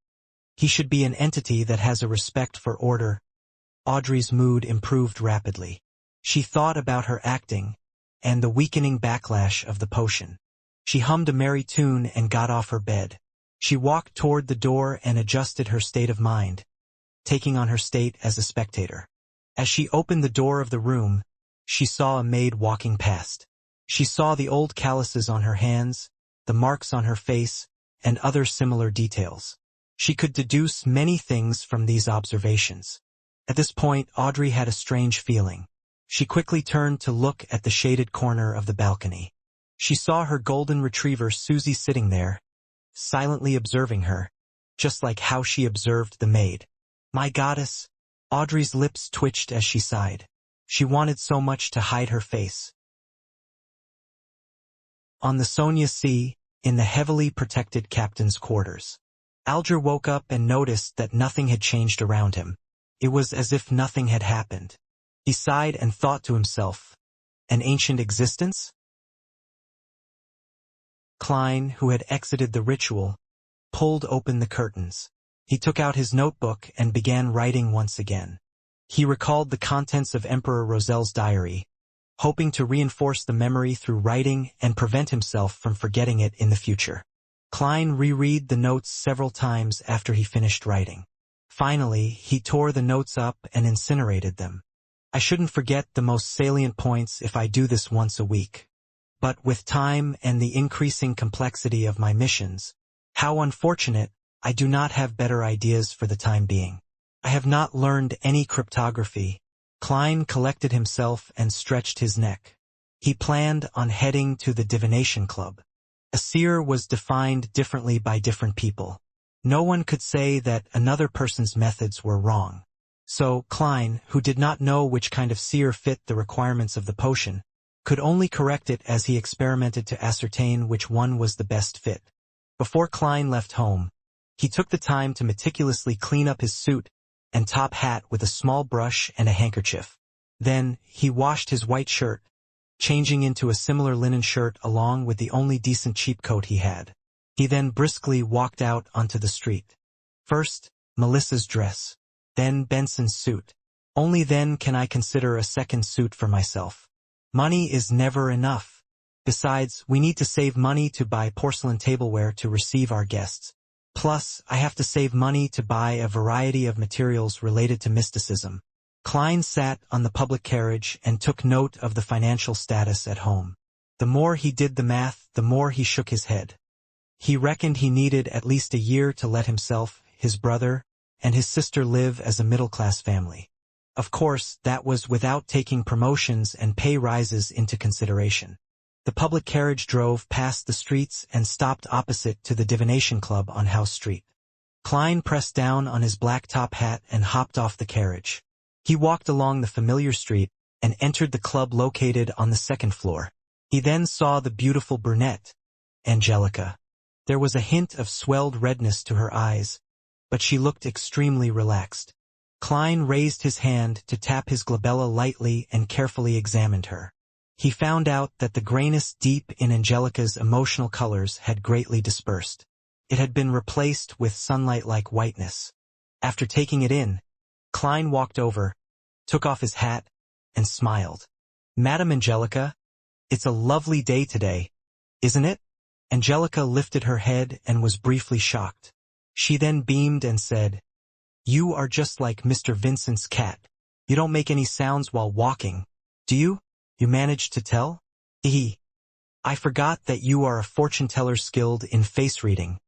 He should be an entity that has a respect for order. Audrey's mood improved rapidly. She thought about her acting, and the weakening backlash of the potion. She hummed a merry tune and got off her bed. She walked toward the door and adjusted her state of mind, taking on her state as a spectator. As she opened the door of the room, she saw a maid walking past. She saw the old calluses on her hands, the marks on her face, and other similar details. She could deduce many things from these observations. At this point, Audrey had a strange feeling. She quickly turned to look at the shaded corner of the balcony. She saw her golden retriever Susie sitting there, silently observing her, just like how she observed the maid. My goddess! Audrey's lips twitched as she sighed. She wanted so much to hide her face. On the Sonia Sea, in the heavily protected captain's quarters, Alger woke up and noticed that nothing had changed around him. It was as if nothing had happened. He sighed and thought to himself, an ancient existence? Klein, who had exited the ritual, pulled open the curtains. He took out his notebook and began writing once again. He recalled the contents of Emperor Roselle's diary, hoping to reinforce the memory through writing and prevent himself from forgetting it in the future. Klein reread the notes several times after he finished writing. Finally, he tore the notes up and incinerated them. I shouldn't forget the most salient points if I do this once a week. But with time and the increasing complexity of my missions, how unfortunate, I do not have better ideas for the time being. I have not learned any cryptography. Klein collected himself and stretched his neck. He planned on heading to the divination club. A seer was defined differently by different people. No one could say that another person's methods were wrong. So, Klein, who did not know which kind of seer fit the requirements of the potion, could only correct it as he experimented to ascertain which one was the best fit. Before Klein left home, he took the time to meticulously clean up his suit and top hat with a small brush and a handkerchief. Then, he washed his white shirt, changing into a similar linen shirt along with the only decent cheap coat he had. He then briskly walked out onto the street. First, Melissa's dress. Then Benson's suit. Only then can I consider a second suit for myself. Money is never enough. Besides, we need to save money to buy porcelain tableware to receive our guests. Plus, I have to save money to buy a variety of materials related to mysticism. Klein sat on the public carriage and took note of the financial status at home. The more he did the math, the more he shook his head. He reckoned he needed at least a year to let himself, his brother, and his sister live as a middle-class family. Of course, that was without taking promotions and pay rises into consideration. The public carriage drove past the streets and stopped opposite to the Divination Club on House Street. Klein pressed down on his black top hat and hopped off the carriage. He walked along the familiar street and entered the club located on the second floor. He then saw the beautiful brunette, Angelica. There was a hint of swelled redness to her eyes, but she looked extremely relaxed. Klein raised his hand to tap his glabella lightly and carefully examined her. He found out that the grayness deep in Angelica's emotional colors had greatly dispersed. It had been replaced with sunlight-like whiteness. After taking it in, Klein walked over, took off his hat, and smiled. "Madam Angelica, it's a lovely day today, isn't it?" Angelica lifted her head and was briefly shocked. She then beamed and said, "You are just like Mr. Vincent's cat. You don't make any sounds while walking, do you? You managed to tell? I forgot that you are a fortune teller skilled in face reading."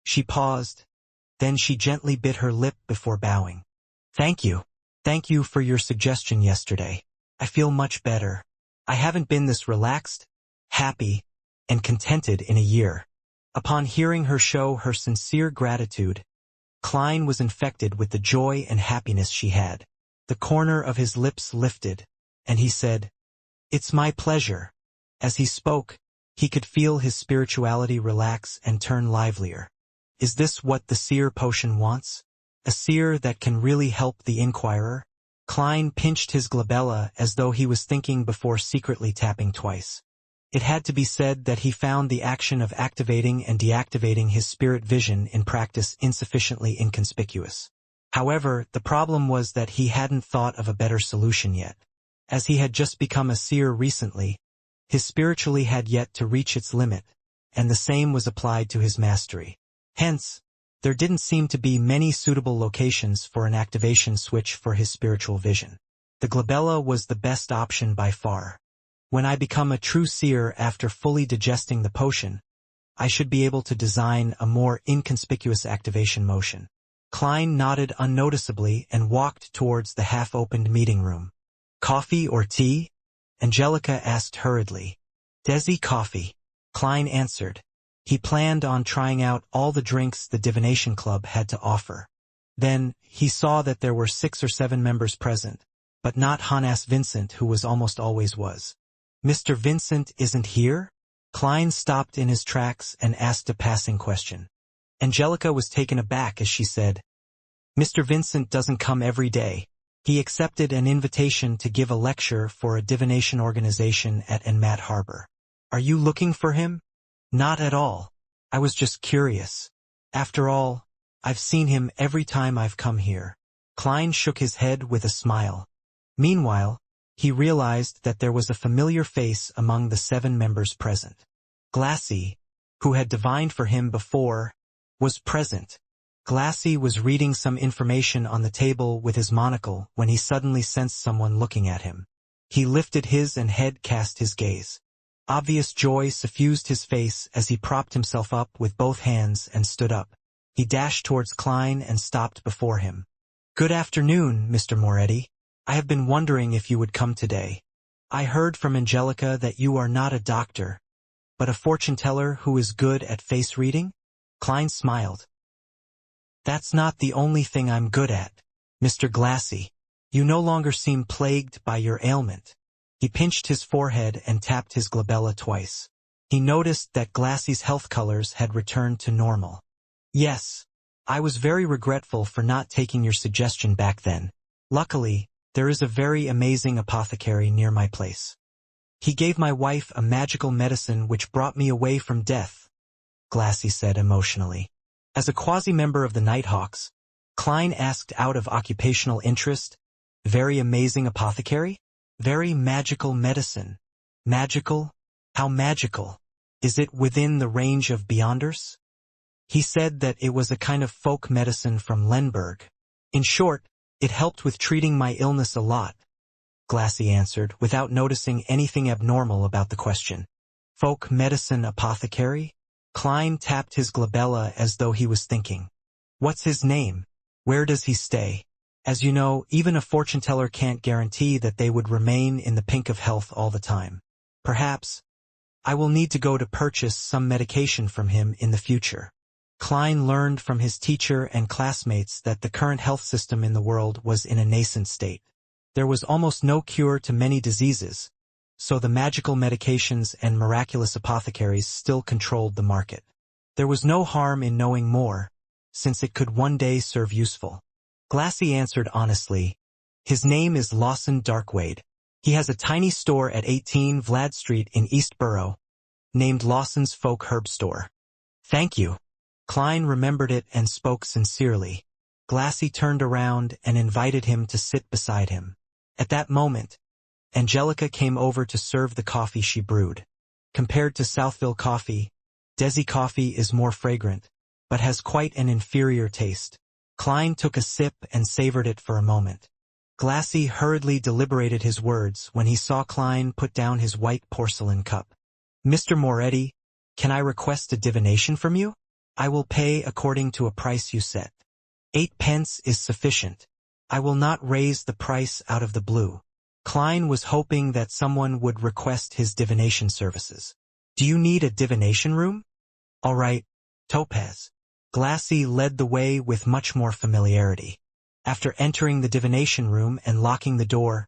She paused. Then she gently bit her lip before bowing. "Thank you. Thank you for your suggestion yesterday. I feel much better. I haven't been this relaxed, happy, and contented in a year." Upon hearing her show her sincere gratitude, Klein was infected with the joy and happiness she had. The corner of his lips lifted, and he said, "It's my pleasure." As he spoke, he could feel his spirituality relax and turn livelier. Is this what the seer potion wants? A seer that can really help the inquirer? Klein pinched his glabella as though he was thinking before secretly tapping twice. It had to be said that he found the action of activating and deactivating his spirit vision in practice insufficiently inconspicuous. However, the problem was that he hadn't thought of a better solution yet. As he had just become a seer recently, his spiritually had yet to reach its limit, and the same was applied to his mastery. Hence, there didn't seem to be many suitable locations for an activation switch for his spiritual vision. The glabella was the best option by far. When I become a true seer after fully digesting the potion, I should be able to design a more inconspicuous activation motion. Klein nodded unnoticeably and walked towards the half-opened meeting room. "Coffee or tea?" Angelica asked hurriedly. "Desi coffee," Klein answered. He planned on trying out all the drinks the Divination Club had to offer. Then, he saw that there were 6 or 7 members present, but not Hannes Vincent, who was almost always was. "Mr. Vincent isn't here?" Klein stopped in his tracks and asked a passing question. Angelica was taken aback as she said, "Mr. Vincent doesn't come every day. He accepted an invitation to give a lecture for a divination organization at Enmat Harbor. Are you looking for him?" "Not at all. I was just curious. After all, I've seen him every time I've come here." Klein shook his head with a smile. Meanwhile, he realized that there was a familiar face among the 7 members present. Glassy, who had divined for him before, was present. Glassy was reading some information on the table with his monocle when he suddenly sensed someone looking at him. He lifted his and head cast his gaze. Obvious joy suffused his face as he propped himself up with both hands and stood up. He dashed towards Klein and stopped before him. "Good afternoon, Mr. Moretti. I have been wondering if you would come today. I heard from Angelica that you are not a doctor, but a fortune teller who is good at face reading?" Klein smiled. "That's not the only thing I'm good at, Mr. Glassy. You no longer seem plagued by your ailment." He pinched his forehead and tapped his glabella twice. He noticed that Glassy's health colors had returned to normal. "Yes, I was very regretful for not taking your suggestion back then. Luckily, there is a very amazing apothecary near my place." He gave my wife a magical medicine which brought me away from death, Glassy said emotionally. As a quasi-member of the Nighthawks, Klein asked out of occupational interest, very amazing apothecary? Very magical medicine. Magical? How magical? Is it within the range of beyonders? He said that it was a kind of folk medicine from Lemberg. In short, it helped with treating my illness a lot, Glassy answered, without noticing anything abnormal about the question. Folk medicine apothecary? Klein tapped his glabella as though he was thinking. What's his name? Where does he stay? As you know, even a fortune-teller can't guarantee that they would remain in the pink of health all the time. Perhaps I will need to go to purchase some medication from him in the future. Klein learned from his teacher and classmates that the current health system in the world was in a nascent state. There was almost no cure to many diseases, so the magical medications and miraculous apothecaries still controlled the market. There was no harm in knowing more, since it could one day serve useful. Glassy answered honestly. His name is Lawson Darkwade. He has a tiny store at 18 Vlad Street in East Borough, named Lawson's Folk Herb Store. Thank you. Klein remembered it and spoke sincerely. Glassy turned around and invited him to sit beside him. At that moment, Angelica came over to serve the coffee she brewed. Compared to Southville coffee, Desi coffee is more fragrant, but has quite an inferior taste. Klein took a sip and savored it for a moment. Glassy hurriedly deliberated his words when he saw Klein put down his white porcelain cup. Mr. Moretti, can I request a divination from you? I will pay according to a price you set. 8 pence is sufficient. I will not raise the price out of the blue. Klein was hoping that someone would request his divination services. Do you need a divination room? All right, Topaz. Glassy led the way with much more familiarity. After entering the divination room and locking the door,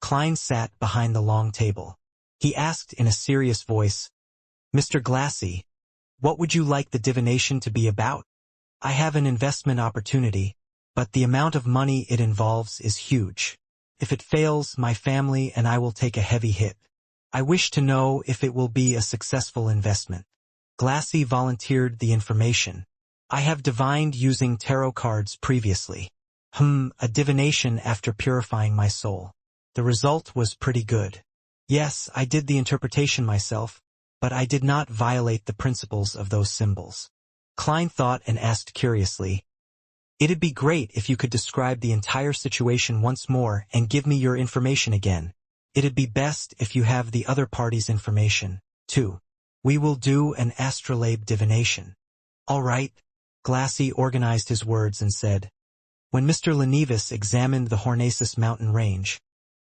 Klein sat behind the long table. He asked in a serious voice, Mr. Glassy, what would you like the divination to be about? I have an investment opportunity, but the amount of money it involves is huge. If it fails, my family and I will take a heavy hit. I wish to know if it will be a successful investment. Glassy volunteered the information. I have divined using tarot cards previously. A divination after purifying my soul. The result was pretty good. Yes, I did the interpretation myself, but I did not violate the principles of those symbols. Klein thought and asked curiously, It'd be great if you could describe the entire situation once more and give me your information again. It'd be best if you have the other party's information, too. We will do an astrolabe divination. All right. Glassy organized his words and said, When Mr. Lenevis examined the Hornacis mountain range,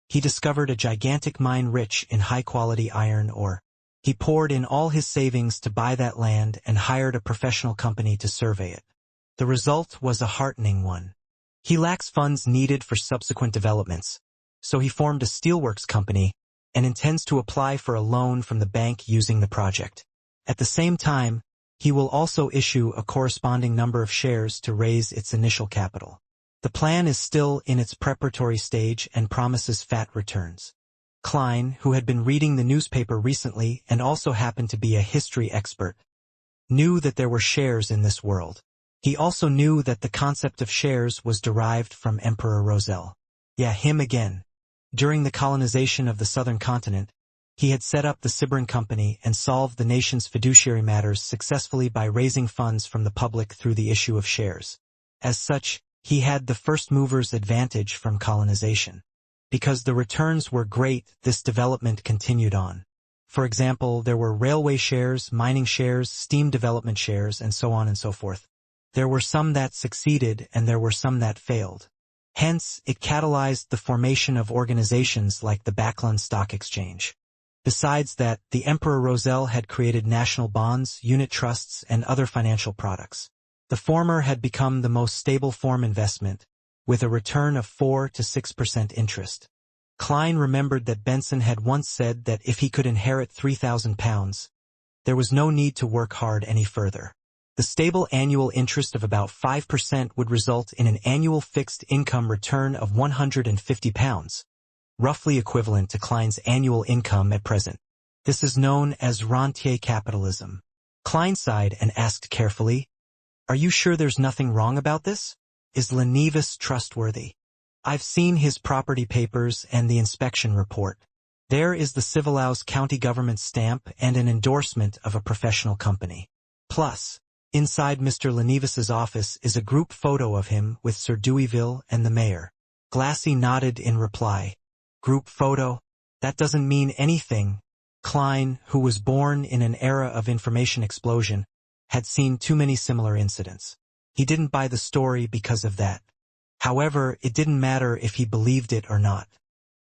he discovered a gigantic mine rich in high-quality iron ore. He poured in all his savings to buy that land and hired a professional company to survey it. The result was a heartening one. He lacks funds needed for subsequent developments, so he formed a steelworks company and intends to apply for a loan from the bank using the project. At the same time, he will also issue a corresponding number of shares to raise its initial capital. The plan is still in its preparatory stage and promises fat returns. Klein, who had been reading the newspaper recently and also happened to be a history expert, knew that there were shares in this world. He also knew that the concept of shares was derived from Emperor Roselle. Yeah, him again. During the colonization of the southern continent, he had set up the Sibrin Company and solved the nation's fiduciary matters successfully by raising funds from the public through the issue of shares. As such, he had the first mover's advantage from colonization. Because the returns were great, this development continued on. For example, there were railway shares, mining shares, steam development shares, and so on and so forth. There were some that succeeded and there were some that failed. Hence, it catalyzed the formation of organizations like the Backlund Stock Exchange. Besides that, the Emperor Roselle had created national bonds, unit trusts, and other financial products. The former had become the most stable form investment, with a return of 4 to 6% interest. Klein remembered that Benson had once said that if he could inherit £3,000, there was no need to work hard any further. The stable annual interest of about 5% would result in an annual fixed income return of £150. roughly equivalent to Klein's annual income at present. This is known as rentier capitalism. Klein sighed and asked carefully, "Are you sure there's nothing wrong about this? Is Lenevis trustworthy? I've seen his property papers and the inspection report. There is the Civilhouse county government stamp and an endorsement of a professional company. Plus, inside Mr. Lenevis's office is a group photo of him with Sir Deweyville and the mayor." Glassy nodded in reply. "Group photo? That doesn't mean anything." Klein, who was born in an era of information explosion, had seen too many similar incidents. He didn't buy the story because of that. However, it didn't matter if he believed it or not.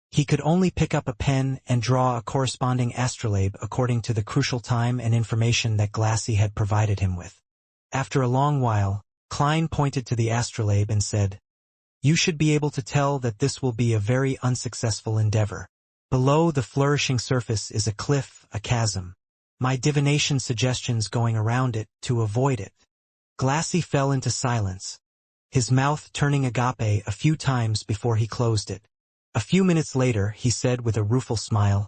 He could only pick up a pen and draw a corresponding astrolabe according to the crucial time and information that Glassy had provided him with. After a long while, Klein pointed to the astrolabe and said, "You should be able to tell that this will be a very unsuccessful endeavor. Below the flourishing surface is a cliff, a chasm. My divination suggestions going around it to avoid it." Glassy fell into silence, his mouth turning agape a few times before he closed it. A few minutes later, he said with a rueful smile,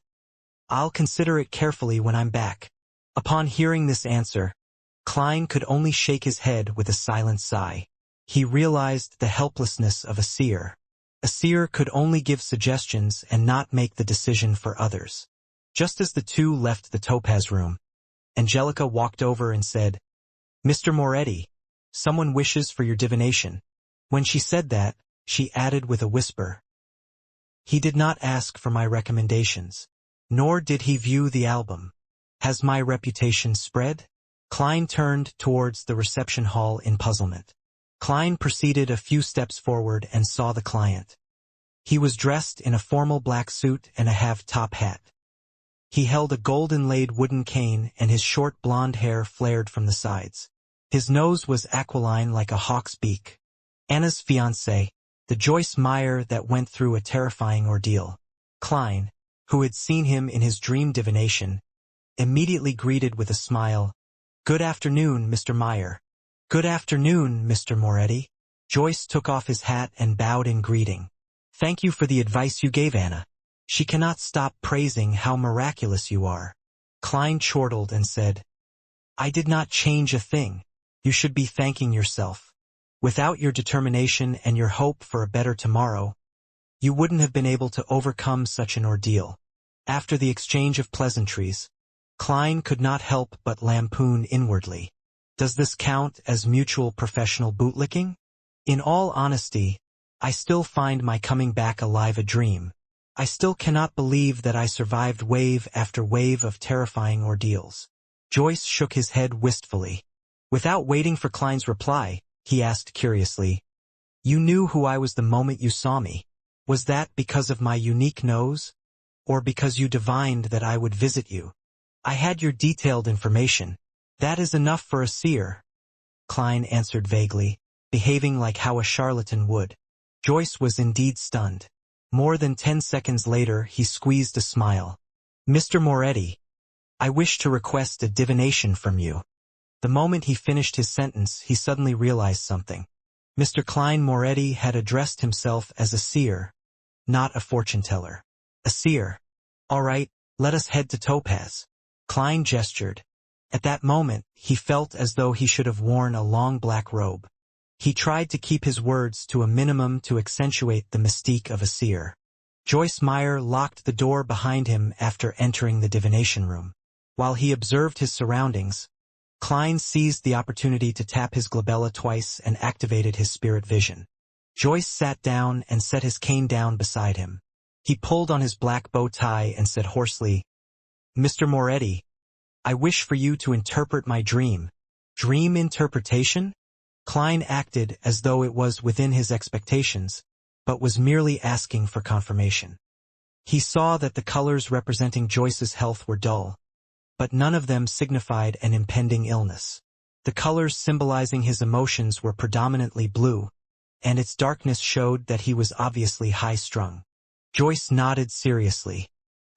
"I'll consider it carefully when I'm back." Upon hearing this answer, Klein could only shake his head with a silent sigh. He realized the helplessness of a seer. A seer could only give suggestions and not make the decision for others. Just as the two left the Topaz room, Angelica walked over and said, "Mr. Moretti, someone wishes for your divination." When she said that, she added with a whisper, "He did not ask for my recommendations, nor did he view the album. Has my reputation spread?" Klein turned towards the reception hall in puzzlement. Klein proceeded a few steps forward and saw the client. He was dressed in a formal black suit and a half-top hat. He held a gold-inlaid wooden cane and his short blonde hair flared from the sides. His nose was aquiline like a hawk's beak. Anna's fiancé, the Joyce Meyer that went through a terrifying ordeal. Klein, who had seen him in his dream divination, immediately greeted with a smile, "Good afternoon, Mr. Meyer." "Good afternoon, Mr. Moretti." Joyce took off his hat and bowed in greeting. "Thank you for the advice you gave Anna. She cannot stop praising how miraculous you are." Klein chortled and said, "I did not change a thing. You should be thanking yourself. Without your determination and your hope for a better tomorrow, you wouldn't have been able to overcome such an ordeal." After the exchange of pleasantries, Klein could not help but lampoon inwardly. Does this count as mutual professional bootlicking? In all honesty, I still find my coming back alive a dream. I still cannot believe that I survived wave after wave of terrifying ordeals. Joyce shook his head wistfully. Without waiting for Klein's reply, he asked curiously, "You knew who I was the moment you saw me. Was that because of my unique nose? Or because you divined that I would visit you? I had your detailed information. That is enough for a seer." Klein answered vaguely, behaving like how a charlatan would. Joyce was indeed stunned. More than 10 seconds later, he squeezed a smile. "Mr. Moretti, I wish to request a divination from you." The moment he finished his sentence, he suddenly realized something. Mr. Klein Moretti had addressed himself as a seer, not a fortune-teller. A seer. "All right, let us head to Topaz." Klein gestured. At that moment, he felt as though he should have worn a long black robe. He tried to keep his words to a minimum to accentuate the mystique of a seer. Joyce Meyer locked the door behind him after entering the divination room. While he observed his surroundings, Klein seized the opportunity to tap his glabella twice and activated his spirit vision. Joyce sat down and set his cane down beside him. He pulled on his black bow tie and said hoarsely, "Mr. Moretti, I wish for you to interpret my dream." Dream interpretation? Klein acted as though it was within his expectations, but was merely asking for confirmation. He saw that the colors representing Joyce's health were dull, but none of them signified an impending illness. The colors symbolizing his emotions were predominantly blue, and its darkness showed that he was obviously high-strung. Joyce nodded seriously.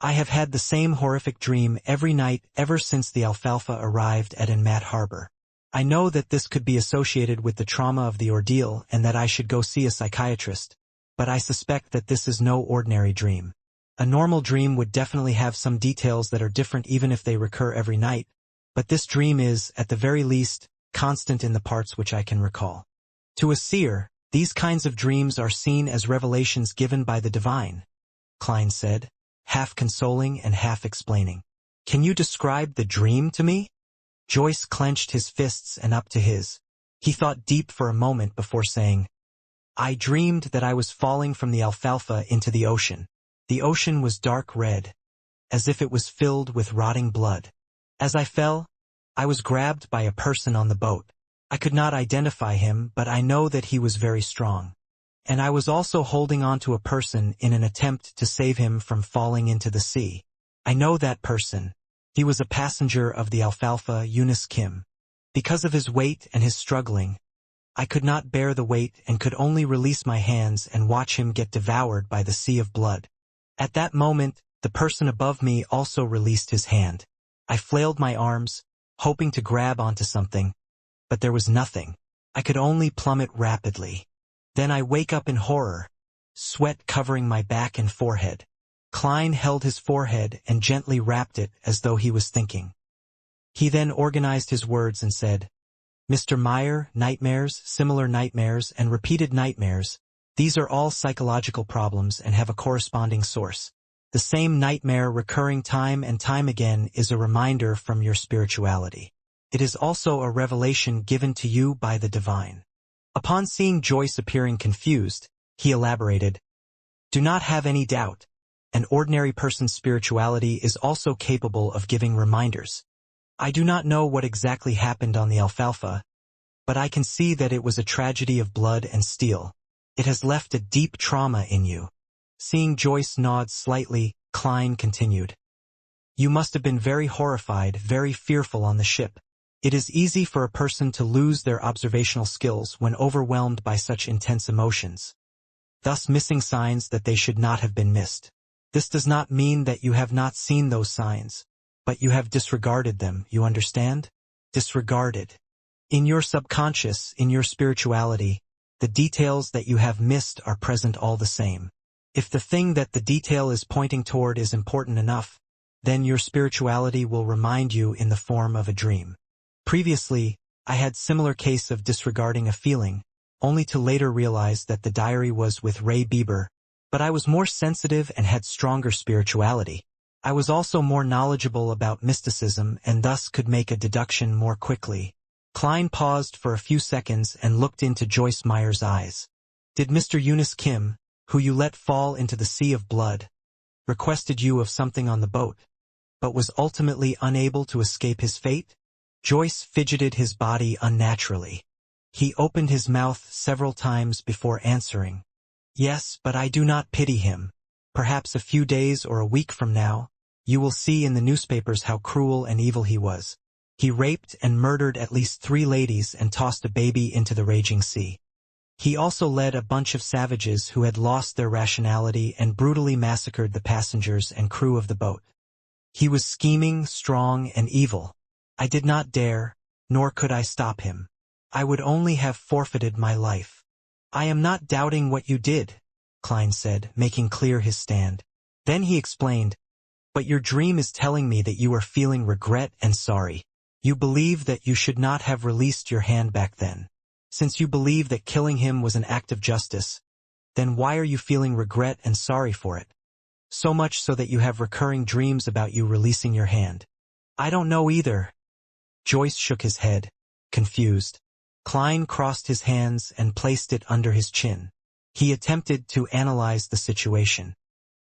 "I have had the same horrific dream every night ever since the Alfalfa arrived at Inmat Harbor. I know that this could be associated with the trauma of the ordeal and that I should go see a psychiatrist, but I suspect that this is no ordinary dream." A normal dream would definitely have some details that are different even if they recur every night, but this dream is, at the very least, constant in the parts which I can recall. To a seer, these kinds of dreams are seen as revelations given by the divine, Klein said, half consoling and half explaining. Can you describe the dream to me? Joyce clenched his fists and up to his. He thought deep for a moment before saying, I dreamed that I was falling from the alfalfa into the ocean. The ocean was dark red, as if it was filled with rotting blood. As I fell, I was grabbed by a person on the boat. I could not identify him, but I know that he was very strong. And I was also holding on to a person in an attempt to save him from falling into the sea. I know that person. He was a passenger of the alfalfa, Eunice Kim. Because of his weight and his struggling, I could not bear the weight and could only release my hands and watch him get devoured by the sea of blood. At that moment, the person above me also released his hand. I flailed my arms, hoping to grab onto something, but there was nothing. I could only plummet rapidly. Then I wake up in horror, sweat covering my back and forehead. Klein held his forehead and gently rapped it as though he was thinking. He then organized his words and said, Mr. Meyer, nightmares, similar nightmares, and repeated nightmares, these are all psychological problems and have a corresponding source. The same nightmare recurring time and time again is a reminder from your spirituality. It is also a revelation given to you by the divine. Upon seeing Joyce appearing confused, he elaborated, Do not have any doubt. An ordinary person's spirituality is also capable of giving reminders. I do not know what exactly happened on the alfalfa, but I can see that it was a tragedy of blood and steel. It has left a deep trauma in you. Seeing Joyce nod slightly, Klein continued. You must have been very horrified, very fearful on the ship. It is easy for a person to lose their observational skills when overwhelmed by such intense emotions, thus missing signs that they should not have been missed. This does not mean that you have not seen those signs, but you have disregarded them, you understand? Disregarded. In your subconscious, in your spirituality, the details that you have missed are present all the same. If the thing that the detail is pointing toward is important enough, then your spirituality will remind you in the form of a dream. Previously, I had similar case of disregarding a feeling, only to later realize that the diary was with Ray Bieber, but I was more sensitive and had stronger spirituality. I was also more knowledgeable about mysticism and thus could make a deduction more quickly. Klein paused for a few seconds and looked into Joyce Meyer's eyes. Did Mr. Eunice Kim, who you let fall into the sea of blood, requested you of something on the boat, but was ultimately unable to escape his fate? Joyce fidgeted his body unnaturally. He opened his mouth several times before answering. Yes, but I do not pity him. Perhaps a few days or a week from now, you will see in the newspapers how cruel and evil he was. He raped and murdered at least 3 ladies and tossed a baby into the raging sea. He also led a bunch of savages who had lost their rationality and brutally massacred the passengers and crew of the boat. He was scheming, strong, and evil. I did not dare, nor could I stop him. I would only have forfeited my life. I am not doubting what you did, Klein said, making clear his stand. Then he explained, but your dream is telling me that you are feeling regret and sorry. You believe that you should not have released your hand back then. Since you believe that killing him was an act of justice, then why are you feeling regret and sorry for it? So much so that you have recurring dreams about you releasing your hand. I don't know either. Joyce shook his head, confused. Klein crossed his hands and placed it under his chin. He attempted to analyze the situation.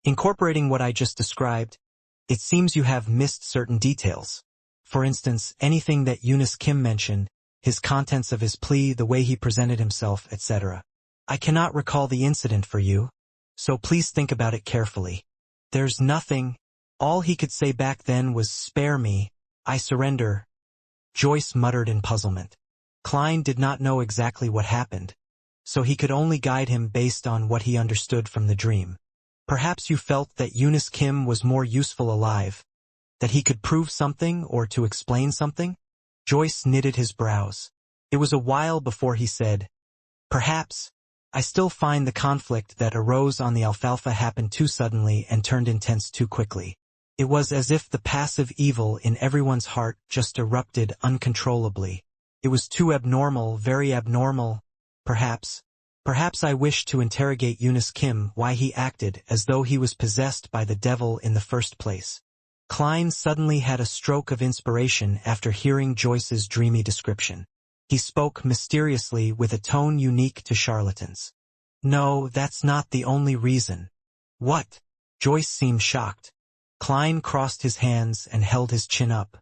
Incorporating what I just described, it seems you have missed certain details. For instance, anything that Eunice Kim mentioned, his contents of his plea, the way he presented himself, etc. I cannot recall the incident for you, so please think about it carefully. There's nothing. All he could say back then was, spare me, I surrender. Joyce muttered in puzzlement. Klein did not know exactly what happened, so he could only guide him based on what he understood from the dream. Perhaps you felt that Eunice Kim was more useful alive, that he could prove something or to explain something? Joyce knitted his brows. It was a while before he said, perhaps, I still find the conflict that arose on the alfalfa happened too suddenly and turned intense too quickly. It was as if the passive evil in everyone's heart just erupted uncontrollably. It was too abnormal, very abnormal. Perhaps I wished to interrogate Eunice Kim why he acted as though he was possessed by the devil in the first place. Klein suddenly had a stroke of inspiration after hearing Joyce's dreamy description. He spoke mysteriously with a tone unique to charlatans. No, that's not the only reason. What? Joyce seemed shocked. Klein crossed his hands and held his chin up.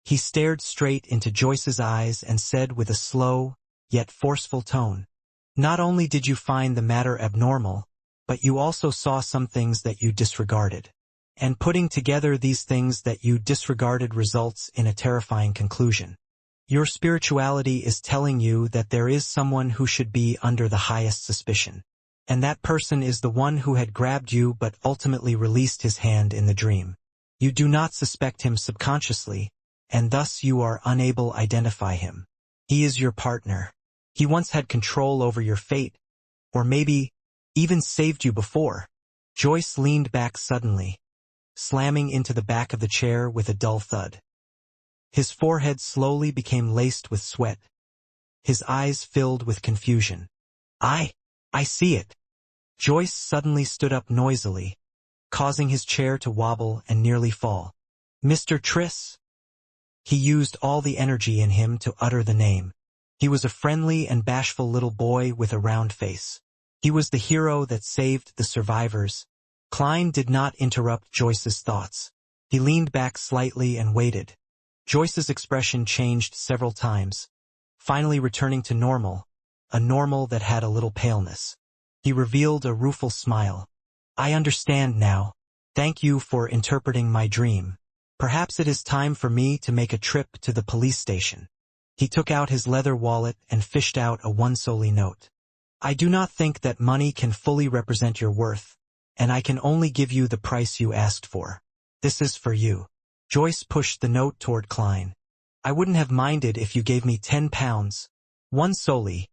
He stared straight into Joyce's eyes and said with a slow, yet forceful tone, "Not only did you find the matter abnormal, but you also saw some things that you disregarded. And putting together these things that you disregarded results in a terrifying conclusion. Your spirituality is telling you that there is someone who should be under the highest suspicion. And that person is the one who had grabbed you but ultimately released his hand in the dream. You do not suspect him subconsciously, and thus you are unable to identify him. He is your partner. He once had control over your fate, or maybe even saved you before." Joyce leaned back suddenly, slamming into the back of the chair with a dull thud. His forehead slowly became laced with sweat. His eyes filled with confusion. I see it." Joyce suddenly stood up noisily, causing his chair to wobble and nearly fall. "Mr. Triss?" He used all the energy in him to utter the name. He was a friendly and bashful little boy with a round face. He was the hero that saved the survivors. Klein did not interrupt Joyce's thoughts. He leaned back slightly and waited. Joyce's expression changed several times, finally returning to normal, a normal that had a little paleness. He revealed a rueful smile. "I understand now. Thank you for interpreting my dream. Perhaps it is time for me to make a trip to the police station." He took out his leather wallet and fished out a 1 soldi note. "I do not think that money can fully represent your worth, and I can only give you the price you asked for. This is for you." Joyce pushed the note toward Klein. "I wouldn't have minded if you gave me £10. 1 soldi.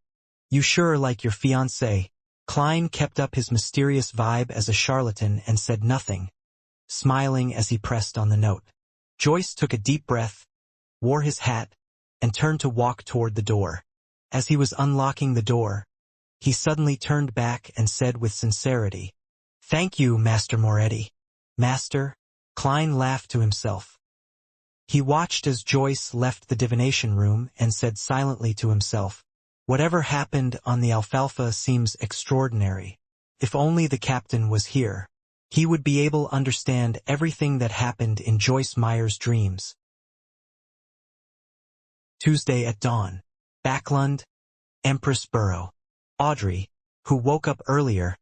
You sure like your fiancé?" Klein kept up his mysterious vibe as a charlatan and said nothing, smiling as he pressed on the note. Joyce took a deep breath, wore his hat, and turned to walk toward the door. As he was unlocking the door, he suddenly turned back and said with sincerity, "Thank you, Master Moretti." "Master?" Klein laughed to himself. He watched as Joyce left the divination room and said silently to himself, "Whatever happened on the alfalfa seems extraordinary. If only the captain was here, he would be able to understand everything that happened in Joyce Meyer's dreams." Tuesday at dawn. Backlund, Empress Borough. Audrey, who woke up earlier,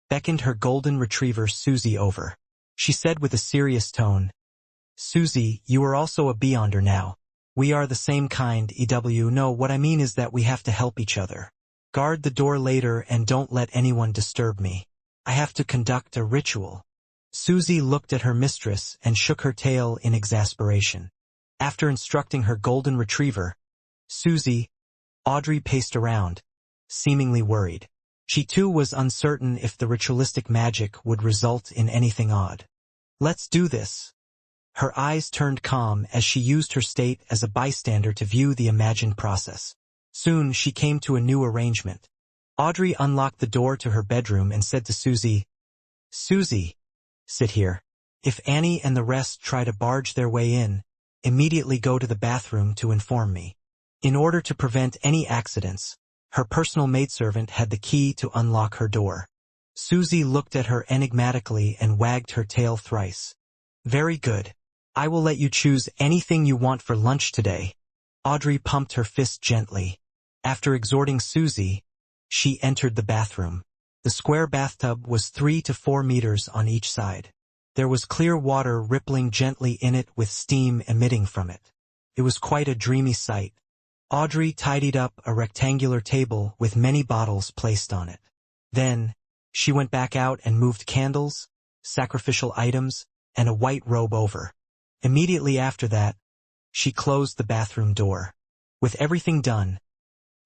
beckoned her golden retriever Susie over. She said with a serious tone, "Susie, you are also a Beyonder now. We are the same kind, EW. No, what I mean is that we have to help each other. Guard the door later and don't let anyone disturb me. I have to conduct a ritual." Susie looked at her mistress and shook her tail in exasperation. After instructing her golden retriever, Susie, Audrey paced around, seemingly worried. She too was uncertain if the ritualistic magic would result in anything odd. "Let's do this." Her eyes turned calm as she used her state as a bystander to view the imagined process. Soon she came to a new arrangement. Audrey unlocked the door to her bedroom and said to Susie, "Susie, sit here. If Annie and the rest try to barge their way in, immediately go to the bathroom to inform me." In order to prevent any accidents, her personal maidservant had the key to unlock her door. Susie looked at her enigmatically and wagged her tail thrice. "Very good. I will let you choose anything you want for lunch today." Audrey pumped her fist gently. After exhorting Susie, she entered the bathroom. The square bathtub was 3 to 4 meters on each side. There was clear water rippling gently in it with steam emitting from it. It was quite a dreamy sight. Audrey tidied up a rectangular table with many bottles placed on it. Then, she went back out and moved candles, sacrificial items, and a white robe over. Immediately after that, she closed the bathroom door. With everything done,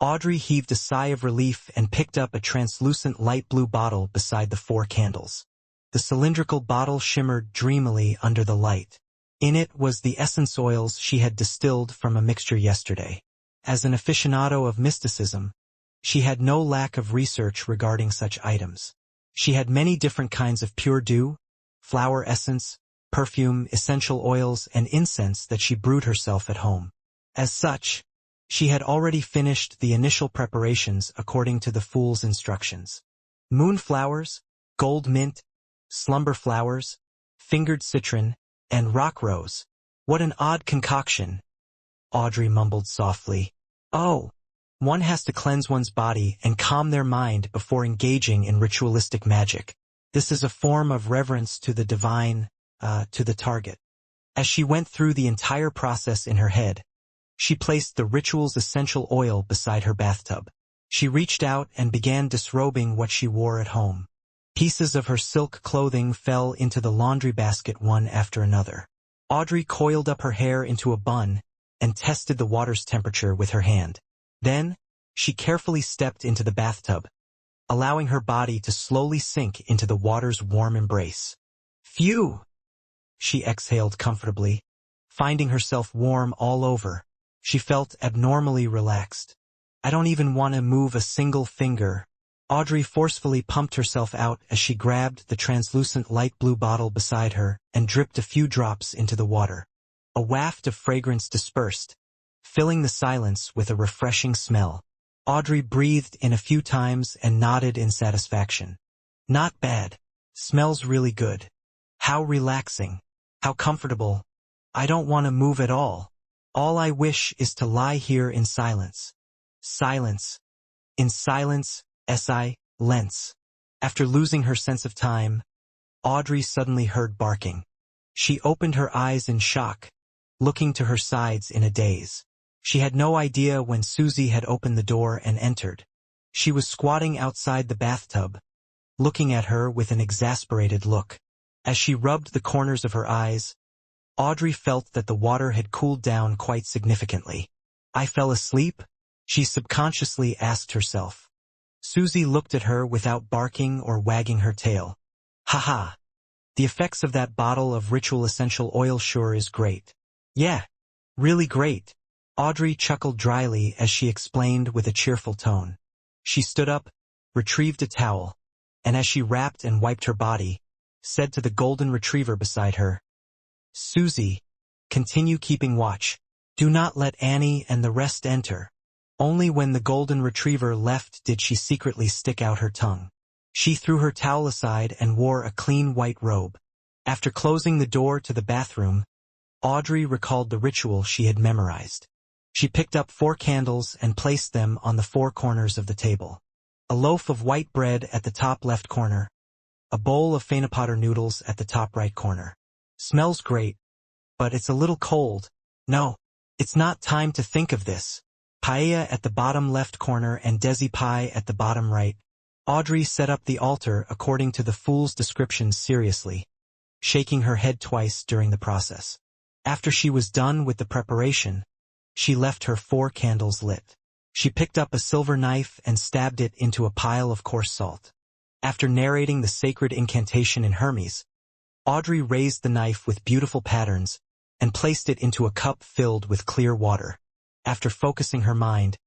Audrey heaved a sigh of relief and picked up a translucent light blue bottle beside the 4 candles. The cylindrical bottle shimmered dreamily under the light. In it was the essence oils she had distilled from a mixture yesterday. As an aficionado of mysticism, she had no lack of research regarding such items. She had many different kinds of pure dew, flower essence, perfume, essential oils, and incense that she brewed herself at home. As such, she had already finished the initial preparations according to the fool's instructions. Moonflowers, gold mint, slumber flowers, fingered citron, and rock rose. What an odd concoction, Audrey mumbled softly. Oh, one has to cleanse one's body and calm their mind before engaging in ritualistic magic. This is a form of reverence to the divine, to the target. As she went through the entire process in her head, she placed the ritual's essential oil beside her bathtub. She reached out and began disrobing what she wore at home. Pieces of her silk clothing fell into the laundry basket one after another. Audrey coiled up her hair into a bun and tested the water's temperature with her hand. Then, she carefully stepped into the bathtub, allowing her body to slowly sink into the water's warm embrace. Phew! She exhaled comfortably, finding herself warm all over. She felt abnormally relaxed. I don't even want to move a single finger. Audrey forcefully pumped herself out as she grabbed the translucent light blue bottle beside her and dripped a few drops into the water. A waft of fragrance dispersed, filling the silence with a refreshing smell. Audrey breathed in a few times and nodded in satisfaction. Not bad. Smells really good. How relaxing. How comfortable. I don't want to move at all. All I wish is to lie here in silence. Silence. In silence, silence. After losing her sense of time, Audrey suddenly heard barking. She opened her eyes in shock, looking to her sides in a daze. She had no idea when Susie had opened the door and entered. She was squatting outside the bathtub, looking at her with an exasperated look. As she rubbed the corners of her eyes, Audrey felt that the water had cooled down quite significantly. I fell asleep? She subconsciously asked herself. Susie looked at her without barking or wagging her tail. Ha! The effects of that bottle of ritual essential oil sure is great. Yeah, really great. Audrey chuckled dryly as she explained with a cheerful tone. She stood up, retrieved a towel, and as she wrapped and wiped her body, said to the golden retriever beside her, Susie, continue keeping watch. Do not let Annie and the rest enter. Only when the golden retriever left did she secretly stick out her tongue. She threw her towel aside and wore a clean white robe. After closing the door to the bathroom, Audrey recalled the ritual she had memorized. She picked up 4 candles and placed them on the 4 corners of the table. A loaf of white bread at the top left corner, a bowl of Fainapotter noodles at the top right corner. Smells great, but it's a little cold. No, it's not time to think of this. Paella at the bottom left corner and desi pie at the bottom right. Audrey set up the altar according to the fool's descriptions seriously, shaking her head twice during the process. After she was done with the preparation, she left her 4 candles lit. She picked up a silver knife and stabbed it into a pile of coarse salt. After narrating the sacred incantation in Hermes, Audrey raised the knife with beautiful patterns and placed it into a cup filled with clear water. After focusing her mind,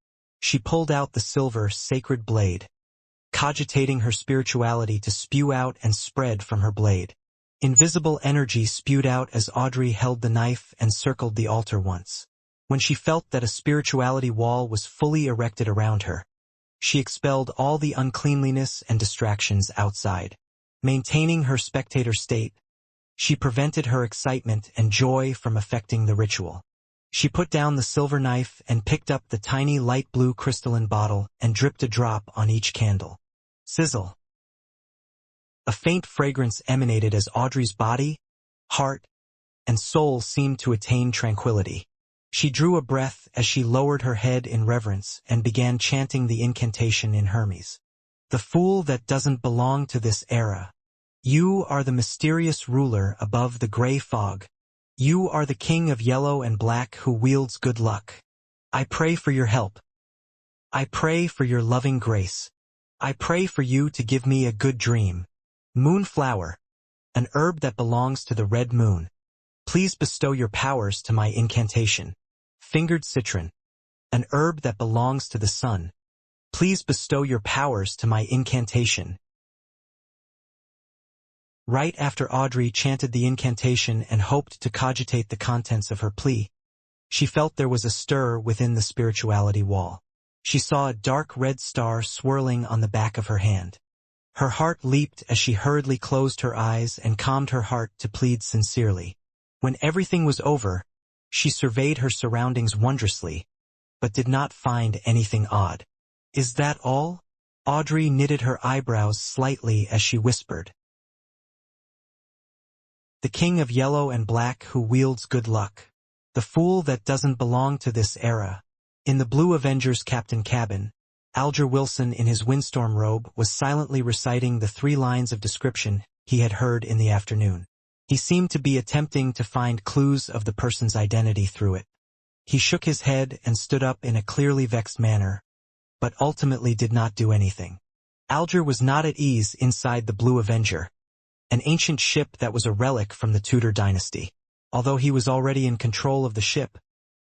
she pulled out the silver sacred blade, cogitating her spirituality to spew out and spread from her blade. Invisible energy spewed out as Audrey held the knife and circled the altar once. When she felt that a spirituality wall was fully erected around her, she expelled all the uncleanliness and distractions outside. Maintaining her spectator state, she prevented her excitement and joy from affecting the ritual. She put down the silver knife and picked up the tiny light blue crystalline bottle and dripped a drop on each candle. Sizzle. A faint fragrance emanated as Audrey's body, heart, and soul seemed to attain tranquility. She drew a breath as she lowered her head in reverence and began chanting the incantation in Hermes. The fool that doesn't belong to this era. You are the mysterious ruler above the gray fog. You are the king of yellow and black who wields good luck. I pray for your help. I pray for your loving grace. I pray for you to give me a good dream. Moonflower, an herb that belongs to the red moon. Please bestow your powers to my incantation. Fingered citron, an herb that belongs to the sun. Please bestow your powers to my incantation. Right after Audrey chanted the incantation and hoped to cogitate the contents of her plea, she felt there was a stir within the spirituality wall. She saw a dark red star swirling on the back of her hand. Her heart leaped as she hurriedly closed her eyes and calmed her heart to plead sincerely. When everything was over, she surveyed her surroundings wondrously, but did not find anything odd. Is that all? Audrey knitted her eyebrows slightly as she whispered. The king of yellow and black who wields good luck. The fool that doesn't belong to this era. In the Blue Avengers Captain cabin, Alger Wilson in his windstorm robe was silently reciting the 3 lines of description he had heard in the afternoon. He seemed to be attempting to find clues of the person's identity through it. He shook his head and stood up in a clearly vexed manner, but ultimately did not do anything. Alger was not at ease inside the Blue Avenger, an ancient ship that was a relic from the Tudor dynasty. Although he was already in control of the ship,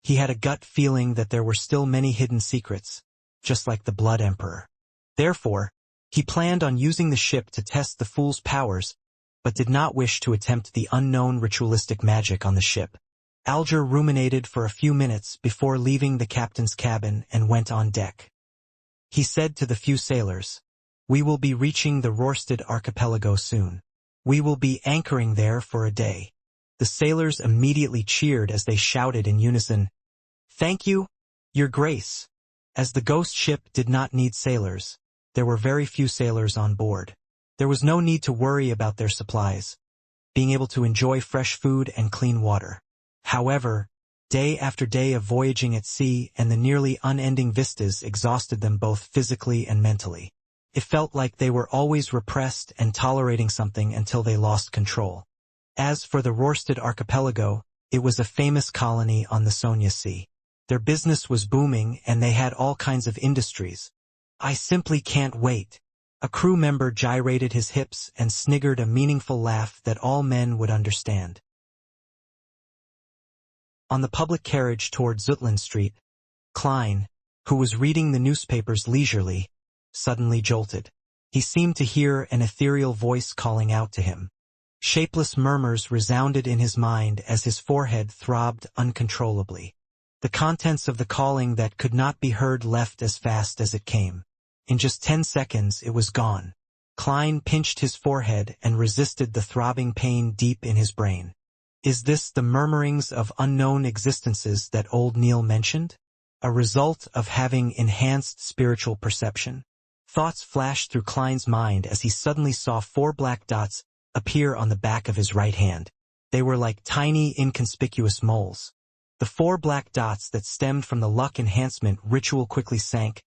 he had a gut feeling that there were still many hidden secrets, just like the Blood Emperor. Therefore, he planned on using the ship to test the fool's powers, but did not wish to attempt the unknown ritualistic magic on the ship. Alger ruminated for a few minutes before leaving the captain's cabin and went on deck. He said to the few sailors, "We will be reaching the Rorstad archipelago soon. We will be anchoring there for a day." The sailors immediately cheered as they shouted in unison, "Thank you, Your Grace." As the ghost ship did not need sailors, there were very few sailors on board. There was no need to worry about their supplies, being able to enjoy fresh food and clean water. However, day after day of voyaging at sea and the nearly unending vistas exhausted them both physically and mentally. It felt like they were always repressed and tolerating something until they lost control. As for the Rorstad archipelago, it was a famous colony on the Sonia Sea. Their business was booming and they had all kinds of industries. "I simply can't wait." A crew member gyrated his hips and sniggered a meaningful laugh that all men would understand. On the public carriage toward Zutland Street, Klein, who was reading the newspapers leisurely, suddenly jolted. He seemed to hear an ethereal voice calling out to him. Shapeless murmurs resounded in his mind as his forehead throbbed uncontrollably. The contents of the calling that could not be heard left as fast as it came. In just 10 seconds it was gone. Klein pinched his forehead and resisted the throbbing pain deep in his brain. Is this the murmurings of unknown existences that old Neil mentioned? A result of having enhanced spiritual perception? Thoughts flashed through Klein's mind as he suddenly saw 4 black dots appear on the back of his right hand. They were like tiny, inconspicuous moles. The 4 black dots that stemmed from the luck enhancement ritual quickly sank,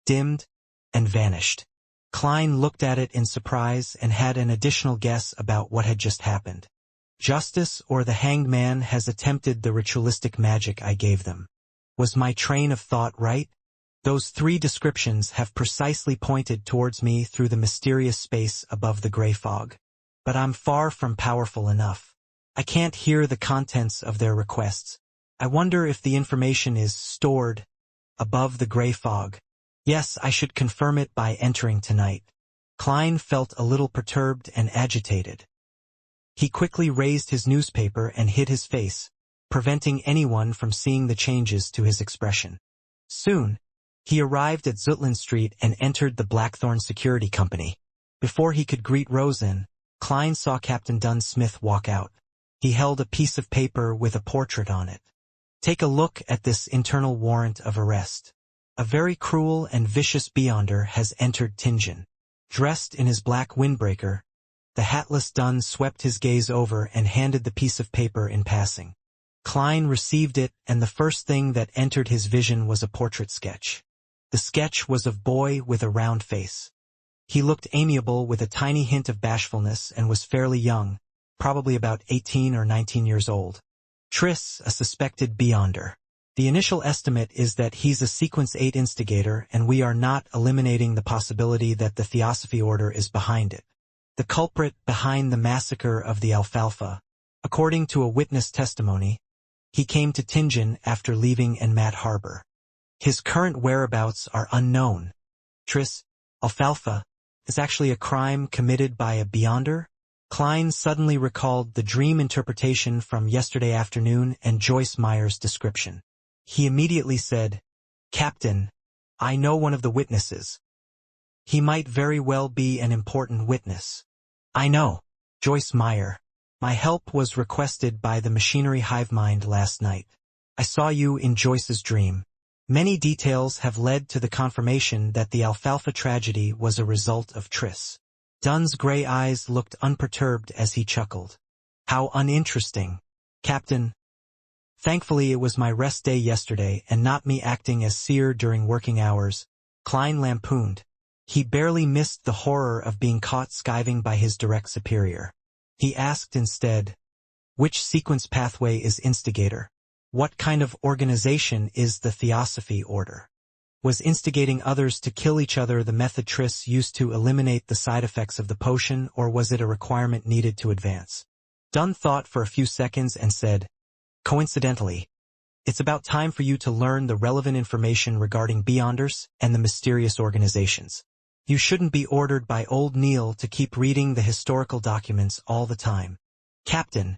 dimmed, and vanished. Klein looked at it in surprise and had an additional guess about what had just happened. Justice or the hanged man has attempted the ritualistic magic I gave them. Was my train of thought right? Those 3 descriptions have precisely pointed towards me through the mysterious space above the gray fog. But I'm far from powerful enough. I can't hear the contents of their requests. I wonder if the information is stored above the gray fog. Yes, I should confirm it by entering tonight. Klein felt a little perturbed and agitated. He quickly raised his newspaper and hid his face, preventing anyone from seeing the changes to his expression. Soon, he arrived at Zutland Street and entered the Blackthorn Security Company. Before he could greet Rosen, Klein saw Captain Dunn Smith walk out. He held a piece of paper with a portrait on it. Take a look at this internal warrant of arrest. A very cruel and vicious beyonder has entered Tingen. Dressed in his black windbreaker, the hatless Dunn swept his gaze over and handed the piece of paper in passing. Klein received it, and the first thing that entered his vision was a portrait sketch. The sketch was of boy with a round face. He looked amiable with a tiny hint of bashfulness and was fairly young, probably about 18 or 19 years old. Triss, a suspected beyonder. The initial estimate is that he's a Sequence 8 instigator, and we are not eliminating the possibility that the Theosophy Order is behind it. The culprit behind the massacre of the Alfalfa. According to a witness testimony, he came to Tingen after leaving Enmat Harbor. His current whereabouts are unknown. Tris, Alfalfa, is actually a crime committed by a Beyonder? Klein suddenly recalled the dream interpretation from yesterday afternoon and Joyce Meyer's description. He immediately said, "Captain, I know one of the witnesses. He might very well be an important witness." "I know, Joyce Meyer. My help was requested by the machinery hive mind last night. I saw you in Joyce's dream. Many details have led to the confirmation that the Alfalfa tragedy was a result of Tris." Dunn's gray eyes looked unperturbed as he chuckled. "How uninteresting, Captain. Thankfully it was my rest day yesterday and not me acting as seer during working hours," Klein lampooned. He barely missed the horror of being caught skiving by his direct superior. He asked instead, "Which sequence pathway is instigator? What kind of organization is the Theosophy Order? Was instigating others to kill each other the method Tris used to eliminate the side effects of the potion, or was it a requirement needed to advance?" Dunn thought for a few seconds and said, "Coincidentally, it's about time for you to learn the relevant information regarding Beyonders and the mysterious organizations. You shouldn't be ordered by old Neil to keep reading the historical documents all the time. Captain,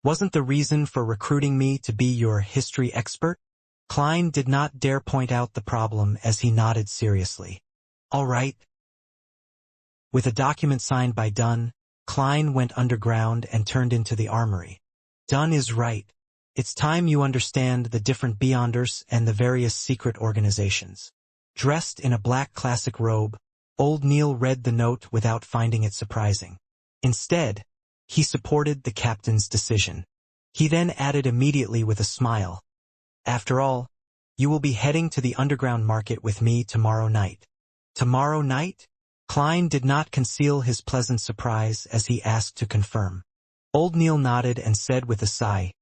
wasn't the reason for recruiting me to be your history expert?" Klein did not dare point out the problem as he nodded seriously. "All right." With a document signed by Dunn, Klein went underground and turned into the armory. "Dunn is right. It's time you understand the different Beyonders and the various secret organizations." Dressed in a black classic robe, old Neil read the note without finding it surprising. Instead, he supported the captain's decision. He then added immediately with a smile, "After all, you will be heading to the underground market with me tomorrow night." "Tomorrow night?" Klein did not conceal his pleasant surprise as he asked to confirm. Old Neil nodded and said with a sigh,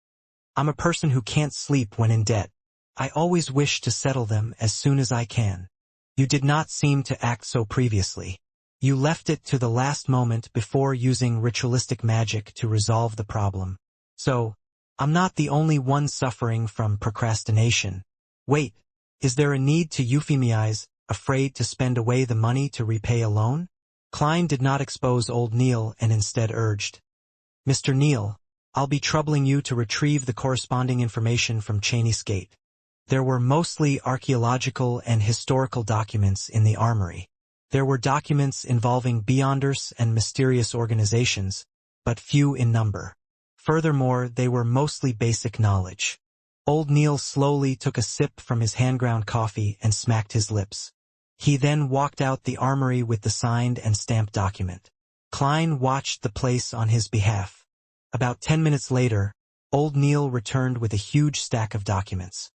"I'm a person who can't sleep when in debt. I always wish to settle them as soon as I can. You did not seem to act so previously. You left it to the last moment before using ritualistic magic to resolve the problem. So, I'm not the only one suffering from procrastination. Wait, is there a need to euphemize, afraid to spend away the money to repay a loan?" Klein did not expose old Neil and instead urged, "Mr. Neil, I'll be troubling you to retrieve the corresponding information from Cheney's Gate." There were mostly archaeological and historical documents in the armory. There were documents involving Beyonders and mysterious organizations, but few in number. Furthermore, they were mostly basic knowledge. Old Neil slowly took a sip from his hand-ground coffee and smacked his lips. He then walked out the armory with the signed and stamped document. Klein watched the place on his behalf. About 10 minutes later, old Neil returned with a huge stack of documents.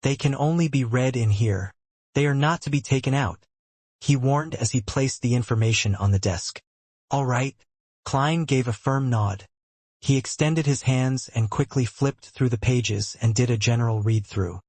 "They can only be read in here. They are not to be taken out," he warned as he placed the information on the desk. "All right." Klein gave a firm nod. He extended his hands and quickly flipped through the pages and did a general read-through.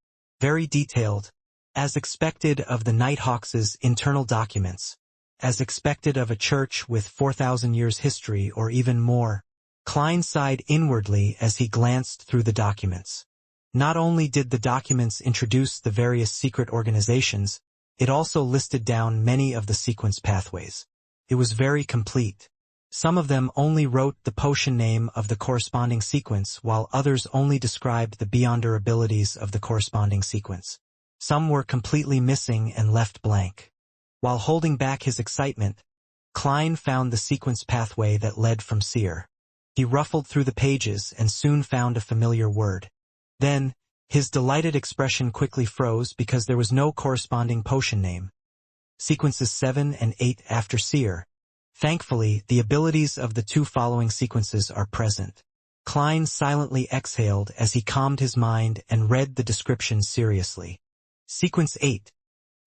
Very detailed, as expected of the Nighthawks' internal documents, as expected of a church with 4,000 years history or even more. Klein sighed inwardly as he glanced through the documents. Not only did the documents introduce the various secret organizations, it also listed down many of the sequence pathways. It was very complete. Some of them only wrote the potion name of the corresponding sequence, while others only described the Beyonder abilities of the corresponding sequence. Some were completely missing and left blank. While holding back his excitement, Klein found the sequence pathway that led from Seer. He ruffled through the pages and soon found a familiar word. Then, his delighted expression quickly froze because there was no corresponding potion name. Sequences 7 and 8 after Seer. Thankfully, the abilities of the two following sequences are present. Klein silently exhaled as he calmed his mind and read the description seriously. Sequence 8.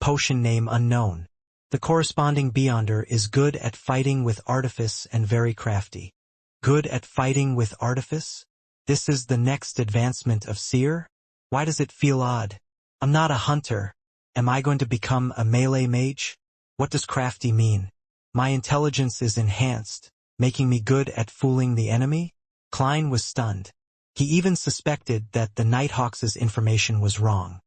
Potion name unknown. The corresponding Beyonder is good at fighting with artifice and very crafty. Good at fighting with artifice? This is the next advancement of Seer? Why does it feel odd? I'm not a hunter. Am I going to become a melee mage? What does crafty mean? My intelligence is enhanced, making me good at fooling the enemy? Klein was stunned. He even suspected that the Nighthawks' information was wrong.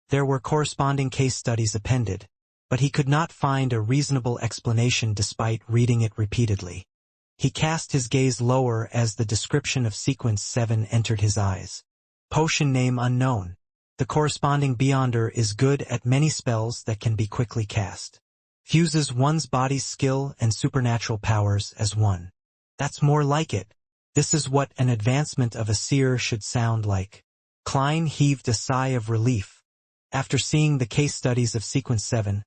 There were corresponding case studies appended, but he could not find a reasonable explanation despite reading it repeatedly. He cast his gaze lower as the description of Sequence 7 entered his eyes. Potion name unknown. The corresponding Beyonder is good at many spells that can be quickly cast. Fuses one's body's skill and supernatural powers as one. That's more like it. This is what an advancement of a seer should sound like. Klein heaved a sigh of relief. After seeing the case studies of Sequence 7,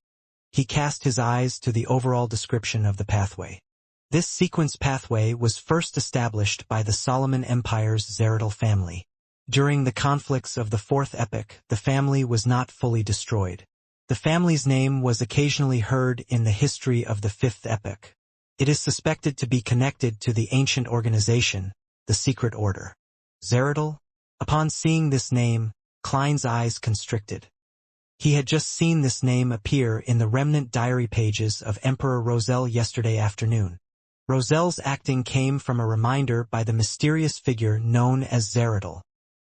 he cast his eyes to the overall description of the pathway. This sequence pathway was first established by the Solomon Empire's Zeridal family. During the conflicts of the Fourth Epoch, the family was not fully destroyed. The family's name was occasionally heard in the history of the Fifth Epoch. It is suspected to be connected to the ancient organization, the Secret Order. Zeridal? Upon seeing this name, Klein's eyes constricted. He had just seen this name appear in the remnant diary pages of Emperor Roselle yesterday afternoon. Roselle's acting came from a reminder by the mysterious figure known as Zeridal.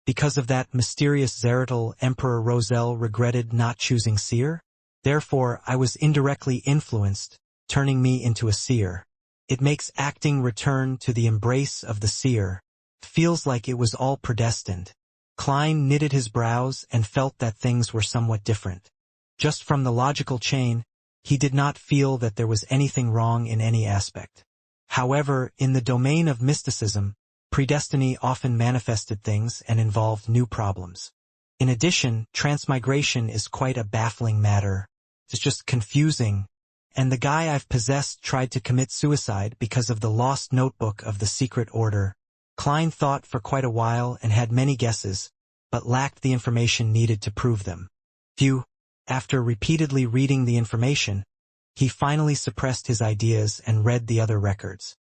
Because of that mysterious Zeridal, Emperor Roselle regretted not choosing seer? Therefore, I was indirectly influenced, turning me into a seer. It makes acting return to the embrace of the seer. Feels like it was all predestined. Klein knitted his brows and felt that things were somewhat different. Just from the logical chain, he did not feel that there was anything wrong in any aspect. However, in the domain of mysticism, predestiny often manifested things and involved new problems. In addition, transmigration is quite a baffling matter. It's just confusing. And the guy I've possessed tried to commit suicide because of the lost notebook of the Secret Order. Klein thought for quite a while and had many guesses, but lacked the information needed to prove them. After repeatedly reading the information, he finally suppressed his ideas and read the other records.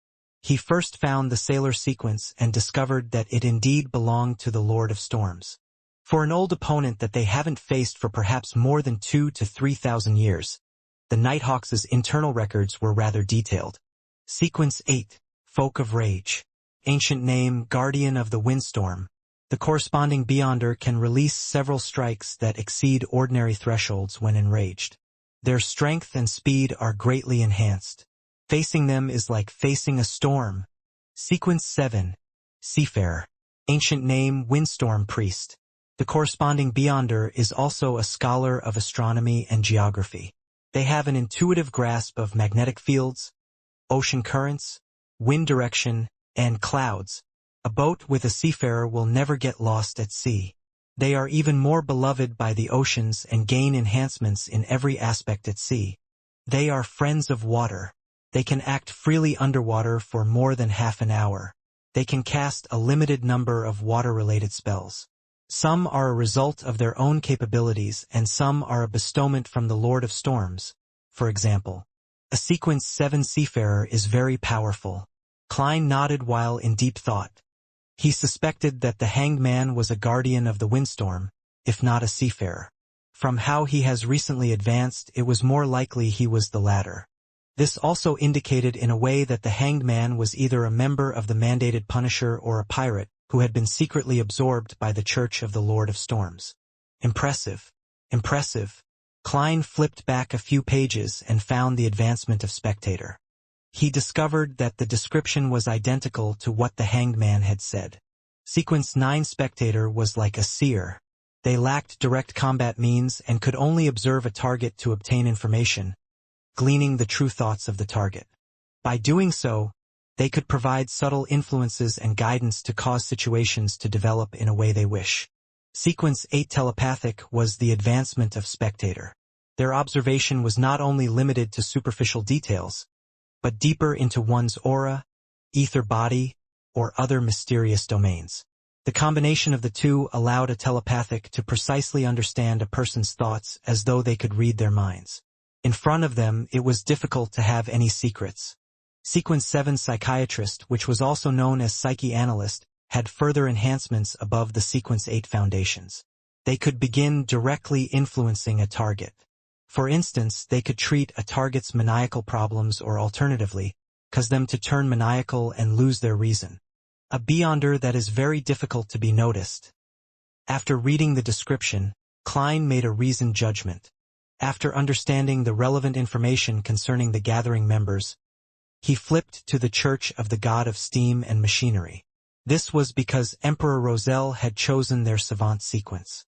He first found the Sailor sequence and discovered that it indeed belonged to the Lord of Storms. For an old opponent that they haven't faced for perhaps more than 2,000 to 3,000 years, the Nighthawks' internal records were rather detailed. Sequence 8, Folk of Rage. Ancient name, Guardian of the Windstorm. The corresponding Beyonder can release several strikes that exceed ordinary thresholds when enraged. Their strength and speed are greatly enhanced. Facing them is like facing a storm. Sequence 7, Seafarer. Ancient name, Windstorm Priest. The corresponding Beyonder is also a scholar of astronomy and geography. They have an intuitive grasp of magnetic fields, ocean currents, wind direction, and clouds. A boat with a seafarer will never get lost at sea. They are even more beloved by the oceans and gain enhancements in every aspect at sea. They are friends of water. They can act freely underwater for more than half an hour. They can cast a limited number of water-related spells. Some are a result of their own capabilities and some are a bestowment from the Lord of Storms. For example, a Sequence 7 Seafarer is very powerful. Klein nodded while in deep thought. He suspected that the Hanged Man was a guardian of the windstorm, if not a seafarer. From how he has recently advanced, it was more likely he was the latter. This also indicated in a way that the Hanged Man was either a member of the mandated Punisher or a pirate who had been secretly absorbed by the Church of the Lord of Storms. Impressive. Impressive. Klein flipped back a few pages and found the advancement of Spectator. He discovered that the description was identical to what the Hanged Man had said. Sequence 9 Spectator was like a seer. They lacked direct combat means and could only observe a target to obtain information, gleaning the true thoughts of the target. By doing so, they could provide subtle influences and guidance to cause situations to develop in a way they wish. Sequence 8 Telepathic was the advancement of Spectator. Their observation was not only limited to superficial details, but deeper into one's aura, ether body, or other mysterious domains. The combination of the two allowed a telepathic to precisely understand a person's thoughts as though they could read their minds. In front of them, it was difficult to have any secrets. Sequence 7 Psychiatrist, which was also known as Psyche Analyst, had further enhancements above the Sequence 8 foundations. They could begin directly influencing a target. For instance, they could treat a target's maniacal problems or alternatively, cause them to turn maniacal and lose their reason. A beyonder that is very difficult to be noticed. After reading the description, Klein made a reasoned judgment. After understanding the relevant information concerning the gathering members, he flipped to the Church of the God of Steam and Machinery. This was because Emperor Roselle had chosen their Savant sequence.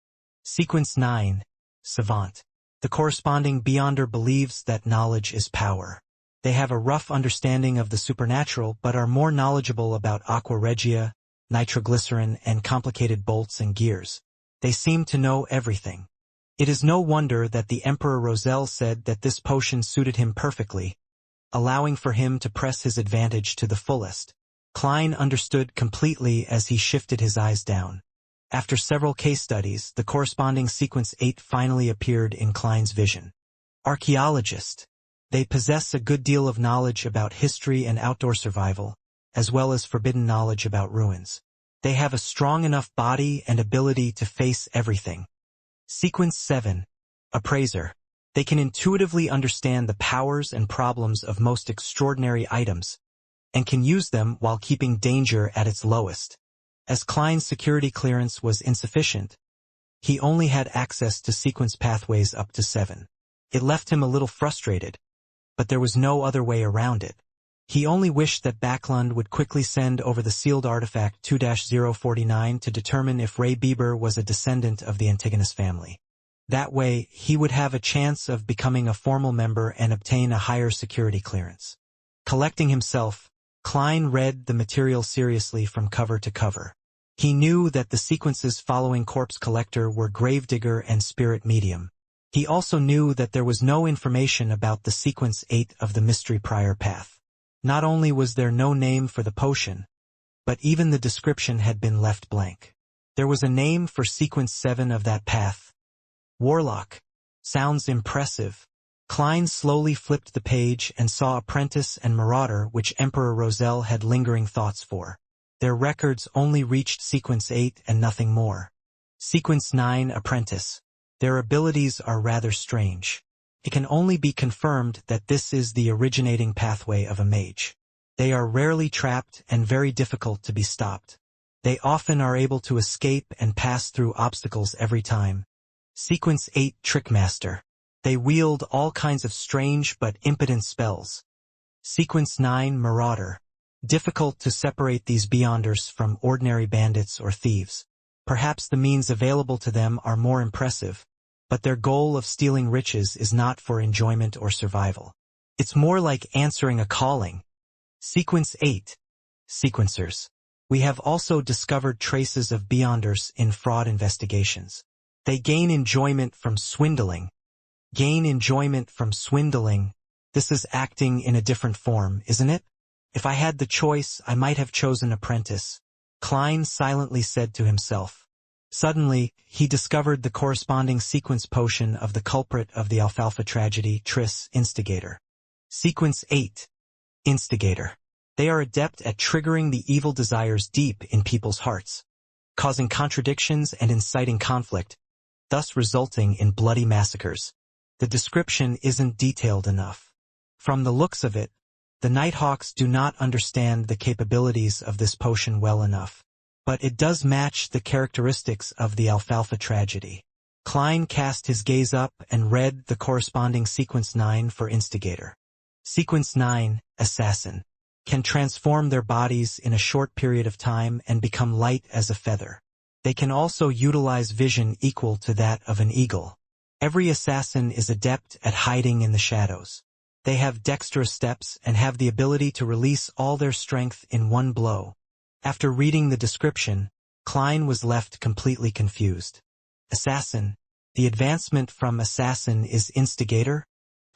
Sequence 9, Savant. The corresponding beyonder believes that knowledge is power. They have a rough understanding of the supernatural but are more knowledgeable about aqua regia, nitroglycerin, and complicated bolts and gears. They seem to know everything. It is no wonder that the Emperor Roselle said that this potion suited him perfectly, allowing for him to press his advantage to the fullest. Klein understood completely as he shifted his eyes down. After several case studies, the corresponding sequence 8 finally appeared in Klein's vision. Archaeologist. They possess a good deal of knowledge about history and outdoor survival, as well as forbidden knowledge about ruins. They have a strong enough body and ability to face everything. Sequence 7. Appraiser. They can intuitively understand the powers and problems of most extraordinary items, and can use them while keeping danger at its lowest. As Klein's security clearance was insufficient, he only had access to sequence pathways up to 7. It left him a little frustrated, but there was no other way around it. He only wished that Backlund would quickly send over the sealed artifact 2-049 to determine if Ray Bieber was a descendant of the Antigonus family. That way, he would have a chance of becoming a formal member and obtain a higher security clearance. Collecting himself, Klein read the material seriously from cover to cover. He knew that the sequences following Corpse Collector were Gravedigger and Spirit Medium. He also knew that there was no information about the sequence 8 of the Mystery Prior Path. Not only was there no name for the potion, but even the description had been left blank. There was a name for sequence 7 of that path. Warlock. Sounds impressive. Klein slowly flipped the page and saw Apprentice and Marauder, which Emperor Roselle had lingering thoughts for. Their records only reached sequence 8 and nothing more. Sequence 9 Apprentice. Their abilities are rather strange. It can only be confirmed that this is the originating pathway of a mage. They are rarely trapped and very difficult to be stopped. They often are able to escape and pass through obstacles every time. Sequence 8 Trickmaster. They wield all kinds of strange but impotent spells. Sequence 9 Marauder. Difficult to separate these beyonders from ordinary bandits or thieves. Perhaps the means available to them are more impressive, but their goal of stealing riches is not for enjoyment or survival. It's more like answering a calling. Sequence 8. Sequencers. We have also discovered traces of beyonders in fraud investigations. They gain enjoyment from swindling. This is acting in a different form, isn't it? If I had the choice, I might have chosen Apprentice, Klein silently said to himself. Suddenly, he discovered the corresponding sequence potion of the culprit of the Alfalfa tragedy, Triss, Instigator. Sequence 8. Instigator. They are adept at triggering the evil desires deep in people's hearts, causing contradictions and inciting conflict, thus resulting in bloody massacres. The description isn't detailed enough. From the looks of it, the Nighthawks do not understand the capabilities of this potion well enough, but it does match the characteristics of the Alfalfa tragedy. Klein cast his gaze up and read the corresponding sequence 9 for Instigator. Sequence 9, Assassin. Can transform their bodies in a short period of time and become light as a feather. They can also utilize vision equal to that of an eagle. Every assassin is adept at hiding in the shadows. They have dexterous steps and have the ability to release all their strength in one blow. After reading the description, Klein was left completely confused. Assassin. The advancement from assassin is instigator?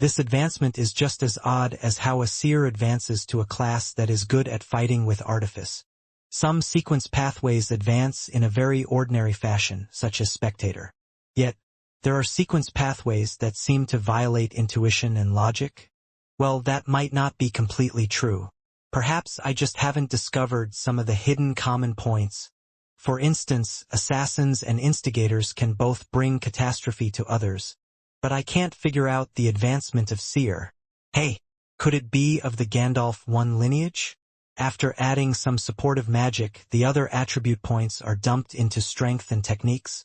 This advancement is just as odd as how a seer advances to a class that is good at fighting with artifice. Some sequence pathways advance in a very ordinary fashion, such as spectator. Yet, there are sequence pathways that seem to violate intuition and logic? Well, that might not be completely true. Perhaps I just haven't discovered some of the hidden common points. For instance, assassins and instigators can both bring catastrophe to others. But I can't figure out the advancement of seer. Hey, could it be of the Gandalf 1 lineage? After adding some supportive magic, the other attribute points are dumped into strength and techniques.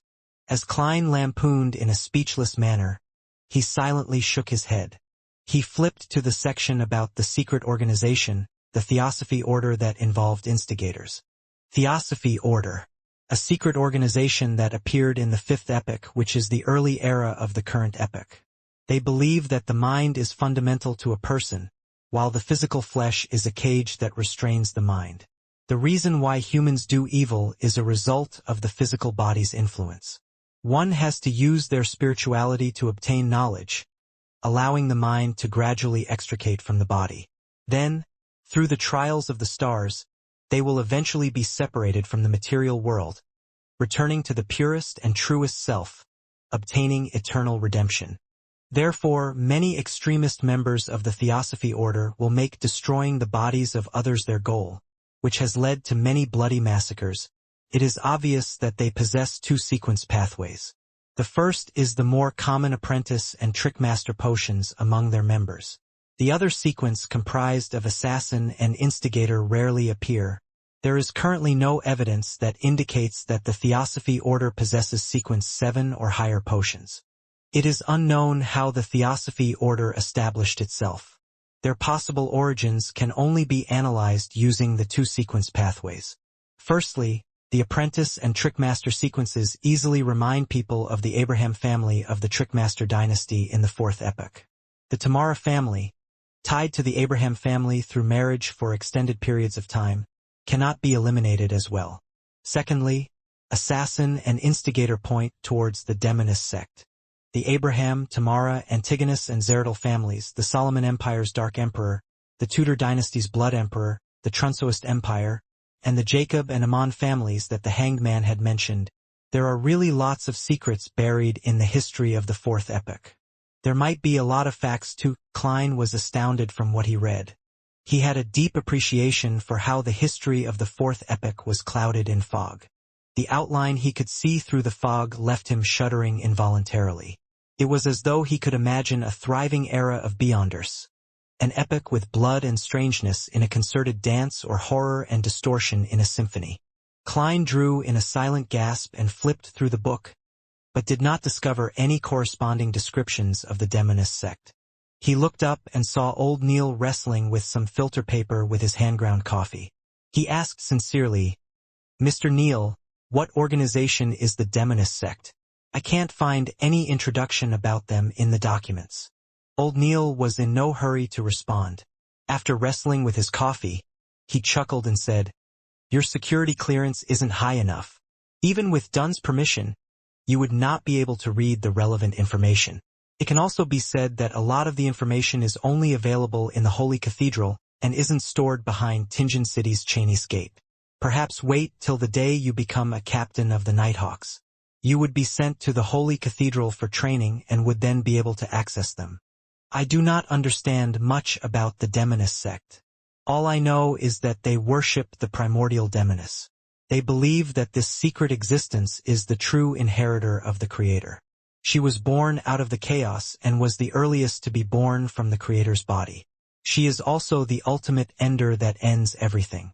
As Klein lampooned in a speechless manner, he silently shook his head. He flipped to the section about the secret organization, the Theosophy Order that involved instigators. Theosophy Order, a secret organization that appeared in the 5th epoch, which is the early era of the current epoch. They believe that the mind is fundamental to a person, while the physical flesh is a cage that restrains the mind. The reason why humans do evil is a result of the physical body's influence. One has to use their spirituality to obtain knowledge, allowing the mind to gradually extricate from the body. Then, through the trials of the stars, they will eventually be separated from the material world, returning to the purest and truest self, obtaining eternal redemption. Therefore, many extremist members of the Theosophy Order will make destroying the bodies of others their goal, which has led to many bloody massacres. It is obvious that they possess 2 sequence pathways. The first is the more common apprentice and trickmaster potions among their members. The other sequence, comprised of assassin and instigator, rarely appear. There is currently no evidence that indicates that the Theosophy Order possesses sequence 7 or higher potions. It is unknown how the Theosophy Order established itself. Their possible origins can only be analyzed using the 2 sequence pathways. Firstly, the apprentice and trickmaster sequences easily remind people of the Abraham family of the Trickmaster dynasty in the 4th epoch. The Tamara family, tied to the Abraham family through marriage for extended periods of time, cannot be eliminated as well. Secondly, assassin and instigator point towards the demonist sect. The Abraham, Tamara, Antigonus, and Zerdal families, the Solomon Empire's Dark Emperor, the Tudor dynasty's Blood Emperor, the Trunsoist Empire, and the Jacob and Ammon families that the Hanged Man had mentioned. There are really lots of secrets buried in the history of the 4th epoch. There might be a lot of facts too. Klein was astounded from what he read. He had a deep appreciation for how the history of the 4th epoch was clouded in fog. The outline he could see through the fog left him shuddering involuntarily. It was as though he could imagine a thriving era of Beyonders, an epoch with blood and strangeness in a concerted dance, or horror and distortion in a symphony. Klein drew in a silent gasp and flipped through the book, but did not discover any corresponding descriptions of the demonist sect. He looked up and saw old Neil wrestling with some filter paper with his hand-ground coffee. He asked sincerely, "Mr. Neil, what organization is the demonist sect? I can't find any introduction about them in the documents." Old Neil was in no hurry to respond. After wrestling with his coffee, he chuckled and said, "Your security clearance isn't high enough. Even with Dunn's permission, you would not be able to read the relevant information. It can also be said that a lot of the information is only available in the Holy Cathedral and isn't stored behind Tingen City's Cheney's Gate. Perhaps wait till the day you become a captain of the Nighthawks. You would be sent to the Holy Cathedral for training and would then be able to access them. I do not understand much about the demonist sect. All I know is that they worship the primordial demoness. They believe that this secret existence is the true inheritor of the Creator. She was born out of the chaos and was the earliest to be born from the Creator's body. She is also the ultimate ender that ends everything.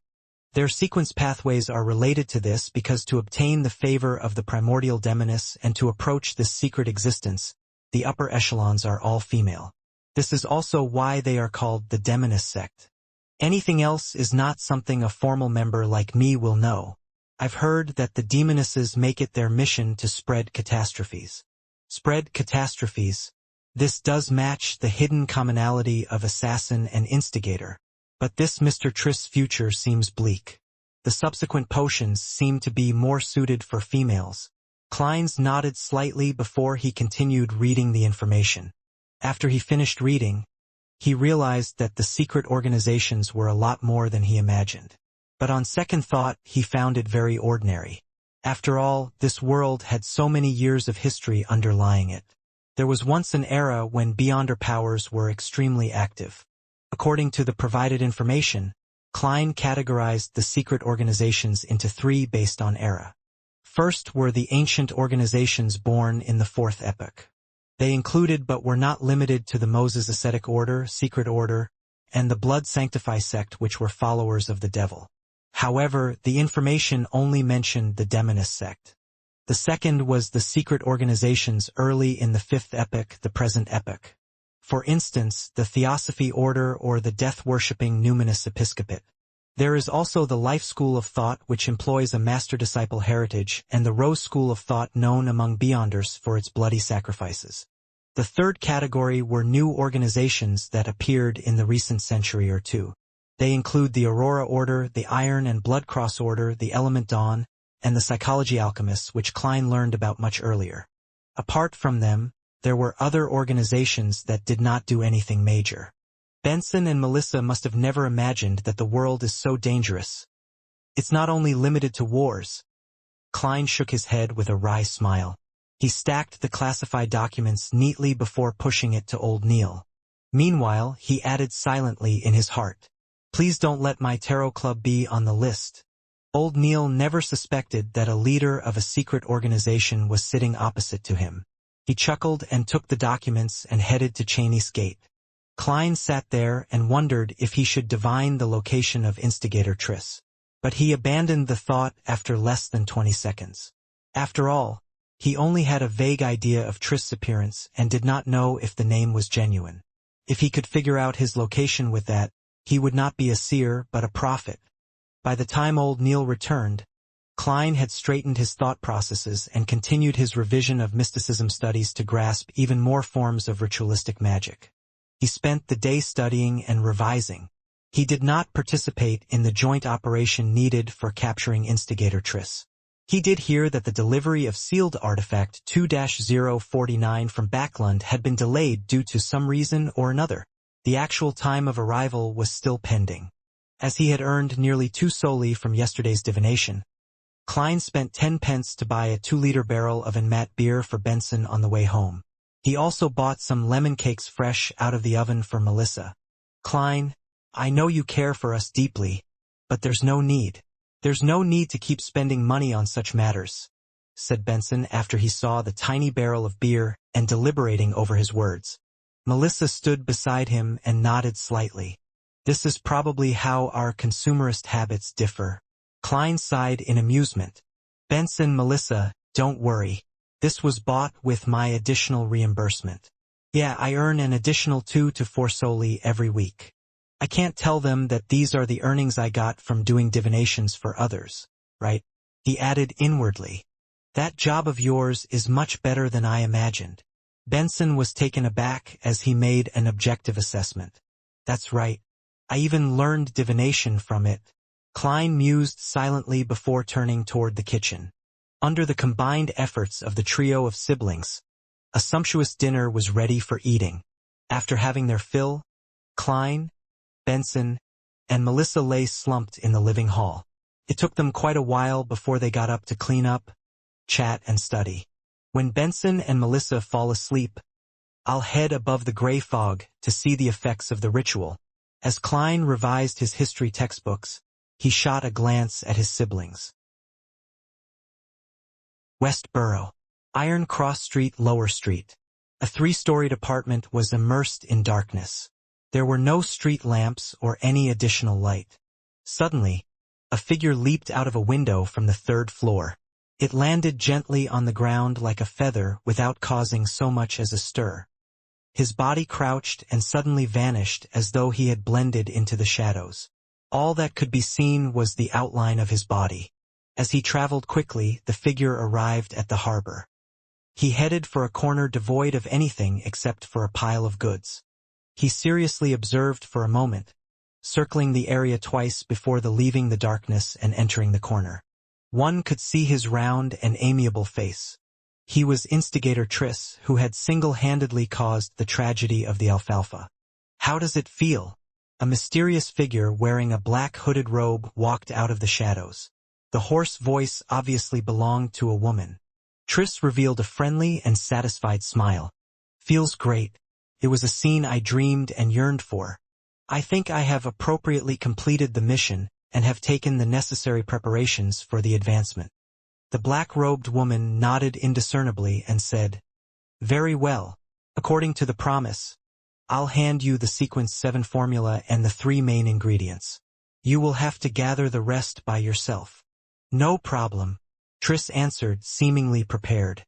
Their sequence pathways are related to this because to obtain the favor of the primordial demoness and to approach this secret existence, the upper echelons are all female. This is also why they are called the demonist sect. Anything else is not something a formal member like me will know. I've heard that the demonesses make it their mission to spread catastrophes. Spread catastrophes. This does match the hidden commonality of assassin and instigator. But this Mr. Trist's future seems bleak. The subsequent potions seem to be more suited for females. Kleins nodded slightly before he continued reading the information. After he finished reading, he realized that the secret organizations were a lot more than he imagined. But on second thought, he found it very ordinary. After all, this world had so many years of history underlying it. There was once an era when Beyonder powers were extremely active. According to the provided information, Klein categorized the secret organizations into three based on era. First were the ancient organizations born in the Fourth Epoch. They included but were not limited to the Moses Ascetic Order, Secret Order, and the Blood Sanctify sect, which were followers of the devil. However, the information only mentioned the Demonist sect. The second was the secret organizations early in the Fifth Epoch, the present epoch. For instance, the Theosophy Order or the death-worshipping Numinous Episcopate. There is also the Life School of Thought, which employs a master-disciple heritage, and the Rose School of Thought, known among Beyonders for its bloody sacrifices. The third category were new organizations that appeared in the recent century or two. They include the Aurora Order, the Iron and Blood Cross Order, the Element Dawn, and the Psychology Alchemists, which Klein learned about much earlier. Apart from them, there were other organizations that did not do anything major. Benson and Melissa must have never imagined that the world is so dangerous. It's not only limited to wars. Klein shook his head with a wry smile. He stacked the classified documents neatly before pushing it to old Neil. Meanwhile, he added silently in his heart, "Please don't let my tarot club be on the list." Old Neil never suspected that a leader of a secret organization was sitting opposite to him. He chuckled and took the documents and headed to Cheney's Gate. Klein sat there and wondered if he should divine the location of instigator Triss. But he abandoned the thought after less than 20 seconds. After all, he only had a vague idea of Triss's appearance and did not know if the name was genuine. If he could figure out his location with that, he would not be a seer but a prophet. By the time old Neil returned, Klein had straightened his thought processes and continued his revision of mysticism studies to grasp even more forms of ritualistic magic. He spent the day studying and revising. He did not participate in the joint operation needed for capturing instigator Triss. He did hear that the delivery of sealed artifact 2-049 from Backlund had been delayed due to some reason or another. The actual time of arrival was still pending. As he had earned nearly 2 soli from yesterday's divination, Klein spent 10 pence to buy a 2-liter barrel of Enmat beer for Benson on the way home. He also bought some lemon cakes fresh out of the oven for Melissa. "Klein, I know you care for us deeply, but there's no need. There's no need to keep spending money on such matters," said Benson after he saw the tiny barrel of beer and deliberating over his words. Melissa stood beside him and nodded slightly. "This is probably how our consumerist habits differ." Klein sighed in amusement. "Benson, Melissa, don't worry. This was bought with my additional reimbursement. Yeah, I earn an additional 2 to 4 soli every week. I can't tell them that these are the earnings I got from doing divinations for others, right?" He added inwardly, "That job of yours is much better than I imagined." Benson was taken aback as he made an objective assessment. "That's right. I even learned divination from it." Klein mused silently before turning toward the kitchen. Under the combined efforts of the trio of siblings, a sumptuous dinner was ready for eating. After having their fill, Klein, Benson, and Melissa lay slumped in the living hall. It took them quite a while before they got up to clean up, chat, and study. When Benson and Melissa fall asleep, I'll head above the gray fog to see the effects of the ritual. As Klein revised his history textbooks, he shot a glance at his siblings. Westboro, Iron Cross Street, Lower Street. A 3-storied apartment was immersed in darkness. There were no street lamps or any additional light. Suddenly, a figure leaped out of a window from the 3rd floor. It landed gently on the ground like a feather without causing so much as a stir. His body crouched and suddenly vanished as though he had blended into the shadows. All that could be seen was the outline of his body. As he traveled quickly, the figure arrived at the harbor. He headed for a corner devoid of anything except for a pile of goods. He seriously observed for a moment, circling the area twice before leaving the darkness and entering the corner. One could see his round and amiable face. He was instigator Triss, who had single-handedly caused the tragedy of the Alfalfa. "How does it feel?" A mysterious figure wearing a black hooded robe walked out of the shadows. The hoarse voice obviously belonged to a woman. Triss revealed a friendly and satisfied smile. "Feels great. It was a scene I dreamed and yearned for." I think I have appropriately completed the mission and have taken the necessary preparations for the advancement. The black-robed woman nodded indiscernibly and said, "Very well. According to the promise, I'll hand you the Sequence 7 formula and the 3 main ingredients. You will have to gather the rest by yourself." "No problem," Triss answered, seemingly prepared.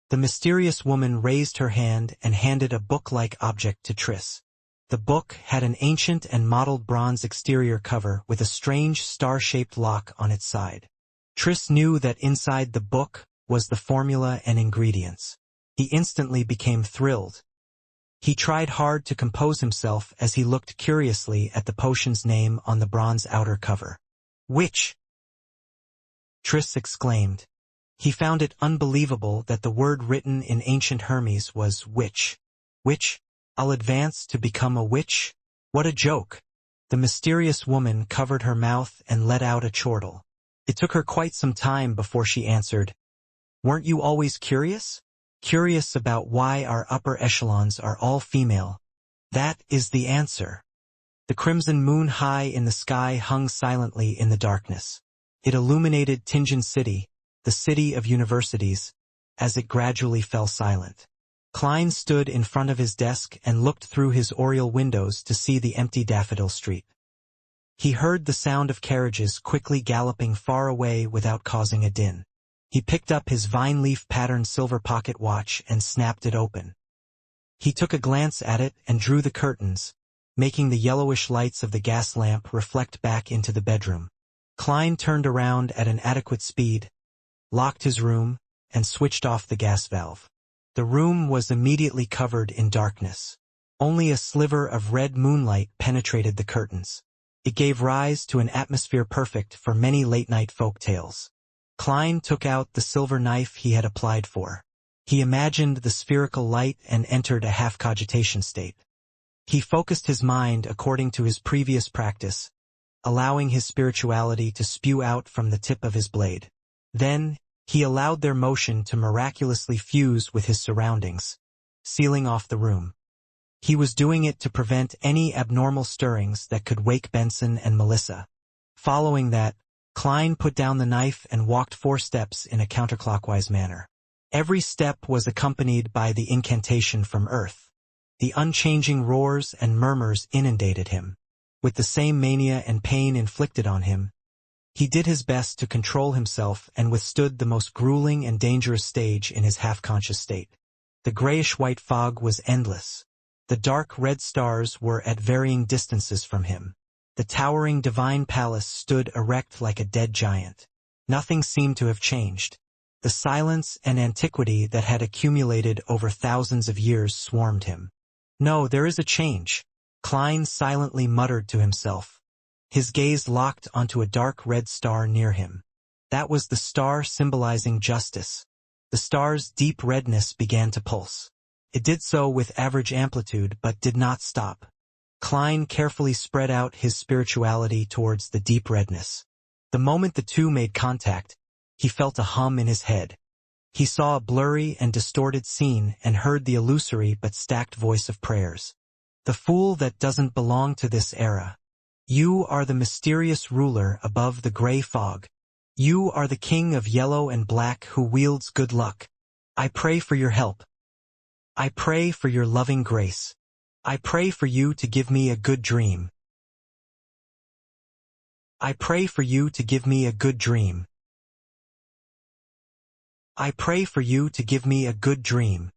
The mysterious woman raised her hand and handed a book-like object to Triss. The book had an ancient and mottled bronze exterior cover with a strange star-shaped lock on its side. Triss knew that inside the book was the formula and ingredients. He instantly became thrilled. He tried hard to compose himself as he looked curiously at the potion's name on the bronze outer cover. "Witch!" Triss exclaimed. He found it unbelievable that the word written in ancient Hermes was witch. "Witch? I'll advance to become a witch? What a joke!" The mysterious woman covered her mouth and let out a chortle. It took her quite some time before she answered, "Weren't you always curious? Curious about why our upper echelons are all female? That is the answer." The crimson moon high in the sky hung silently in the darkness. It illuminated Tinjin City, the city of universities, as it gradually fell silent. Klein stood in front of his desk and looked through his oriel windows to see the empty Daffodil Street. He heard the sound of carriages quickly galloping far away without causing a din. He picked up his vine-leaf-patterned silver pocket watch and snapped it open. He took a glance at it and drew the curtains, making the yellowish lights of the gas lamp reflect back into the bedroom. Klein turned around at an adequate speed, locked his room, and switched off the gas valve. The room was immediately covered in darkness. Only a sliver of red moonlight penetrated the curtains. It gave rise to an atmosphere perfect for many late-night folk tales. Klein took out the silver knife he had applied for. He imagined the spherical light and entered a half-cogitation state. He focused his mind according to his previous practice, allowing his spirituality to spew out from the tip of his blade. Then, he allowed their motion to miraculously fuse with his surroundings, sealing off the room. He was doing it to prevent any abnormal stirrings that could wake Benson and Melissa. Following that, Klein put down the knife and walked 4 steps in a counterclockwise manner. Every step was accompanied by the incantation from Earth. The unchanging roars and murmurs inundated him. With the same mania and pain inflicted on him, he did his best to control himself and withstood the most grueling and dangerous stage in his half-conscious state. The grayish-white fog was endless. The dark red stars were at varying distances from him. The towering divine palace stood erect like a dead giant. Nothing seemed to have changed. The silence and antiquity that had accumulated over thousands of years swarmed him. "No, there is a change," Klein silently muttered to himself. His gaze locked onto a dark red star near him. That was the star symbolizing justice. The star's deep redness began to pulse. It did so with average amplitude but did not stop. Klein carefully spread out his spirituality towards the deep redness. The moment the two made contact, he felt a hum in his head. He saw a blurry and distorted scene and heard the illusory but stacked voice of prayers. "The fool that doesn't belong to this era. You are the mysterious ruler above the gray fog. You are the king of yellow and black who wields good luck. I pray for your help. I pray for your loving grace. I pray for you to give me a good dream. I pray for you to give me a good dream. I pray for you to give me a good dream."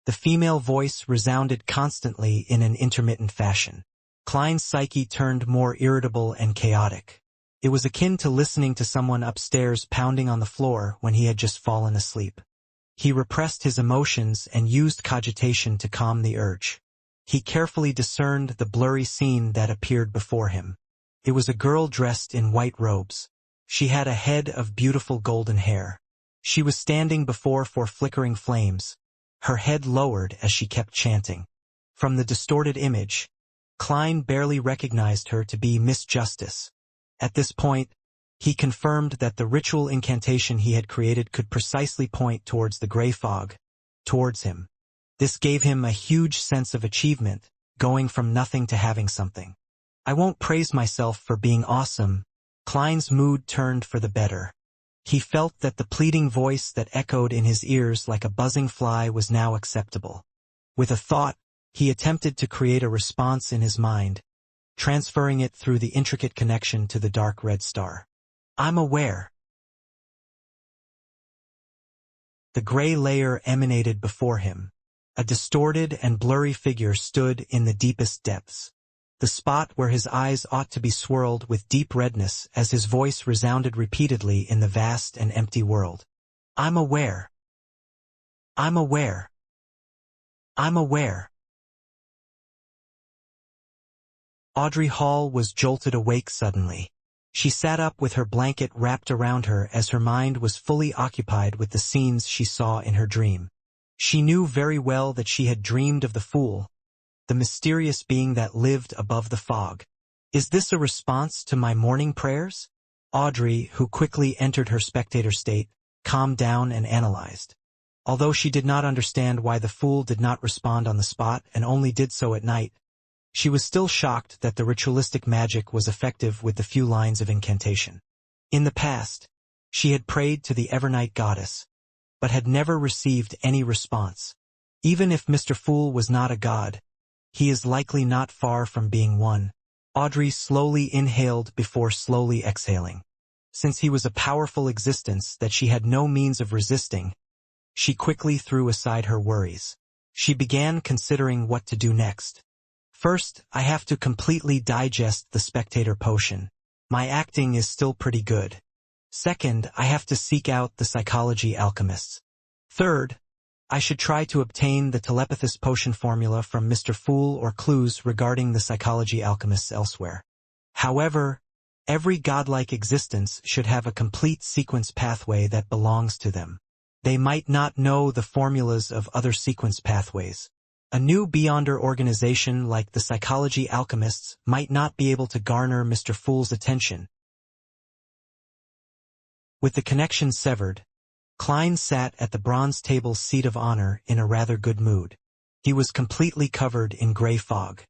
The female voice resounded constantly in an intermittent fashion. Klein's psyche turned more irritable and chaotic. It was akin to listening to someone upstairs pounding on the floor when he had just fallen asleep. He repressed his emotions and used cogitation to calm the urge. He carefully discerned the blurry scene that appeared before him. It was a girl dressed in white robes. She had a head of beautiful golden hair. She was standing before 4 flickering flames, her head lowered as she kept chanting. From the distorted image, Klein barely recognized her to be Miss Justice. At this point, he confirmed that the ritual incantation he had created could precisely point towards the gray fog, towards him. This gave him a huge sense of achievement, going from nothing to having something. I won't praise myself for being awesome. Klein's mood turned for the better. He felt that the pleading voice that echoed in his ears like a buzzing fly was now acceptable. With a thought, he attempted to create a response in his mind, transferring it through the intricate connection to the dark red star. I'm aware. The gray layer emanated before him. A distorted and blurry figure stood in the deepest depths. The spot where his eyes ought to be swirled with deep redness as his voice resounded repeatedly in the vast and empty world. I'm aware. I'm aware. I'm aware. Audrey Hall was jolted awake suddenly. She sat up with her blanket wrapped around her as her mind was fully occupied with the scenes she saw in her dream. She knew very well that she had dreamed of the Fool, the mysterious being that lived above the fog. Is this a response to my morning prayers? Audrey, who quickly entered her spectator state, calmed down and analyzed. Although she did not understand why the Fool did not respond on the spot and only did so at night, she was still shocked that the ritualistic magic was effective with the few lines of incantation. In the past, she had prayed to the Evernight goddess, but had never received any response. Even if Mr. Fool was not a god, he is likely not far from being one. Audrey slowly inhaled before slowly exhaling. Since he was a powerful existence that she had no means of resisting, she quickly threw aside her worries. She began considering what to do next. First, I have to completely digest the spectator potion. My acting is still pretty good. Second, I have to seek out the psychology alchemists. Third, I should try to obtain the telepathist potion formula from Mr. Fool or clues regarding the psychology alchemists elsewhere. However, every godlike existence should have a complete sequence pathway that belongs to them. They might not know the formulas of other sequence pathways. A new Beyonder organization like the psychology alchemists might not be able to garner Mr. Fool's attention. With the connection severed, Klein sat at the bronze table's seat of honor in a rather good mood. He was completely covered in gray fog.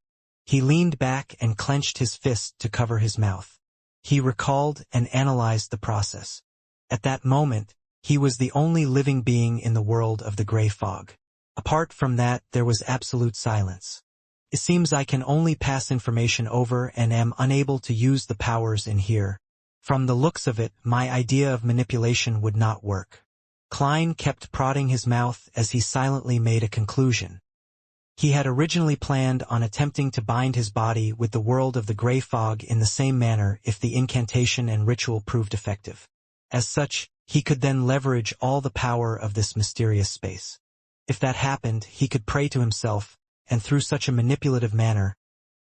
He leaned back and clenched his fist to cover his mouth. He recalled and analyzed the process. At that moment, he was the only living being in the world of the gray fog. Apart from that, there was absolute silence. It seems I can only pass information over and am unable to use the powers in here. From the looks of it, my idea of manipulation would not work. Klein kept prodding his mouth as he silently made a conclusion. He had originally planned on attempting to bind his body with the world of the gray fog in the same manner if the incantation and ritual proved effective. As such, he could then leverage all the power of this mysterious space. If that happened, he could pray to himself, and through such a manipulative manner,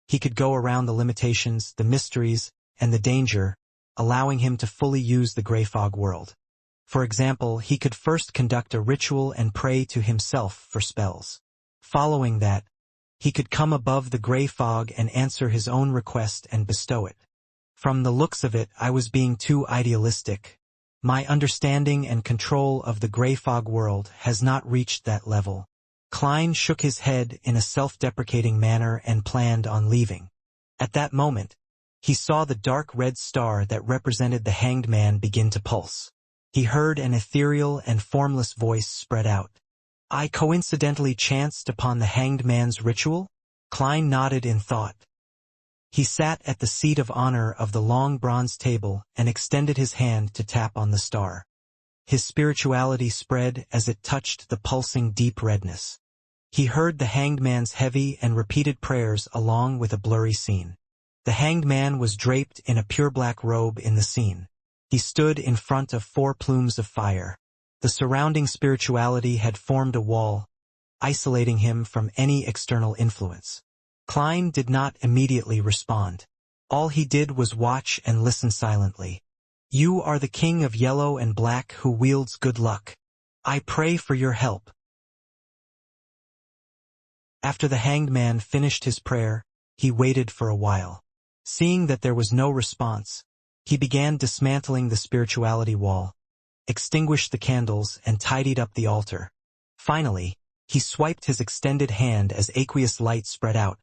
he could go around the limitations, the mysteries, and the danger, allowing him to fully use the gray fog world. For example, he could first conduct a ritual and pray to himself for spells. Following that, he could come above the gray fog and answer his own request and bestow it. From the looks of it, I was being too idealistic. My understanding and control of the gray fog world has not reached that level. Klein shook his head in a self-deprecating manner and planned on leaving. At that moment, he saw the dark red star that represented the hanged man begin to pulse. He heard an ethereal and formless voice spread out. I coincidentally chanced upon the hanged man's ritual? Klein nodded in thought. He sat at the seat of honor of the long bronze table and extended his hand to tap on the star. His spirituality spread as it touched the pulsing deep redness. He heard the hanged man's heavy and repeated prayers along with a blurry scene. The hanged man was draped in a pure black robe in the scene. He stood in front of 4 plumes of fire. The surrounding spirituality had formed a wall, isolating him from any external influence. Klein did not immediately respond. All he did was watch and listen silently. You are the king of yellow and black who wields good luck. I pray for your help. After the hanged man finished his prayer, he waited for a while. Seeing that there was no response, he began dismantling the spirituality wall, extinguished the candles, and tidied up the altar. Finally, he swiped his extended hand as aqueous light spread out,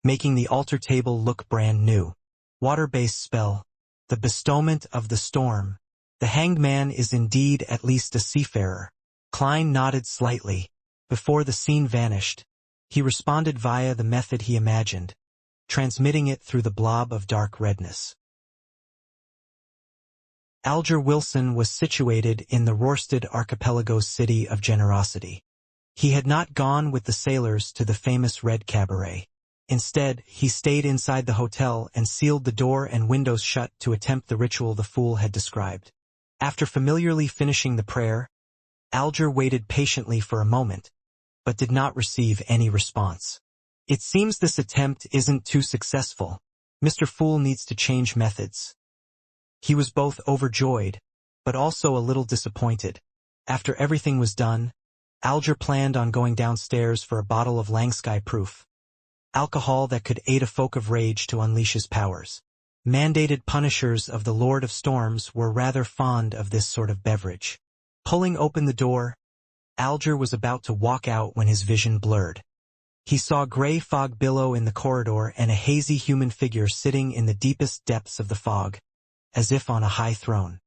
making the altar table look brand new. Water-based spell. The bestowment of the storm. The hanged man is indeed at least a seafarer. Klein nodded slightly. Before the scene vanished, he responded via the method he imagined, transmitting it through the blob of dark redness. Alger Wilson was situated in the Rorstad archipelago's city of generosity. He had not gone with the sailors to the famous Red Cabaret. Instead, he stayed inside the hotel and sealed the door and windows shut to attempt the ritual the fool had described. After familiarly finishing the prayer, Alger waited patiently for a moment, but did not receive any response. It seems this attempt isn't too successful. Mr. Fool needs to change methods. He was both overjoyed, but also a little disappointed. After everything was done, Alger planned on going downstairs for a bottle of Langsky proof, alcohol that could aid a folk of rage to unleash his powers. Mandated punishers of the Lord of Storms were rather fond of this sort of beverage. Pulling open the door, Alger was about to walk out when his vision blurred. He saw gray fog billow in the corridor and a hazy human figure sitting in the deepest depths of the fog, as if on a high throne.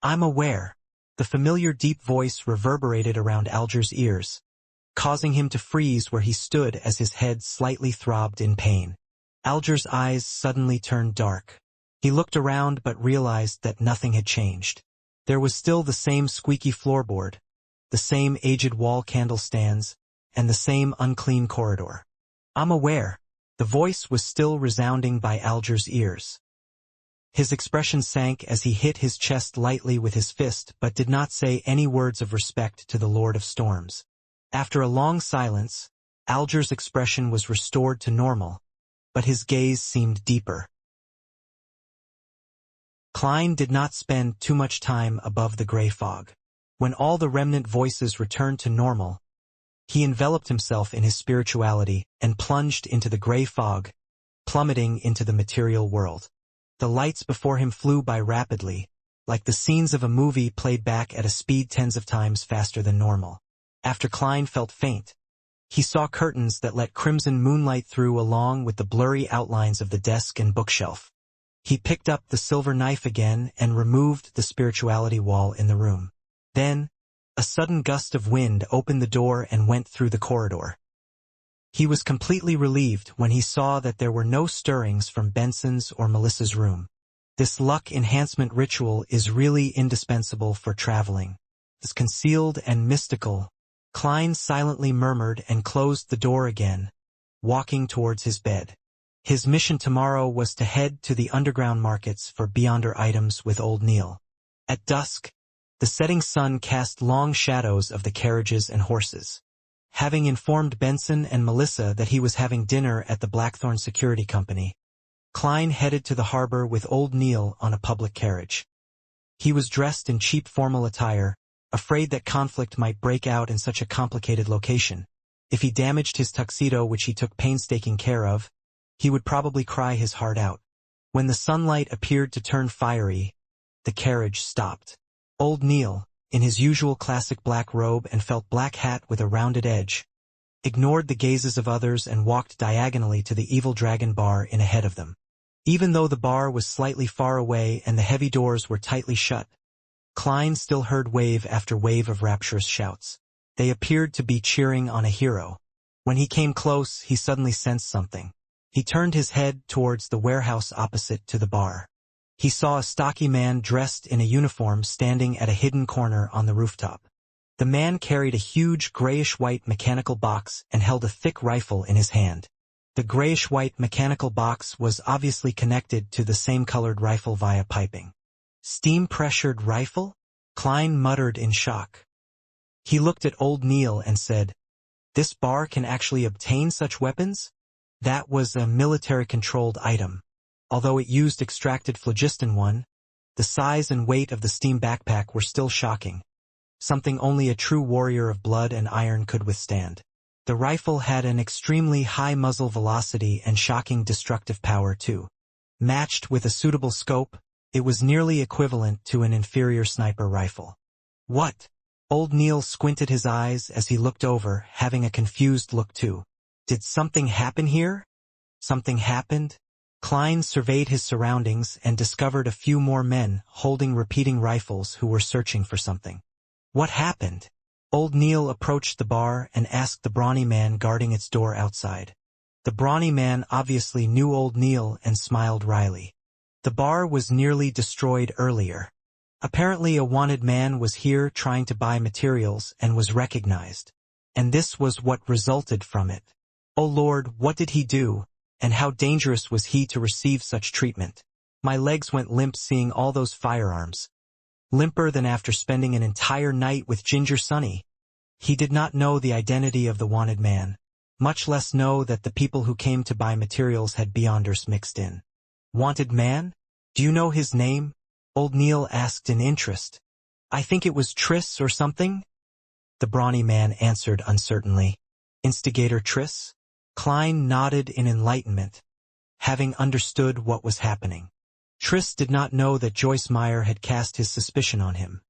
"I'm aware." The familiar deep voice reverberated around Alger's ears, causing him to freeze where he stood as his head slightly throbbed in pain. Alger's eyes suddenly turned dark. He looked around but realized that nothing had changed. There was still the same squeaky floorboard, the same aged wall candlestands, and the same unclean corridor. "I'm aware." The voice was still resounding by Alger's ears. His expression sank as he hit his chest lightly with his fist but did not say any words of respect to the Lord of Storms. After a long silence, Alger's expression was restored to normal, but his gaze seemed deeper. Klein did not spend too much time above the gray fog. When all the remnant voices returned to normal, he enveloped himself in his spirituality and plunged into the gray fog, plummeting into the material world. The lights before him flew by rapidly, like the scenes of a movie played back at a speed tens of times faster than normal. After Klein felt faint, he saw curtains that let crimson moonlight through along with the blurry outlines of the desk and bookshelf. He picked up the silver knife again and removed the spirituality wall in the room. Then, a sudden gust of wind opened the door and went through the corridor. He was completely relieved when he saw that there were no stirrings from Benson's or Melissa's room. This luck enhancement ritual is really indispensable for traveling. It's concealed and mystical. Klein silently murmured and closed the door again, walking towards his bed. His mission tomorrow was to head to the underground markets for Beyonder items with Old Neil. At dusk, the setting sun cast long shadows of the carriages and horses. Having informed Benson and Melissa that he was having dinner at the Blackthorn Security Company, Klein headed to the harbor with Old Neil on a public carriage. He was dressed in cheap formal attire, afraid that conflict might break out in such a complicated location. If he damaged his tuxedo, which he took painstaking care of, he would probably cry his heart out. When the sunlight appeared to turn fiery, the carriage stopped. Old Neil, in his usual classic black robe and felt black hat with a rounded edge, ignored the gazes of others and walked diagonally to the Evil Dragon bar in ahead of them. Even though the bar was slightly far away and the heavy doors were tightly shut, Klein still heard wave after wave of rapturous shouts. They appeared to be cheering on a hero. When he came close, he suddenly sensed something. He turned his head towards the warehouse opposite to the bar. He saw a stocky man dressed in a uniform standing at a hidden corner on the rooftop. The man carried a huge grayish-white mechanical box and held a thick rifle in his hand. The grayish-white mechanical box was obviously connected to the same colored rifle via piping. "Steam-pressured rifle?" Klein muttered in shock. He looked at Old Neil and said, "This bar can actually obtain such weapons?" That was a military-controlled item. Although it used extracted phlogiston 1, the size and weight of the steam backpack were still shocking, something only a true warrior of blood and iron could withstand. The rifle had an extremely high muzzle velocity and shocking destructive power too. Matched with a suitable scope, it was nearly equivalent to an inferior sniper rifle. "What?" Old Neil squinted his eyes as he looked over, having a confused look too. "Did something happen here?" Something happened? Klein surveyed his surroundings and discovered a few more men holding repeating rifles who were searching for something. What happened? Old Neil approached the bar and asked the brawny man guarding its door outside. The brawny man obviously knew Old Neil and smiled wryly. The bar was nearly destroyed earlier. Apparently a wanted man was here trying to buy materials and was recognized. And this was what resulted from it. Oh Lord, what did he do? And how dangerous was he to receive such treatment? My legs went limp seeing all those firearms. Limper than after spending an entire night with Ginger Sonny. He did not know the identity of the wanted man, much less know that the people who came to buy materials had Beyonders mixed in. Wanted man? Do you know his name? Old Neil asked in interest. I think it was Triss or something? The brawny man answered uncertainly. Instigator Triss? Klein nodded in enlightenment, having understood what was happening. Triss did not know that Joyce Meyer had cast his suspicion on him.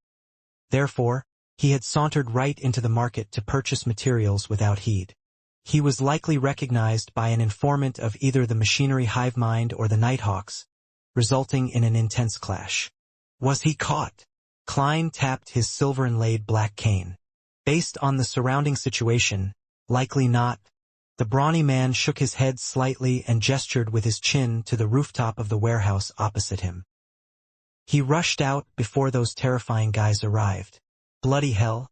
Therefore, he had sauntered right into the market to purchase materials without heed. He was likely recognized by an informant of either the machinery hive mind or the Nighthawks, resulting in an intense clash. Was he caught? Klein tapped his silver-inlaid black cane. Based on the surrounding situation, likely not. The brawny man shook his head slightly and gestured with his chin to the rooftop of the warehouse opposite him. He rushed out before those terrifying guys arrived. Bloody hell.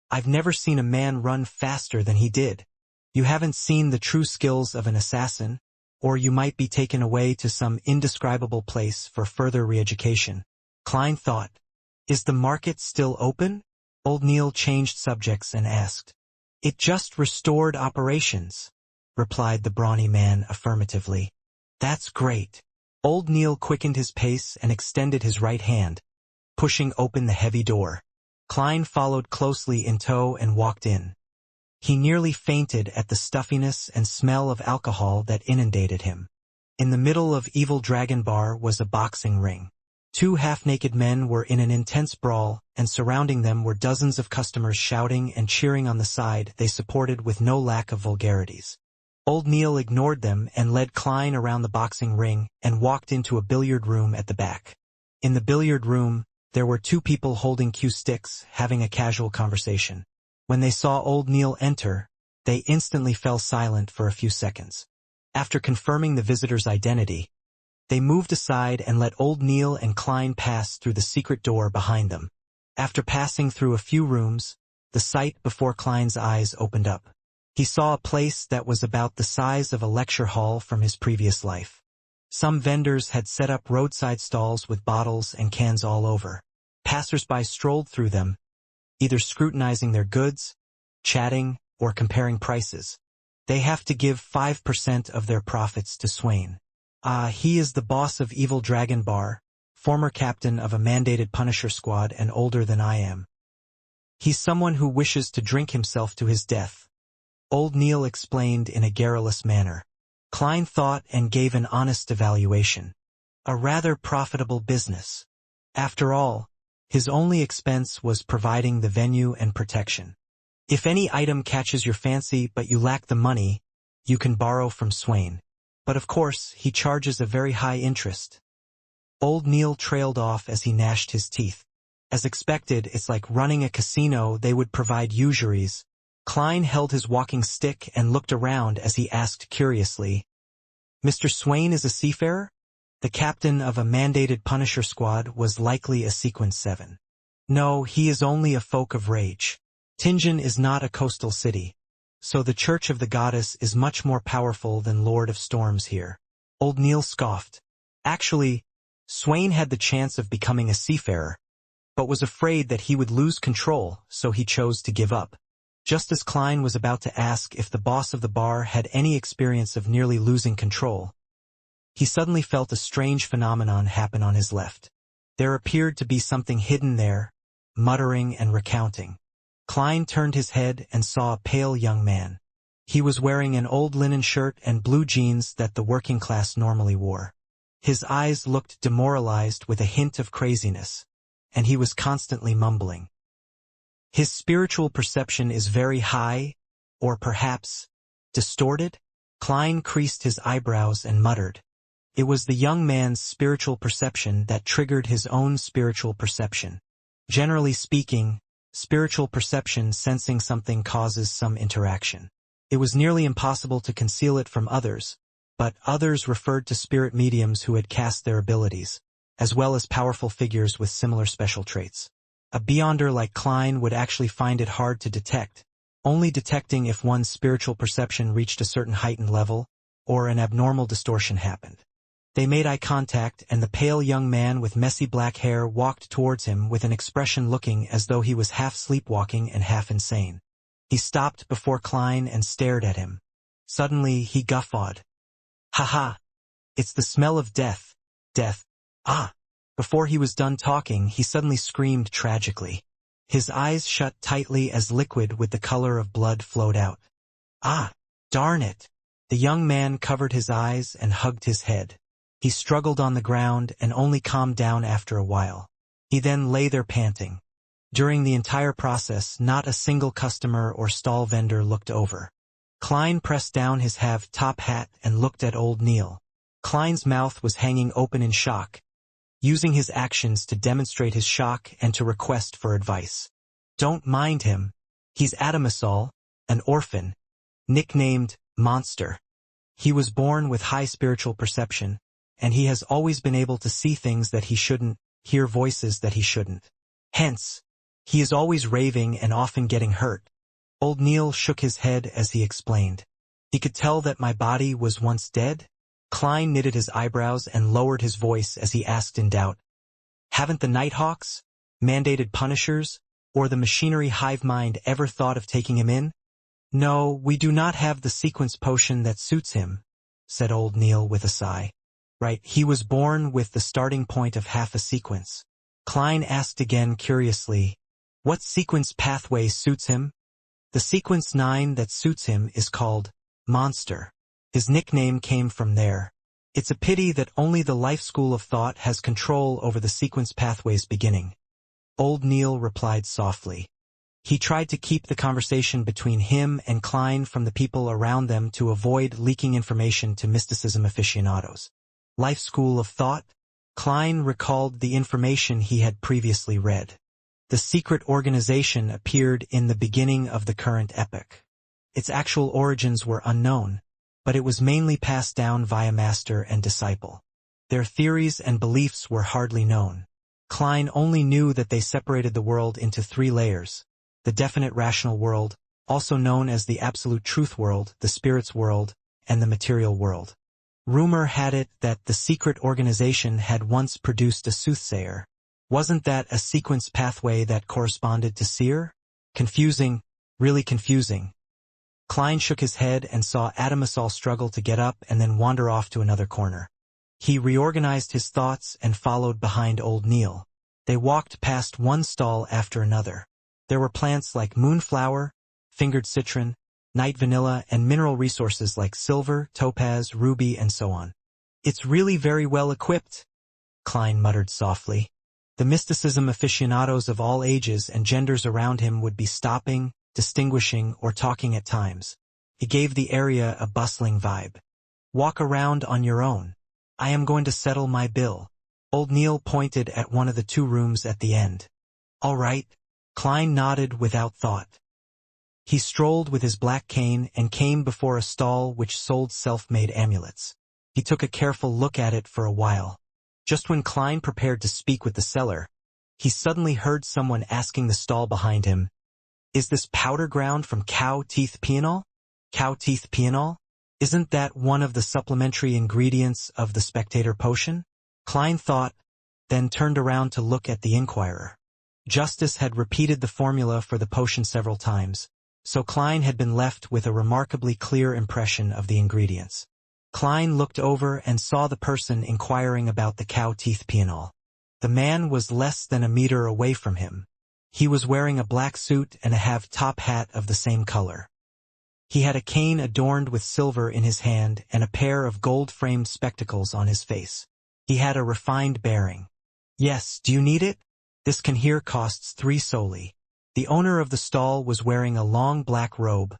I've never seen a man run faster than he did. You haven't seen the true skills of an assassin, or you might be taken away to some indescribable place for further re-education. Klein thought. Is the market still open? Old Neil changed subjects and asked. It just restored operations, replied the brawny man affirmatively. That's great. Old Neil quickened his pace and extended his right hand, pushing open the heavy door. Klein followed closely in tow and walked in. He nearly fainted at the stuffiness and smell of alcohol that inundated him. In the middle of Evil Dragon Bar was a boxing ring. Two half-naked men were in an intense brawl, and surrounding them were dozens of customers shouting and cheering on the side they supported with no lack of vulgarities. Old Neil ignored them and led Klein around the boxing ring and walked into a billiard room at the back. In the billiard room, there were two people holding cue sticks, having a casual conversation. When they saw Old Neil enter, they instantly fell silent for a few seconds. After confirming the visitor's identity, they moved aside and let Old Neil and Klein pass through the secret door behind them. After passing through a few rooms, the sight before Klein's eyes opened up. He saw a place that was about the size of a lecture hall from his previous life. Some vendors had set up roadside stalls with bottles and cans all over. Passers-by strolled through them, either scrutinizing their goods, chatting, or comparing prices. They have to give 5% of their profits to Swain. He is the boss of Evil Dragon Bar, former captain of a mandated Punisher squad and older than I am. He's someone who wishes to drink himself to his death. Old Neil explained in a garrulous manner. Klein thought and gave an honest evaluation. A rather profitable business. After all, his only expense was providing the venue and protection. If any item catches your fancy but you lack the money, you can borrow from Swain. But of course, he charges a very high interest. Old Neil trailed off as he gnashed his teeth. As expected, it's like running a casino. They would provide usuries. Klein held his walking stick and looked around as he asked curiously, Mr. Swain is a seafarer? The captain of a mandated Punisher squad was likely a Sequence 7. No, he is only a folk of rage. Tingen is not a coastal city, so the Church of the Goddess is much more powerful than Lord of Storms here. Old Neil scoffed. Actually, Swain had the chance of becoming a seafarer, but was afraid that he would lose control, so he chose to give up. Just as Klein was about to ask if the boss of the bar had any experience of nearly losing control, he suddenly felt a strange phenomenon happen on his left. There appeared to be something hidden there, muttering and recounting. Klein turned his head and saw a pale young man. He was wearing an old linen shirt and blue jeans that the working class normally wore. His eyes looked demoralized with a hint of craziness, and he was constantly mumbling. His spiritual perception is very high, or perhaps distorted? Klein creased his eyebrows and muttered. It was the young man's spiritual perception that triggered his own spiritual perception. Generally speaking, spiritual perception sensing something causes some interaction. It was nearly impossible to conceal it from others, but others referred to spirit mediums who had cast their abilities, as well as powerful figures with similar special traits. A beyonder like Klein would actually find it hard to detect, only detecting if one's spiritual perception reached a certain heightened level, or an abnormal distortion happened. They made eye contact, and the pale young man with messy black hair walked towards him with an expression looking as though he was half sleepwalking and half insane. He stopped before Klein and stared at him. Suddenly he guffawed. "Ha ha! It's the smell of death. Death. Ah!" Before he was done talking, he suddenly screamed tragically. His eyes shut tightly as liquid with the color of blood flowed out. "Ah! Darn it!" The young man covered his eyes and hugged his head. He struggled on the ground and only calmed down after a while. He then lay there panting. During the entire process, not a single customer or stall vendor looked over. Klein pressed down his top hat and looked at old Neil. Klein's mouth was hanging open in shock, using his actions to demonstrate his shock and to request for advice. "Don't mind him. He's Adamasol, an orphan, nicknamed Monster. He was born with high spiritual perception, and he has always been able to see things that he shouldn't, hear voices that he shouldn't. Hence, he is always raving and often getting hurt." Old Neil shook his head as he explained. "He could tell that my body was once dead?" Klein knitted his eyebrows and lowered his voice as he asked in doubt. "Haven't the Nighthawks, mandated punishers, or the machinery hive mind ever thought of taking him in?" "No, we do not have the sequence potion that suits him," said old Neil with a sigh. "Right, he was born with the starting point of half a sequence." Klein asked again curiously, "What sequence pathway suits him?" "The sequence 9 that suits him is called Monster. His nickname came from there. It's a pity that only the life school of thought has control over the sequence pathway's beginning." Old Neil replied softly. He tried to keep the conversation between him and Klein from the people around them to avoid leaking information to mysticism aficionados. Life school of thought? Klein recalled the information he had previously read. The secret organization appeared in the beginning of the current epoch. Its actual origins were unknown, but it was mainly passed down via master and disciple. Their theories and beliefs were hardly known. Klein only knew that they separated the world into 3 layers: the definite rational world, also known as the absolute truth world, the spirits world, and the material world. Rumor had it that the secret organization had once produced a soothsayer. Wasn't that a sequence pathway that corresponded to Seer? Confusing, really confusing. Klein shook his head and saw Adamasol struggle to get up and then wander off to another corner. He reorganized his thoughts and followed behind old Neil. They walked past one stall after another. There were plants like moonflower, fingered citron, night vanilla, and mineral resources like silver, topaz, ruby, and so on. "It's really very well equipped," Klein muttered softly. The mysticism aficionados of all ages and genders around him would be stopping, distinguishing, or talking at times. It gave the area a bustling vibe. "Walk around on your own. I am going to settle my bill." Old Neil pointed at one of the 2 rooms at the end. "All right." Klein nodded without thought. He strolled with his black cane and came before a stall which sold self-made amulets. He took a careful look at it for a while. Just when Klein prepared to speak with the seller, he suddenly heard someone asking the stall behind him, "Is this powder ground from cow teeth pianol? Cow teeth pianol? Isn't that one of the supplementary ingredients of the spectator potion?" Klein thought, then turned around to look at the inquirer. Justice had repeated the formula for the potion several times, so Klein had been left with a remarkably clear impression of the ingredients. Klein looked over and saw the person inquiring about the cow teeth pianol. The man was less than a meter away from him. He was wearing a black suit and a top hat of the same color. He had a cane adorned with silver in his hand and a pair of gold-framed spectacles on his face. He had a refined bearing. "Yes, do you need it? This can here costs 3 soli." The owner of the stall was wearing a long black robe,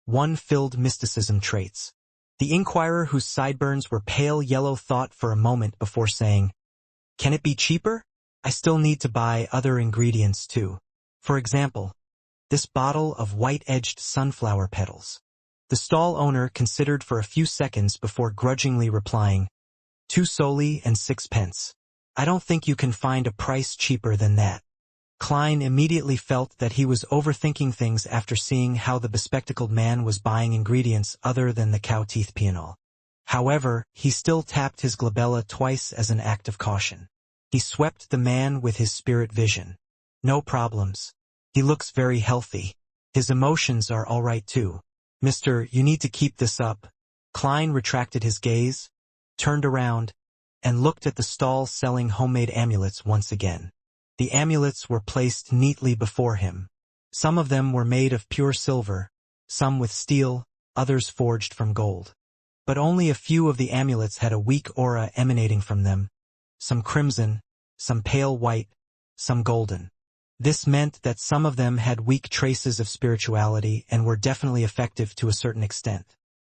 one filled mysticism traits. The inquirer, whose sideburns were pale yellow, thought for a moment before saying, "Can it be cheaper? I still need to buy other ingredients too. For example, this bottle of white-edged sunflower petals." The stall owner considered for a few seconds before grudgingly replying, "2 soldi and 6 pence. I don't think you can find a price cheaper than that." Klein immediately felt that he was overthinking things after seeing how the bespectacled man was buying ingredients other than the cow teeth pianol. However, he still tapped his glabella twice as an act of caution. He swept the man with his spirit vision. "No problems. He looks very healthy. His emotions are all right too. Mister, you need to keep this up." Klein retracted his gaze, turned around, and looked at the stall selling homemade amulets once again. The amulets were placed neatly before him. Some of them were made of pure silver, some with steel, others forged from gold. But only a few of the amulets had a weak aura emanating from them, some crimson, some pale white, some golden. This meant that some of them had weak traces of spirituality and were definitely effective to a certain extent.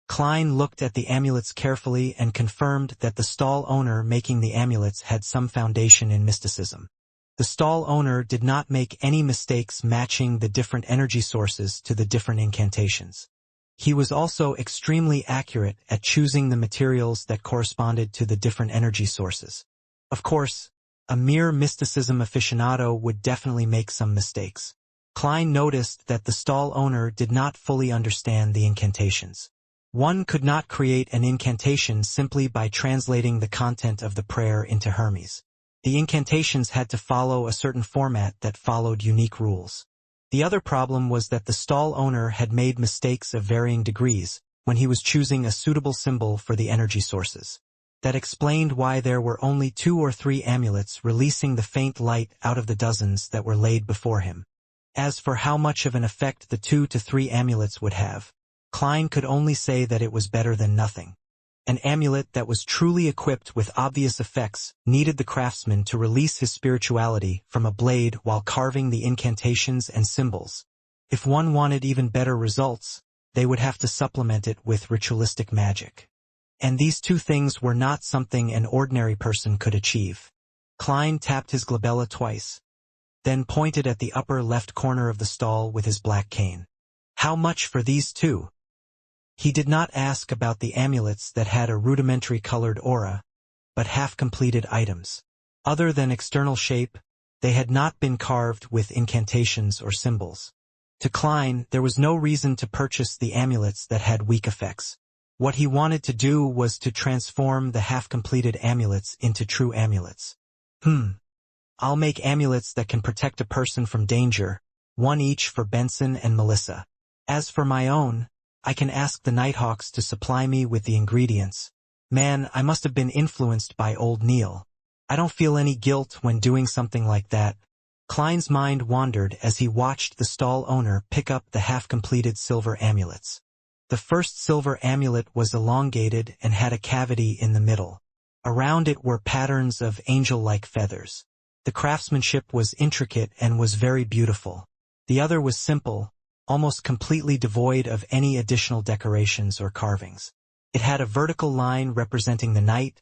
Klein looked at the amulets carefully and confirmed that the stall owner making the amulets had some foundation in mysticism. The stall owner did not make any mistakes matching the different energy sources to the different incantations. He was also extremely accurate at choosing the materials that corresponded to the different energy sources. Of course, a mere mysticism aficionado would definitely make some mistakes. Klein noticed that the stall owner did not fully understand the incantations. One could not create an incantation simply by translating the content of the prayer into Hermes. The incantations had to follow a certain format that followed unique rules. The other problem was that the stall owner had made mistakes of varying degrees when he was choosing a suitable symbol for the energy sources. That explained why there were only 2 or 3 amulets releasing the faint light out of the dozens that were laid before him. As for how much of an effect the 2 to 3 amulets would have, Klein could only say that it was better than nothing. An amulet that was truly equipped with obvious effects needed the craftsman to release his spirituality from a blade while carving the incantations and symbols. If one wanted even better results, they would have to supplement it with ritualistic magic. And these 2 things were not something an ordinary person could achieve. Klein tapped his glabella twice, then pointed at the upper left corner of the stall with his black cane. "How much for these 2? He did not ask about the amulets that had a rudimentary colored aura, but half-completed items. Other than external shape, they had not been carved with incantations or symbols. To Klein, there was no reason to purchase the amulets that had weak effects. What he wanted to do was to transform the half-completed amulets into true amulets. I'll make amulets that can protect a person from danger, 1 each for Benson and Melissa. As for my own, I can ask the Nighthawks to supply me with the ingredients. Man, I must have been influenced by old Neil. I don't feel any guilt when doing something like that." Klein's mind wandered as he watched the stall owner pick up the half-completed silver amulets. The first silver amulet was elongated and had a cavity in the middle. Around it were patterns of angel-like feathers. The craftsmanship was intricate and was very beautiful. The other was simple, almost completely devoid of any additional decorations or carvings. It had a vertical line representing the night,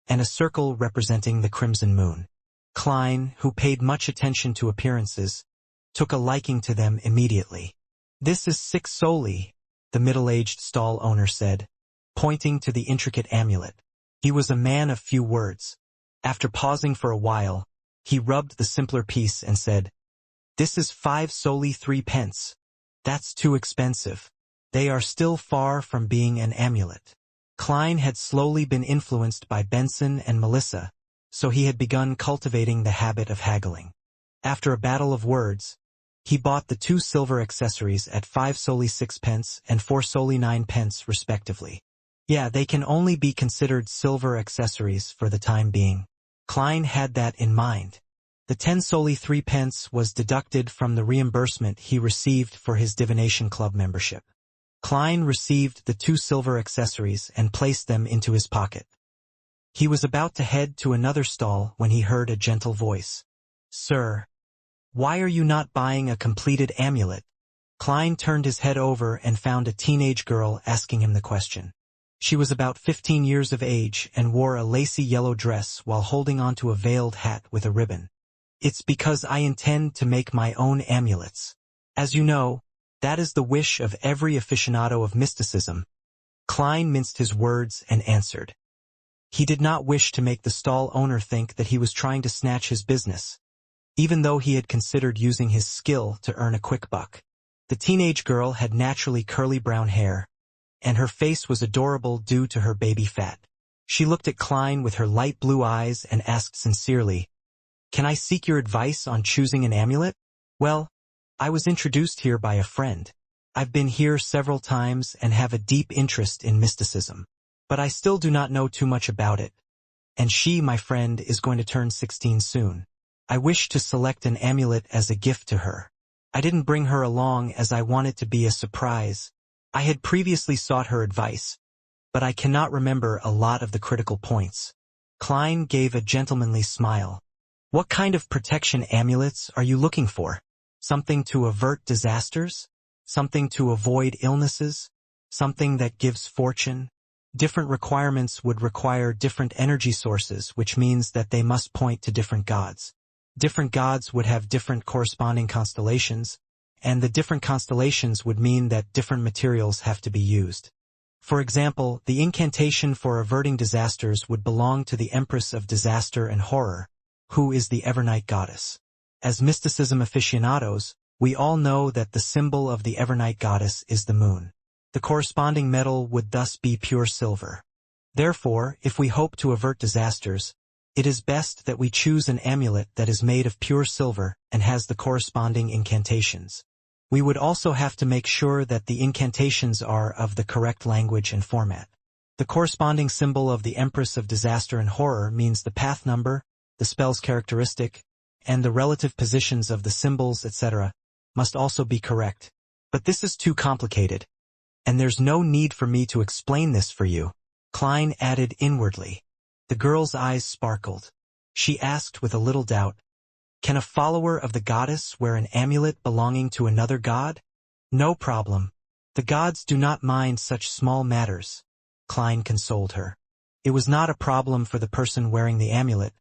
and a circle representing the crimson moon. Klein, who paid much attention to appearances, took a liking to them immediately. "This is 6 soldi," the middle-aged stall owner said, pointing to the intricate amulet. He was a man of few words. After pausing for a while, he rubbed the simpler piece and said, "This is 5 soldi 3 pence. That's too expensive. They are still far from being an amulet." Klein had slowly been influenced by Benson and Melissa, so he had begun cultivating the habit of haggling. After a battle of words, he bought the 2 silver accessories at 5 soldi 6 pence and 4 soldi 9 pence respectively. Yeah, they can only be considered silver accessories for the time being. Klein had that in mind. The 10 soldi 3 pence was deducted from the reimbursement he received for his divination club membership. Klein received the 2 silver accessories and placed them into his pocket. He was about to head to another stall when he heard a gentle voice. "Sir, why are you not buying a completed amulet?" Klein turned his head over and found a teenage girl asking him the question. She was about 15 years of age and wore a lacy yellow dress while holding onto a veiled hat with a ribbon. "It's because I intend to make my own amulets. As you know, that is the wish of every aficionado of mysticism." Klein minced his words and answered. He did not wish to make the stall owner think that he was trying to snatch his business, even though he had considered using his skill to earn a quick buck. The teenage girl had naturally curly brown hair, and her face was adorable due to her baby fat. She looked at Klein with her light blue eyes and asked sincerely, "Can I seek your advice on choosing an amulet?" "Well, I was introduced here by a friend. I've been here several times and have a deep interest in mysticism. But I still do not know too much about it. And she, my friend, is going to turn 16 soon. I wish to select an amulet as a gift to her. I didn't bring her along as I want it to be a surprise. I had previously sought her advice, but I cannot remember a lot of the critical points." Klein gave a gentlemanly smile. "What kind of protection amulets are you looking for? Something to avert disasters? Something to avoid illnesses? Something that gives fortune?" Different requirements would require different energy sources, which means that they must point to different gods. Different gods would have different corresponding constellations, and the different constellations would mean that different materials have to be used. For example, the incantation for averting disasters would belong to the Empress of Disaster and Horror, who is the Evernight goddess. As mysticism aficionados, we all know that the symbol of the Evernight goddess is the moon. The corresponding metal would thus be pure silver. Therefore, if we hope to avert disasters, it is best that we choose an amulet that is made of pure silver and has the corresponding incantations. We would also have to make sure that the incantations are of the correct language and format. The corresponding symbol of the Empress of Disaster and Horror means the path number, the spell's characteristic, and the relative positions of the symbols, etc., must also be correct. But this is too complicated, and there's no need for me to explain this for you," Klein added inwardly. The girl's eyes sparkled. She asked with a little doubt, "Can a follower of the goddess wear an amulet belonging to another god?" "No problem. The gods do not mind such small matters," Klein consoled her. It was not a problem for the person wearing the amulet,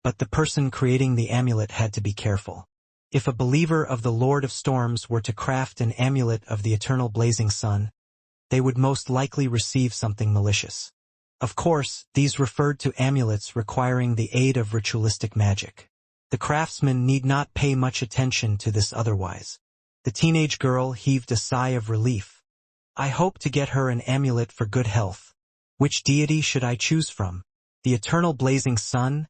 but the person creating the amulet had to be careful. If a believer of the Lord of Storms were to craft an amulet of the eternal blazing sun, they would most likely receive something malicious. Of course, these referred to amulets requiring the aid of ritualistic magic. The craftsman need not pay much attention to this otherwise. The teenage girl heaved a sigh of relief. "I hope to get her an amulet for good health. Which deity should I choose from? The eternal blazing sun,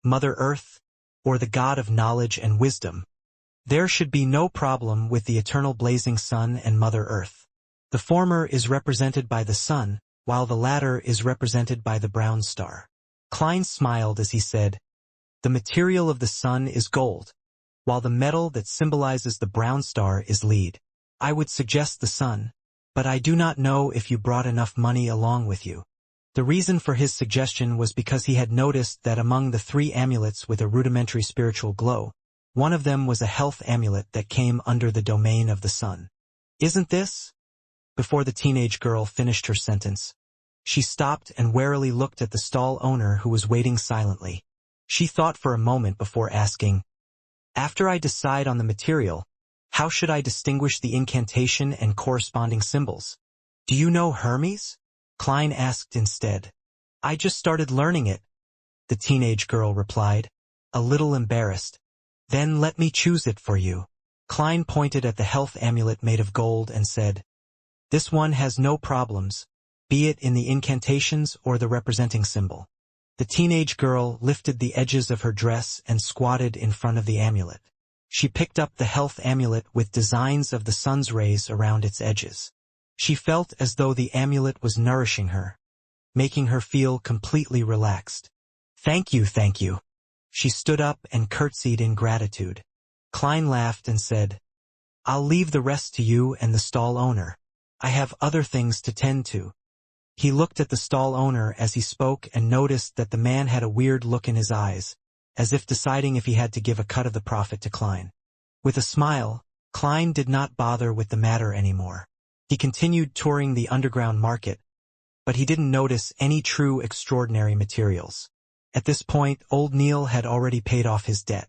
Mother Earth, or the god of knowledge and wisdom?" There should be no problem with the eternal blazing sun and Mother Earth. The former is represented by the sun, while the latter is represented by the brown star. Klein smiled as he said, "The material of the sun is gold, while the metal that symbolizes the brown star is lead. I would suggest the sun, but I do not know if you brought enough money along with you." The reason for his suggestion was because he had noticed that among the 3 amulets with a rudimentary spiritual glow, one of them was a health amulet that came under the domain of the sun. "Isn't this?" Before the teenage girl finished her sentence, she stopped and warily looked at the stall owner who was waiting silently. She thought for a moment before asking, "After I decide on the material, how should I distinguish the incantation and corresponding symbols?" "Do you know Hermes?" Klein asked instead. "I just started learning it," the teenage girl replied, a little embarrassed. "Then let me choose it for you." Klein pointed at the health amulet made of gold and said, "This one has no problems, be it in the incantations or the representing symbol." The teenage girl lifted the edges of her dress and squatted in front of the amulet. She picked up the health amulet with designs of the sun's rays around its edges. She felt as though the amulet was nourishing her, making her feel completely relaxed. Thank you. She stood up and curtsied in gratitude. Klein laughed and said, "I'll leave the rest to you and the stall owner. I have other things to tend to." He looked at the stall owner as he spoke and noticed that the man had a weird look in his eyes, as if deciding if he had to give a cut of the profit to Klein. With a smile, Klein did not bother with the matter anymore. He continued touring the underground market, but he didn't notice any true extraordinary materials. At this point, old Neil had already paid off his debt.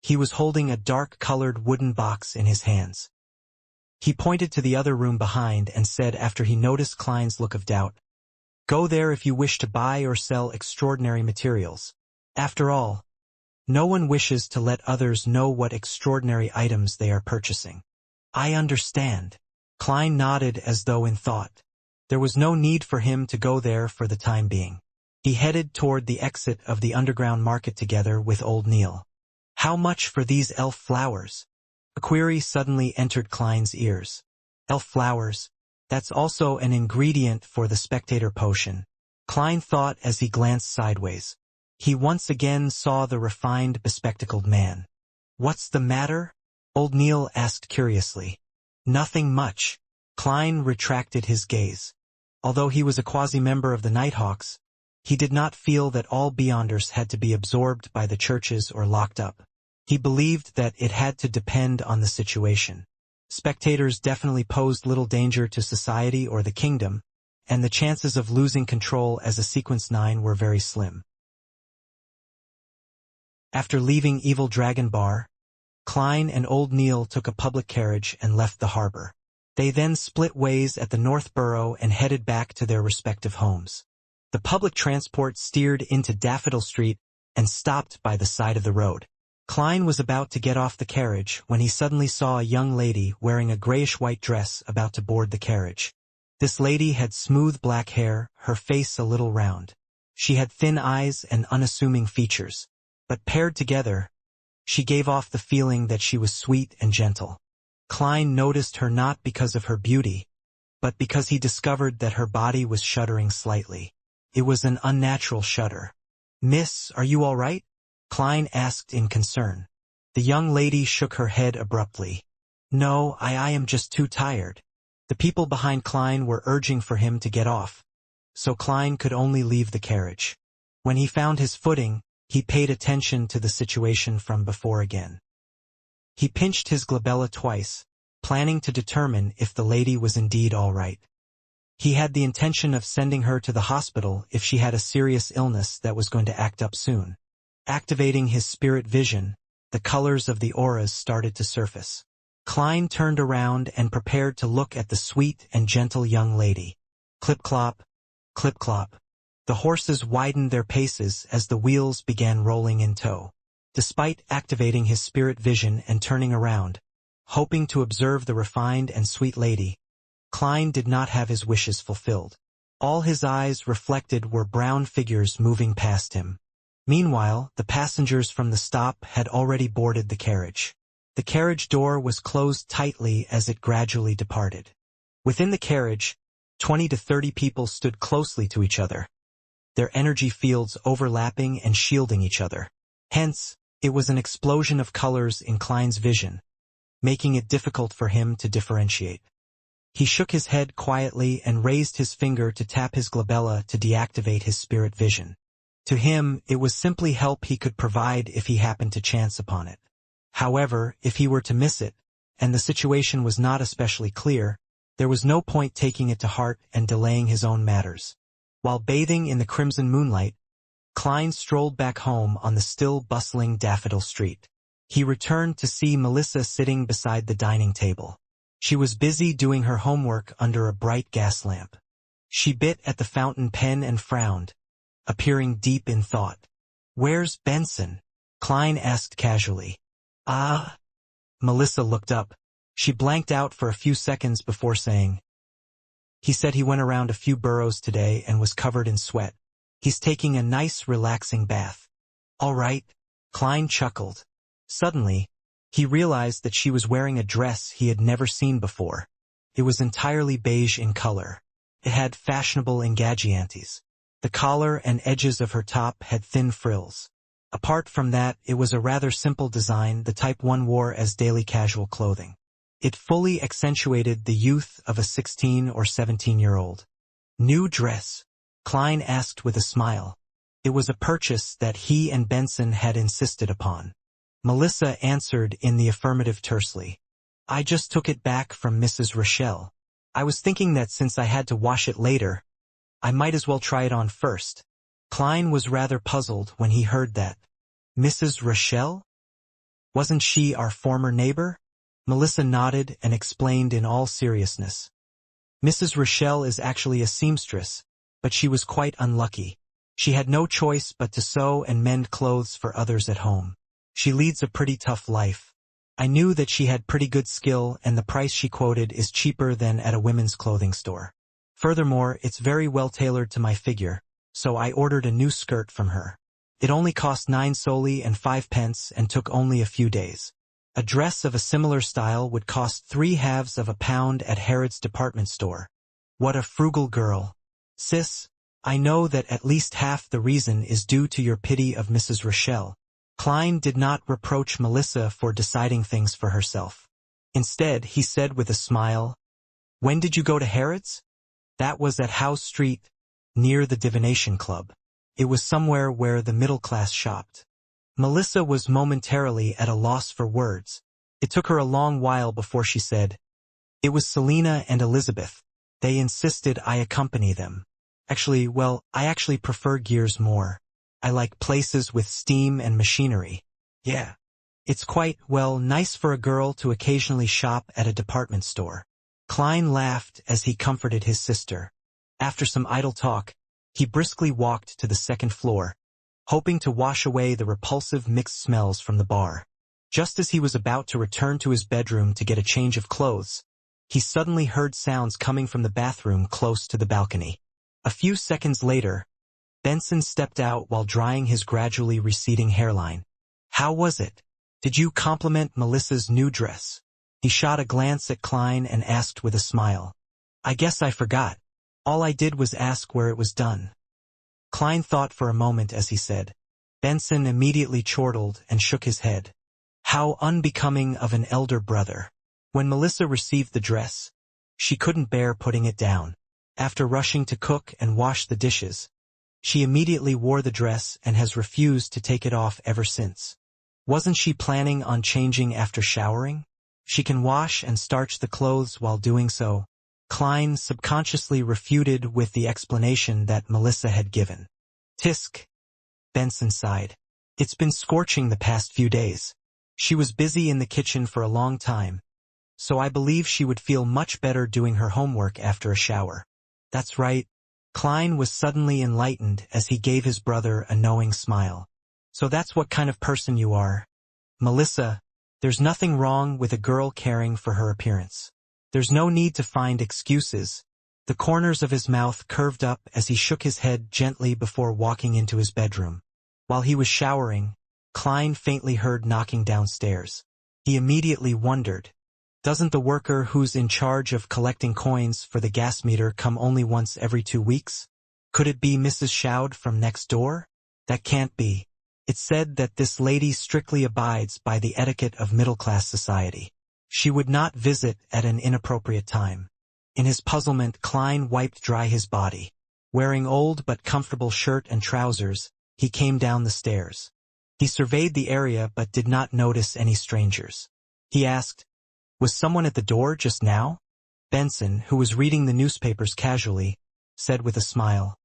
He was holding a dark-colored wooden box in his hands. He pointed to the other room behind and said after he noticed Klein's look of doubt, "Go there if you wish to buy or sell extraordinary materials. After all, no one wishes to let others know what extraordinary items they are purchasing." "I understand." Klein nodded as though in thought. There was no need for him to go there for the time being. He headed toward the exit of the underground market together with old Neil. "How much for these elf flowers?" A query suddenly entered Klein's ears. "Elf flowers? That's also an ingredient for the spectator potion," Klein thought as he glanced sideways. He once again saw the refined, bespectacled man. "What's the matter?" old Neil asked curiously. "Nothing much." Klein retracted his gaze. Although he was a quasi-member of the Nighthawks, he did not feel that all Beyonders had to be absorbed by the churches or locked up. He believed that it had to depend on the situation. Spectators definitely posed little danger to society or the kingdom, and the chances of losing control as a Sequence 9 were very slim. After leaving Evil Dragon Bar, Klein and old Neil took a public carriage and left the harbor. They then split ways at the North Borough and headed back to their respective homes. The public transport steered into Daffodil Street and stopped by the side of the road. Klein was about to get off the carriage when he suddenly saw a young lady wearing a grayish-white dress about to board the carriage. This lady had smooth black hair, her face a little round. She had thin eyes and unassuming features, but paired together, she gave off the feeling that she was sweet and gentle. Klein noticed her not because of her beauty, but because he discovered that her body was shuddering slightly. It was an unnatural shudder. "Miss, are you all right?" Klein asked in concern. The young lady shook her head abruptly. "No, I am just too tired." The people behind Klein were urging for him to get off, so Klein could only leave the carriage. When he found his footing, he paid attention to the situation from before again. He pinched his glabella twice, planning to determine if the lady was indeed all right. He had the intention of sending her to the hospital if she had a serious illness that was going to act up soon. Activating his spirit vision, the colors of the auras started to surface. Klein turned around and prepared to look at the sweet and gentle young lady. Clip-clop, clip-clop. The horses widened their paces as the wheels began rolling in tow. Despite activating his spirit vision and turning around, hoping to observe the refined and sweet lady, Klein did not have his wishes fulfilled. All his eyes reflected were brown figures moving past him. Meanwhile, the passengers from the stop had already boarded the carriage. The carriage door was closed tightly as it gradually departed. Within the carriage, 20 to 30 people stood closely to each other, their energy fields overlapping and shielding each other. Hence, it was an explosion of colors in Klein's vision, making it difficult for him to differentiate. He shook his head quietly and raised his finger to tap his glabella to deactivate his spirit vision. To him, it was simply help he could provide if he happened to chance upon it. However, if he were to miss it, and the situation was not especially clear, there was no point taking it to heart and delaying his own matters. While bathing in the crimson moonlight, Klein strolled back home on the still bustling Daffodil Street. He returned to see Melissa sitting beside the dining table. She was busy doing her homework under a bright gas lamp. She bit at the fountain pen and frowned, appearing deep in thought. "Where's Benson?" Klein asked casually. "Ah." Melissa looked up. She blanked out for a few seconds before saying, "He said he went around a few boroughs today and was covered in sweat. He's taking a nice, relaxing bath." "All right." Klein chuckled. Suddenly, he realized that she was wearing a dress he had never seen before. It was entirely beige in color. It had fashionable engagiantes. The collar and edges of her top had thin frills. Apart from that, it was a rather simple design, the type one wore as daily casual clothing. It fully accentuated the youth of a 16 or 17-year-old. "New dress?" Klein asked with a smile. It was a purchase that he and Benson had insisted upon. Melissa answered in the affirmative tersely. "I just took it back from Mrs. Rochelle. I was thinking that since I had to wash it later, I might as well try it on first. Klein was rather puzzled when he heard that. Mrs. Rochelle? Wasn't she our former neighbor? Melissa nodded and explained in all seriousness. Mrs. Rochelle is actually a seamstress, but she was quite unlucky. She had no choice but to sew and mend clothes for others at home. She leads a pretty tough life. I knew that she had pretty good skill, and the price she quoted is cheaper than at a women's clothing store. Furthermore, it's very well tailored to my figure, so I ordered a new skirt from her. It only cost 9 soldi and 5 pence and took only a few days. A dress of a similar style would cost 3/2 of a pound at Harrods department store. What a frugal girl. Sis, I know that at least half the reason is due to your pity of Mrs. Rochelle. Klein did not reproach Melissa for deciding things for herself. Instead, he said with a smile, "When did you go to Harrods?" "That was at Howe Street, near the Divination Club. It was somewhere where the middle class shopped." Melissa was momentarily at a loss for words. It took her a long while before she said, "It was Selina and Elizabeth. They insisted I accompany them. I actually prefer gears more. I like places with steam and machinery. Yeah. It's quite, nice for a girl to occasionally shop at a department store." Klein laughed as he comforted his sister. After some idle talk, he briskly walked to the second floor, hoping to wash away the repulsive mixed smells from the bar. Just as he was about to return to his bedroom to get a change of clothes, he suddenly heard sounds coming from the bathroom close to the balcony. A few seconds later, Benson stepped out while drying his gradually receding hairline. "How was it? Did you compliment Melissa's new dress?" He shot a glance at Klein and asked with a smile. "I guess I forgot. All I did was ask where it was done." Klein thought for a moment as he said. Benson immediately chortled and shook his head. How unbecoming of an elder brother. When Melissa received the dress, she couldn't bear putting it down. After rushing to cook and wash the dishes, she immediately wore the dress and has refused to take it off ever since. Wasn't she planning on changing after showering? She can wash and starch the clothes while doing so. Klein subconsciously refuted with the explanation that Melissa had given. Tisk. Benson sighed. It's been scorching the past few days. She was busy in the kitchen for a long time, so I believe she would feel much better doing her homework after a shower. That's right. Klein was suddenly enlightened as he gave his brother a knowing smile. So that's what kind of person you are. Melissa, there's nothing wrong with a girl caring for her appearance. There's no need to find excuses. The corners of his mouth curved up as he shook his head gently before walking into his bedroom. While he was showering, Klein faintly heard knocking downstairs. He immediately wondered, doesn't the worker who's in charge of collecting coins for the gas meter come only once every 2 weeks? Could it be Mrs. Shoud from next door? That can't be. It's said that this lady strictly abides by the etiquette of middle-class society. She would not visit at an inappropriate time. In his puzzlement, Klein wiped dry his body. Wearing old but comfortable shirt and trousers, he came down the stairs. He surveyed the area but did not notice any strangers. He asked, "Was someone at the door just now?" Benson, who was reading the newspapers casually, said with a smile.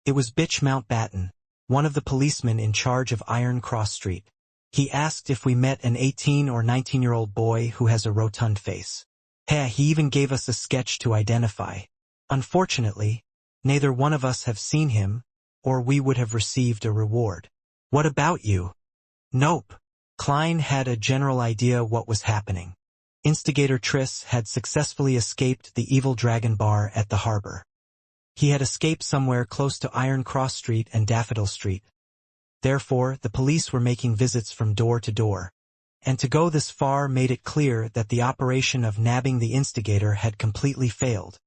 It was Bitch Mountbatten, one of the policemen in charge of Iron Cross Street. He asked if we met an 18 or 19-year-old boy who has a rotund face. He even gave us a sketch to identify. Unfortunately, neither one of us have seen him, or we would have received a reward. What about you? Nope. Klein had a general idea what was happening. Instigator Triss had successfully escaped the Evil Dragon Bar at the harbor. He had escaped somewhere close to Iron Cross Street and Daffodil Street. Therefore, the police were making visits from door to door. And to go this far made it clear that the operation of nabbing the instigator had completely failed.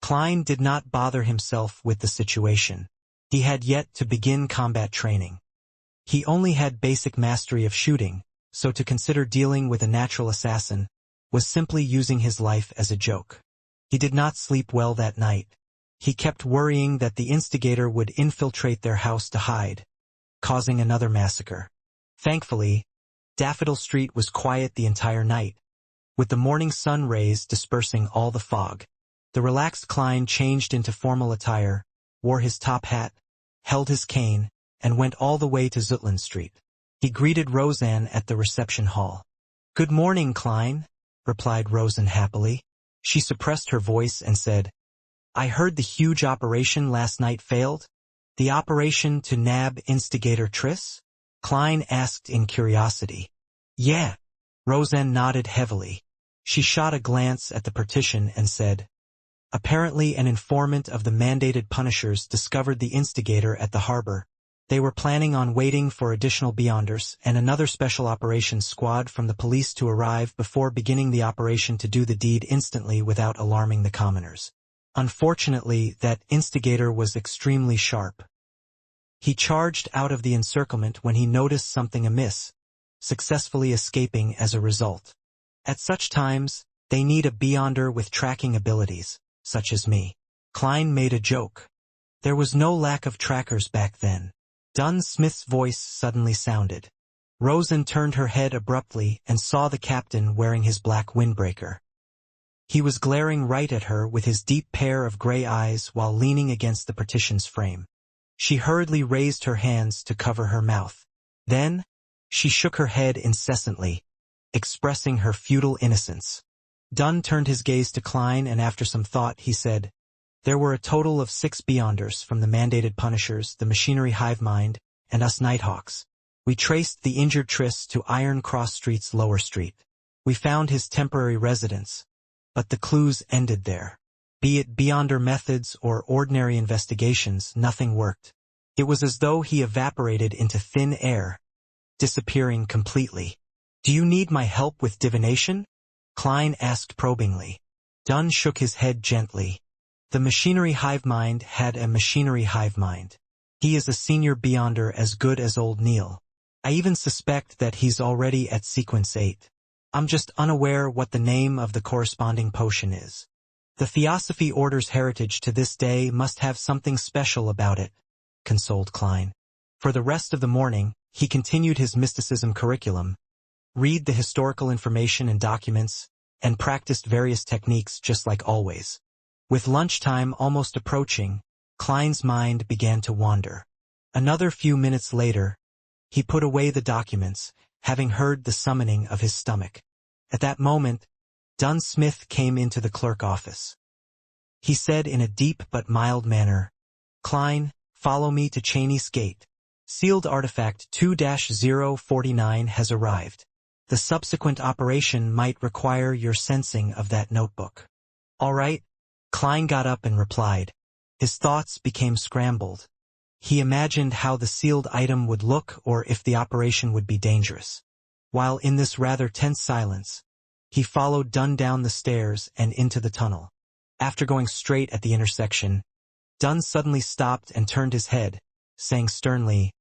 Klein did not bother himself with the situation. He had yet to begin combat training. He only had basic mastery of shooting, so to consider dealing with a natural assassin was simply using his life as a joke. He did not sleep well that night. He kept worrying that the instigator would infiltrate their house to hide, causing another massacre. Thankfully, Daffodil Street was quiet the entire night, with the morning sun rays dispersing all the fog. The relaxed Klein changed into formal attire, wore his top hat, held his cane, and went all the way to Zutland Street. He greeted Roseanne at the reception hall. "Good morning, Klein," replied Roseanne happily. She suppressed her voice and said, "I heard the huge operation last night failed." "The operation to nab instigator Triss?" Klein asked in curiosity. "Yeah." Roseanne nodded heavily. She shot a glance at the partition and said, "Apparently an informant of the mandated punishers discovered the instigator at the harbor. They were planning on waiting for additional Beyonders and another special operations squad from the police to arrive before beginning the operation to do the deed instantly without alarming the commoners. Unfortunately, that instigator was extremely sharp. He charged out of the encirclement when he noticed something amiss, successfully escaping as a result. At such times, they need a Beyonder with tracking abilities, such as me." Klein made a joke. "There was no lack of trackers back then." Dunn Smith's voice suddenly sounded. Roseanne turned her head abruptly and saw the captain wearing his black windbreaker. He was glaring right at her with his deep pair of gray eyes while leaning against the partition's frame. She hurriedly raised her hands to cover her mouth. Then, she shook her head incessantly, expressing her futile innocence. Dunn turned his gaze to Klein and after some thought he said, "There were a total of 6 Beyonders from the mandated punishers, the machinery hive mind, and us Nighthawks. We traced the injured Triss to Iron Cross Street's lower street. We found his temporary residence, but the clues ended there. Be it Beyonder methods or ordinary investigations, nothing worked. It was as though he evaporated into thin air, disappearing completely." "Do you need my help with divination?" Klein asked probingly. Dunn shook his head gently. "The machinery hive mind had a machinery hive mind. He is a senior Beyonder as good as old Neil. I even suspect that he's already at sequence 8. I'm just unaware what the name of the corresponding potion is. The Theosophy Order's heritage to this day must have something special about it," consoled Klein. For the rest of the morning, he continued his mysticism curriculum, read the historical information and documents, and practiced various techniques just like always. With lunchtime almost approaching, Klein's mind began to wander. Another few minutes later, he put away the documents, having heard the summoning of his stomach. At that moment, Dunn Smith came into the clerk office. He said in a deep but mild manner, "Klein, follow me to Cheney's Gate. Sealed artifact 2-049 has arrived. The subsequent operation might require your sensing of that notebook." "All right." Klein got up and replied. His thoughts became scrambled. He imagined how the sealed item would look or if the operation would be dangerous. While in this rather tense silence, he followed Dunn down the stairs and into the tunnel. After going straight at the intersection, Dunn suddenly stopped and turned his head, saying sternly,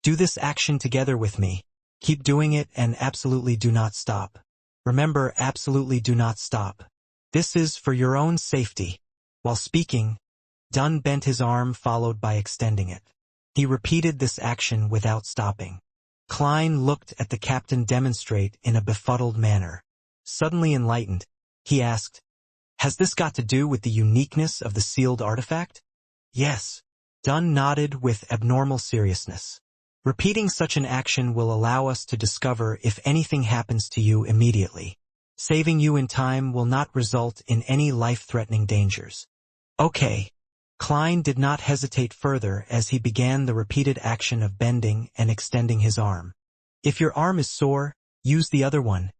"Do this action together with me. Keep doing it and absolutely do not stop. Remember, absolutely do not stop. This is for your own safety." While speaking, Dunn bent his arm followed by extending it. He repeated this action without stopping. Klein looked at the captain demonstrate in a befuddled manner. Suddenly enlightened, he asked, "Has this got to do with the uniqueness of the sealed artifact?" "Yes." Dunn nodded with abnormal seriousness. "Repeating such an action will allow us to discover if anything happens to you immediately. Saving you in time will not result in any life-threatening dangers." "Okay." Klein did not hesitate further as he began the repeated action of bending and extending his arm. "If your arm is sore, use the other one,"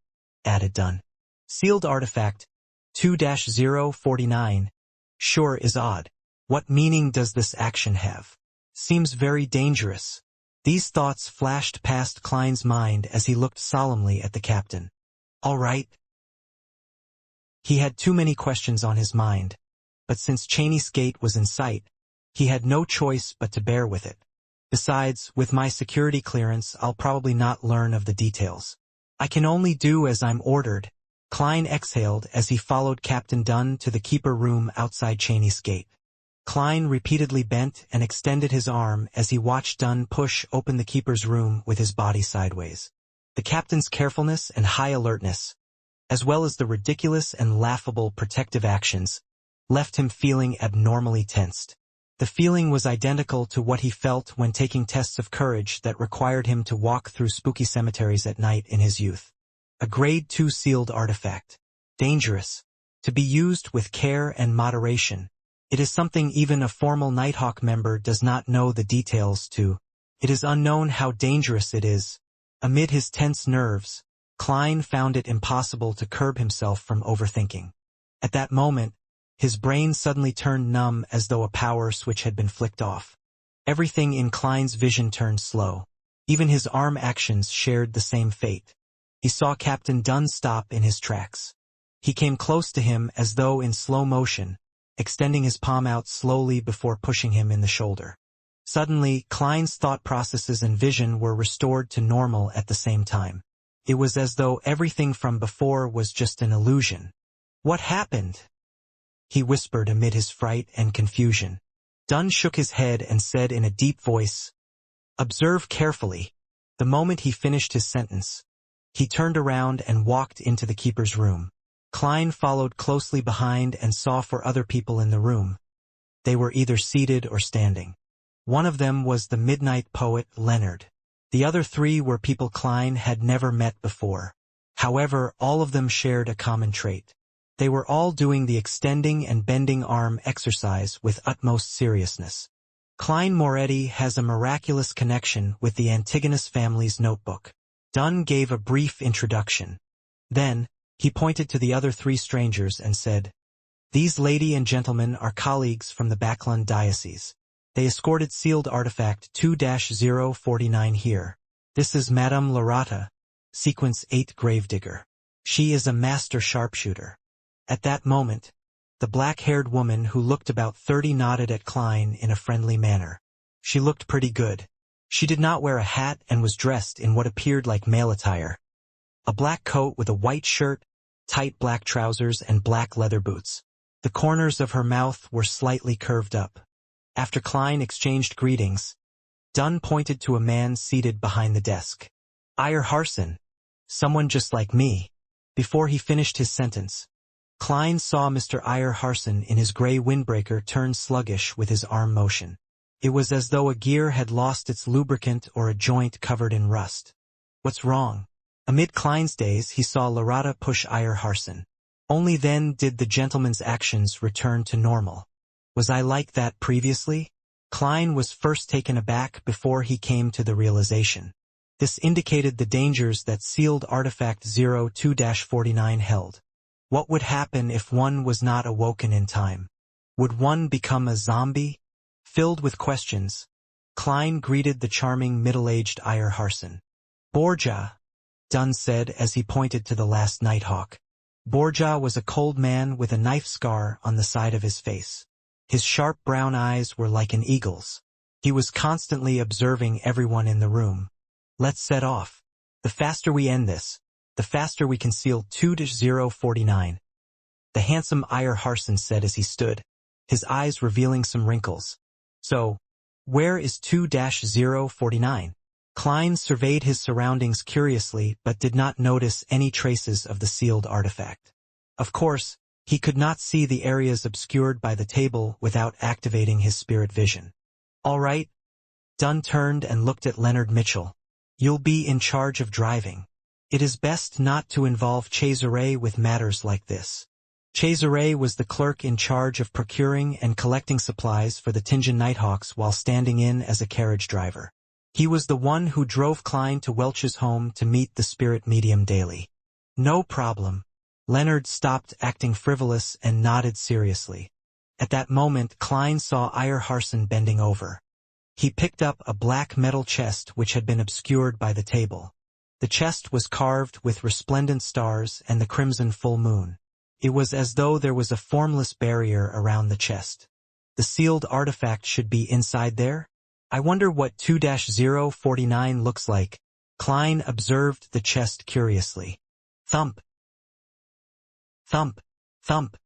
added Dunn. "Sealed artifact 2-049 sure is odd. What meaning does this action have? Seems very dangerous." These thoughts flashed past Klein's mind as he looked solemnly at the captain. "All right." He had too many questions on his mind, but since Cheney's Gate was in sight, he had no choice but to bear with it. Besides, with my security clearance, I'll probably not learn of the details. I can only do as I'm ordered. Klein exhaled as he followed Captain Dunn to the keeper room outside Cheney's Gate. Klein repeatedly bent and extended his arm as he watched Dunn push open the keeper's room with his body sideways. The captain's carefulness and high alertness, as well as the ridiculous and laughable protective actions, left him feeling abnormally tensed. The feeling was identical to what he felt when taking tests of courage that required him to walk through spooky cemeteries at night in his youth. A Grade 2 sealed artifact. Dangerous. To be used with care and moderation. It is something even a formal Nighthawk member does not know the details to. It is unknown how dangerous it is. Amid his tense nerves, Klein found it impossible to curb himself from overthinking. At that moment, his brain suddenly turned numb as though a power switch had been flicked off. Everything in Klein's vision turned slow. Even his arm actions shared the same fate. He saw Captain Dunn stop in his tracks. He came close to him as though in slow motion, extending his palm out slowly before pushing him in the shoulder. Suddenly, Klein's thought processes and vision were restored to normal at the same time. It was as though everything from before was just an illusion. "What happened?" he whispered amid his fright and confusion. Dunn shook his head and said in a deep voice, "Observe carefully." The moment he finished his sentence, he turned around and walked into the keeper's room. Klein followed closely behind and saw 4 other people in the room. They were either seated or standing. One of them was the midnight poet Leonard. The other 3 were people Klein had never met before. However, all of them shared a common trait. They were all doing the extending and bending arm exercise with utmost seriousness. Klein Moretti has a miraculous connection with the Antigonus family's notebook. Dunn gave a brief introduction. Then, he pointed to the other 3 strangers and said, "These lady and gentlemen are colleagues from the Backlund Diocese. They escorted sealed artifact 2-049 here. This is Madame Lorata, Sequence 8 Gravedigger. She is a master sharpshooter." At that moment, the black-haired woman who looked about 30 nodded at Klein in a friendly manner. She looked pretty good. She did not wear a hat and was dressed in what appeared like male attire. A black coat with a white shirt, tight black trousers, and black leather boots. The corners of her mouth were slightly curved up. After Klein exchanged greetings, Dunn pointed to a man seated behind the desk. "Iyer Harson. Someone just like me." Before he finished his sentence, Klein saw Mr. Iyer Harson in his gray windbreaker turn sluggish with his arm motion. It was as though a gear had lost its lubricant or a joint covered in rust. "What's wrong?" Amid Klein's days, he saw Lorata push Iyer Harson. Only then did the gentleman's actions return to normal. "Was I like that previously?" Klein was first taken aback before he came to the realization. This indicated the dangers that sealed artifact 02-49 held. What would happen if one was not awoken in time? Would one become a zombie? Filled with questions, Klein greeted the charming middle-aged Iyer Harson. "Borja," Dunn said as he pointed to the last Nighthawk. Borja was a cold man with a knife scar on the side of his face. His sharp brown eyes were like an eagle's. He was constantly observing everyone in the room. "Let's set off. The faster we end this, the faster we can seal 2-049. The handsome Iyer Harson said as he stood, his eyes revealing some wrinkles. "So, where is 2-049? Klein surveyed his surroundings curiously but did not notice any traces of the sealed artifact. Of course, he could not see the areas obscured by the table without activating his spirit vision. "All right." Dunn turned and looked at Leonard Mitchell. "You'll be in charge of driving. It is best not to involve Cesare with matters like this." Cesare was the clerk in charge of procuring and collecting supplies for the Tingen Nighthawks while standing in as a carriage driver. He was the one who drove Klein to Welch's home to meet the spirit medium daily. "No problem." Leonard stopped acting frivolous and nodded seriously. At that moment, Klein saw Iyer Harson bending over. He picked up a black metal chest which had been obscured by the table. The chest was carved with resplendent stars and the crimson full moon. It was as though there was a formless barrier around the chest. The sealed artifact should be inside there? "I wonder what 2-049 looks like." Klein observed the chest curiously. Thump. Thump. Thump.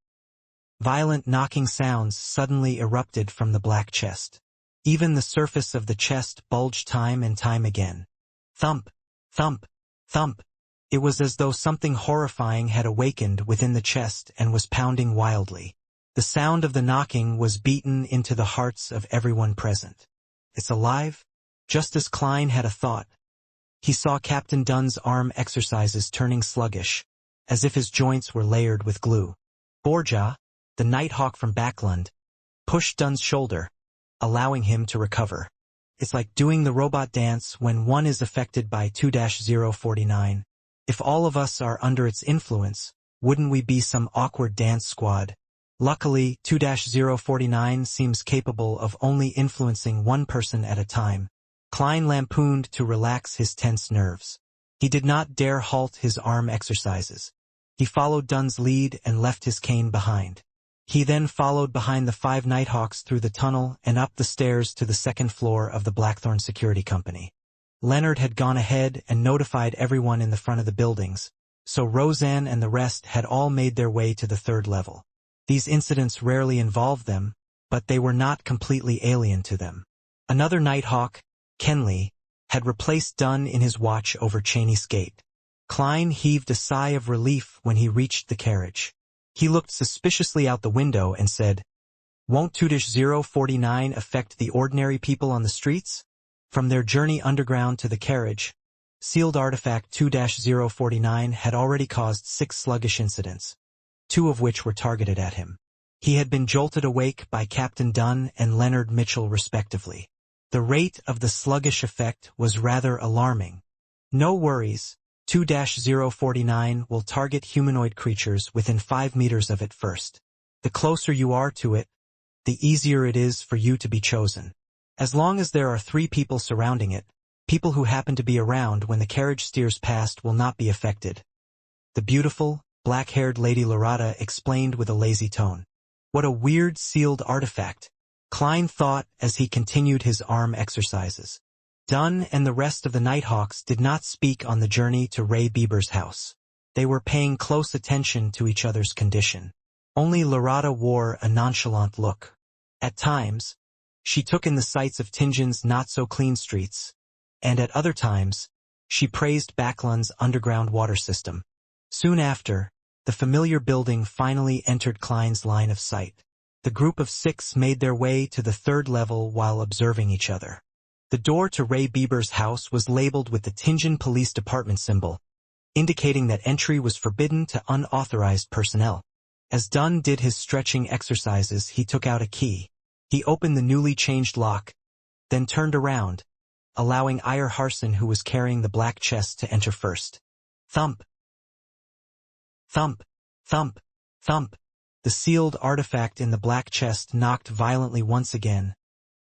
Violent knocking sounds suddenly erupted from the black chest. Even the surface of the chest bulged time and time again. Thump. Thump. Thump. It was as though something horrifying had awakened within the chest and was pounding wildly. The sound of the knocking was beaten into the hearts of everyone present. It's alive? Just as Klein had a thought. He saw Captain Dunn's arm exercises turning sluggish, as if his joints were layered with glue. Borja, the Nighthawk from Backlund, pushed Dunn's shoulder, allowing him to recover. It's like doing the robot dance when one is affected by 2-049. If all of us are under its influence, wouldn't we be some awkward dance squad? Luckily, 2-049 seems capable of only influencing one person at a time. Klein lampooned to relax his tense nerves. He did not dare halt his arm exercises. He followed Dunn's lead and left his cane behind. He then followed behind the 5 Nighthawks through the tunnel and up the stairs to the second floor of the Blackthorn Security Company. Leonard had gone ahead and notified everyone in the front of the buildings, so Roseanne and the rest had all made their way to the 3rd level. These incidents rarely involved them, but they were not completely alien to them. Another Nighthawk, Kenley, had replaced Dunn in his watch over Cheney's gate. Klein heaved a sigh of relief when he reached the carriage. He looked suspiciously out the window and said, "Won't 2-049 affect the ordinary people on the streets?" From their journey underground to the carriage, sealed artifact 2-049 had already caused 6 sluggish incidents, 2 of which were targeted at him. He had been jolted awake by Captain Dunn and Leonard Mitchell respectively. The rate of the sluggish effect was rather alarming. No worries, 2-049 will target humanoid creatures within 5 meters of it first. The closer you are to it, the easier it is for you to be chosen. As long as there are 3 people surrounding it, people who happen to be around when the carriage steers past will not be affected. The beautiful, black-haired Lady Lorata explained with a lazy tone. What a weird sealed artifact, Klein thought as he continued his arm exercises. Dunn and the rest of the Nighthawks did not speak on the journey to Ray Bieber's house. They were paying close attention to each other's condition. Only Lorata wore a nonchalant look. At times, she took in the sights of Tingin's not-so-clean streets, and at other times, she praised Backlund's underground water system. Soon after, the familiar building finally entered Klein's line of sight. The group of 6 made their way to the 3rd level while observing each other. The door to Ray Bieber's house was labeled with the Tingen Police Department symbol, indicating that entry was forbidden to unauthorized personnel. As Dunn did his stretching exercises, he took out a key. He opened the newly changed lock, then turned around, allowing Iyer Harson, who was carrying the black chest, to enter first. Thump. Thump. Thump. Thump. The sealed artifact in the black chest knocked violently once again,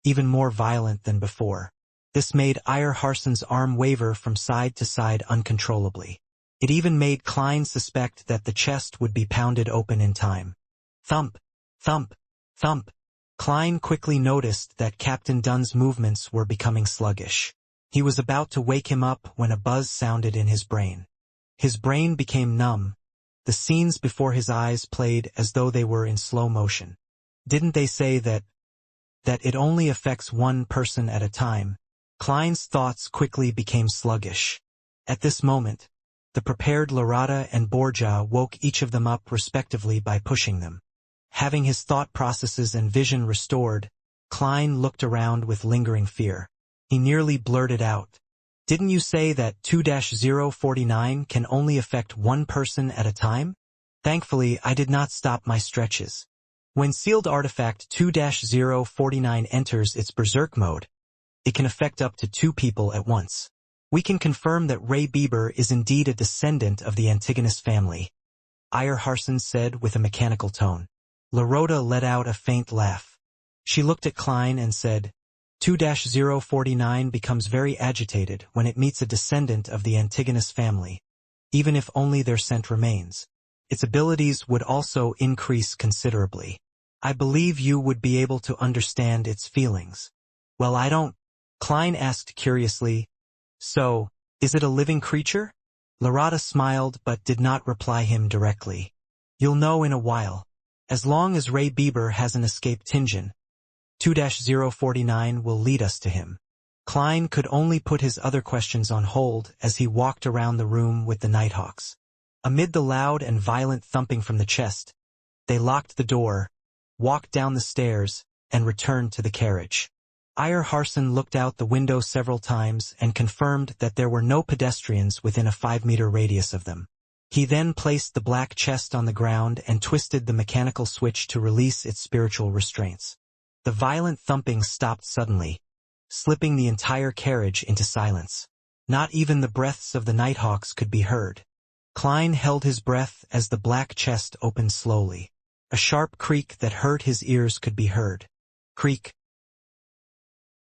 even more violent than before. This made Iyer Harson's arm waver from side to side uncontrollably. It even made Klein suspect that the chest would be pounded open in time. Thump. Thump. Thump. Klein quickly noticed that Captain Dunn's movements were becoming sluggish. He was about to wake him up when a buzz sounded in his brain. His brain became numb. The scenes before his eyes played as though they were in slow motion. Didn't they say that it only affects one person at a time? Klein's thoughts quickly became sluggish. At this moment, the prepared Lorata and Borja woke each of them up respectively by pushing them. Having his thought processes and vision restored, Klein looked around with lingering fear. He nearly blurted out, "Didn't you say that 2-049 can only affect one person at a time?" Thankfully, I did not stop my stretches. When sealed artifact 2-049 enters its berserk mode, it can affect up to 2 people at once. We can confirm that Ray Bieber is indeed a descendant of the Antigonus family, Iyer Harson said with a mechanical tone. Lorota let out a faint laugh. She looked at Klein and said, 2-049 becomes very agitated when it meets a descendant of the Antigonus family, even if only their scent remains. Its abilities would also increase considerably. I believe you would be able to understand its feelings. Well, I don't. Klein asked curiously, "So, is it a living creature?" Lorata smiled but did not reply him directly. "You'll know in a while. As long as Ray Bieber hasn't escaped Tingen, 2-049 will lead us to him." Klein could only put his other questions on hold as he walked around the room with the Nighthawks. Amid the loud and violent thumping from the chest, they locked the door, walked down the stairs, and returned to the carriage. Ayar Harson looked out the window several times and confirmed that there were no pedestrians within a 5-meter radius of them. He then placed the black chest on the ground and twisted the mechanical switch to release its spiritual restraints. The violent thumping stopped suddenly, slipping the entire carriage into silence. Not even the breaths of the nighthawks could be heard. Klein held his breath as the black chest opened slowly. A sharp creak that hurt his ears could be heard. Creak.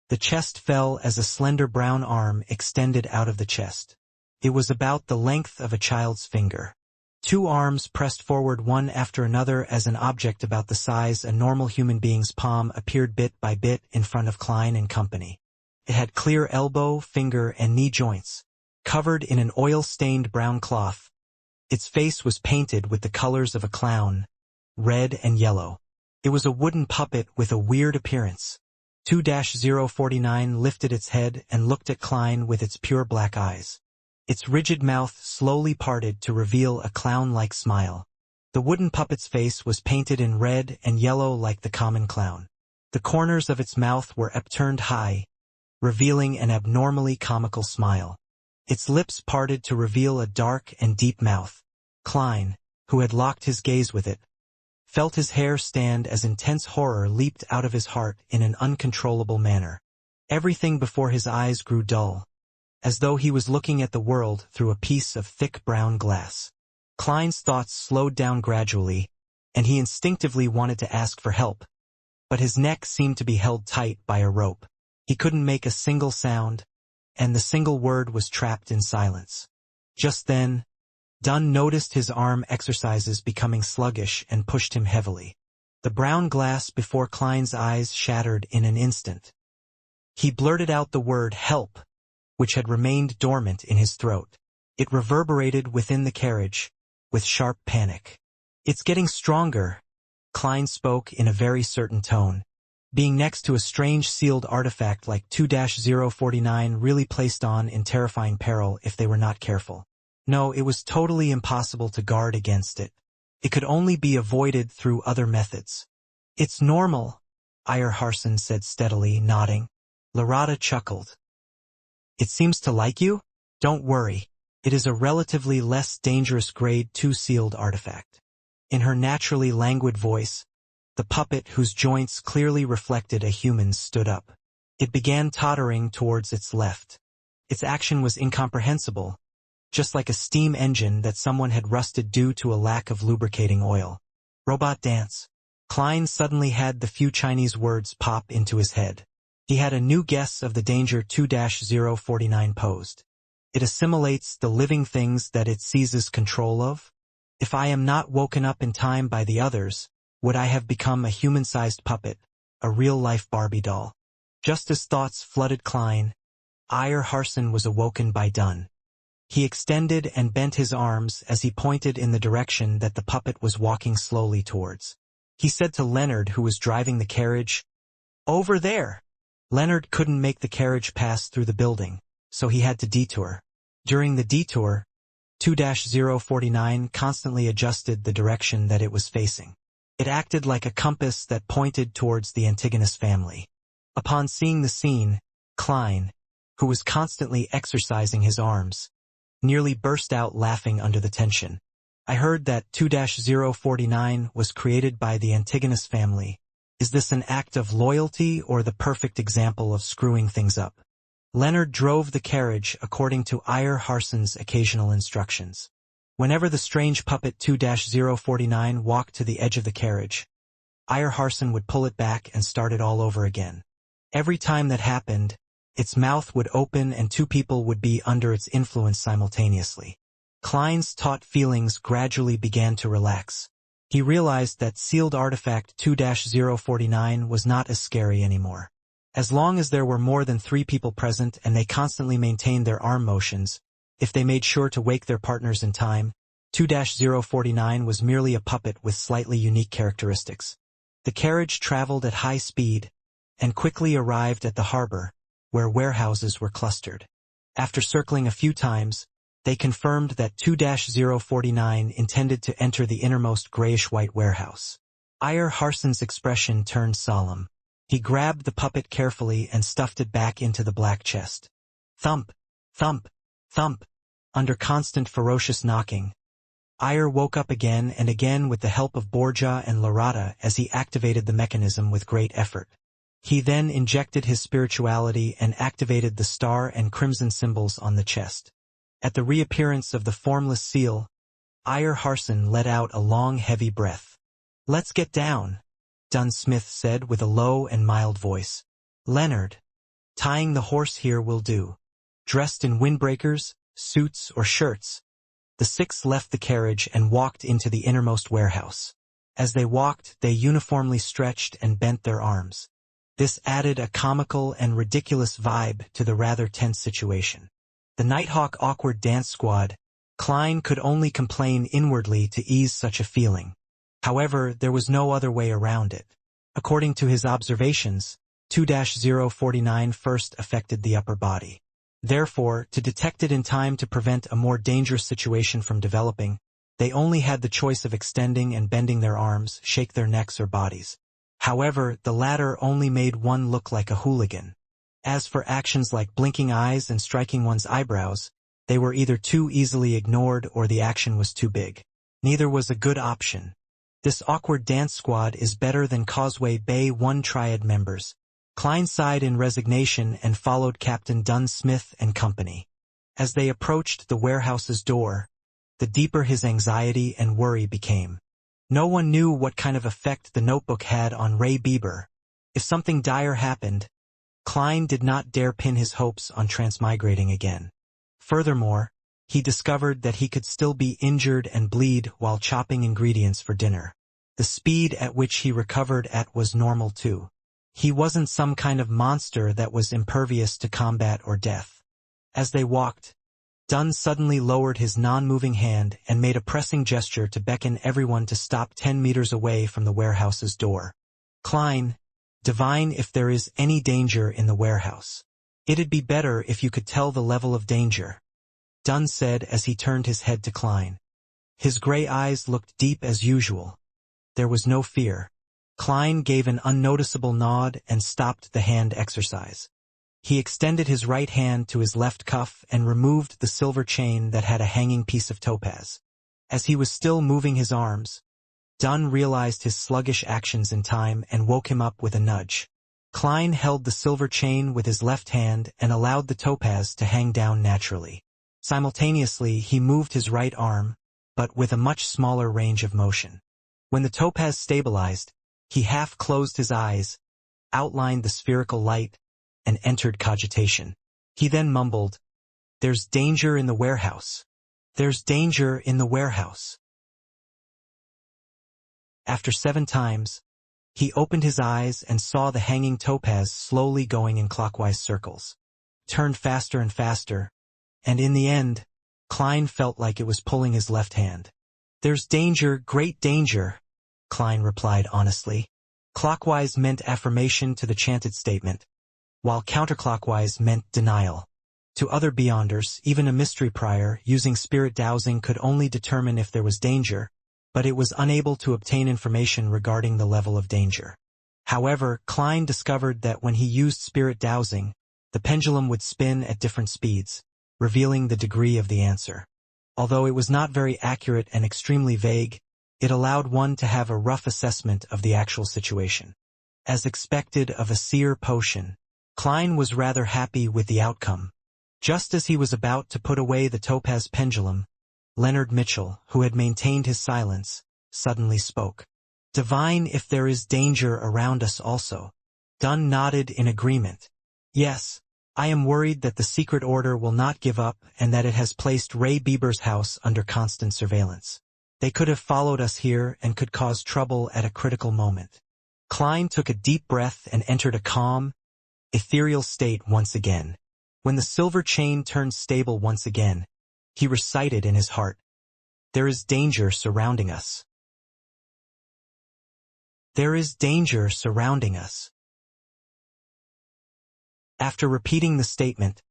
The chest fell as a slender brown arm extended out of the chest. It was about the length of a child's finger. 2 arms pressed forward one after another as an object about the size a normal human being's palm appeared bit by bit in front of Klein and company. It had clear elbow, finger, and knee joints, covered in an oil-stained brown cloth. Its face was painted with the colors of a clown, red and yellow. It was a wooden puppet with a weird appearance. 2-049 lifted its head and looked at Klein with its pure black eyes. Its rigid mouth slowly parted to reveal a clown-like smile. The wooden puppet's face was painted in red and yellow like the common clown. The corners of its mouth were upturned high, revealing an abnormally comical smile. Its lips parted to reveal a dark and deep mouth. Klein, who had locked his gaze with it, felt his hair stand as intense horror leaped out of his heart in an uncontrollable manner. Everything before his eyes grew dull, as though he was looking at the world through a piece of thick brown glass. Klein's thoughts slowed down gradually, and he instinctively wanted to ask for help, but his neck seemed to be held tight by a rope. He couldn't make a single sound, and the single word was trapped in silence. Just then, Dunn noticed his arm exercises becoming sluggish and pushed him heavily. The brown glass before Klein's eyes shattered in an instant. He blurted out the word help, which had remained dormant in his throat. It reverberated within the carriage, with sharp panic. "It's getting stronger," Klein spoke in a very certain tone. Being next to a strange sealed artifact like 2-049 really placed on in terrifying peril if they were not careful. No, it was totally impossible to guard against it. It could only be avoided through other methods. "It's normal," Ayar Harson said steadily, nodding. Larada chuckled. "It seems to like you? Don't worry. It is a relatively less dangerous grade 2 sealed artifact." In her naturally languid voice, the puppet, whose joints clearly reflected a human's, stood up. It began tottering towards its left. Its action was incomprehensible, just like a steam engine that someone had rusted due to a lack of lubricating oil. "Robot dance." Klein suddenly had the few Chinese words pop into his head. He had a new guess of the danger 2-049 posed. It assimilates the living things that it seizes control of. If I am not woken up in time by the others, would I have become a human-sized puppet, a real-life Barbie doll? Just as thoughts flooded Klein, Ayar Harson was awoken by Dunn. He extended and bent his arms as he pointed in the direction that the puppet was walking slowly towards. He said to Leonard, who was driving the carriage, "Over there." Leonard couldn't make the carriage pass through the building, so he had to detour. During the detour, 2-049 constantly adjusted the direction that it was facing. It acted like a compass that pointed towards the Antigonus family. Upon seeing the scene, Klein, who was constantly exercising his arms, nearly burst out laughing under the tension. "I heard that 2-049 was created by the Antigonus family. Is this an act of loyalty or the perfect example of screwing things up?" Leonard drove the carriage according to Ayar Harson's occasional instructions. Whenever the strange puppet 2-049 walked to the edge of the carriage, Ayar Harson would pull it back and start it all over again. Every time that happened, its mouth would open and 2 people would be under its influence simultaneously. Klein's taut feelings gradually began to relax. He realized that sealed artifact 2-049 was not as scary anymore. As long as there were more than 3 people present and they constantly maintained their arm motions, if they made sure to wake their partners in time, 2-049 was merely a puppet with slightly unique characteristics. The carriage traveled at high speed and quickly arrived at the harbor, where warehouses were clustered. After circling a few times, they confirmed that 2-049 intended to enter the innermost grayish-white warehouse. Ayar Harson's expression turned solemn. He grabbed the puppet carefully and stuffed it back into the black chest. Thump, thump, thump, under constant ferocious knocking. Ayar woke up again and again with the help of Borja and Larata as he activated the mechanism with great effort. He then injected his spirituality and activated the star and crimson symbols on the chest. At the reappearance of the formless seal, Ayar Harson let out a long heavy breath. "Let's get down," Dunn Smith said with a low and mild voice. "Leonard, tying the horse here will do. Dressed in windbreakers, suits, or shirts." The six left the carriage and walked into the innermost warehouse. As they walked, they uniformly stretched and bent their arms. This added a comical and ridiculous vibe to the rather tense situation. The Nighthawk awkward dance squad, Klein could only complain inwardly to ease such a feeling. However, there was no other way around it. According to his observations, 2-049 first affected the upper body. Therefore, to detect it in time to prevent a more dangerous situation from developing, they only had the choice of extending and bending their arms, shake their necks or bodies. However, the latter only made one look like a hooligan. As for actions like blinking eyes and striking one's eyebrows, they were either too easily ignored or the action was too big. Neither was a good option. This awkward dance squad is better than Causeway Bay 1 Triad members. Klein sighed in resignation and followed Captain Dunn Smith and company. As they approached the warehouse's door, the deeper his anxiety and worry became. No one knew what kind of effect the notebook had on Ray Bieber. If something dire happened, Klein did not dare pin his hopes on transmigrating again. Furthermore, he discovered that he could still be injured and bleed while chopping ingredients for dinner. The speed at which he recovered at was normal too. He wasn't some kind of monster that was impervious to combat or death. As they walked, Dunn suddenly lowered his non-moving hand and made a pressing gesture to beckon everyone to stop 10 meters away from the warehouse's door. "Klein, divine if there is any danger in the warehouse. It'd be better if you could tell the level of danger," Dunn said as he turned his head to Klein. His gray eyes looked deep as usual. There was no fear. Klein gave an unnoticeable nod and stopped the hand exercise. He extended his right hand to his left cuff and removed the silver chain that had a hanging piece of topaz. As he was still moving his arms, Dunn realized his sluggish actions in time and woke him up with a nudge. Klein held the silver chain with his left hand and allowed the topaz to hang down naturally. Simultaneously, he moved his right arm, but with a much smaller range of motion. When the topaz stabilized, he half closed his eyes, outlined the spherical light, and entered cogitation. He then mumbled, "There's danger in the warehouse. There's danger in the warehouse." After 7 times, he opened his eyes and saw the hanging topaz slowly going in clockwise circles. Turned faster and faster, and in the end, Klein felt like it was pulling his left hand. "There's danger, great danger," Klein replied honestly. Clockwise meant affirmation to the chanted statement, while counterclockwise meant denial. To other Beyonders, even a mystery prior using spirit dowsing could only determine if there was danger, but it was unable to obtain information regarding the level of danger. However, Klein discovered that when he used spirit dowsing, the pendulum would spin at different speeds, revealing the degree of the answer. Although it was not very accurate and extremely vague, it allowed one to have a rough assessment of the actual situation. As expected of a seer potion, Klein was rather happy with the outcome. Just as he was about to put away the topaz pendulum, Leonard Mitchell, who had maintained his silence, suddenly spoke. "Divine if there is danger around us also." Dunn nodded in agreement. "Yes, I am worried that the secret order will not give up and that it has placed Ray Bieber's house under constant surveillance. They could have followed us here and could cause trouble at a critical moment." Klein took a deep breath and entered a calm, ethereal state once again. When the silver chain turned stable once again, he recited in his heart, "There is danger surrounding us. There is danger surrounding us." After repeating the statement,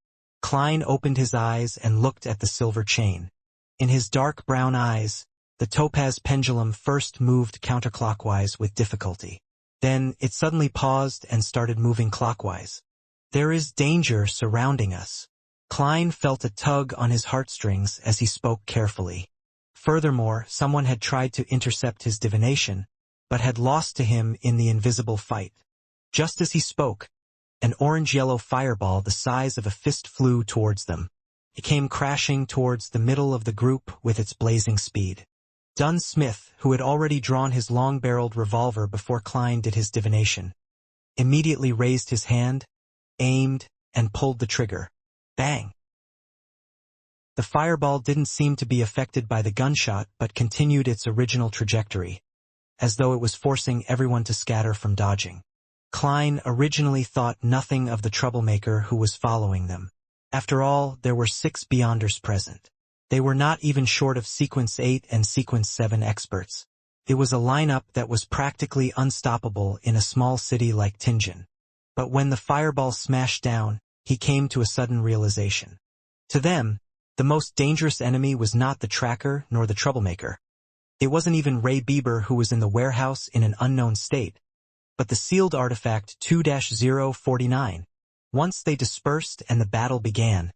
Klein opened his eyes and looked at the silver chain. In his dark brown eyes, The topaz pendulum first moved counterclockwise with difficulty. Then it suddenly paused and started moving clockwise. There is danger surrounding us. Klein felt a tug on his heartstrings as he spoke carefully. Furthermore, someone had tried to intercept his divination, but had lost to him in the invisible fight. Just as he spoke, an orange-yellow fireball the size of a fist flew towards them. It came crashing towards the middle of the group with its blazing speed. Dunn Smith, who had already drawn his long-barreled revolver before Klein did his divination, immediately raised his hand, aimed, and pulled the trigger. Bang! The fireball didn't seem to be affected by the gunshot but continued its original trajectory, as though it was forcing everyone to scatter from dodging. Klein originally thought nothing of the troublemaker who was following them. After all, there were 6 Beyonders present. They were not even short of Sequence 8 and Sequence 7 experts. It was a lineup that was practically unstoppable in a small city like Tianjin. But when the fireball smashed down, he came to a sudden realization. To them, the most dangerous enemy was not the tracker nor the troublemaker. It wasn't even Ray Bieber who was in the warehouse in an unknown state, but the sealed artifact 2-049. Once they dispersed and the battle began,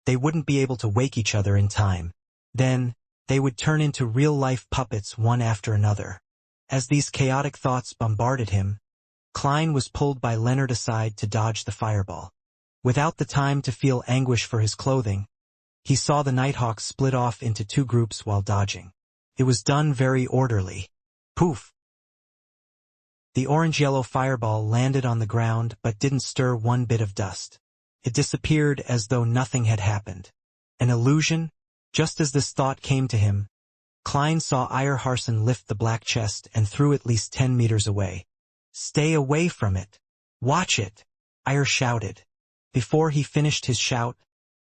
they wouldn't be able to wake each other in time. Then, they would turn into real-life puppets one after another. As these chaotic thoughts bombarded him, Klein was pulled by Leonard aside to dodge the fireball. Without the time to feel anguish for his clothing, he saw the Nighthawks split off into 2 groups while dodging. It was done very orderly. Poof! The orange-yellow fireball landed on the ground but didn't stir one bit of dust. It disappeared as though nothing had happened. An illusion? Just as this thought came to him, Klein saw Iyer Harson lift the black chest and threw at least 10 meters away. "Stay away from it! Watch it!" Iyer shouted. Before he finished his shout,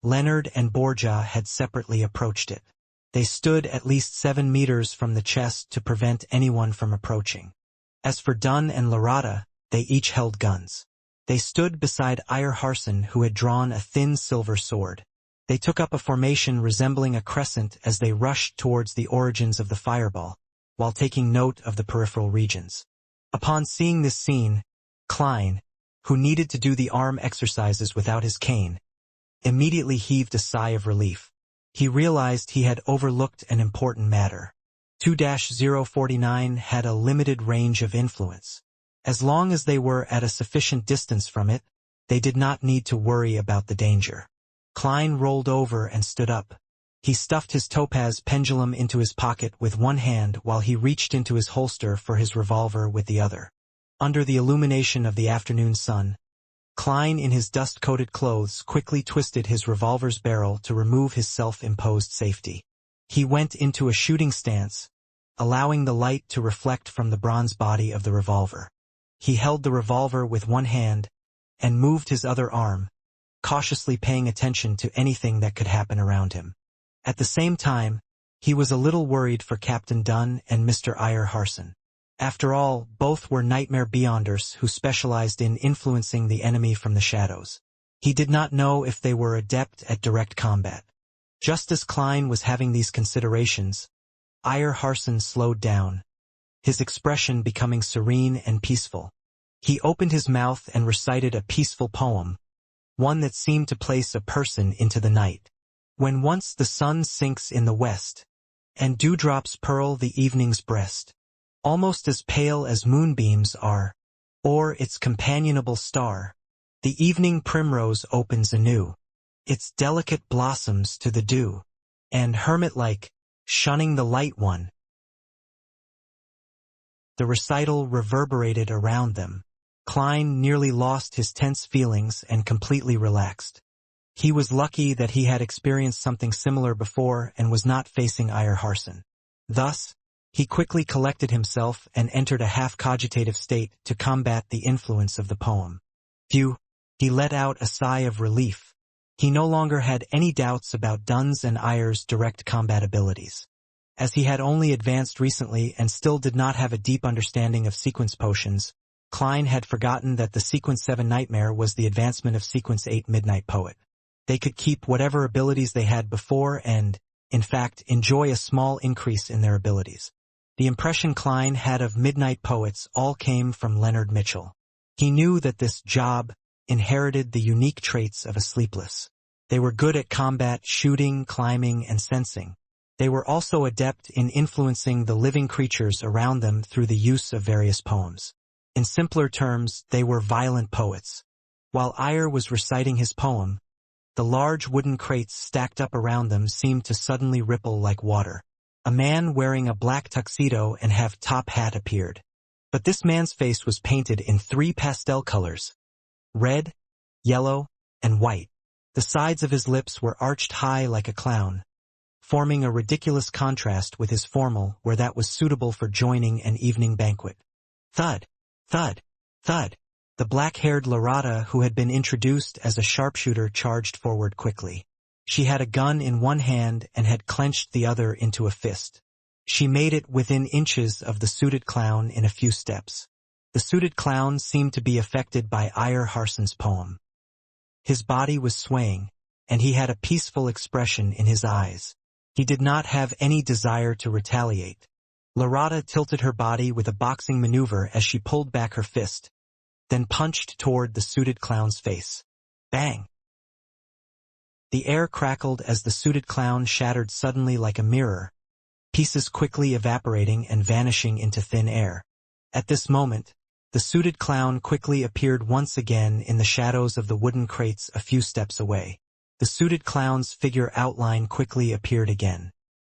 Leonard and Borja had separately approached it. They stood at least 7 meters from the chest to prevent anyone from approaching. As for Dunn and Larada, they each held guns. They stood beside Iyer Harson, who had drawn a thin silver sword. They took up a formation resembling a crescent as they rushed towards the origins of the fireball, while taking note of the peripheral regions. Upon seeing this scene, Klein, who needed to do the arm exercises without his cane, immediately heaved a sigh of relief. He realized he had overlooked an important matter. 2-049 had a limited range of influence. As long as they were at a sufficient distance from it, they did not need to worry about the danger. Klein rolled over and stood up. He stuffed his topaz pendulum into his pocket with one hand while he reached into his holster for his revolver with the other. Under the illumination of the afternoon sun, Klein in his dust-coated clothes quickly twisted his revolver's barrel to remove his self-imposed safety. He went into a shooting stance, allowing the light to reflect from the bronze body of the revolver. He held the revolver with one hand and moved his other arm, cautiously paying attention to anything that could happen around him. At the same time, he was a little worried for Captain Dunn and Mr. Iyer Harson. After all, both were nightmare beyonders who specialized in influencing the enemy from the shadows. He did not know if they were adept at direct combat. Just as Klein was having these considerations, Iyer Harson slowed down, his expression becoming serene and peaceful. He opened his mouth and recited a peaceful poem, one that seemed to place a person into the night. When once the sun sinks in the west, and dewdrops pearl the evening's breast, almost as pale as moonbeams are, or its companionable star, the evening primrose opens anew, its delicate blossoms to the dew, and hermit-like, shunning the light one. The recital reverberated around them. Klein nearly lost his tense feelings and completely relaxed. He was lucky that he had experienced something similar before and was not facing Iyer Harson. Thus, he quickly collected himself and entered a half-cogitative state to combat the influence of the poem. Phew! He let out a sigh of relief. He no longer had any doubts about Dunn's and Iyer's direct combat abilities. As he had only advanced recently and still did not have a deep understanding of sequence potions, Klein had forgotten that the Sequence 7 Nightmare was the advancement of Sequence 8 Midnight Poet. They could keep whatever abilities they had before and, in fact, enjoy a small increase in their abilities. The impression Klein had of midnight poets all came from Leonard Mitchell. He knew that this job inherited the unique traits of a sleepless. They were good at combat, shooting, climbing, and sensing. They were also adept in influencing the living creatures around them through the use of various poems. In simpler terms, they were violent poets. While Eyre was reciting his poem, the large wooden crates stacked up around them seemed to suddenly ripple like water. A man wearing a black tuxedo and top hat appeared. But this man's face was painted in 3 pastel colors: red, yellow, and white. The sides of his lips were arched high like a clown, forming a ridiculous contrast with his formal, where that was suitable for joining an evening banquet. Thud, thud, thud. The black-haired Larata, who had been introduced as a sharpshooter, charged forward quickly. She had a gun in one hand and had clenched the other into a fist. She made it within inches of the suited clown in a few steps. The suited clown seemed to be affected by Eyre Harson's poem. His body was swaying, and he had a peaceful expression in his eyes. He did not have any desire to retaliate. Larata tilted her body with a boxing maneuver as she pulled back her fist, then punched toward the suited clown's face. Bang! The air crackled as the suited clown shattered suddenly like a mirror, pieces quickly evaporating and vanishing into thin air. At this moment, the suited clown quickly appeared once again in the shadows of the wooden crates a few steps away. The suited clown's figure outline quickly appeared again.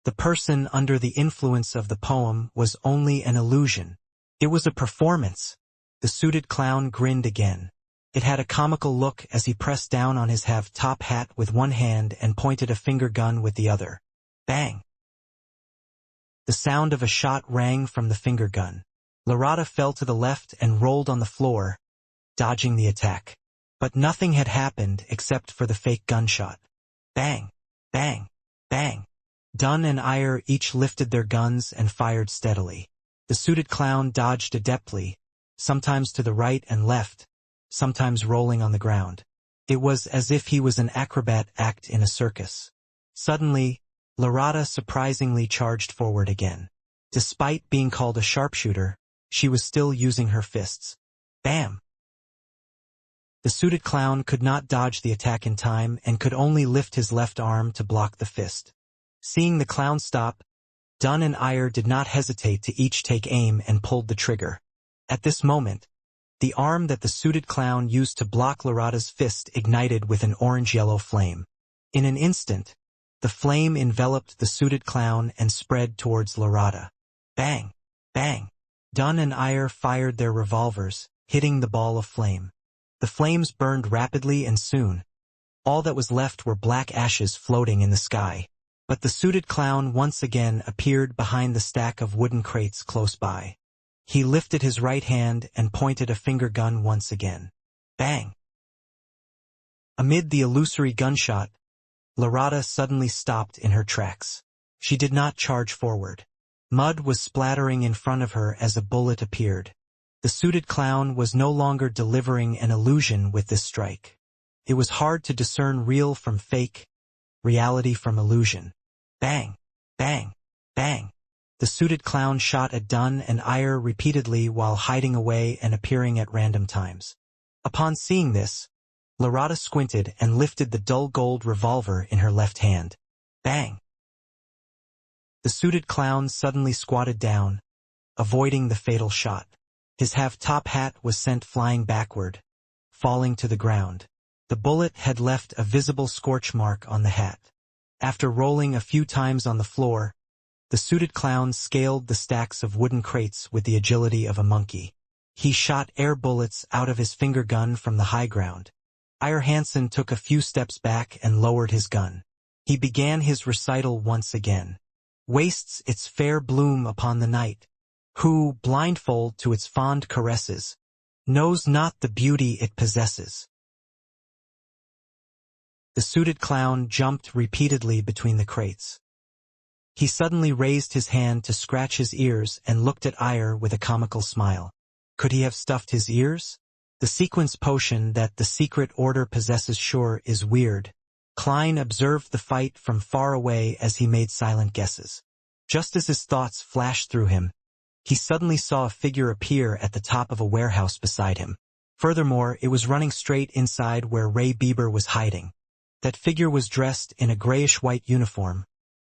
The person under the influence of the poem was only an illusion. It was a performance. The suited clown grinned again. It had a comical look as he pressed down on his top hat with one hand and pointed a finger gun with the other. Bang! The sound of a shot rang from the finger gun. Larata fell to the left and rolled on the floor, dodging the attack. But nothing had happened except for the fake gunshot. Bang! Bang! Bang! Dunn and Eyre each lifted their guns and fired steadily. The suited clown dodged adeptly, sometimes to the right and left, sometimes rolling on the ground. It was as if he was an acrobat act in a circus. Suddenly, Larata surprisingly charged forward again. Despite being called a sharpshooter, she was still using her fists. Bam! The suited clown could not dodge the attack in time and could only lift his left arm to block the fist. Seeing the clown stop, Dunn and Eyre did not hesitate to each take aim and pulled the trigger. At this moment, the arm that the suited clown used to block Larata's fist ignited with an orange-yellow flame. In an instant, the flame enveloped the suited clown and spread towards Larata. Bang! Bang! Dunn and Eyre fired their revolvers, hitting the ball of flame. The flames burned rapidly and soon, all that was left were black ashes floating in the sky. But the suited clown once again appeared behind the stack of wooden crates close by. He lifted his right hand and pointed a finger gun once again. Bang! Amid the illusory gunshot, Larata suddenly stopped in her tracks. She did not charge forward. Mud was splattering in front of her as a bullet appeared. The suited clown was no longer delivering an illusion with this strike. It was hard to discern real from fake, reality from illusion. Bang! Bang! Bang! The suited clown shot at Dunn and Eyre repeatedly while hiding away and appearing at random times. Upon seeing this, Larata squinted and lifted the dull gold revolver in her left hand. Bang! The suited clown suddenly squatted down, avoiding the fatal shot. His top hat was sent flying backward, falling to the ground. The bullet had left a visible scorch mark on the hat. After rolling a few times on the floor, the suited clown scaled the stacks of wooden crates with the agility of a monkey. He shot air bullets out of his finger gun from the high ground. Eyre Hansen took a few steps back and lowered his gun. He began his recital once again. Wastes its fair bloom upon the night, who, blindfold to its fond caresses, knows not the beauty it possesses. The suited clown jumped repeatedly between the crates. He suddenly raised his hand to scratch his ears and looked at Eyre with a comical smile. Could he have stuffed his ears? The sequence potion that the secret order possesses sure is weird, Klein observed the fight from far away as he made silent guesses. Just as his thoughts flashed through him, he suddenly saw a figure appear at the top of a warehouse beside him. Furthermore, it was running straight inside where Ray Bieber was hiding. That figure was dressed in a grayish-white uniform,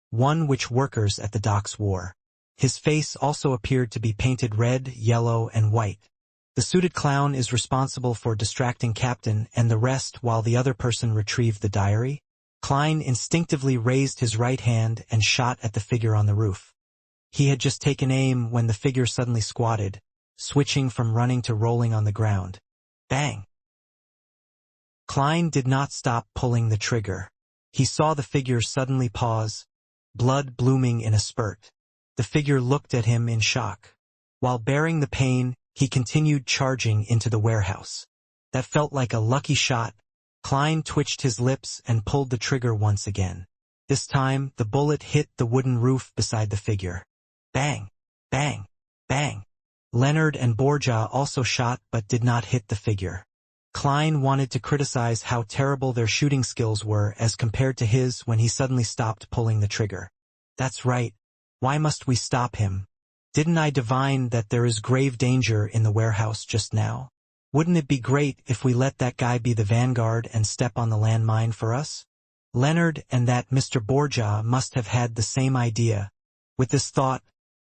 one which workers at the docks wore. His face also appeared to be painted red, yellow, and white. The suited clown is responsible for distracting Captain and the rest while the other person retrieved the diary. Klein instinctively raised his right hand and shot at the figure on the roof. He had just taken aim when the figure suddenly squatted, switching from running to rolling on the ground. Bang! Klein did not stop pulling the trigger. He saw the figure suddenly pause, blood blooming in a spurt. The figure looked at him in shock. While bearing the pain, he continued charging into the warehouse. That felt like a lucky shot. Klein twitched his lips and pulled the trigger once again. This time, the bullet hit the wooden roof beside the figure. Bang! Bang! Bang! Leonard and Borja also shot but did not hit the figure. Klein wanted to criticize how terrible their shooting skills were as compared to his when he suddenly stopped pulling the trigger. That's right. Why must we stop him? Didn't I divine that there is grave danger in the warehouse just now? Wouldn't it be great if we let that guy be the vanguard and step on the landmine for us? Leonard and that Mr. Borja must have had the same idea. With this thought,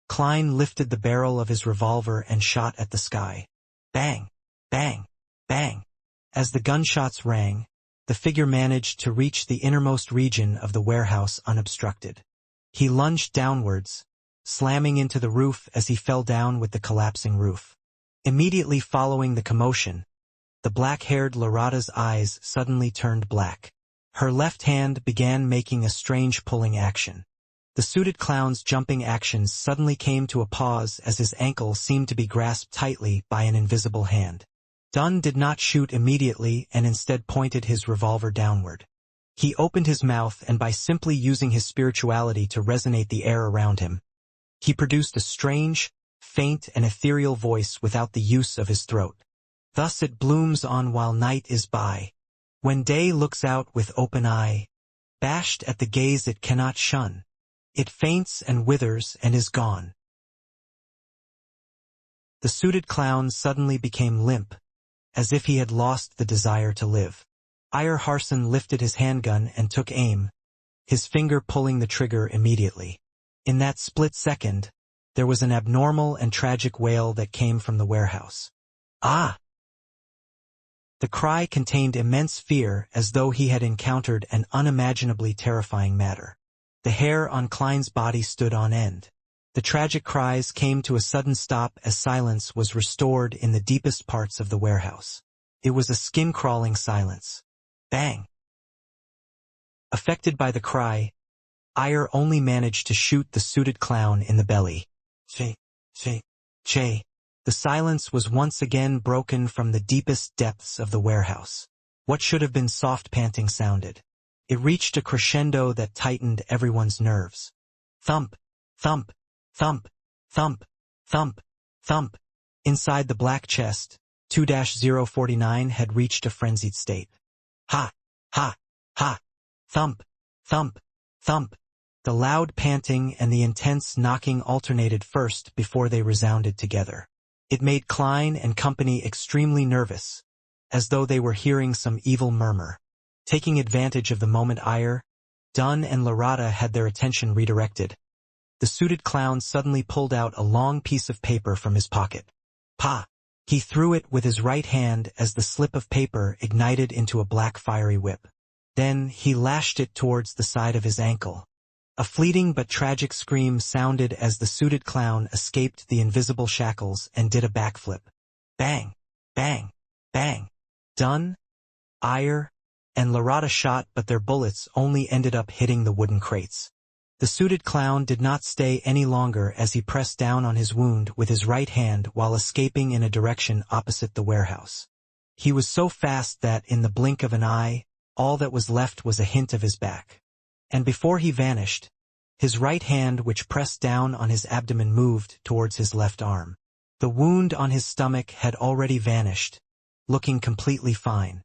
Klein lifted the barrel of his revolver and shot at the sky. Bang! Bang! Bang! As the gunshots rang, the figure managed to reach the innermost region of the warehouse unobstructed. He lunged downwards, slamming into the roof as he fell down with the collapsing roof. Immediately following the commotion, the black-haired Lorada's eyes suddenly turned black. Her left hand began making a strange pulling action. The suited clown's jumping actions suddenly came to a pause as his ankle seemed to be grasped tightly by an invisible hand. Dunn did not shoot immediately and instead pointed his revolver downward. He opened his mouth and by simply using his spirituality to resonate the air around him, he produced a strange, faint and ethereal voice without the use of his throat. Thus it blooms on while night is by. When day looks out with open eye, bashed at the gaze it cannot shun, it faints and withers and is gone. The suited clown suddenly became limp, as if he had lost the desire to live. Ire Harson lifted his handgun and took aim, his finger pulling the trigger immediately. In that split second, there was an abnormal and tragic wail that came from the warehouse. Ah! The cry contained immense fear as though he had encountered an unimaginably terrifying matter. The hair on Klein's body stood on end. The tragic cries came to a sudden stop as silence was restored in the deepest parts of the warehouse. It was a skin-crawling silence. Bang! Affected by the cry, Ire only managed to shoot the suited clown in the belly. Che, che, che. The silence was once again broken from the deepest depths of the warehouse. What should have been soft panting sounded. It reached a crescendo that tightened everyone's nerves. Thump, thump, thump, thump, thump, thump. Inside the black chest, 2-049 had reached a frenzied state. Ha, ha, ha, thump, thump, thump. The loud panting and the intense knocking alternated first before they resounded together. It made Klein and company extremely nervous, as though they were hearing some evil murmur. Taking advantage of the moment Ire, Dunn and Lorada had their attention redirected. The suited clown suddenly pulled out a long piece of paper from his pocket. Pa! He threw it with his right hand as the slip of paper ignited into a black fiery whip. Then he lashed it towards the side of his ankle. A fleeting but tragic scream sounded as the suited clown escaped the invisible shackles and did a backflip. Bang! Bang! Bang! Dunn, Ire, and Lorada shot but their bullets only ended up hitting the wooden crates. The suited clown did not stay any longer as he pressed down on his wound with his right hand while escaping in a direction opposite the warehouse. He was so fast that, in the blink of an eye, all that was left was a hint of his back. And before he vanished, his right hand which pressed down on his abdomen moved towards his left arm. The wound on his stomach had already vanished, looking completely fine.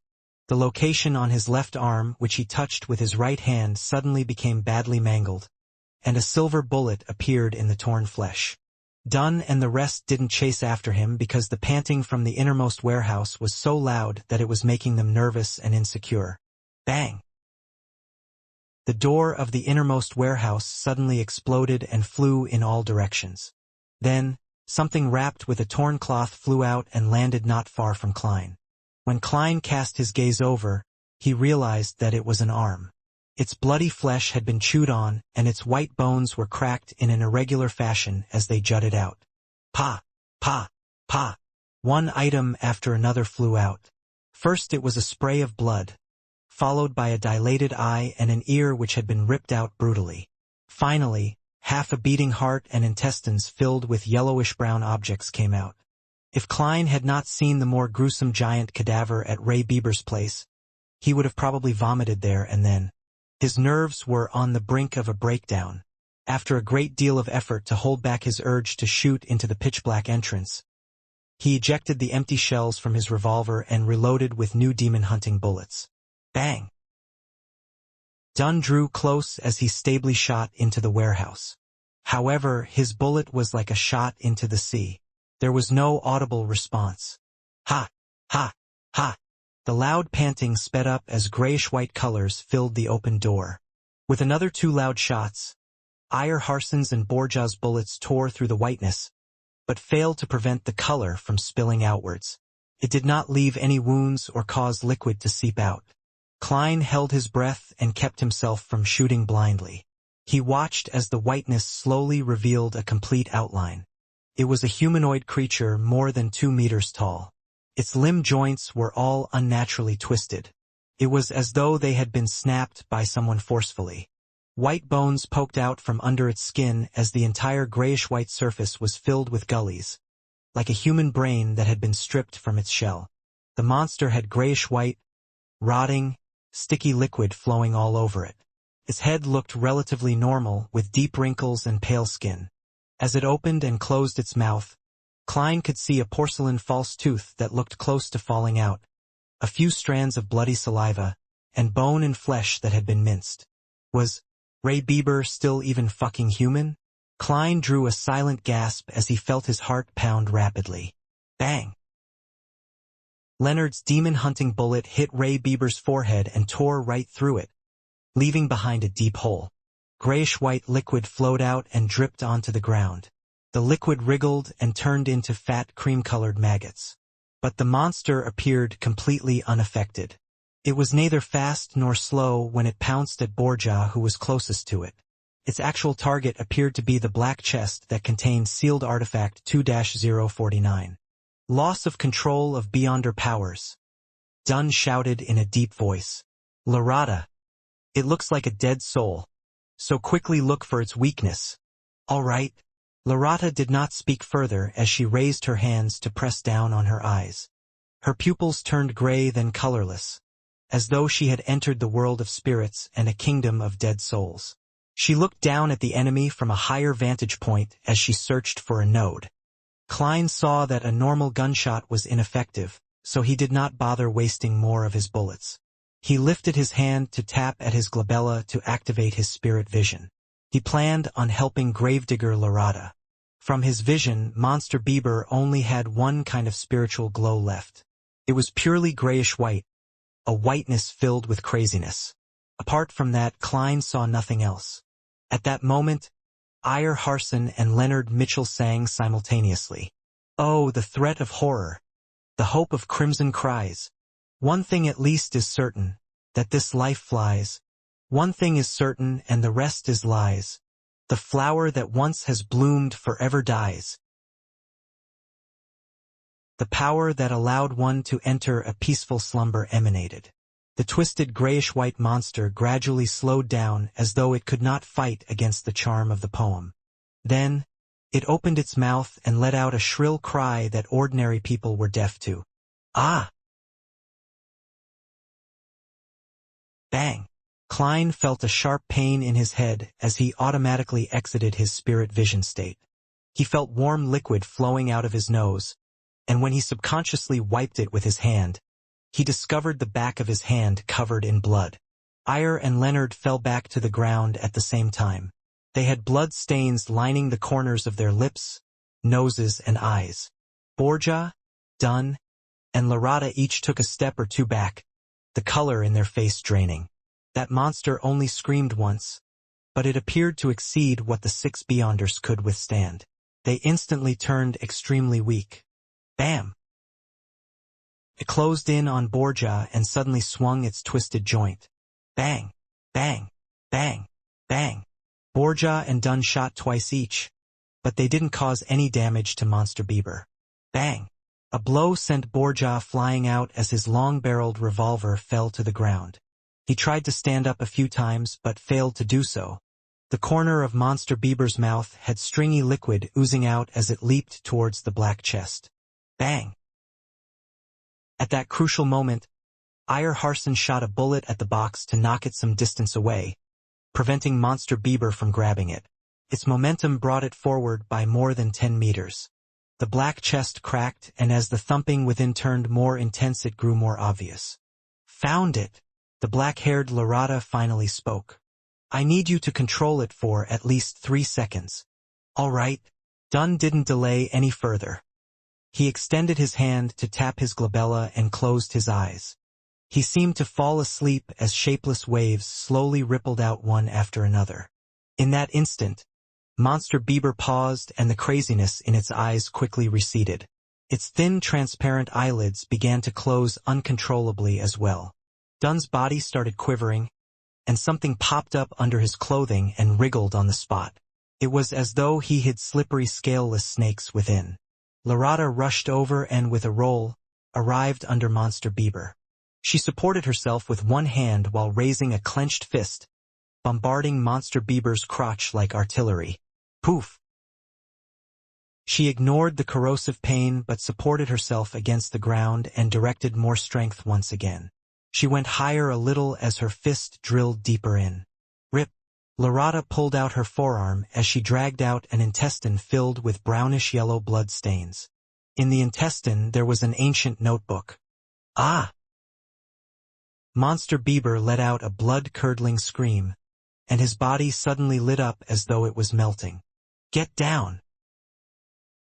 The location on his left arm, which he touched with his right hand, suddenly became badly mangled, and a silver bullet appeared in the torn flesh. Dunn and the rest didn't chase after him because the panting from the innermost warehouse was so loud that it was making them nervous and insecure. Bang! The door of the innermost warehouse suddenly exploded and flew in all directions. Then, something wrapped with a torn cloth flew out and landed not far from Klein. When Klein cast his gaze over, he realized that it was an arm. Its bloody flesh had been chewed on, and its white bones were cracked in an irregular fashion as they jutted out. Pa! Pa! Pa! One item after another flew out. First it was a spray of blood, followed by a dilated eye and an ear which had been ripped out brutally. Finally, half a beating heart and intestines filled with yellowish-brown objects came out. If Klein had not seen the more gruesome giant cadaver at Ray Bieber's place, he would have probably vomited there and then. His nerves were on the brink of a breakdown. After a great deal of effort to hold back his urge to shoot into the pitch-black entrance, he ejected the empty shells from his revolver and reloaded with new demon-hunting bullets. Bang! Dunn drew close as he stably shot into the warehouse. However, his bullet was like a shot into the sea. There was no audible response. Ha! Ha! Ha! The loud panting sped up as grayish-white colors filled the open door. With another 2 loud shots, Iyer Harson's and Borja's bullets tore through the whiteness, but failed to prevent the color from spilling outwards. It did not leave any wounds or cause liquid to seep out. Klein held his breath and kept himself from shooting blindly. He watched as the whiteness slowly revealed a complete outline. It was a humanoid creature more than 2 meters tall. Its limb joints were all unnaturally twisted. It was as though they had been snapped by someone forcefully. White bones poked out from under its skin as the entire grayish-white surface was filled with gullies, like a human brain that had been stripped from its shell. The monster had grayish-white, rotting, sticky liquid flowing all over it. Its head looked relatively normal, with deep wrinkles and pale skin. As it opened and closed its mouth, Klein could see a porcelain false tooth that looked close to falling out, a few strands of bloody saliva, and bone and flesh that had been minced. Was Ray Bieber still even fucking human? Klein drew a silent gasp as he felt his heart pound rapidly. Bang! Leonard's demon-hunting bullet hit Ray Bieber's forehead and tore right through it, leaving behind a deep hole. Grayish-white liquid flowed out and dripped onto the ground. The liquid wriggled and turned into fat cream-colored maggots. But the monster appeared completely unaffected. It was neither fast nor slow when it pounced at Borja, who was closest to it. Its actual target appeared to be the black chest that contained sealed artifact 2-049. Loss of control of Beyonder powers. Dunn shouted in a deep voice. Larata. It looks like a dead soul. So quickly look for its weakness. All right. Larata did not speak further as she raised her hands to press down on her eyes. Her pupils turned gray then colorless, as though she had entered the world of spirits and a kingdom of dead souls. She looked down at the enemy from a higher vantage point as she searched for a node. Klein saw that a normal gunshot was ineffective, so he did not bother wasting more of his bullets. He lifted his hand to tap at his glabella to activate his spirit vision. He planned on helping gravedigger Larata. From his vision, Monster Bieber only had one kind of spiritual glow left. It was purely grayish-white, a whiteness filled with craziness. Apart from that, Klein saw nothing else. At that moment, Iyer Harson and Leonard Mitchell sang simultaneously. Oh, the threat of horror, the hope of crimson cries. One thing at least is certain, that this life flies. One thing is certain and the rest is lies. The flower that once has bloomed forever dies. The power that allowed one to enter a peaceful slumber emanated. The twisted grayish-white monster gradually slowed down as though it could not fight against the charm of the poem. Then, it opened its mouth and let out a shrill cry that ordinary people were deaf to. Ah! Bang! Klein felt a sharp pain in his head as he automatically exited his spirit vision state. He felt warm liquid flowing out of his nose, and when he subconsciously wiped it with his hand, he discovered the back of his hand covered in blood. Ire and Leonard fell back to the ground at the same time. They had blood stains lining the corners of their lips, noses, and eyes. Borgia, Dunn, and Larata each took a step or two back, the color in their face draining. That monster only screamed once, but it appeared to exceed what the 6 Beyonders could withstand. They instantly turned extremely weak. Bam! It closed in on Borgia and suddenly swung its twisted joint. Bang! Bang! Bang! Bang! Borgia and Dunn shot twice each, but they didn't cause any damage to Monster Bieber. Bang! A blow sent Borgia flying out as his long-barreled revolver fell to the ground. He tried to stand up a few times but failed to do so. The corner of Monster Bieber's mouth had stringy liquid oozing out as it leaped towards the black chest. Bang! At that crucial moment, Ire Harson shot a bullet at the box to knock it some distance away, preventing Monster Bieber from grabbing it. Its momentum brought it forward by more than 10 meters. The black chest cracked, and as the thumping within turned more intense, it grew more obvious. Found it! The black-haired Larata finally spoke. I need you to control it for at least 3 seconds. All right. Dunn didn't delay any further. He extended his hand to tap his glabella and closed his eyes. He seemed to fall asleep as shapeless waves slowly rippled out one after another. In that instant, Monster Bieber paused and the craziness in its eyes quickly receded. Its thin, transparent eyelids began to close uncontrollably as well. Dunn's body started quivering, and something popped up under his clothing and wriggled on the spot. It was as though he hid slippery, scaleless snakes within. Larata rushed over and, with a roll, arrived under Monster Bieber. She supported herself with one hand while raising a clenched fist, bombarding Monster Bieber's crotch like artillery. Poof! She ignored the corrosive pain but supported herself against the ground and directed more strength once again. She went higher a little as her fist drilled deeper in. Rip! Larata pulled out her forearm as she dragged out an intestine filled with brownish-yellow blood stains. In the intestine there was an ancient notebook. Ah! Monster Bieber let out a blood-curdling scream, and his body suddenly lit up as though it was melting. Get down!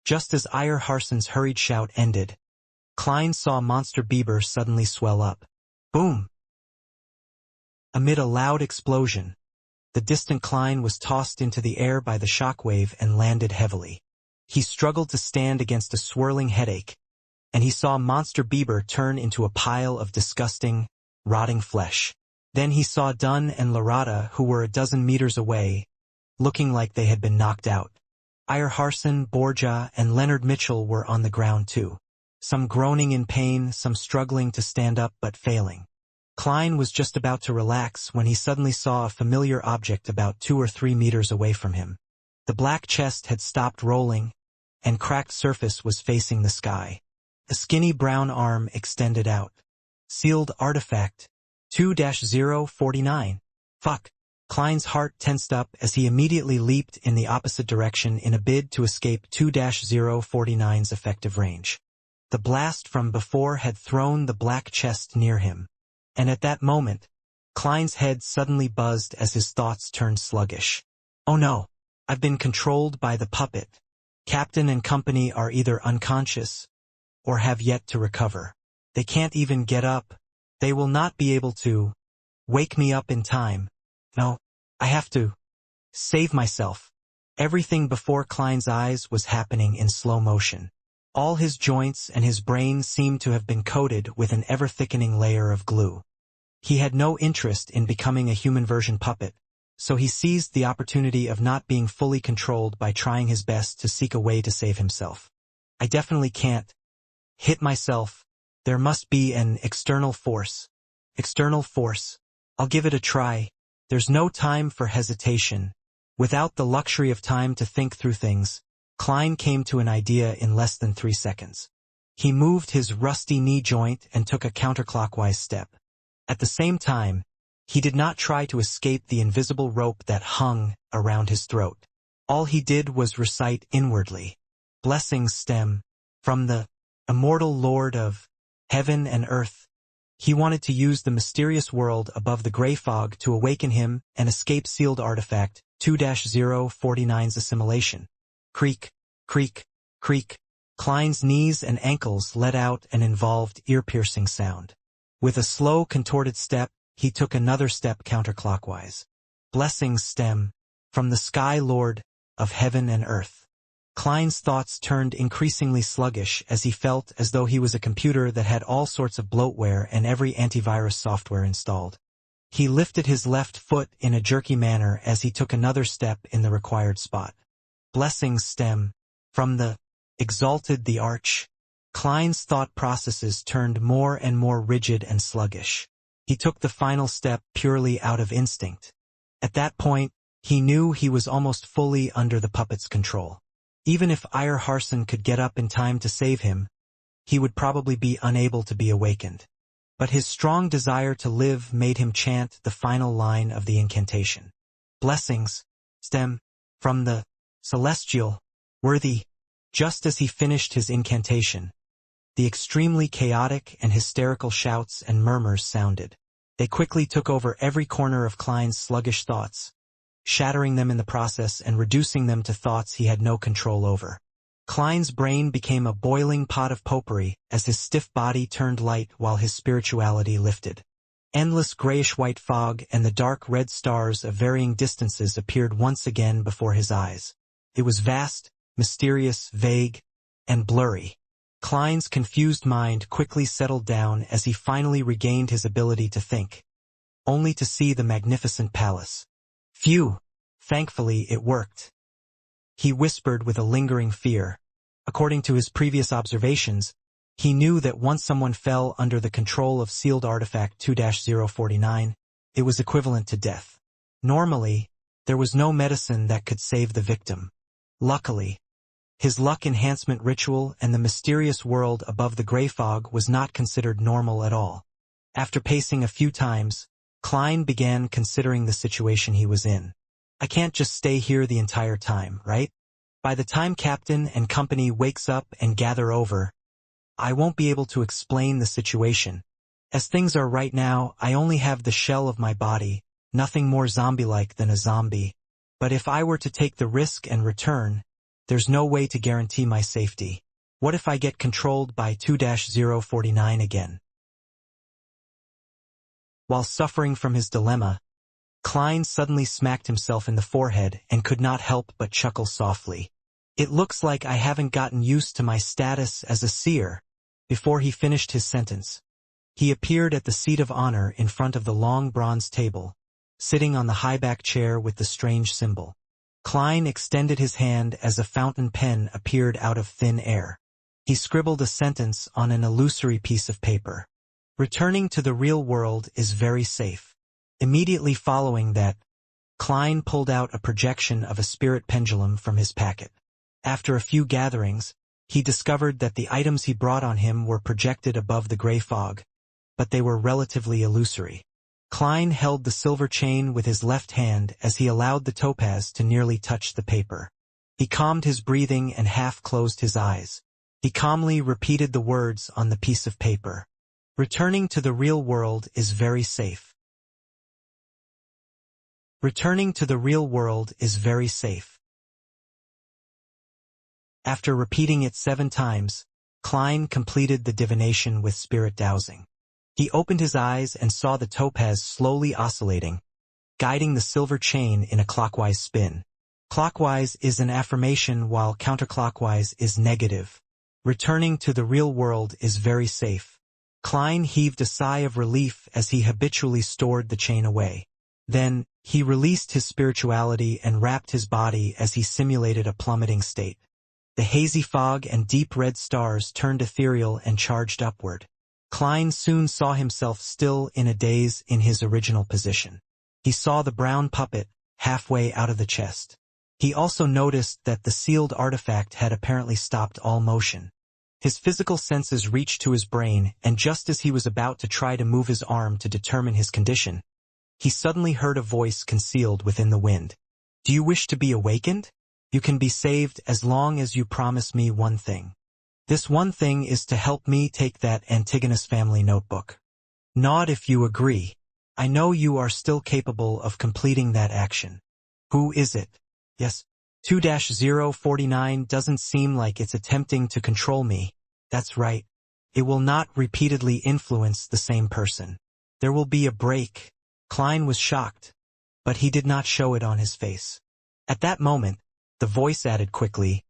Just as Ire Harson's hurried shout ended, Klein saw Monster Bieber suddenly swell up. Boom! Amid a loud explosion, the distant Klein was tossed into the air by the shockwave and landed heavily. He struggled to stand against a swirling headache, and he saw Monster Bieber turn into a pile of disgusting, rotting flesh. Then he saw Dunn and Larata, who were a dozen meters away, looking like they had been knocked out. Ire Harson, Borgia, and Leonard Mitchell were on the ground too. Some groaning in pain, some struggling to stand up but failing. Klein was just about to relax when he suddenly saw a familiar object about 2 or 3 meters away from him. The black chest had stopped rolling, and cracked surface was facing the sky. A skinny brown arm extended out. Sealed artifact, 2-049. Fuck. Klein's heart tensed up as he immediately leaped in the opposite direction in a bid to escape 2-049's effective range. The blast from before had thrown the black chest near him, and at that moment, Klein's head suddenly buzzed as his thoughts turned sluggish. Oh no, I've been controlled by the puppet. Captain and company are either unconscious or have yet to recover. They can't even get up. They will not be able to wake me up in time. No, I have to save myself. Everything before Klein's eyes was happening in slow motion. All his joints and his brain seemed to have been coated with an ever-thickening layer of glue. He had no interest in becoming a human version puppet, so he seized the opportunity of not being fully controlled by trying his best to seek a way to save himself. I definitely can't hit myself. There must be an external force. External force. I'll give it a try. There's no time for hesitation. Without the luxury of time to think through things, Klein came to an idea in less than 3 seconds. He moved his rusty knee joint and took a counterclockwise step. At the same time, he did not try to escape the invisible rope that hung around his throat. All he did was recite inwardly. Blessings stem from the immortal Lord of heaven and earth. He wanted to use the mysterious world above the gray fog to awaken him and escape sealed artifact 2-049's assimilation. Creak, creak, creak. Klein's knees and ankles let out an involved ear-piercing sound. With a slow, contorted step, he took another step counterclockwise. Blessings stem from the Sky Lord of heaven and earth. Klein's thoughts turned increasingly sluggish as he felt as though he was a computer that had all sorts of bloatware and every antivirus software installed. He lifted his left foot in a jerky manner as he took another step in the required spot. Blessings stem from the exalted the arch. Klein's thought processes turned more and more rigid and sluggish. He took the final step purely out of instinct. At that point, he knew he was almost fully under the puppet's control. Even if Ire Harson could get up in time to save him, he would probably be unable to be awakened. But his strong desire to live made him chant the final line of the incantation. Blessings stem from the celestial worthy. Just as he finished his incantation, the extremely chaotic and hysterical shouts and murmurs sounded. They quickly took over every corner of Klein's sluggish thoughts, shattering them in the process and reducing them to thoughts he had no control over. Klein's brain became a boiling pot of potpourri as his stiff body turned light while his spirituality lifted. Endless grayish-white fog and the dark red stars of varying distances appeared once again before his eyes. It was vast, mysterious, vague, and blurry. Klein's confused mind quickly settled down as he finally regained his ability to think, only to see the magnificent palace. Phew! Thankfully it worked. He whispered with a lingering fear. According to his previous observations, he knew that once someone fell under the control of sealed artifact 2-049, it was equivalent to death. Normally, there was no medicine that could save the victim. Luckily, his luck enhancement ritual and the mysterious world above the gray fog was not considered normal at all. After pacing a few times, Klein began considering the situation he was in. I can't just stay here the entire time, right? By the time Captain and company wakes up and gather over, I won't be able to explain the situation. As things are right now, I only have the shell of my body, nothing more zombie-like than a zombie. But if I were to take the risk and return, there's no way to guarantee my safety. What if I get controlled by 2-049 again? While suffering from his dilemma, Klein suddenly smacked himself in the forehead and could not help but chuckle softly. It looks like I haven't gotten used to my status as a seer. Before he finished his sentence, he appeared at the seat of honor in front of the long bronze table, sitting on the high-back chair with the strange symbol. Klein extended his hand as a fountain pen appeared out of thin air. He scribbled a sentence on an illusory piece of paper. Returning to the real world is very safe. Immediately following that, Klein pulled out a projection of a spirit pendulum from his packet. After a few gatherings, he discovered that the items he brought on him were projected above the gray fog, but they were relatively illusory. Klein held the silver chain with his left hand as he allowed the topaz to nearly touch the paper. He calmed his breathing and half-closed his eyes. He calmly repeated the words on the piece of paper. Returning to the real world is very safe. Returning to the real world is very safe. After repeating it 7 times, Klein completed the divination with spirit dowsing. He opened his eyes and saw the topaz slowly oscillating, guiding the silver chain in a clockwise spin. Clockwise is an affirmation while counterclockwise is negative. Returning to the real world is very safe. Klein heaved a sigh of relief as he habitually stored the chain away. Then, he released his spirituality and wrapped his body as he simulated a plummeting state. The hazy fog and deep red stars turned ethereal and charged upward. Klein soon saw himself still in a daze in his original position. He saw the brown puppet, halfway out of the chest. He also noticed that the sealed artifact had apparently stopped all motion. His physical senses reached to his brain, and just as he was about to try to move his arm to determine his condition, he suddenly heard a voice concealed within the wind. Do you wish to be awakened? You can be saved as long as you promise me one thing. This one thing is to help me take that Antigonus family notebook. Nod if you agree. I know you are still capable of completing that action. Who is it? Yes. 2-049 doesn't seem like it's attempting to control me. That's right. It will not repeatedly influence the same person. There will be a break. Klein was shocked, but he did not show it on his face. At that moment, the voice added quickly,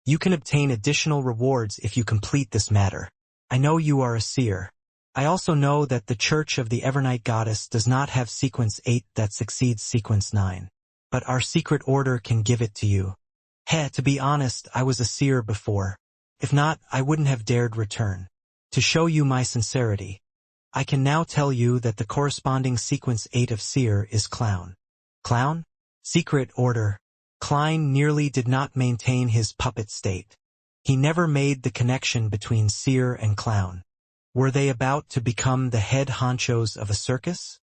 "You can obtain additional rewards if you complete this matter. I know you are a seer. I also know that the Church of the Evernight Goddess does not have sequence 8 that succeeds sequence 9. But our secret order can give it to you. To be honest, I was a seer before. If not, I wouldn't have dared return. To show you my sincerity, I can now tell you that the corresponding sequence 8 of seer is clown." Clown? Secret order. Klein nearly did not maintain his puppet state. He never made the connection between seer and clown. Were they about to become the head honchos of a circus?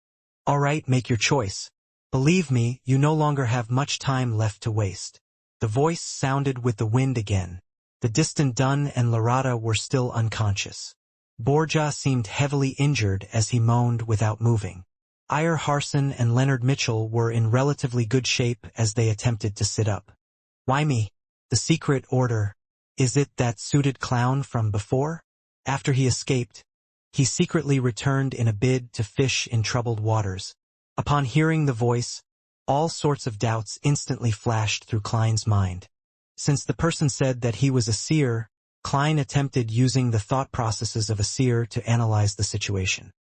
All right, make your choice. Believe me, you no longer have much time left to waste. The voice sounded with the wind again. The distant Dunn and Larata were still unconscious. Borja seemed heavily injured as he moaned without moving. Iyer Harson and Leonard Mitchell were in relatively good shape as they attempted to sit up. Why me? The secret order. Is it that suited clown from before? After he escaped, he secretly returned in a bid to fish in troubled waters. Upon hearing the voice, all sorts of doubts instantly flashed through Klein's mind. Since the person said that he was a seer, Klein attempted using the thought processes of a seer to analyze the situation.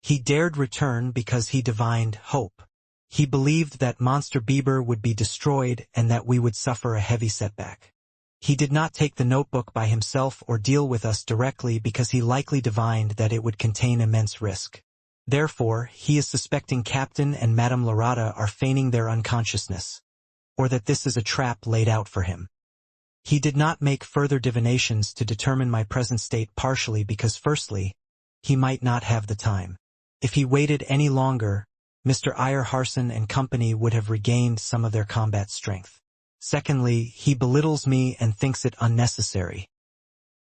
He dared return because he divined hope. He believed that Monster Bieber would be destroyed and that we would suffer a heavy setback. He did not take the notebook by himself or deal with us directly because he likely divined that it would contain immense risk. Therefore, he is suspecting Captain and Madame Larata are feigning their unconsciousness, or that this is a trap laid out for him. He did not make further divinations to determine my present state partially because firstly, he might not have the time. If he waited any longer, Mr. Iyer Harson and company would have regained some of their combat strength. Secondly, he belittles me and thinks it unnecessary.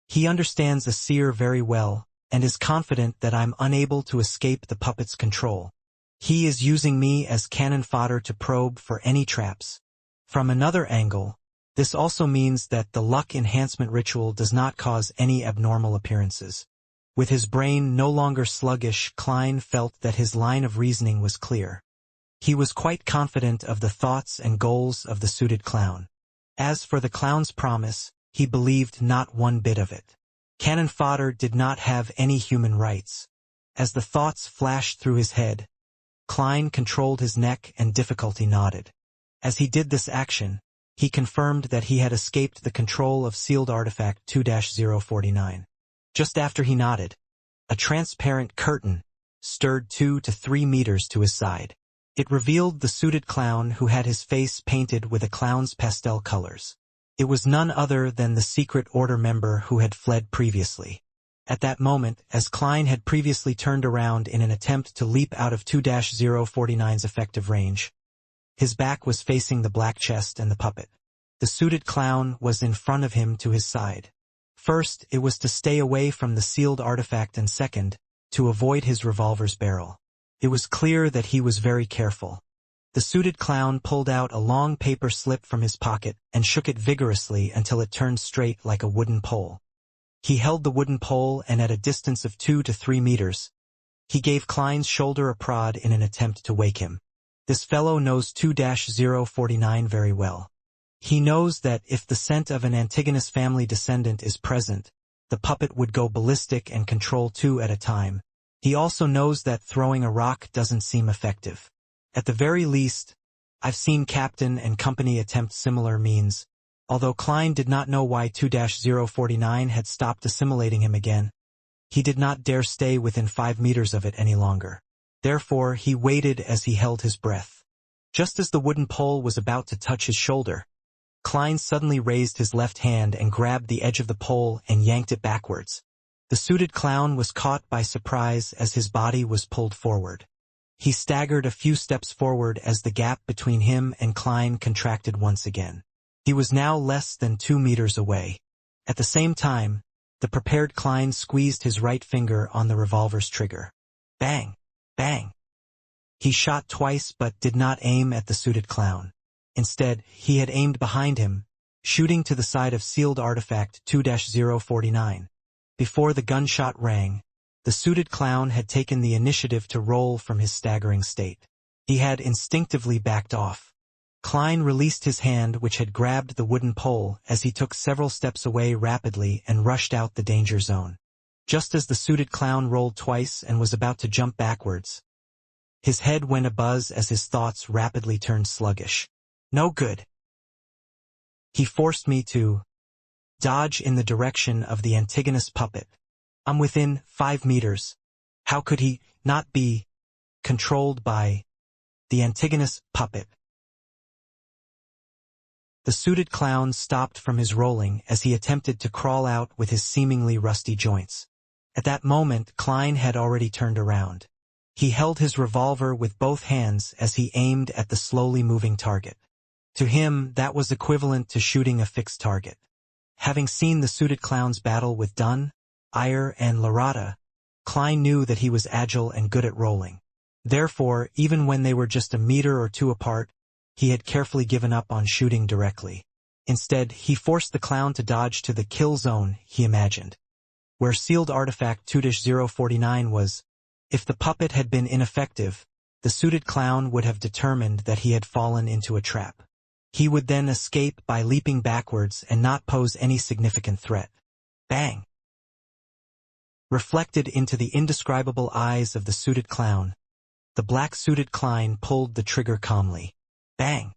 He understands a seer very well, and is confident that I'm unable to escape the puppet's control. He is using me as cannon fodder to probe for any traps. From another angle, this also means that the luck enhancement ritual does not cause any abnormal appearances. With his brain no longer sluggish, Klein felt that his line of reasoning was clear. He was quite confident of the thoughts and goals of the suited clown. As for the clown's promise, he believed not one bit of it. Cannon fodder did not have any human rights. As the thoughts flashed through his head, Klein controlled his neck and difficulty nodded. As he did this action, he confirmed that he had escaped the control of sealed artifact 2-049. Just after he nodded, a transparent curtain stirred 2 to 3 meters to his side. It revealed the suited clown who had his face painted with a clown's pastel colors. It was none other than the secret order member who had fled previously. At that moment, as Klein had previously turned around in an attempt to leap out of 2-049's effective range, his back was facing the black chest and the puppet. The suited clown was in front of him to his side. First, it was to stay away from the sealed artifact, and second, to avoid his revolver's barrel. It was clear that he was very careful. The suited clown pulled out a long paper slip from his pocket and shook it vigorously until it turned straight like a wooden pole. He held the wooden pole, and at a distance of 2 to 3 meters, he gave Klein's shoulder a prod in an attempt to wake him. This fellow knows 2-049 very well. He knows that if the scent of an Antigonus family descendant is present, the puppet would go ballistic and control 2 at a time. He also knows that throwing a rock doesn't seem effective. At the very least, I've seen Captain and company attempt similar means. Although Klein did not know why 2-049 had stopped assimilating him again, he did not dare stay within 5 meters of it any longer. Therefore, he waited as he held his breath. Just as the wooden pole was about to touch his shoulder, Klein suddenly raised his left hand and grabbed the edge of the pole and yanked it backwards. The suited clown was caught by surprise as his body was pulled forward. He staggered a few steps forward as the gap between him and Klein contracted once again. He was now less than 2 meters away. At the same time, the prepared Klein squeezed his right finger on the revolver's trigger. Bang! Bang! He shot twice but did not aim at the suited clown. Instead, he had aimed behind him, shooting to the side of sealed artifact 2-049. Before the gunshot rang, the suited clown had taken the initiative to roll from his staggering state. He had instinctively backed off. Klein released his hand which had grabbed the wooden pole as he took several steps away rapidly and rushed out the danger zone. Just as the suited clown rolled twice and was about to jump backwards, his head went abuzz as his thoughts rapidly turned sluggish. No good. He forced me to dodge in the direction of the Antigonus puppet. I'm within 5 meters. How could he not be controlled by the Antigonus puppet? The suited clown stopped from his rolling as he attempted to crawl out with his seemingly rusty joints. At that moment, Klein had already turned around. He held his revolver with both hands as he aimed at the slowly moving target. To him, that was equivalent to shooting a fixed target. Having seen the suited clown's battle with Dunn, Iyer, and Larata, Klein knew that he was agile and good at rolling. Therefore, even when they were just a meter or two apart, he had carefully given up on shooting directly. Instead, he forced the clown to dodge to the kill zone he imagined, where sealed artifact 2-049 was. If the puppet had been ineffective, the suited clown would have determined that he had fallen into a trap. He would then escape by leaping backwards and not pose any significant threat. Bang! Reflected into the indescribable eyes of the suited clown, the black-suited Klein pulled the trigger calmly. Bang!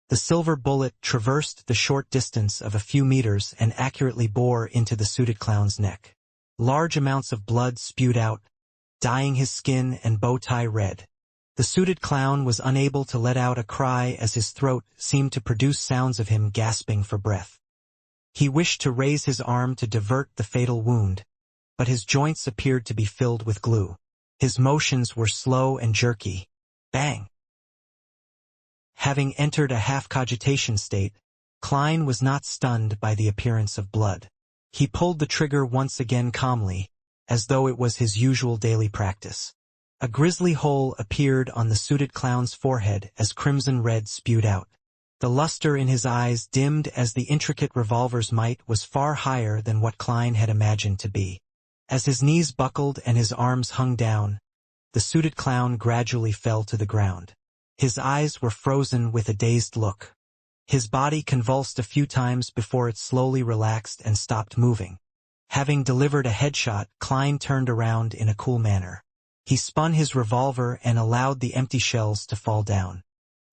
The silver bullet traversed the short distance of a few meters and accurately bore into the suited clown's neck. Large amounts of blood spewed out, dyeing his skin and bow tie red. The suited clown was unable to let out a cry as his throat seemed to produce sounds of him gasping for breath. He wished to raise his arm to divert the fatal wound, but his joints appeared to be filled with glue. His motions were slow and jerky. Bang! Having entered a half-cogitation state, Klein was not stunned by the appearance of blood. He pulled the trigger once again calmly, as though it was his usual daily practice. A grisly hole appeared on the suited clown's forehead as crimson red spewed out. The luster in his eyes dimmed as the intricate revolver's might was far higher than what Klein had imagined to be. As his knees buckled and his arms hung down, the suited clown gradually fell to the ground. His eyes were frozen with a dazed look. His body convulsed a few times before it slowly relaxed and stopped moving. Having delivered a headshot, Klein turned around in a cool manner. He spun his revolver and allowed the empty shells to fall down.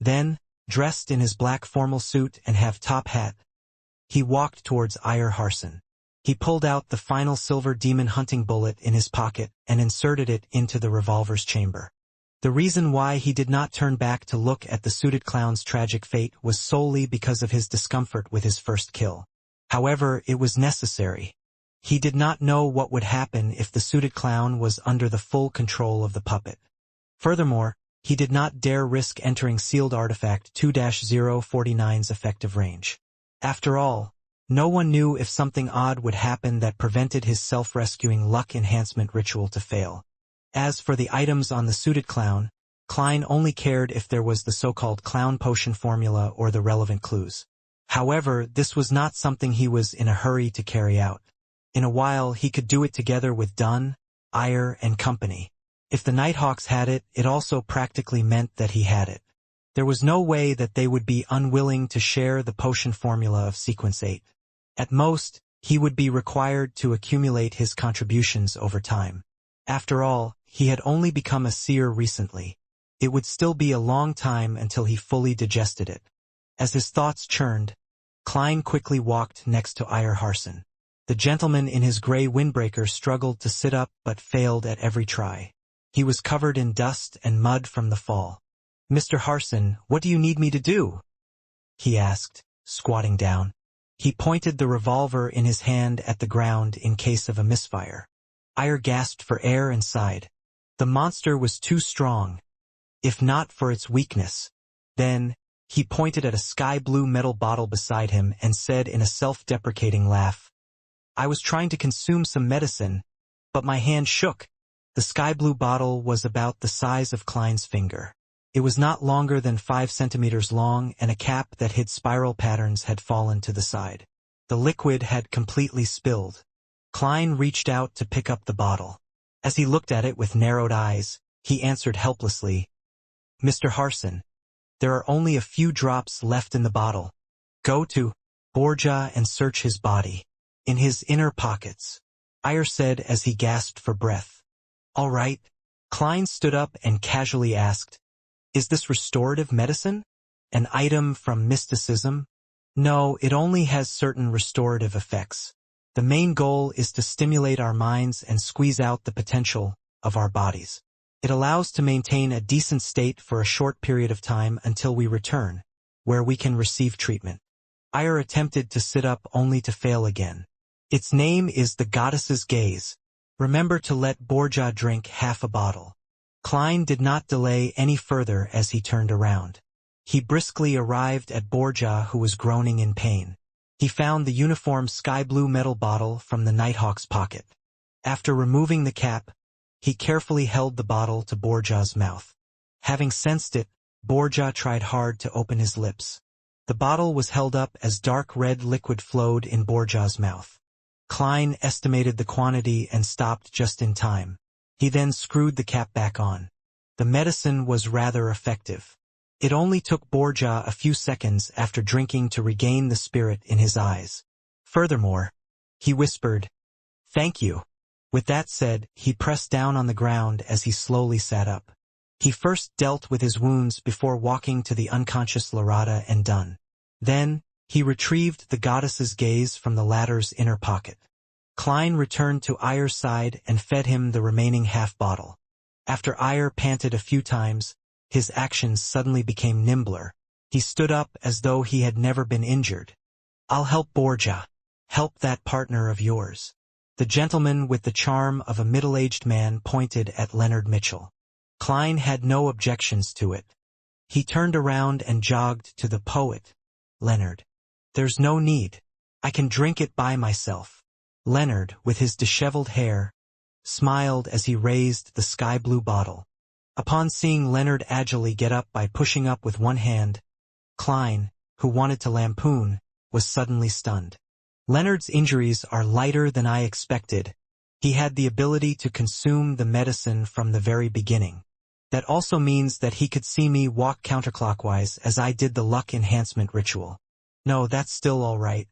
Then, dressed in his black formal suit and half-top hat, he walked towards Iyer Harson. He pulled out the final silver demon hunting bullet in his pocket and inserted it into the revolver's chamber. The reason why he did not turn back to look at the suited clown's tragic fate was solely because of his discomfort with his first kill. However, it was necessary. He did not know what would happen if the suited clown was under the full control of the puppet. Furthermore, he did not dare risk entering sealed artifact 2-049's effective range. After all, no one knew if something odd would happen that prevented his self-rescuing luck enhancement ritual to fail. As for the items on the suited clown, Klein only cared if there was the so-called clown potion formula or the relevant clues. However, this was not something he was in a hurry to carry out. In a while, he could do it together with Dunn, Iyer, and company. If the Nighthawks had it, it also practically meant that he had it. There was no way that they would be unwilling to share the potion formula of Sequence 8. At most, he would be required to accumulate his contributions over time. After all, he had only become a seer recently. It would still be a long time until he fully digested it. As his thoughts churned, Klein quickly walked next to Iyer Harson. The gentleman in his gray windbreaker struggled to sit up but failed at every try. He was covered in dust and mud from the fall. "Mr. Harson, what do you need me to do?" he asked, squatting down. He pointed the revolver in his hand at the ground in case of a misfire. Iyer gasped for air and sighed. The monster was too strong, if not for its weakness. Then, he pointed at a sky-blue metal bottle beside him and said in a self-deprecating laugh, "I was trying to consume some medicine, but my hand shook. The sky blue bottle was about the size of Klein's finger. It was not longer than 5 centimeters long, and a cap that hid spiral patterns had fallen to the side. The liquid had completely spilled. Klein reached out to pick up the bottle. As he looked at it with narrowed eyes, he answered helplessly, "Mr. Harson, there are only a few drops left in the bottle. Go to Borgia and search his body. In his inner pockets," Iyer said as he gasped for breath. "All right." Klein stood up and casually asked, "Is this restorative medicine? An item from mysticism?" "No, it only has certain restorative effects. The main goal is to stimulate our minds and squeeze out the potential of our bodies. It allows to maintain a decent state for a short period of time until we return, where we can receive treatment." Iyer attempted to sit up only to fail again. "Its name is the Goddess's Gaze. Remember to let Borgia drink half a bottle." Klein did not delay any further as he turned around. He briskly arrived at Borgia, who was groaning in pain. He found the uniform sky blue metal bottle from the Nighthawk's pocket. After removing the cap, he carefully held the bottle to Borgia's mouth. Having sensed it, Borgia tried hard to open his lips. The bottle was held up as dark red liquid flowed in Borgia's mouth. Klein estimated the quantity and stopped just in time. He then screwed the cap back on. The medicine was rather effective. It only took Borgia a few seconds after drinking to regain the spirit in his eyes. Furthermore, he whispered, "Thank you." With that said, he pressed down on the ground as he slowly sat up. He first dealt with his wounds before walking to the unconscious Larada and Dunn. Then, he retrieved the Goddess's Gaze from the latter's inner pocket. Klein returned to Iyer's side and fed him the remaining half bottle. After Iyer panted a few times, his actions suddenly became nimbler. He stood up as though he had never been injured. "I'll help Borgia. Help that partner of yours." The gentleman with the charm of a middle-aged man pointed at Leonard Mitchell. Klein had no objections to it. He turned around and jogged to the poet. "Leonard, there's no need. I can drink it by myself." Leonard, with his disheveled hair, smiled as he raised the sky blue bottle. Upon seeing Leonard agilely get up by pushing up with one hand, Klein, who wanted to lampoon, was suddenly stunned. "Leonard's injuries are lighter than I expected. He had the ability to consume the medicine from the very beginning. That also means that he could see me walk counterclockwise as I did the luck enhancement ritual. No, that's still all right.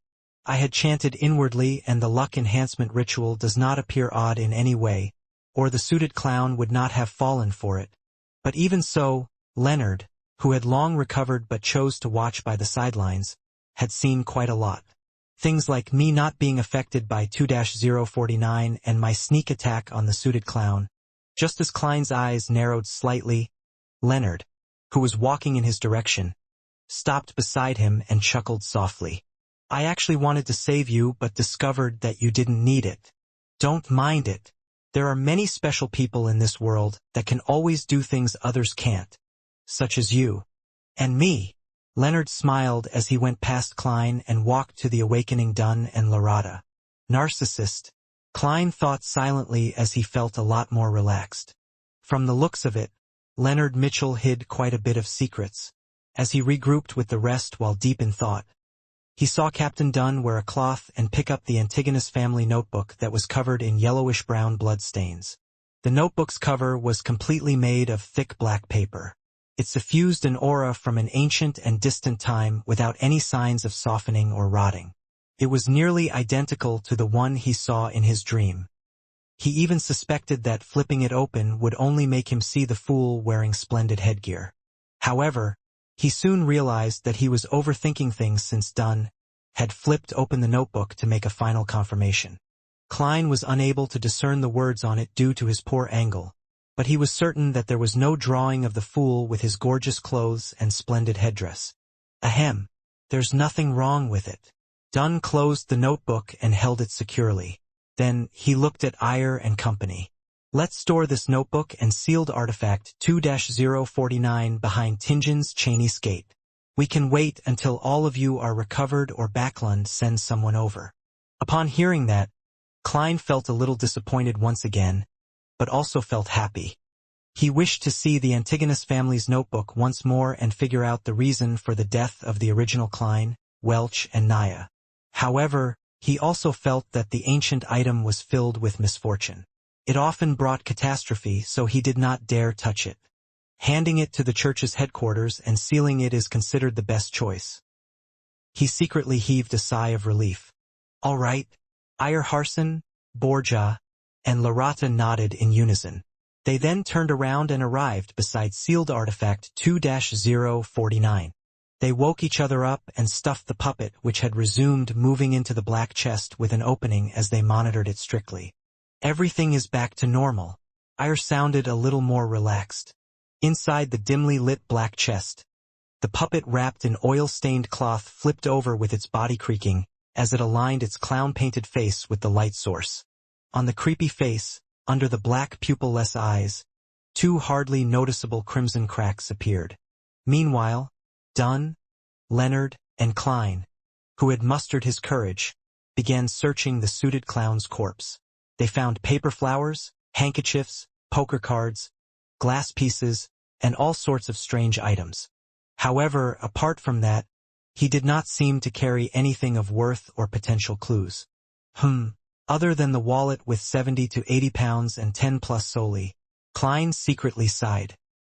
I had chanted inwardly, and the luck enhancement ritual does not appear odd in any way, or the suited clown would not have fallen for it. But even so, Leonard, who had long recovered but chose to watch by the sidelines, had seen quite a lot. Things like me not being affected by 2-049 and my sneak attack on the suited clown. Just as Klein's eyes narrowed slightly, Leonard, who was walking in his direction, stopped beside him and chuckled softly. "I actually wanted to save you but discovered that you didn't need it. Don't mind it. There are many special people in this world that can always do things others can't. Such as you. And me." Leonard smiled as he went past Klein and walked to the awakening Dunn and Larada. "Narcissist," Klein thought silently as he felt a lot more relaxed. From the looks of it, Leonard Mitchell hid quite a bit of secrets. As he regrouped with the rest while deep in thought, he saw Captain Dunn wear a cloth and pick up the Antigonus family notebook that was covered in yellowish-brown blood stains. The notebook's cover was completely made of thick black paper. It suffused an aura from an ancient and distant time without any signs of softening or rotting. It was nearly identical to the one he saw in his dream. He even suspected that flipping it open would only make him see the fool wearing splendid headgear. However, he soon realized that he was overthinking things since Dunn had flipped open the notebook to make a final confirmation. Klein was unable to discern the words on it due to his poor angle, but he was certain that there was no drawing of the fool with his gorgeous clothes and splendid headdress. Ahem, there's nothing wrong with it. Dunn closed the notebook and held it securely. Then he looked at Iyer and company. "Let's store this notebook and sealed artifact 2-049 behind Tingin's Cheney's gate. We can wait until all of you are recovered or Backlund sends someone over." Upon hearing that, Klein felt a little disappointed once again, but also felt happy. He wished to see the Antigonus family's notebook once more and figure out the reason for the death of the original Klein, Welch, and Naya. However, he also felt that the ancient item was filled with misfortune. It often brought catastrophe, so he did not dare touch it. Handing it to the church's headquarters and sealing it is considered the best choice. He secretly heaved a sigh of relief. All right. Ayerharson, Borja, and Larata nodded in unison. They then turned around and arrived beside sealed artifact 2-049. They woke each other up and stuffed the puppet, which had resumed moving into the black chest with an opening as they monitored it strictly. Everything is back to normal. Ayer sounded a little more relaxed. Inside the dimly lit black chest, the puppet wrapped in oil-stained cloth flipped over with its body creaking as it aligned its clown-painted face with the light source. On the creepy face, under the black pupil-less eyes, 2 hardly noticeable crimson cracks appeared. Meanwhile, Dunn, Leonard, and Klein, who had mustered his courage, began searching the suited clown's corpse. They found paper flowers, handkerchiefs, poker cards, glass pieces, and all sorts of strange items. However, apart from that, he did not seem to carry anything of worth or potential clues. Other than the wallet with 70 to 80 pounds and 10 plus solely, Klein secretly sighed.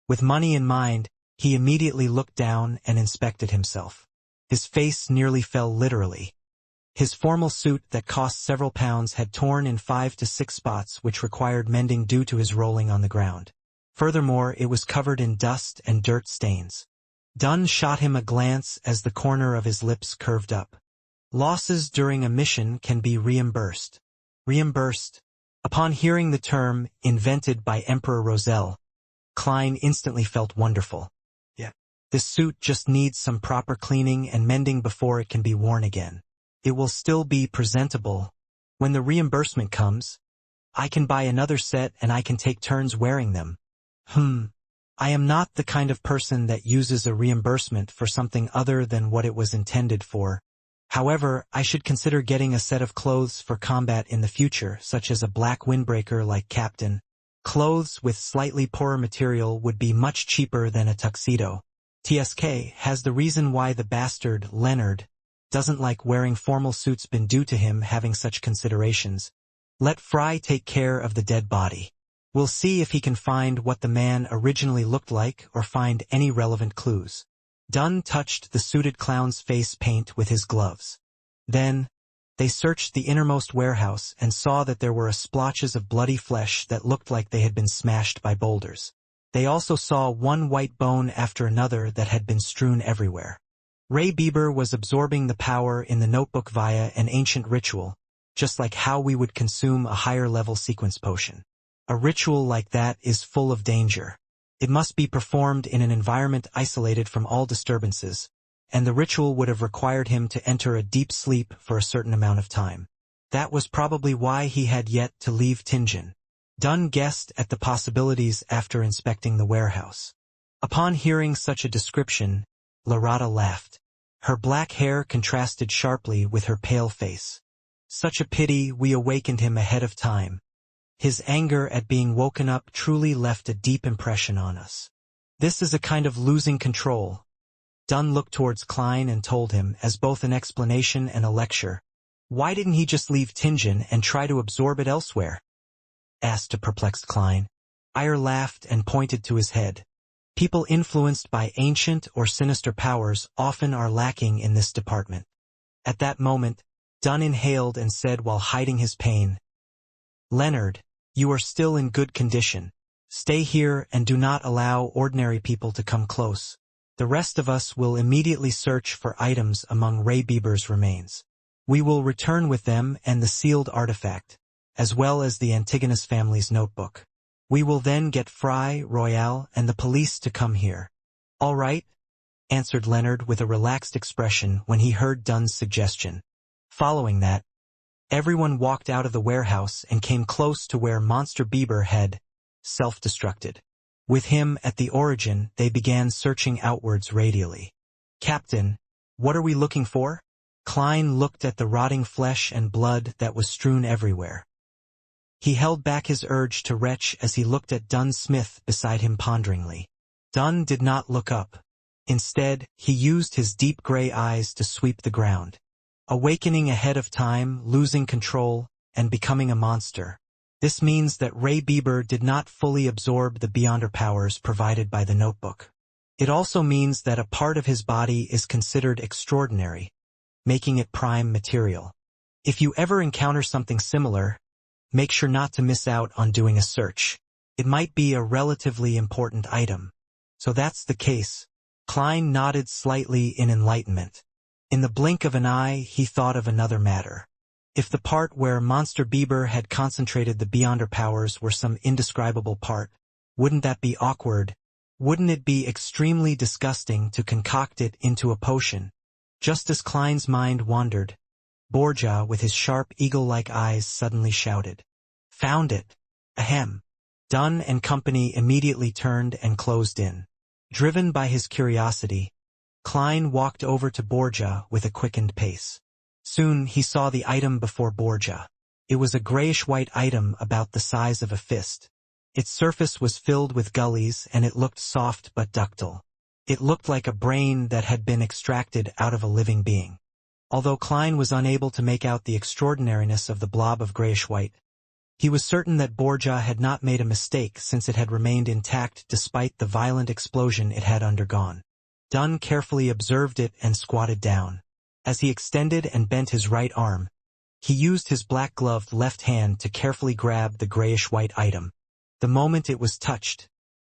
With money in mind, he immediately looked down and inspected himself. His face nearly fell literally. His formal suit that cost several pounds had torn in 5 to 6 spots which required mending due to his rolling on the ground. Furthermore, it was covered in dust and dirt stains. Dunn shot him a glance as the corner of his lips curved up. Losses during a mission can be reimbursed. Reimbursed. Upon hearing the term, invented by Emperor Roselle, Klein instantly felt wonderful. This suit just needs some proper cleaning and mending before it can be worn again. It will still be presentable. When the reimbursement comes, I can buy another set and I can take turns wearing them. I am not the kind of person that uses a reimbursement for something other than what it was intended for. However, I should consider getting a set of clothes for combat in the future, such as a black windbreaker like Captain. Clothes with slightly poorer material would be much cheaper than a tuxedo. TSK has the reason why the bastard, Leonard, doesn't like wearing formal suits been due to him having such considerations. Let Fry take care of the dead body. We'll see if he can find what the man originally looked like or find any relevant clues. Dunn touched the suited clown's face paint with his gloves. Then, they searched the innermost warehouse and saw that there were splotches of bloody flesh that looked like they had been smashed by boulders. They also saw one white bone after another that had been strewn everywhere. Ray Bieber was absorbing the power in the notebook via an ancient ritual, just like how we would consume a higher-level sequence potion. A ritual like that is full of danger. It must be performed in an environment isolated from all disturbances, and the ritual would have required him to enter a deep sleep for a certain amount of time. That was probably why he had yet to leave Tingen. Dunn guessed at the possibilities after inspecting the warehouse. Upon hearing such a description, Larata laughed. Her black hair contrasted sharply with her pale face. Such a pity we awakened him ahead of time. His anger at being woken up truly left a deep impression on us. This is a kind of losing control. Dunn looked towards Klein and told him, as both an explanation and a lecture, why didn't he just leave Tingen and try to absorb it elsewhere? Asked a perplexed Klein. Ayer laughed and pointed to his head. People influenced by ancient or sinister powers often are lacking in this department. At that moment, Dunn inhaled and said while hiding his pain, Leonard, you are still in good condition. Stay here and do not allow ordinary people to come close. The rest of us will immediately search for items among Ray Bieber's remains. We will return with them and the sealed artifact, as well as the Antigonus family's notebook. We will then get Fry, Royale, and the police to come here. All right, answered Leonard with a relaxed expression when he heard Dunn's suggestion. Following that, everyone walked out of the warehouse and came close to where Monster Bieber had self-destructed. With him at the origin, they began searching outwards radially. Captain, what are we looking for? Klein looked at the rotting flesh and blood that was strewn everywhere. He held back his urge to retch as he looked at Dunn Smith beside him ponderingly. Dunn did not look up. Instead, he used his deep gray eyes to sweep the ground. Awakening ahead of time, losing control, and becoming a monster. This means that Ray Bieber did not fully absorb the Beyonder powers provided by the notebook. It also means that a part of his body is considered extraordinary, making it prime material. If you ever encounter something similar, make sure not to miss out on doing a search. It might be a relatively important item. So that's the case. Klein nodded slightly in enlightenment. In the blink of an eye, he thought of another matter. If the part where Monster Bieber had concentrated the Beyonder powers were some indescribable part, wouldn't that be awkward? Wouldn't it be extremely disgusting to concoct it into a potion? Just as Klein's mind wandered, Borgia, with his sharp eagle-like eyes, suddenly shouted, "Found it! Ahem!" Dunn and company immediately turned and closed in. Driven by his curiosity, Klein walked over to Borgia with a quickened pace. Soon he saw the item before Borgia. It was a grayish-white item about the size of a fist. Its surface was filled with gullies and it looked soft but ductile. It looked like a brain that had been extracted out of a living being. Although Klein was unable to make out the extraordinariness of the blob of grayish-white, he was certain that Borgia had not made a mistake since it had remained intact despite the violent explosion it had undergone. Dunn carefully observed it and squatted down. As he extended and bent his right arm, he used his black-gloved left hand to carefully grab the grayish-white item. The moment it was touched,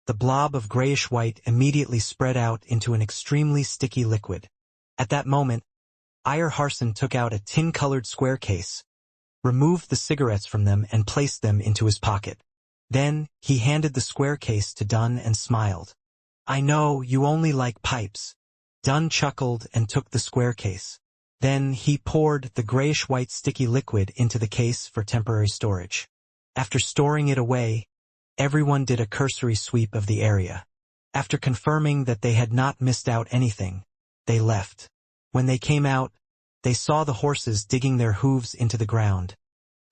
the blob of grayish-white immediately spread out into an extremely sticky liquid. At that moment, Iyer Harson took out a tin-colored square case, removed the cigarettes from them and placed them into his pocket. Then, he handed the square case to Dunn and smiled. "I know you only like pipes." Dunn chuckled and took the square case. Then he poured the grayish-white sticky liquid into the case for temporary storage. After storing it away, everyone did a cursory sweep of the area. After confirming that they had not missed out anything, they left. When they came out, they saw the horses digging their hooves into the ground,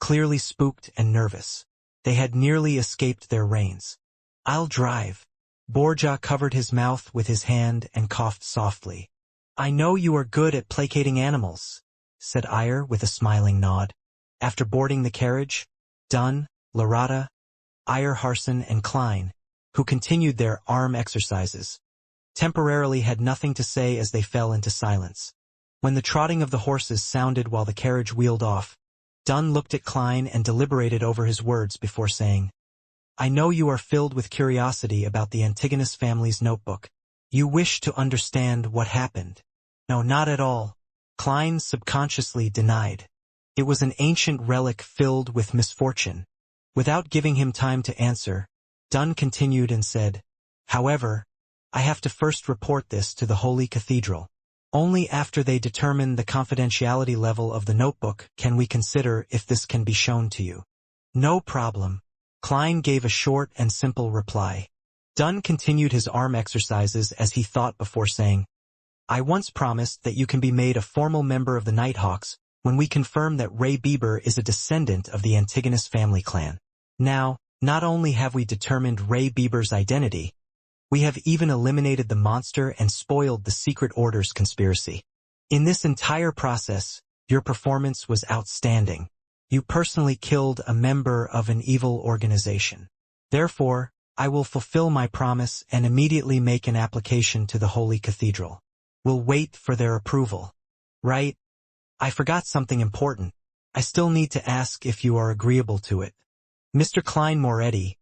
clearly spooked and nervous. They had nearly escaped their reins. "I'll drive." Borgia covered his mouth with his hand and coughed softly. "I know you are good at placating animals," said Iyer with a smiling nod. After boarding the carriage, Dunn, Larata, Iyer Harson, and Klein, who continued their arm exercises, temporarily had nothing to say as they fell into silence. When the trotting of the horses sounded while the carriage wheeled off, Dunn looked at Klein and deliberated over his words before saying, "I know you are filled with curiosity about the Antigonus family's notebook. You wish to understand what happened." "No, not at all," Klein subconsciously denied. It was an ancient relic filled with misfortune. Without giving him time to answer, Dunn continued and said, "However, I have to first report this to the Holy Cathedral. Only after they determine the confidentiality level of the notebook can we consider if this can be shown to you." "No problem." Klein gave a short and simple reply. Dunn continued his arm exercises as he thought before saying, "I once promised that you can be made a formal member of the Nighthawks when we confirm that Ray Bieber is a descendant of the Antigonus family clan. Now, not only have we determined Ray Bieber's identity, we have even eliminated the monster and spoiled the Secret Order's conspiracy. In this entire process, your performance was outstanding. You personally killed a member of an evil organization. Therefore, I will fulfill my promise and immediately make an application to the Holy Cathedral. We'll wait for their approval. Right? I forgot something important. I still need to ask if you are agreeable to it. Mr. Klein Moretti,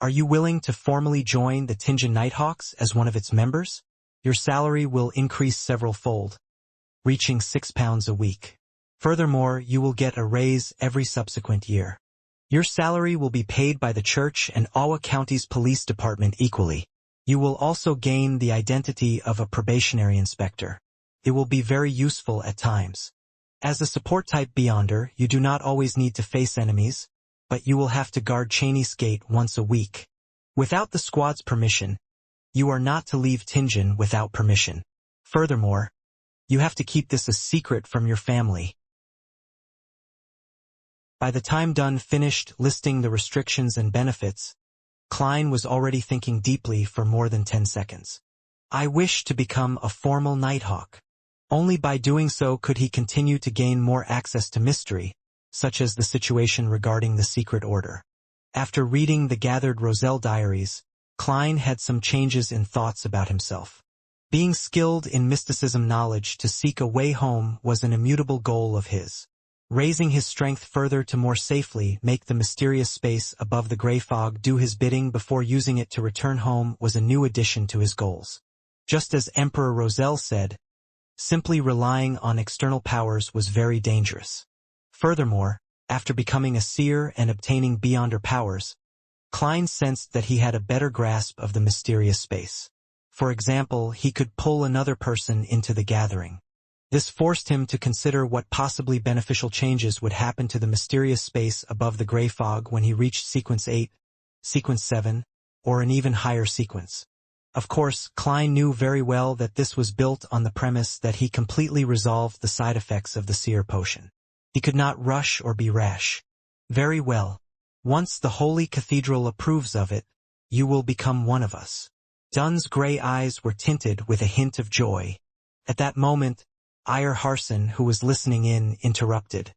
are you willing to formally join the Tingen Nighthawks as one of its members? Your salary will increase several-fold, reaching £6 a week. Furthermore, you will get a raise every subsequent year. Your salary will be paid by the church and Awa County's police department equally. You will also gain the identity of a probationary inspector. It will be very useful at times. As a support-type Beyonder, you do not always need to face enemies, but you will have to guard Cheney's Gate once a week. Without the squad's permission, you are not to leave Tingen without permission. Furthermore, you have to keep this a secret from your family. By the time Dunn finished listing the restrictions and benefits, Klein was already thinking deeply for more than 10 seconds. I wish to become a formal Nighthawk. Only by doing so could he continue to gain more access to mystery, such as the situation regarding the secret order. After reading the gathered Roselle diaries, Klein had some changes in thoughts about himself. Being skilled in mysticism knowledge to seek a way home was an immutable goal of his. Raising his strength further to more safely make the mysterious space above the gray fog do his bidding before using it to return home was a new addition to his goals. Just as Emperor Roselle said, simply relying on external powers was very dangerous. Furthermore, after becoming a seer and obtaining beyonder powers, Klein sensed that he had a better grasp of the mysterious space. For example, he could pull another person into the gathering. This forced him to consider what possibly beneficial changes would happen to the mysterious space above the gray fog when he reached Sequence 8, Sequence 7, or an even higher sequence. Of course, Klein knew very well that this was built on the premise that he completely resolved the side effects of the seer potion. He could not rush or be rash. Very well. Once the Holy Cathedral approves of it, you will become one of us. Dunn's gray eyes were tinted with a hint of joy. At that moment, Iyer Harson, who was listening in, interrupted.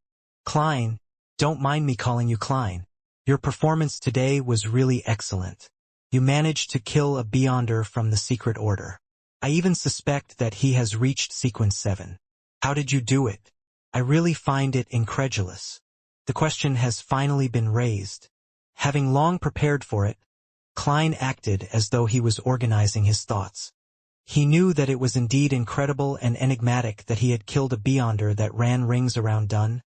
Klein, don't mind me calling you Klein. Your performance today was really excellent. You managed to kill a Beyonder from the secret order. I even suspect that he has reached Sequence 7. How did you do it? I really find it incredulous. The question has finally been raised. Having long prepared for it, Klein acted as though he was organizing his thoughts. He knew that it was indeed incredible and enigmatic that he had killed a Beyonder that ran rings around Dunn,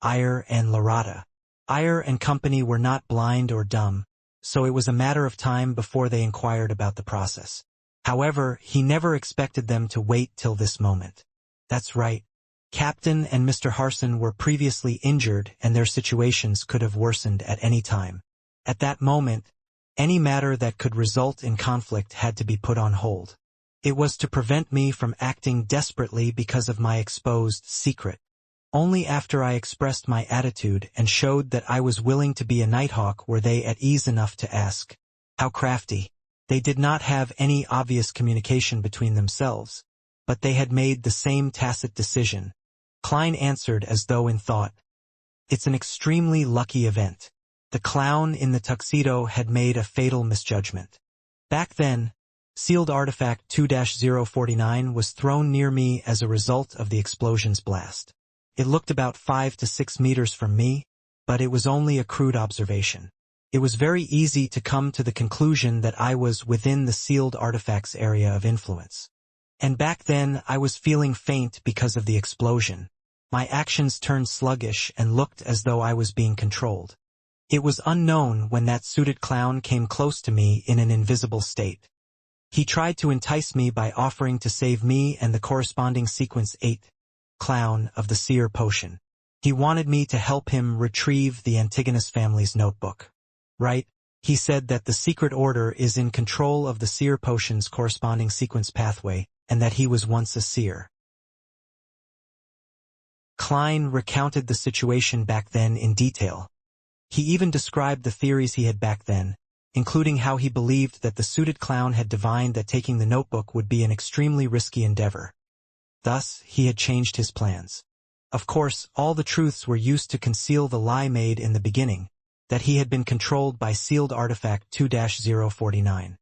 Iyer, and Larada. Iyer and company were not blind or dumb, so it was a matter of time before they inquired about the process. However, he never expected them to wait till this moment. That's right. Captain and Mr. Harson were previously injured and their situations could have worsened at any time. At that moment, any matter that could result in conflict had to be put on hold. It was to prevent me from acting desperately because of my exposed secret. Only after I expressed my attitude and showed that I was willing to be a Nighthawk were they at ease enough to ask. How crafty. They did not have any obvious communication between themselves, but they had made the same tacit decision. Klein answered as though in thought. It's an extremely lucky event. The clown in the tuxedo had made a fatal misjudgment. Back then, sealed artifact 2-049 was thrown near me as a result of the explosion's blast. It looked about 5 to 6 meters from me, but it was only a crude observation. It was very easy to come to the conclusion that I was within the sealed artifact's area of influence. And back then I was feeling faint because of the explosion. My actions turned sluggish and looked as though I was being controlled. It was unknown when that suited clown came close to me in an invisible state. He tried to entice me by offering to save me and the corresponding Sequence 8 clown of the seer potion. He wanted me to help him retrieve the Antigonus family's notebook. Right? He said that the secret order is in control of the seer potion's corresponding sequence pathway, and that he was once a seer. Klein recounted the situation back then in detail. He even described the theories he had back then, including how he believed that the suited clown had divined that taking the notebook would be an extremely risky endeavor. Thus, he had changed his plans. Of course, all the truths were used to conceal the lie made in the beginning, that he had been controlled by sealed artifact 2-049.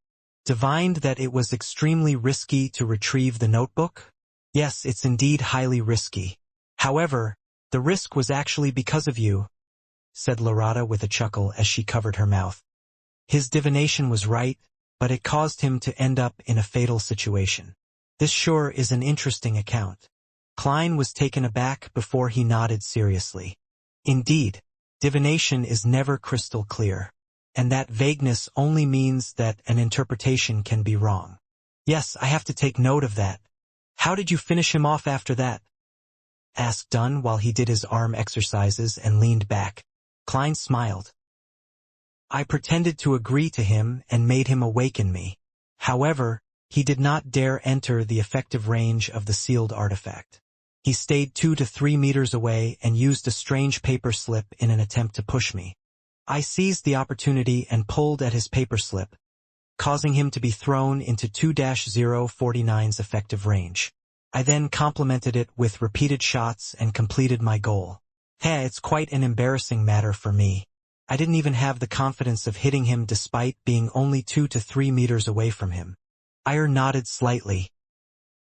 Divined that it was extremely risky to retrieve the notebook? Yes, it's indeed highly risky. However, the risk was actually because of you, said Larada with a chuckle as she covered her mouth. His divination was right, but it caused him to end up in a fatal situation. This sure is an interesting account. Klein was taken aback before he nodded seriously. Indeed, divination is never crystal clear, and that vagueness only means that an interpretation can be wrong. Yes, I have to take note of that. How did you finish him off after that? Asked Dunn while he did his arm exercises and leaned back. Klein smiled. I pretended to agree to him and made him awaken me. However, he did not dare enter the effective range of the sealed artifact. He stayed 2 to 3 meters away and used a strange paper slip in an attempt to push me. I seized the opportunity and pulled at his paper slip, causing him to be thrown into 2-049's effective range. I then complemented it with repeated shots and completed my goal. Hey, it's quite an embarrassing matter for me. I didn't even have the confidence of hitting him despite being only 2 to 3 meters away from him. Ire nodded slightly.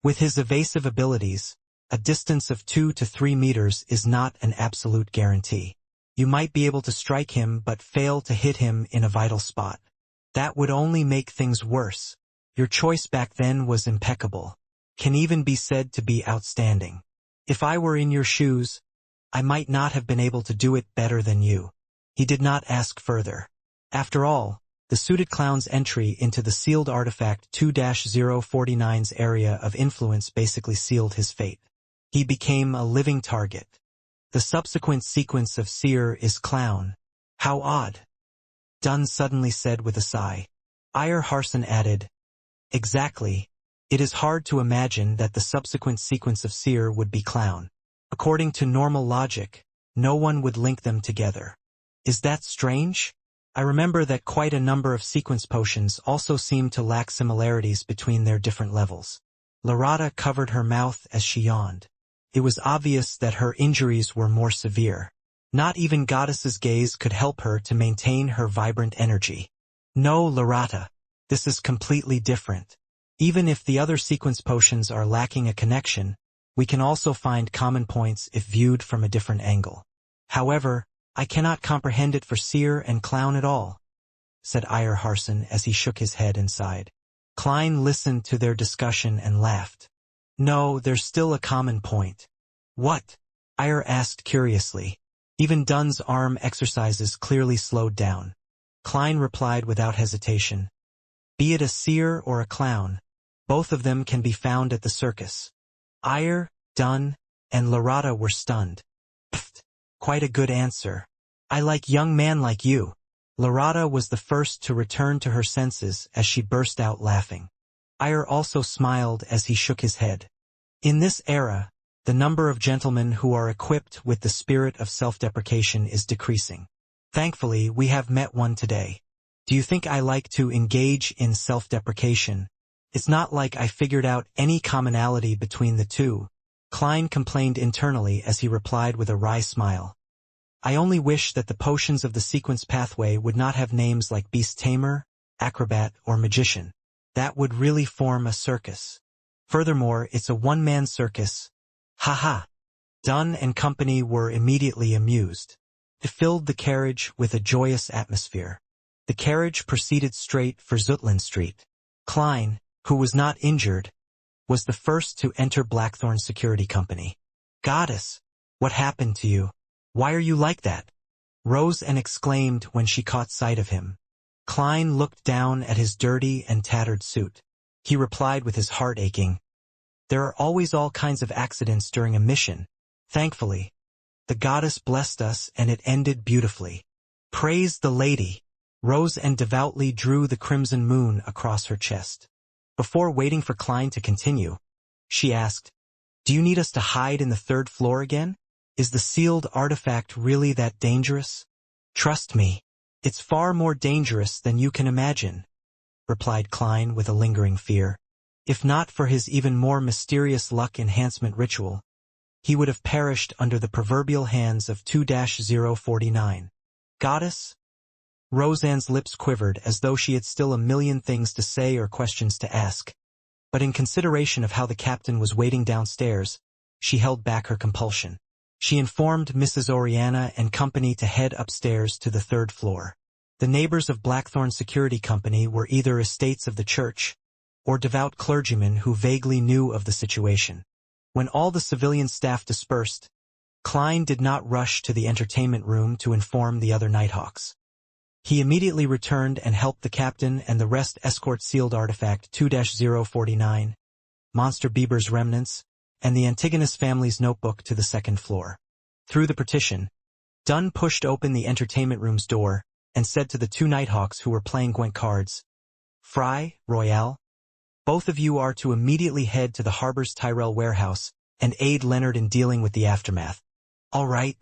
With his evasive abilities, a distance of 2 to 3 meters is not an absolute guarantee. You might be able to strike him but fail to hit him in a vital spot. That would only make things worse. Your choice back then was impeccable. Can even be said to be outstanding. If I were in your shoes, I might not have been able to do it better than you. He did not ask further. After all, the suited clown's entry into the sealed artifact 2-049's area of influence basically sealed his fate. He became a living target. The subsequent sequence of seer is clown. How odd. Dunn suddenly said with a sigh. Ire Harson added, exactly. It is hard to imagine that the subsequent sequence of seer would be clown. According to normal logic, no one would link them together. Is that strange? I remember that quite a number of sequence potions also seem to lack similarities between their different levels. Larata covered her mouth as she yawned. It was obvious that her injuries were more severe. Not even Goddess's gaze could help her to maintain her vibrant energy. No, Larata. This is completely different. Even if the other sequence potions are lacking a connection, we can also find common points if viewed from a different angle. However, I cannot comprehend it for seer and clown at all, said Ire Harson as he shook his head and sighed. Klein listened to their discussion and laughed. No, there's still a common point. What? Ire asked curiously. Even Dunn's arm exercises clearly slowed down. Klein replied without hesitation. Be it a seer or a clown, both of them can be found at the circus. Ire, Dunn, and Larata were stunned. Pfft, quite a good answer. I like young man like you. Larata was the first to return to her senses as she burst out laughing. Ire also smiled as he shook his head. In this era, the number of gentlemen who are equipped with the spirit of self-deprecation is decreasing. Thankfully, we have met one today. Do you think I like to engage in self-deprecation? It's not like I figured out any commonality between the two. Klein complained internally as he replied with a wry smile. I only wish that the potions of the sequence pathway would not have names like beast tamer, acrobat, or magician. That would really form a circus. Furthermore, it's a one-man circus. Ha. Dunn and company were immediately amused. It filled the carriage with a joyous atmosphere. The carriage proceeded straight for Zutland Street. Klein, who was not injured, was the first to enter Blackthorn's security company. Goddess, what happened to you? Why are you like that? Roseanne exclaimed when she caught sight of him. Klein looked down at his dirty and tattered suit. He replied with his heart aching. There are always all kinds of accidents during a mission. Thankfully, the goddess blessed us and it ended beautifully. Praise the lady. Roseanne devoutly drew the crimson moon across her chest. Before waiting for Klein to continue, she asked, Do you need us to hide in the third floor again? Is the sealed artifact really that dangerous? Trust me, it's far more dangerous than you can imagine, replied Klein with a lingering fear. If not for his even more mysterious luck enhancement ritual, he would have perished under the proverbial hands of 2-049. Goddess? Roseanne's lips quivered as though she had still a million things to say or questions to ask. But in consideration of how the captain was waiting downstairs, she held back her compulsion. She informed Mrs. Oriana and company to head upstairs to the third floor. The neighbors of Blackthorn Security Company were either estates of the church or devout clergymen who vaguely knew of the situation. When all the civilian staff dispersed, Klein did not rush to the entertainment room to inform the other Nighthawks. He immediately returned and helped the captain and the rest escort sealed artifact 2-049, Monster Bieber's remnants, and the Antigonus family's notebook to the second floor. Through the partition, Dunn pushed open the entertainment room's door and said to the two Nighthawks who were playing Gwent cards, Fry, Royale, both of you are to immediately head to the harbor's Tyrell warehouse and aid Leonard in dealing with the aftermath. All right.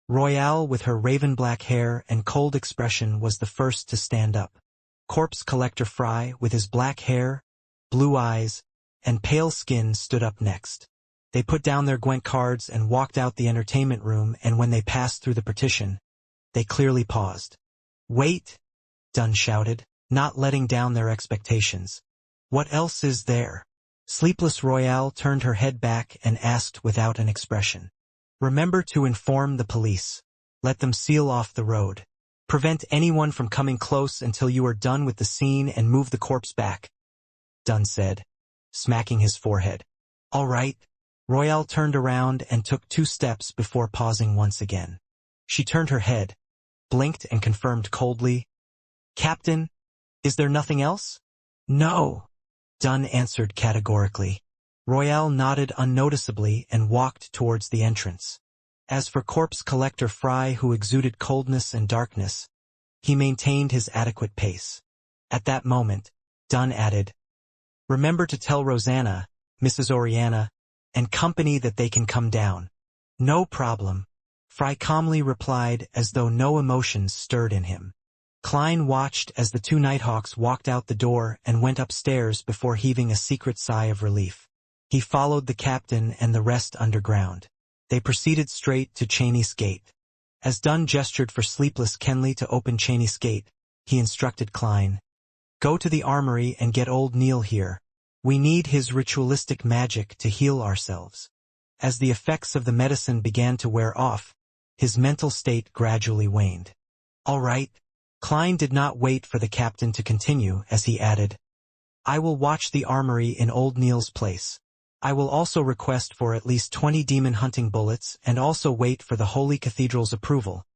Royale, with her raven-black hair and cold expression, was the first to stand up. Corpse Collector Fry, with his black hair, blue eyes, and pale skin, stood up next. They put down their Gwent cards and walked out the entertainment room, and when they passed through the partition, they clearly paused. "Wait!" Dunn shouted, not letting down their expectations. "What else is there?" Sleepless Royale turned her head back and asked without an expression. "Remember to inform the police. Let them seal off the road. Prevent anyone from coming close until you are done with the scene and move the corpse back," Dunn said, smacking his forehead. "All right." Royale turned around and took 2 steps before pausing once again. She turned her head, blinked, and confirmed coldly, "Captain, is there nothing else?" "No," Dunn answered categorically. Royale nodded unnoticeably and walked towards the entrance. As for Corpse Collector Fry, who exuded coldness and darkness, he maintained his adequate pace. At that moment, Dunn added, "Remember to tell Rosanna, Mrs. Oriana, and company that they can come down." "No problem," Fry calmly replied, as though no emotions stirred in him. Klein watched as the 2 Nighthawks walked out the door and went upstairs before heaving a secret sigh of relief. He followed the captain and the rest underground. They proceeded straight to Cheney's gate. As Dunn gestured for Sleepless Kenley to open Cheney's gate, he instructed Klein, "Go to the armory and get old Neil here. We need his ritualistic magic to heal ourselves." As the effects of the medicine began to wear off, his mental state gradually waned. "All right." Klein did not wait for the captain to continue, as he added, "I will watch the armory in old Neil's place. I will also request for at least 20 demon hunting bullets and also wait for the Holy Cathedral's approval,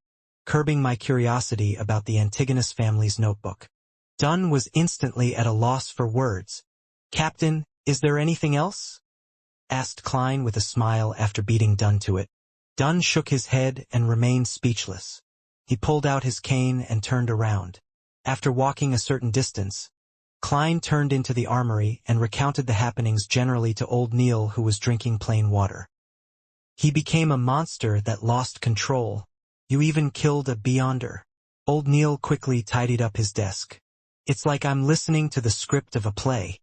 curbing my curiosity about the Antigonus family's notebook." Dunn was instantly at a loss for words. "Captain, is there anything else?" asked Klein with a smile after beating Dunn to it. Dunn shook his head and remained speechless. He pulled out his cane and turned around. After walking a certain distance, Klein turned into the armory and recounted the happenings generally to old Neil, who was drinking plain water. "He became a monster that lost control. You even killed a Beyonder." Old Neil quickly tidied up his desk. "It's like I'm listening to the script of a play,"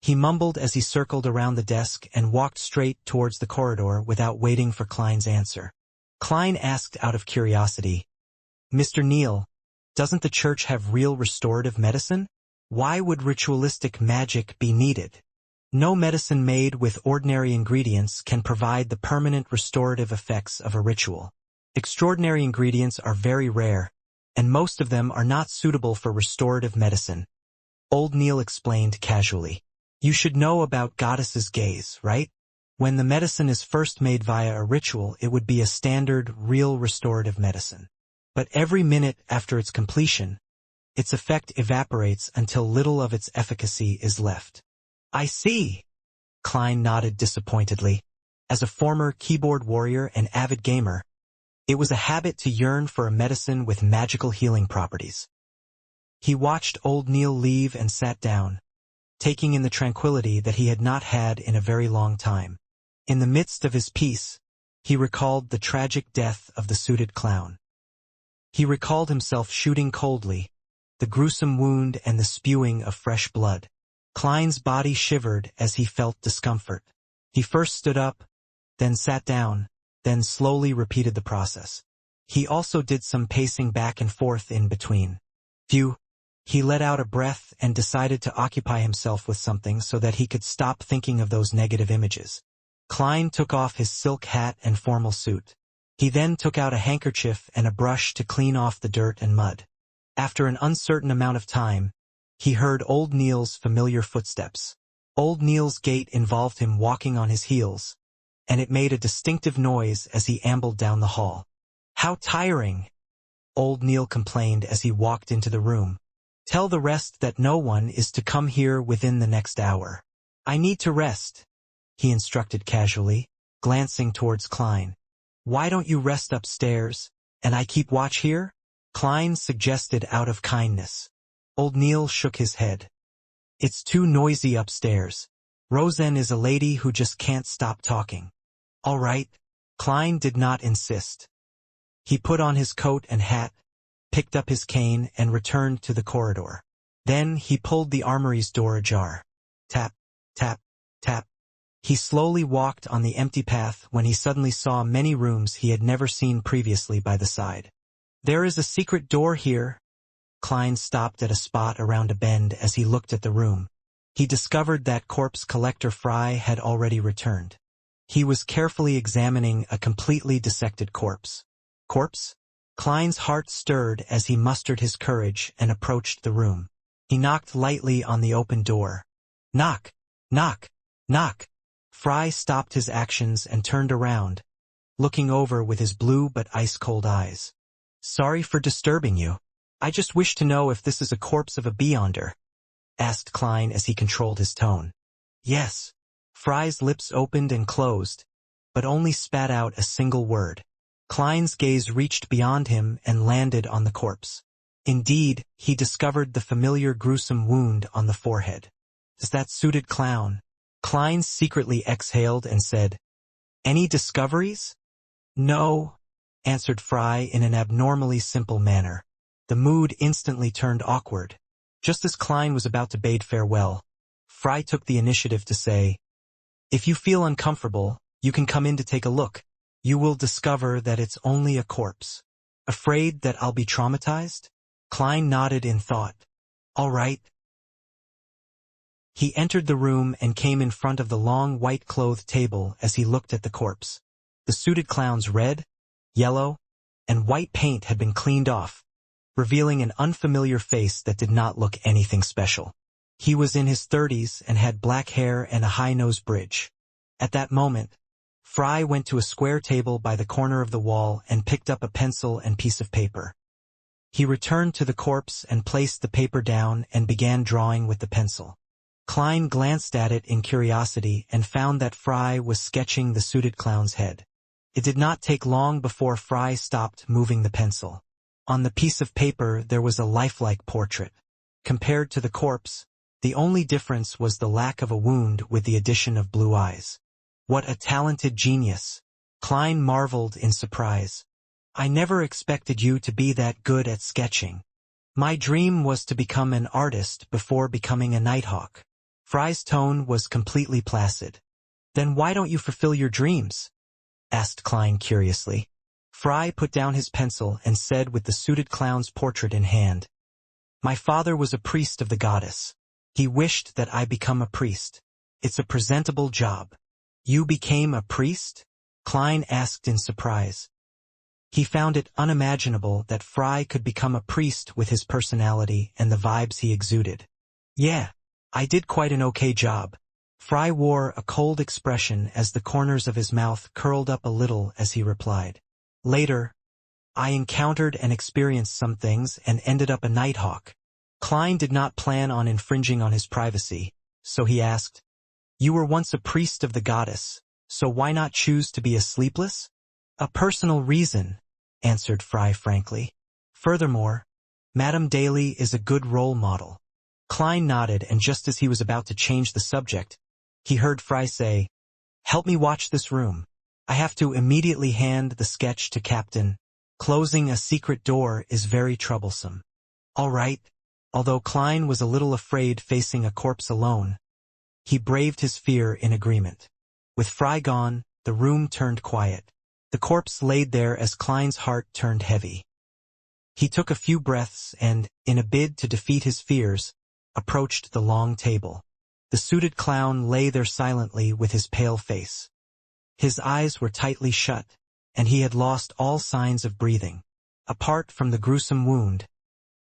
he mumbled as he circled around the desk and walked straight towards the corridor without waiting for Klein's answer. Klein asked out of curiosity, "Mr. Neil, doesn't the church have real restorative medicine? Why would ritualistic magic be needed? No medicine made with ordinary ingredients can provide the permanent restorative effects of a ritual. Extraordinary ingredients are very rare, and most of them are not suitable for restorative medicine," old Neil explained casually. "You should know about Goddess's gaze, right? When the medicine is first made via a ritual, it would be a standard, real restorative medicine. But every minute after its completion, its effect evaporates until little of its efficacy is left." "I see." Klein nodded disappointedly. As a former keyboard warrior and avid gamer, it was a habit to yearn for a medicine with magical healing properties. He watched old Neil leave and sat down, taking in the tranquility that he had not had in a very long time. In the midst of his piece, he recalled the tragic death of the suited clown. He recalled himself shooting coldly, the gruesome wound and the spewing of fresh blood. Klein's body shivered as he felt discomfort. He first stood up, then sat down, then slowly repeated the process. He also did some pacing back and forth in between. Phew! He let out a breath and decided to occupy himself with something so that he could stop thinking of those negative images. Klein took off his silk hat and formal suit. He then took out a handkerchief and a brush to clean off the dirt and mud. After an uncertain amount of time, he heard old Neil's familiar footsteps. Old Neil's gait involved him walking on his heels, and it made a distinctive noise as he ambled down the hall. "How tiring!" old Neil complained as he walked into the room. "Tell the rest that no one is to come here within the next hour. I need to rest," he instructed casually, glancing towards Klein. "Why don't you rest upstairs, and I keep watch here?" Klein suggested out of kindness. Old Neil shook his head. "It's too noisy upstairs. Roseanne is a lady who just can't stop talking. All right. Klein did not insist. He put on his coat and hat, picked up his cane, and returned to the corridor. Then he pulled the armory's door ajar. Tap, tap, tap. He slowly walked on the empty path when he suddenly saw many rooms he had never seen previously by the side. There is a secret door here. Klein stopped at a spot around a bend as he looked at the room. He discovered that corpse collector Fry had already returned. He was carefully examining a completely dissected corpse. Corpse? Klein's heart stirred as he mustered his courage and approached the room. He knocked lightly on the open door. Knock! Knock! Knock! Fry stopped his actions and turned around, looking over with his blue but ice-cold eyes. Sorry for disturbing you. I just wish to know if this is a corpse of a beyonder, asked Klein as he controlled his tone. Yes. Fry's lips opened and closed, but only spat out a single word. Klein's gaze reached beyond him and landed on the corpse. Indeed, he discovered the familiar gruesome wound on the forehead. Is that suited clown? Klein secretly exhaled and said, Any discoveries? No, answered Fry in an abnormally simple manner. The mood instantly turned awkward. Just as Klein was about to bid farewell, Fry took the initiative to say, If you feel uncomfortable, you can come in to take a look. You will discover that it's only a corpse. Afraid that I'll be traumatized? Klein nodded in thought. All right. He entered the room and came in front of the long white-clothed table as he looked at the corpse. The suited clown's red, yellow, and white paint had been cleaned off, revealing an unfamiliar face that did not look anything special. He was in his 30s and had black hair and a high-nose bridge. At that moment, Fry went to a square table by the corner of the wall and picked up a pencil and piece of paper. He returned to the corpse and placed the paper down and began drawing with the pencil. Klein glanced at it in curiosity and found that Fry was sketching the suited clown's head. It did not take long before Fry stopped moving the pencil. On the piece of paper there was a lifelike portrait. Compared to the corpse, the only difference was the lack of a wound with the addition of blue eyes. What a talented genius! Klein marveled in surprise. I never expected you to be that good at sketching. My dream was to become an artist before becoming a nighthawk. Fry's tone was completely placid. Then why don't you fulfill your dreams? Asked Klein curiously. Fry put down his pencil and said with the suited clown's portrait in hand, My father was a priest of the goddess. He wished that I become a priest. It's a presentable job. You became a priest? Klein asked in surprise. He found it unimaginable that Fry could become a priest with his personality and the vibes he exuded. Yeah, I did quite an okay job. Fry wore a cold expression as the corners of his mouth curled up a little as he replied. Later, I encountered and experienced some things and ended up a nighthawk. Klein did not plan on infringing on his privacy, so he asked, You were once a priest of the goddess, so why not choose to be a sleepless? A personal reason, answered Fry frankly. Furthermore, Madame Daly is a good role model. Klein nodded, and just as he was about to change the subject, he heard Fry say, Help me watch this room. I have to immediately hand the sketch to Captain. Closing a secret door is very troublesome. All right. Although Klein was a little afraid facing a corpse alone, he braved his fear in agreement. With Fry gone, the room turned quiet. The corpse laid there as Klein's heart turned heavy. He took a few breaths and, in a bid to defeat his fears, approached the long table. The suited clown lay there silently with his pale face. His eyes were tightly shut, and he had lost all signs of breathing. Apart from the gruesome wound,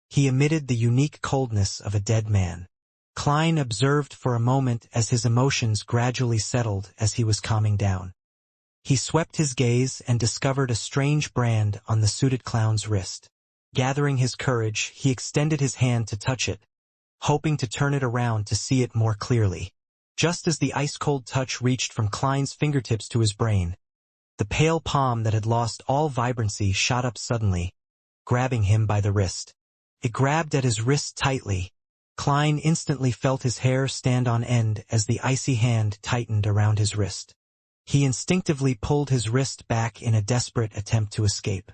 he emitted the unique coldness of a dead man. Klein observed for a moment as his emotions gradually settled as he was calming down. He swept his gaze and discovered a strange brand on the suited clown's wrist. Gathering his courage, he extended his hand to touch it, hoping to turn it around to see it more clearly. Just as the ice-cold touch reached from Klein's fingertips to his brain, the pale palm that had lost all vibrancy shot up suddenly, grabbing him by the wrist. It grabbed at his wrist tightly, Klein instantly felt his hair stand on end as the icy hand tightened around his wrist. He instinctively pulled his wrist back in a desperate attempt to escape.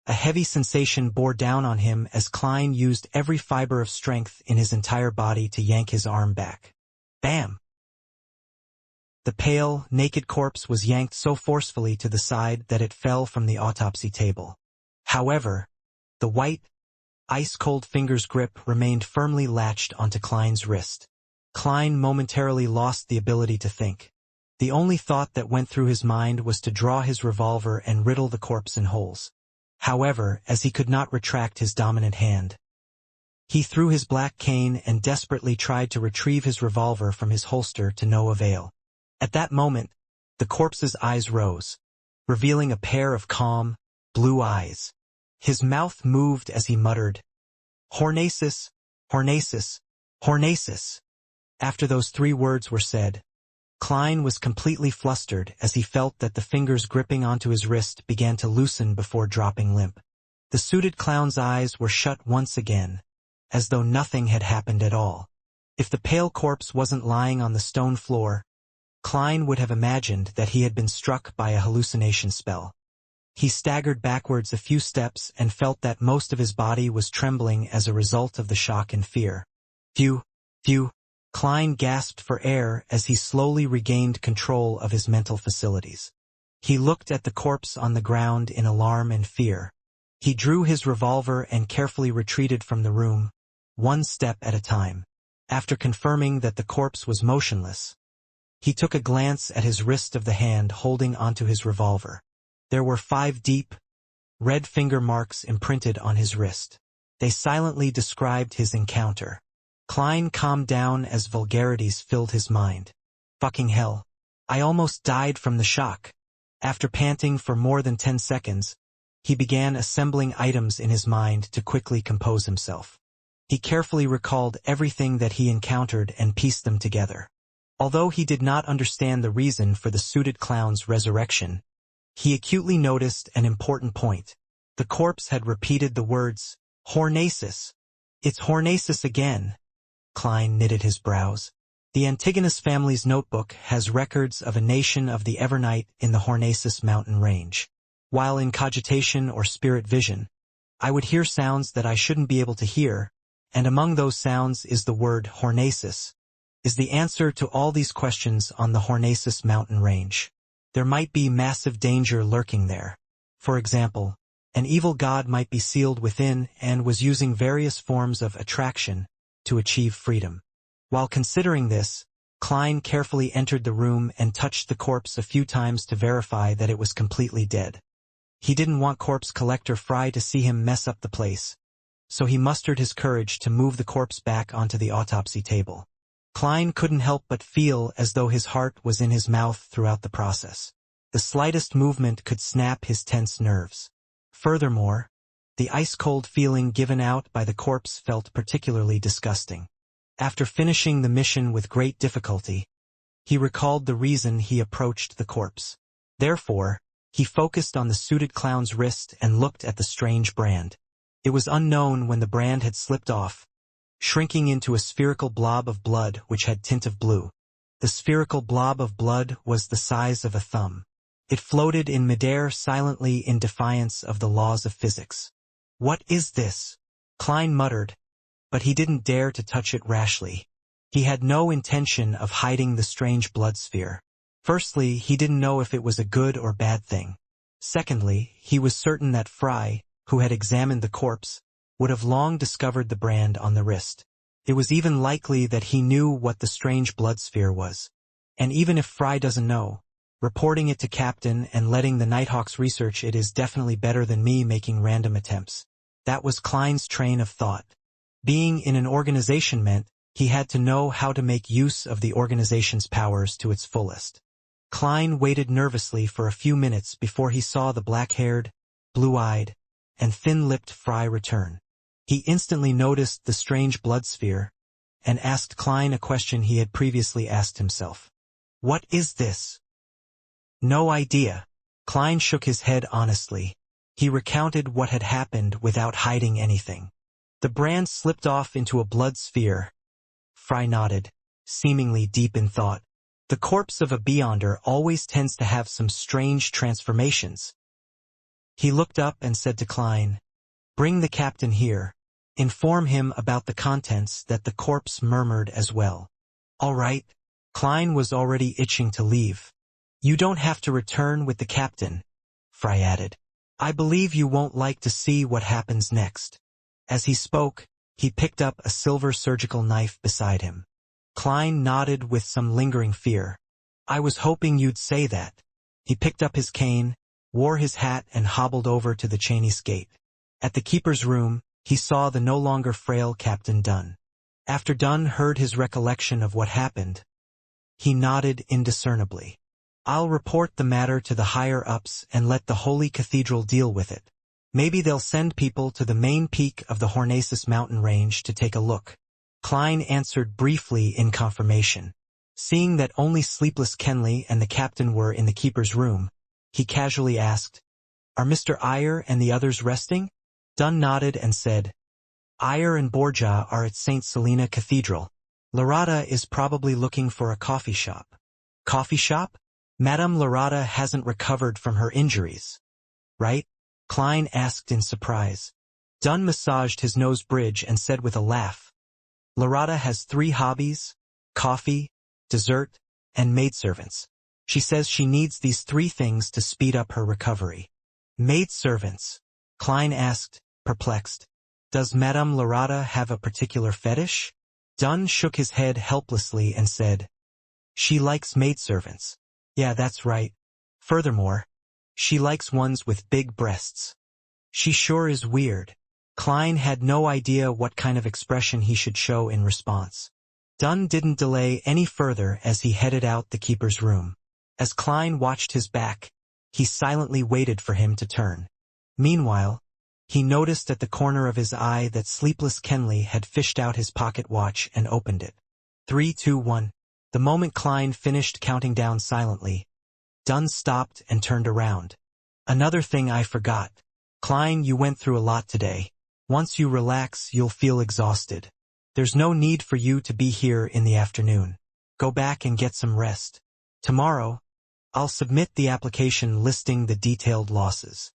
A heavy sensation bore down on him as Klein used every fiber of strength in his entire body to yank his arm back. Bam! The pale, naked corpse was yanked so forcefully to the side that it fell from the autopsy table. However, the white, ice-cold finger's grip remained firmly latched onto Klein's wrist. Klein momentarily lost the ability to think. The only thought that went through his mind was to draw his revolver and riddle the corpse in holes. However, as he could not retract his dominant hand, he threw his black cane and desperately tried to retrieve his revolver from his holster to no avail. At that moment, the corpse's eyes rose, revealing a pair of calm, blue eyes. His mouth moved as he muttered, "Hornasis, Hornasis, Hornasis." After those 3 words were said, Klein was completely flustered as he felt that the fingers gripping onto his wrist began to loosen before dropping limp. The suited clown's eyes were shut once again, as though nothing had happened at all. If the pale corpse wasn't lying on the stone floor, Klein would have imagined that he had been struck by a hallucination spell. He staggered backwards a few steps and felt that most of his body was trembling as a result of the shock and fear. Phew, phew. Klein gasped for air as he slowly regained control of his mental facilities. He looked at the corpse on the ground in alarm and fear. He drew his revolver and carefully retreated from the room, 1 step at a time. After confirming that the corpse was motionless, he took a glance at his wrist of the hand holding onto his revolver. There were 5 deep, red finger marks imprinted on his wrist. They silently described his encounter. Klein calmed down as vulgarities filled his mind. Fucking hell. I almost died from the shock. After panting for more than 10 seconds, he began assembling items in his mind to quickly compose himself. He carefully recalled everything that he encountered and pieced them together. Although he did not understand the reason for the suited clown's resurrection, he acutely noticed an important point. The corpse had repeated the words, "Hornasis. It's Hornasis again." Klein knitted his brows. The Antigonus family's notebook has records of a nation of the Evernight in the Hornasis mountain range. While in cogitation or spirit vision, I would hear sounds that I shouldn't be able to hear, and among those sounds is the word Hornasis. Is the answer to all these questions on the Hornasis mountain range. There might be massive danger lurking there. For example, an evil god might be sealed within and was using various forms of attraction to achieve freedom. While considering this, Klein carefully entered the room and touched the corpse a few times to verify that it was completely dead. He didn't want corpse collector Fry to see him mess up the place, so he mustered his courage to move the corpse back onto the autopsy table. Klein couldn't help but feel as though his heart was in his mouth throughout the process. The slightest movement could snap his tense nerves. Furthermore, the ice-cold feeling given out by the corpse felt particularly disgusting. After finishing the mission with great difficulty, he recalled the reason he approached the corpse. Therefore, he focused on the suited clown's wrist and looked at the strange brand. It was unknown when the brand had slipped off, shrinking into a spherical blob of blood which had tint of blue. The spherical blob of blood was the size of a thumb. It floated in midair silently in defiance of the laws of physics. "What is this?" Klein muttered, but he didn't dare to touch it rashly. He had no intention of hiding the strange blood sphere. Firstly, he didn't know if it was a good or bad thing. Secondly, he was certain that Fry, who had examined the corpse, would have long discovered the brand on the wrist. It was even likely that he knew what the strange blood sphere was. And even if Fry doesn't know, reporting it to Captain and letting the Nighthawks research it is definitely better than me making random attempts. That was Klein's train of thought. Being in an organization meant he had to know how to make use of the organization's powers to its fullest. Klein waited nervously for a few minutes before he saw the black-haired, blue-eyed, and thin-lipped Fry return. He instantly noticed the strange blood sphere and asked Klein a question he had previously asked himself. "What is this?" "No idea." Klein shook his head honestly. He recounted what had happened without hiding anything. The brand slipped off into a blood sphere, Fry nodded, seemingly deep in thought. The corpse of a Beyonder always tends to have some strange transformations. He looked up and said to Klein, "Bring the captain here. Inform him about the contents." That the corpse murmured as well. "All right." Klein was already itching to leave. "You don't have to return with the captain," Fry added. "I believe you won't like to see what happens next." As he spoke, he picked up a silver surgical knife beside him. Klein nodded with some lingering fear. "I was hoping you'd say that." He picked up his cane, wore his hat and hobbled over to the Cheney's gate. At the keeper's room, he saw the no longer frail Captain Dunn. After Dunn heard his recollection of what happened, he nodded indiscernibly. "I'll report the matter to the higher-ups and let the Holy Cathedral deal with it. Maybe they'll send people to the main peak of the Hornacis mountain range to take a look." Klein answered briefly in confirmation. Seeing that only Sleepless Kenley and the captain were in the keeper's room, he casually asked, "Are Mr. Iyer and the others resting?" Dunn nodded and said, "Iyer and Borgia are at St. Selena Cathedral. Larata is probably looking for a coffee shop." "Coffee shop? Madame Larata hasn't recovered from her injuries, right?" Klein asked in surprise. Dunn massaged his nose bridge and said with a laugh, "Larata has 3 hobbies: coffee, dessert, and maidservants. She says she needs these 3 things to speed up her recovery." "Maidservants?" Klein asked, perplexed. "Does Madame Larata have a particular fetish?" Dunn shook his head helplessly and said, "She likes maidservants. Yeah, that's right. Furthermore, she likes ones with big breasts." "She sure is weird." Klein had no idea what kind of expression he should show in response. Dunn didn't delay any further as he headed out the keeper's room. As Klein watched his back, he silently waited for him to turn. Meanwhile, he noticed at the corner of his eye that Sleepless Kenley had fished out his pocket watch and opened it. 3, 2, 1. The moment Klein finished counting down silently, Dunn stopped and turned around. "Another thing I forgot. Klein, you went through a lot today. Once you relax, you'll feel exhausted. There's no need for you to be here in the afternoon. Go back and get some rest. Tomorrow, I'll submit the application listing the detailed losses.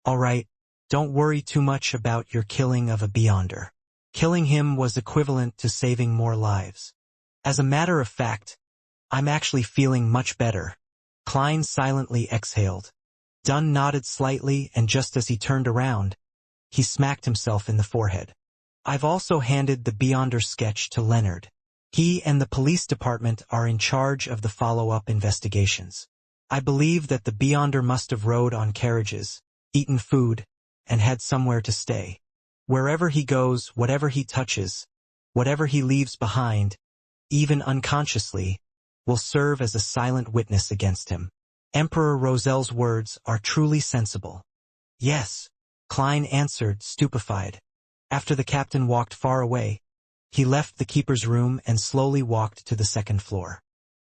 All right, don't worry too much about your killing of a Beyonder. Killing him was equivalent to saving more lives. As a matter of fact, I'm actually feeling much better." Klein silently exhaled. Dunn nodded slightly, and just as he turned around, he smacked himself in the forehead. "I've also handed the Beyonder sketch to Leonard. He and the police department are in charge of the follow-up investigations. I believe that the Beyonder must have rode on carriages, eaten food, and had somewhere to stay. Wherever he goes, whatever he touches, whatever he leaves behind, even unconsciously, will serve as a silent witness against him." Emperor Rosel's words are truly sensible. "Yes," Klein answered, stupefied. After the captain walked far away, he left the keeper's room and slowly walked to the 2nd floor.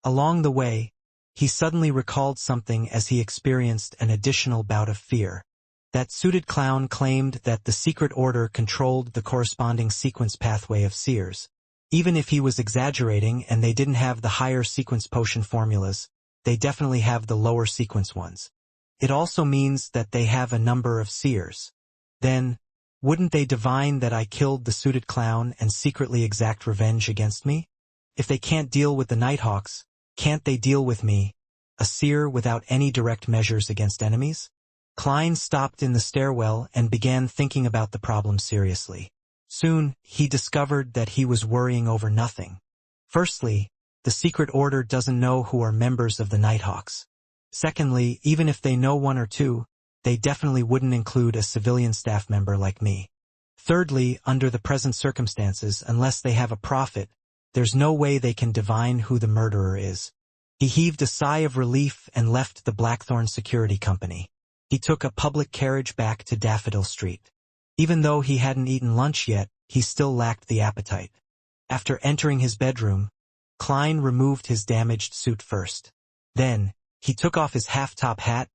Along the way, he suddenly recalled something as he experienced an additional bout of fear. That suited clown claimed that the secret order controlled the corresponding sequence pathway of seers. Even if he was exaggerating and they didn't have the higher sequence potion formulas, they definitely have the lower sequence ones. It also means that they have a number of seers. Then, wouldn't they divine that I killed the suited clown and secretly exact revenge against me? If they can't deal with the Nighthawks, can't they deal with me, a seer without any direct measures against enemies? Klein stopped in the stairwell and began thinking about the problem seriously. Soon, he discovered that he was worrying over nothing. Firstly, the secret order doesn't know who are members of the Nighthawks. Secondly, even if they know 1 or 2, they definitely wouldn't include a civilian staff member like me. Thirdly, under the present circumstances, unless they have a prophet, there's no way they can divine who the murderer is. He heaved a sigh of relief and left the Blackthorn Security Company. He took a public carriage back to Daffodil Street. Even though he hadn't eaten lunch yet, he still lacked the appetite. After entering his bedroom, Klein removed his damaged suit first. Then, he took off his half-top hat,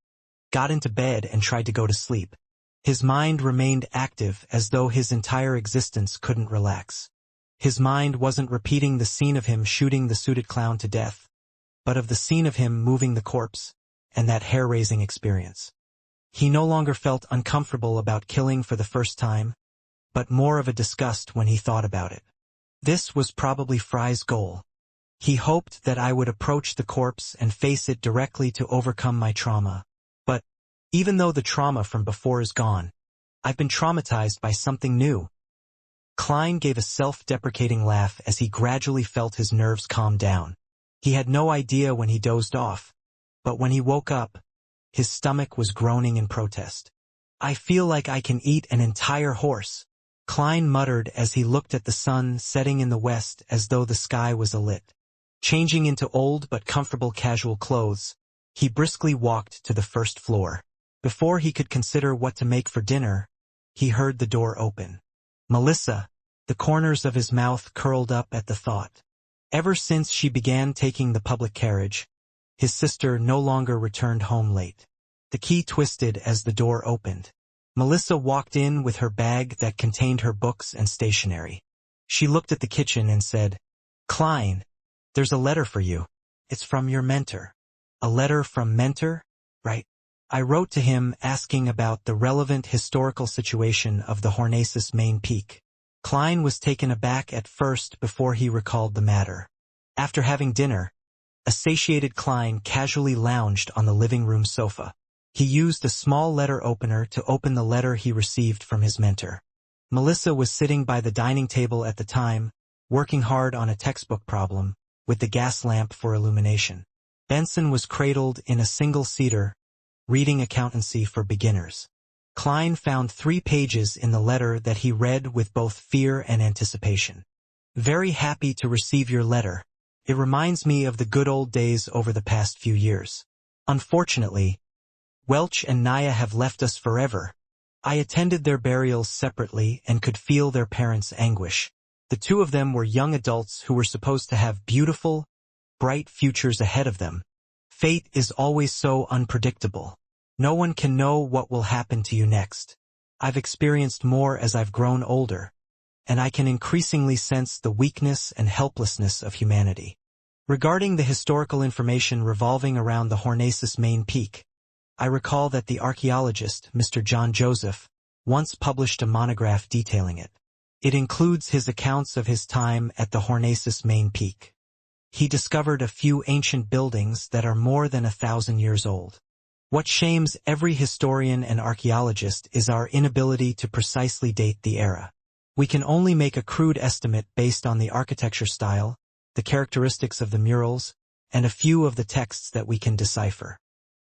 got into bed and tried to go to sleep. His mind remained active as though his entire existence couldn't relax. His mind wasn't repeating the scene of him shooting the suited clown to death, but of the scene of him moving the corpse, and that hair-raising experience. He no longer felt uncomfortable about killing for the first time, but more of a disgust when he thought about it. This was probably Fry's goal. He hoped that I would approach the corpse and face it directly to overcome my trauma. But, even though the trauma from before is gone, I've been traumatized by something new. Klein gave a self-deprecating laugh as he gradually felt his nerves calm down. He had no idea when he dozed off, but when he woke up, his stomach was groaning in protest. I feel like I can eat an entire horse, Klein muttered as he looked at the sun setting in the west as though the sky was alit. Changing into old but comfortable casual clothes, he briskly walked to the first floor. Before he could consider what to make for dinner, he heard the door open. Melissa, the corners of his mouth curled up at the thought. Ever since she began taking the public carriage, his sister no longer returned home late. The key twisted as the door opened. Melissa walked in with her bag that contained her books and stationery. She looked at the kitchen and said, "Klein, there's a letter for you. It's from your mentor." "A letter from mentor? Right. I wrote to him asking about the relevant historical situation of the Hornacis main peak." Klein was taken aback at first before he recalled the matter. After having dinner, a satiated Klein casually lounged on the living room sofa. He used a small letter opener to open the letter he received from his mentor. Melissa was sitting by the dining table at the time, working hard on a textbook problem, with the gas lamp for illumination. Benson was cradled in a single-seater, reading Accountancy for Beginners. Klein found 3 pages in the letter that he read with both fear and anticipation. "Very happy to receive your letter. It reminds me of the good old days over the past few years. Unfortunately, Welch and Naya have left us forever. I attended their burials separately and could feel their parents' anguish. The two of them were young adults who were supposed to have beautiful, bright futures ahead of them. Fate is always so unpredictable. No one can know what will happen to you next. I've experienced more as I've grown older, and I can increasingly sense the weakness and helplessness of humanity. Regarding the historical information revolving around the Hornacis main peak, I recall that the archaeologist, Mr. John Joseph, once published a monograph detailing it. It includes his accounts of his time at the Hornacis main peak. He discovered a few ancient buildings that are more than 1,000 years old. What shames every historian and archaeologist is our inability to precisely date the era. We can only make a crude estimate based on the architecture style, the characteristics of the murals, and a few of the texts that we can decipher.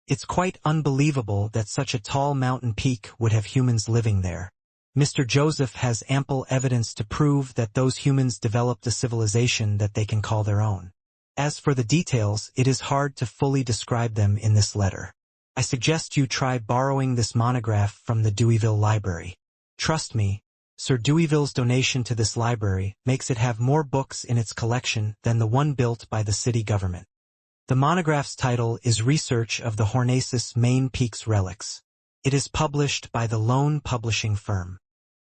It's quite unbelievable that such a tall mountain peak would have humans living there. Mr. Joseph has ample evidence to prove that those humans developed a civilization that they can call their own. As for the details, it is hard to fully describe them in this letter. I suggest you try borrowing this monograph from the Deweyville Library. Trust me, Sir Deweyville's donation to this library makes it have more books in its collection than the one built by the city government. The monograph's title is Research of the Hornacis Main Peak's Relics. It is published by the Lone Publishing Firm.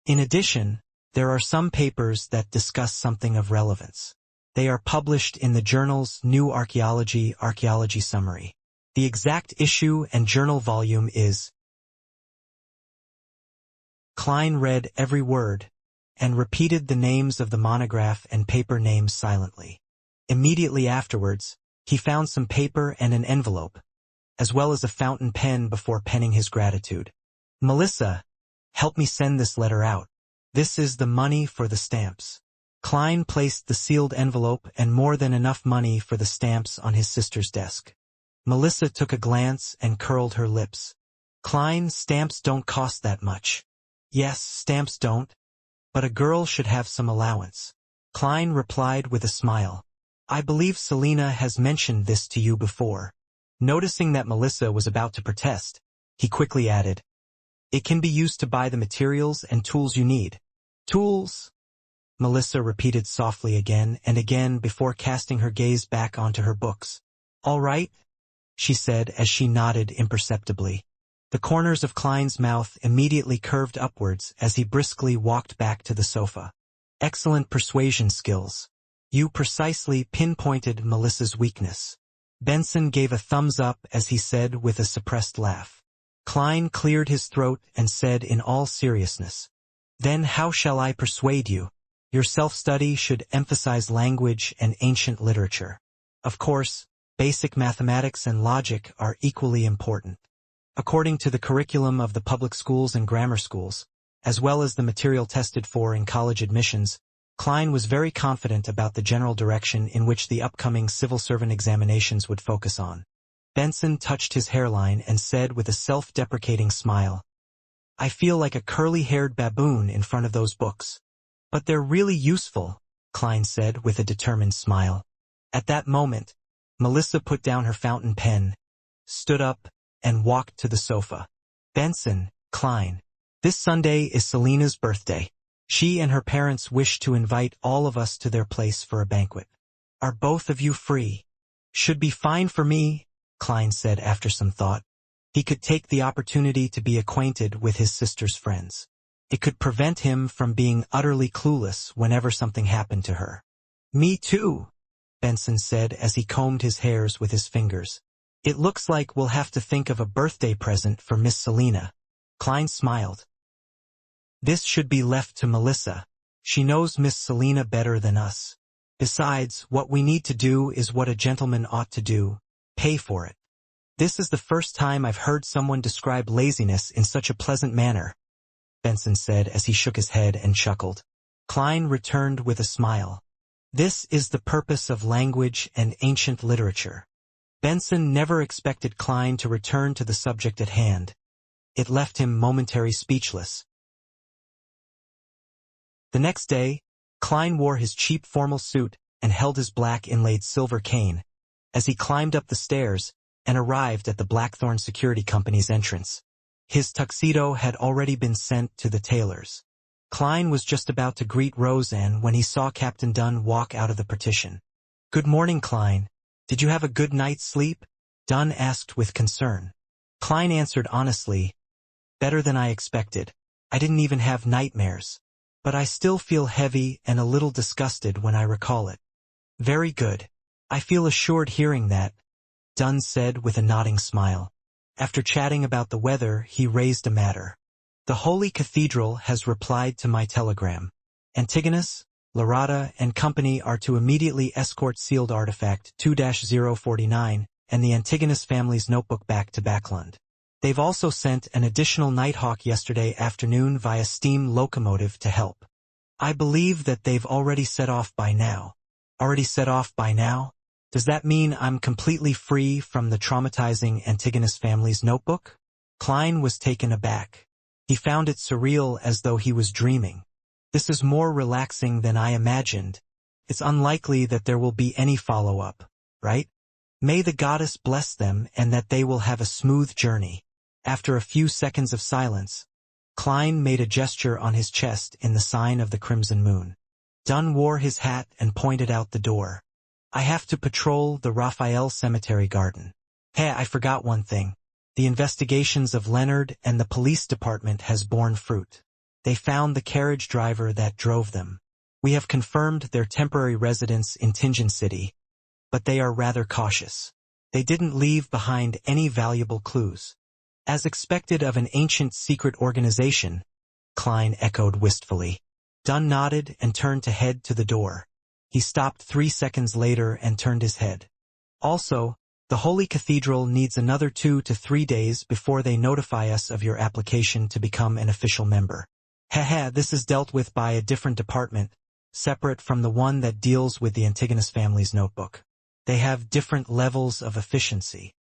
In addition, there are some papers that discuss something of relevance. They are published in the journal's New Archaeology Archaeology Summary. The exact issue and journal volume is... Klein read every word, and repeated the names of the monograph and paper names silently. Immediately afterwards, he found some paper and an envelope, as well as a fountain pen before penning his gratitude. "Melissa, help me send this letter out. This is the money for the stamps." Klein placed the sealed envelope and more than enough money for the stamps on his sister's desk. Melissa took a glance and curled her lips. "Klein, stamps don't cost that much." "Yes, stamps don't, but a girl should have some allowance." Klein replied with a smile. "I believe Selina has mentioned this to you before." Noticing that Melissa was about to protest, he quickly added, "It can be used to buy the materials and tools you need." "Tools?" Melissa repeated softly again and again before casting her gaze back onto her books. "All right," she said as she nodded imperceptibly. The corners of Klein's mouth immediately curved upwards as he briskly walked back to the sofa. Excellent persuasion skills. You precisely pinpointed Melissa's weakness. Benson gave a thumbs up as he said with a suppressed laugh. Klein cleared his throat and said in all seriousness, "Then how shall I persuade you? Your self-study should emphasize language and ancient literature. Of course, basic mathematics and logic are equally important. According to the curriculum of the public schools and grammar schools, as well as the material tested for in college admissions, Klein was very confident about the general direction in which the upcoming civil servant examinations would focus on." Benson touched his hairline and said with a self-deprecating smile, "I feel like a curly-haired baboon in front of those books. But they're really useful," Klein said with a determined smile. At that moment, Melissa put down her fountain pen, stood up, and walked to the sofa. "Benson, Klein, this Sunday is Selena's birthday. She and her parents wish to invite all of us to their place for a banquet. Are both of you free?" "Should be fine for me," Klein said after some thought. He could take the opportunity to be acquainted with his sister's friends. It could prevent him from being utterly clueless whenever something happened to her. "Me too," Benson said as he combed his hairs with his fingers. "It looks like we'll have to think of a birthday present for Miss Selena." Klein smiled. "This should be left to Melissa. She knows Miss Selena better than us. Besides, what we need to do is what a gentleman ought to do, pay for it." "This is the first time I've heard someone describe laziness in such a pleasant manner," Benson said as he shook his head and chuckled. Klein returned with a smile. "This is the purpose of language and ancient literature." Benson never expected Klein to return to the subject at hand. It left him momentarily speechless. The next day, Klein wore his cheap formal suit and held his black inlaid silver cane as he climbed up the stairs and arrived at the Blackthorn Security Company's entrance. His tuxedo had already been sent to the tailor's. Klein was just about to greet Roseanne when he saw Captain Dunn walk out of the partition. "Good morning, Klein. Did you have a good night's sleep?" Dunn asked with concern. Klein answered honestly, "Better than I expected. I didn't even have nightmares. But I still feel heavy and a little disgusted when I recall it." "Very good. I feel assured hearing that," Dunn said with a nodding smile. After chatting about the weather, he raised a matter. "The Holy Cathedral has replied to my telegram. Antigonus, Larata, and company are to immediately escort sealed artifact 2-049 and the Antigonus family's notebook back to Backlund. They've also sent an additional Nighthawk yesterday afternoon via steam locomotive to help. I believe that they've already set off by now." "Already set off by now? Does that mean I'm completely free from the traumatizing Antigonus family's notebook?" Klein was taken aback. He found it surreal, as though he was dreaming. "This is more relaxing than I imagined. It's unlikely that there will be any follow-up, right? May the goddess bless them and that they will have a smooth journey." After a few seconds of silence, Klein made a gesture on his chest in the sign of the Crimson Moon. Dunn wore his hat and pointed out the door. "I have to patrol the Raphael Cemetery garden. Hey, I forgot one thing. The investigations of Leonard and the police department has borne fruit. They found the carriage driver that drove them. We have confirmed their temporary residence in Tingen City, but they are rather cautious. They didn't leave behind any valuable clues." "As expected of an ancient secret organization," Klein echoed wistfully. Dunn nodded and turned to head to the door. He stopped 3 seconds later and turned his head. "Also, the Holy Cathedral needs another 2 to 3 days before they notify us of your application to become an official member. This is dealt with by a different department, separate from the one that deals with the Antigonus family's notebook. They have different levels of efficiency."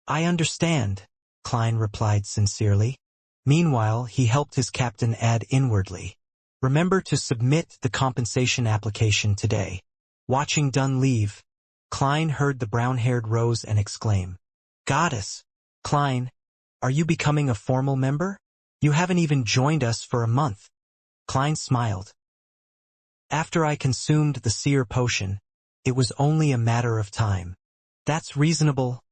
"I understand," Klein replied sincerely. Meanwhile, he helped his captain add inwardly, "Remember to submit the compensation application today." Watching Dunn leave, Klein heard the brown-haired Rose and exclaim, "Goddess! Klein, are you becoming a formal member? You haven't even joined us for a month." Klein smiled. "After I consumed the seer potion, it was only a matter of time." "That's reasonable,"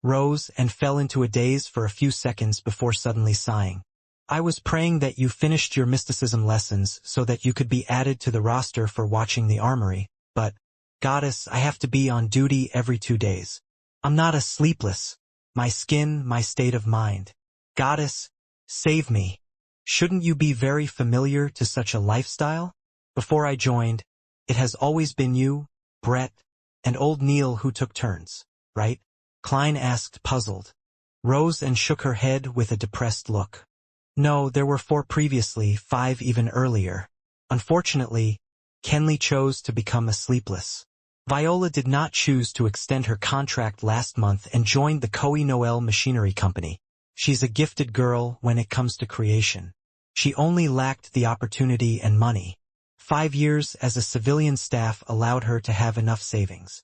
Rose and fell into a daze for a few seconds before suddenly sighing. I was praying that you finished your mysticism lessons so that you could be added to the roster for watching the armory, but, Goddess, I have to be on duty every 2 days. I'm not a sleepless. My skin, my state of mind. Goddess, save me. Shouldn't you be very familiar to such a lifestyle? Before I joined, it has always been you, Brett, and old Neil who took turns, right? Klein asked, puzzled. Rose and shook her head with a depressed look. No, there were 4 previously, 5 even earlier. Unfortunately, Kenley chose to become a sleepless. Viola did not choose to extend her contract last month and joined the Koei Noel Machinery Company. She's a gifted girl when it comes to creation. She only lacked the opportunity and money. 5 years as a civilian staff allowed her to have enough savings.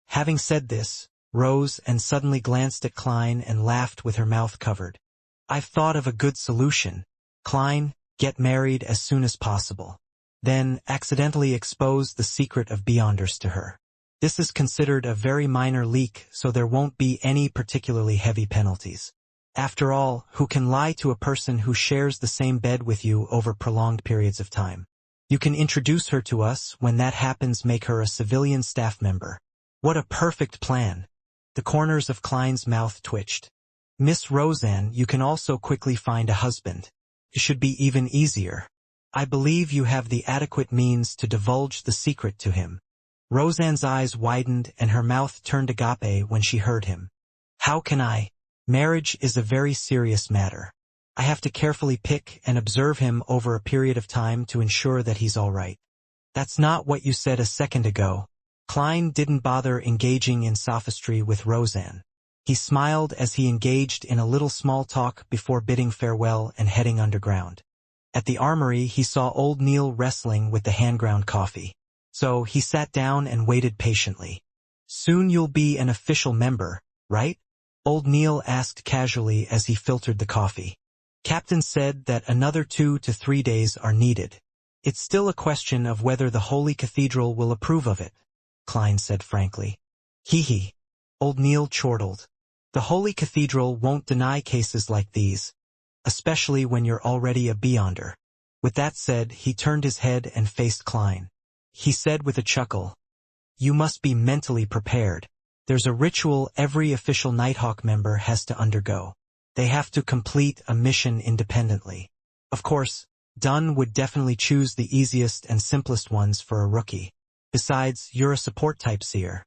Having said this, Rose and suddenly glanced at Klein and laughed with her mouth covered. I've thought of a good solution. Klein, get married as soon as possible. Then accidentally expose the secret of Beyonders to her. This is considered a very minor leak, so there won't be any particularly heavy penalties. After all, who can lie to a person who shares the same bed with you over prolonged periods of time? You can introduce her to us. When that happens, make her a civilian staff member. What a perfect plan. The corners of Klein's mouth twitched. Miss Roseanne, you can also quickly find a husband. It should be even easier. I believe you have the adequate means to divulge the secret to him. Roseanne's eyes widened and her mouth turned agape when she heard him. How can I? Marriage is a very serious matter. I have to carefully pick and observe him over a period of time to ensure that he's all right. That's not what you said a second ago. Klein didn't bother engaging in sophistry with Roseanne. He smiled as he engaged in a little small talk before bidding farewell and heading underground. At the armory, he saw old Neil wrestling with the hand-ground coffee. So he sat down and waited patiently. Soon you'll be an official member, right? Old Neil asked casually as he filtered the coffee. Captain said that another 2 to 3 days are needed. It's still a question of whether the Holy Cathedral will approve of it, Klein said frankly. Hee. Old Neil chortled. The Holy Cathedral won't deny cases like these, especially when you're already a Beyonder. With that said, he turned his head and faced Klein. He said with a chuckle, you must be mentally prepared. There's a ritual every official Nighthawk member has to undergo. They have to complete a mission independently. Of course, Dunn would definitely choose the easiest and simplest ones for a rookie. Besides, you're a support type seer.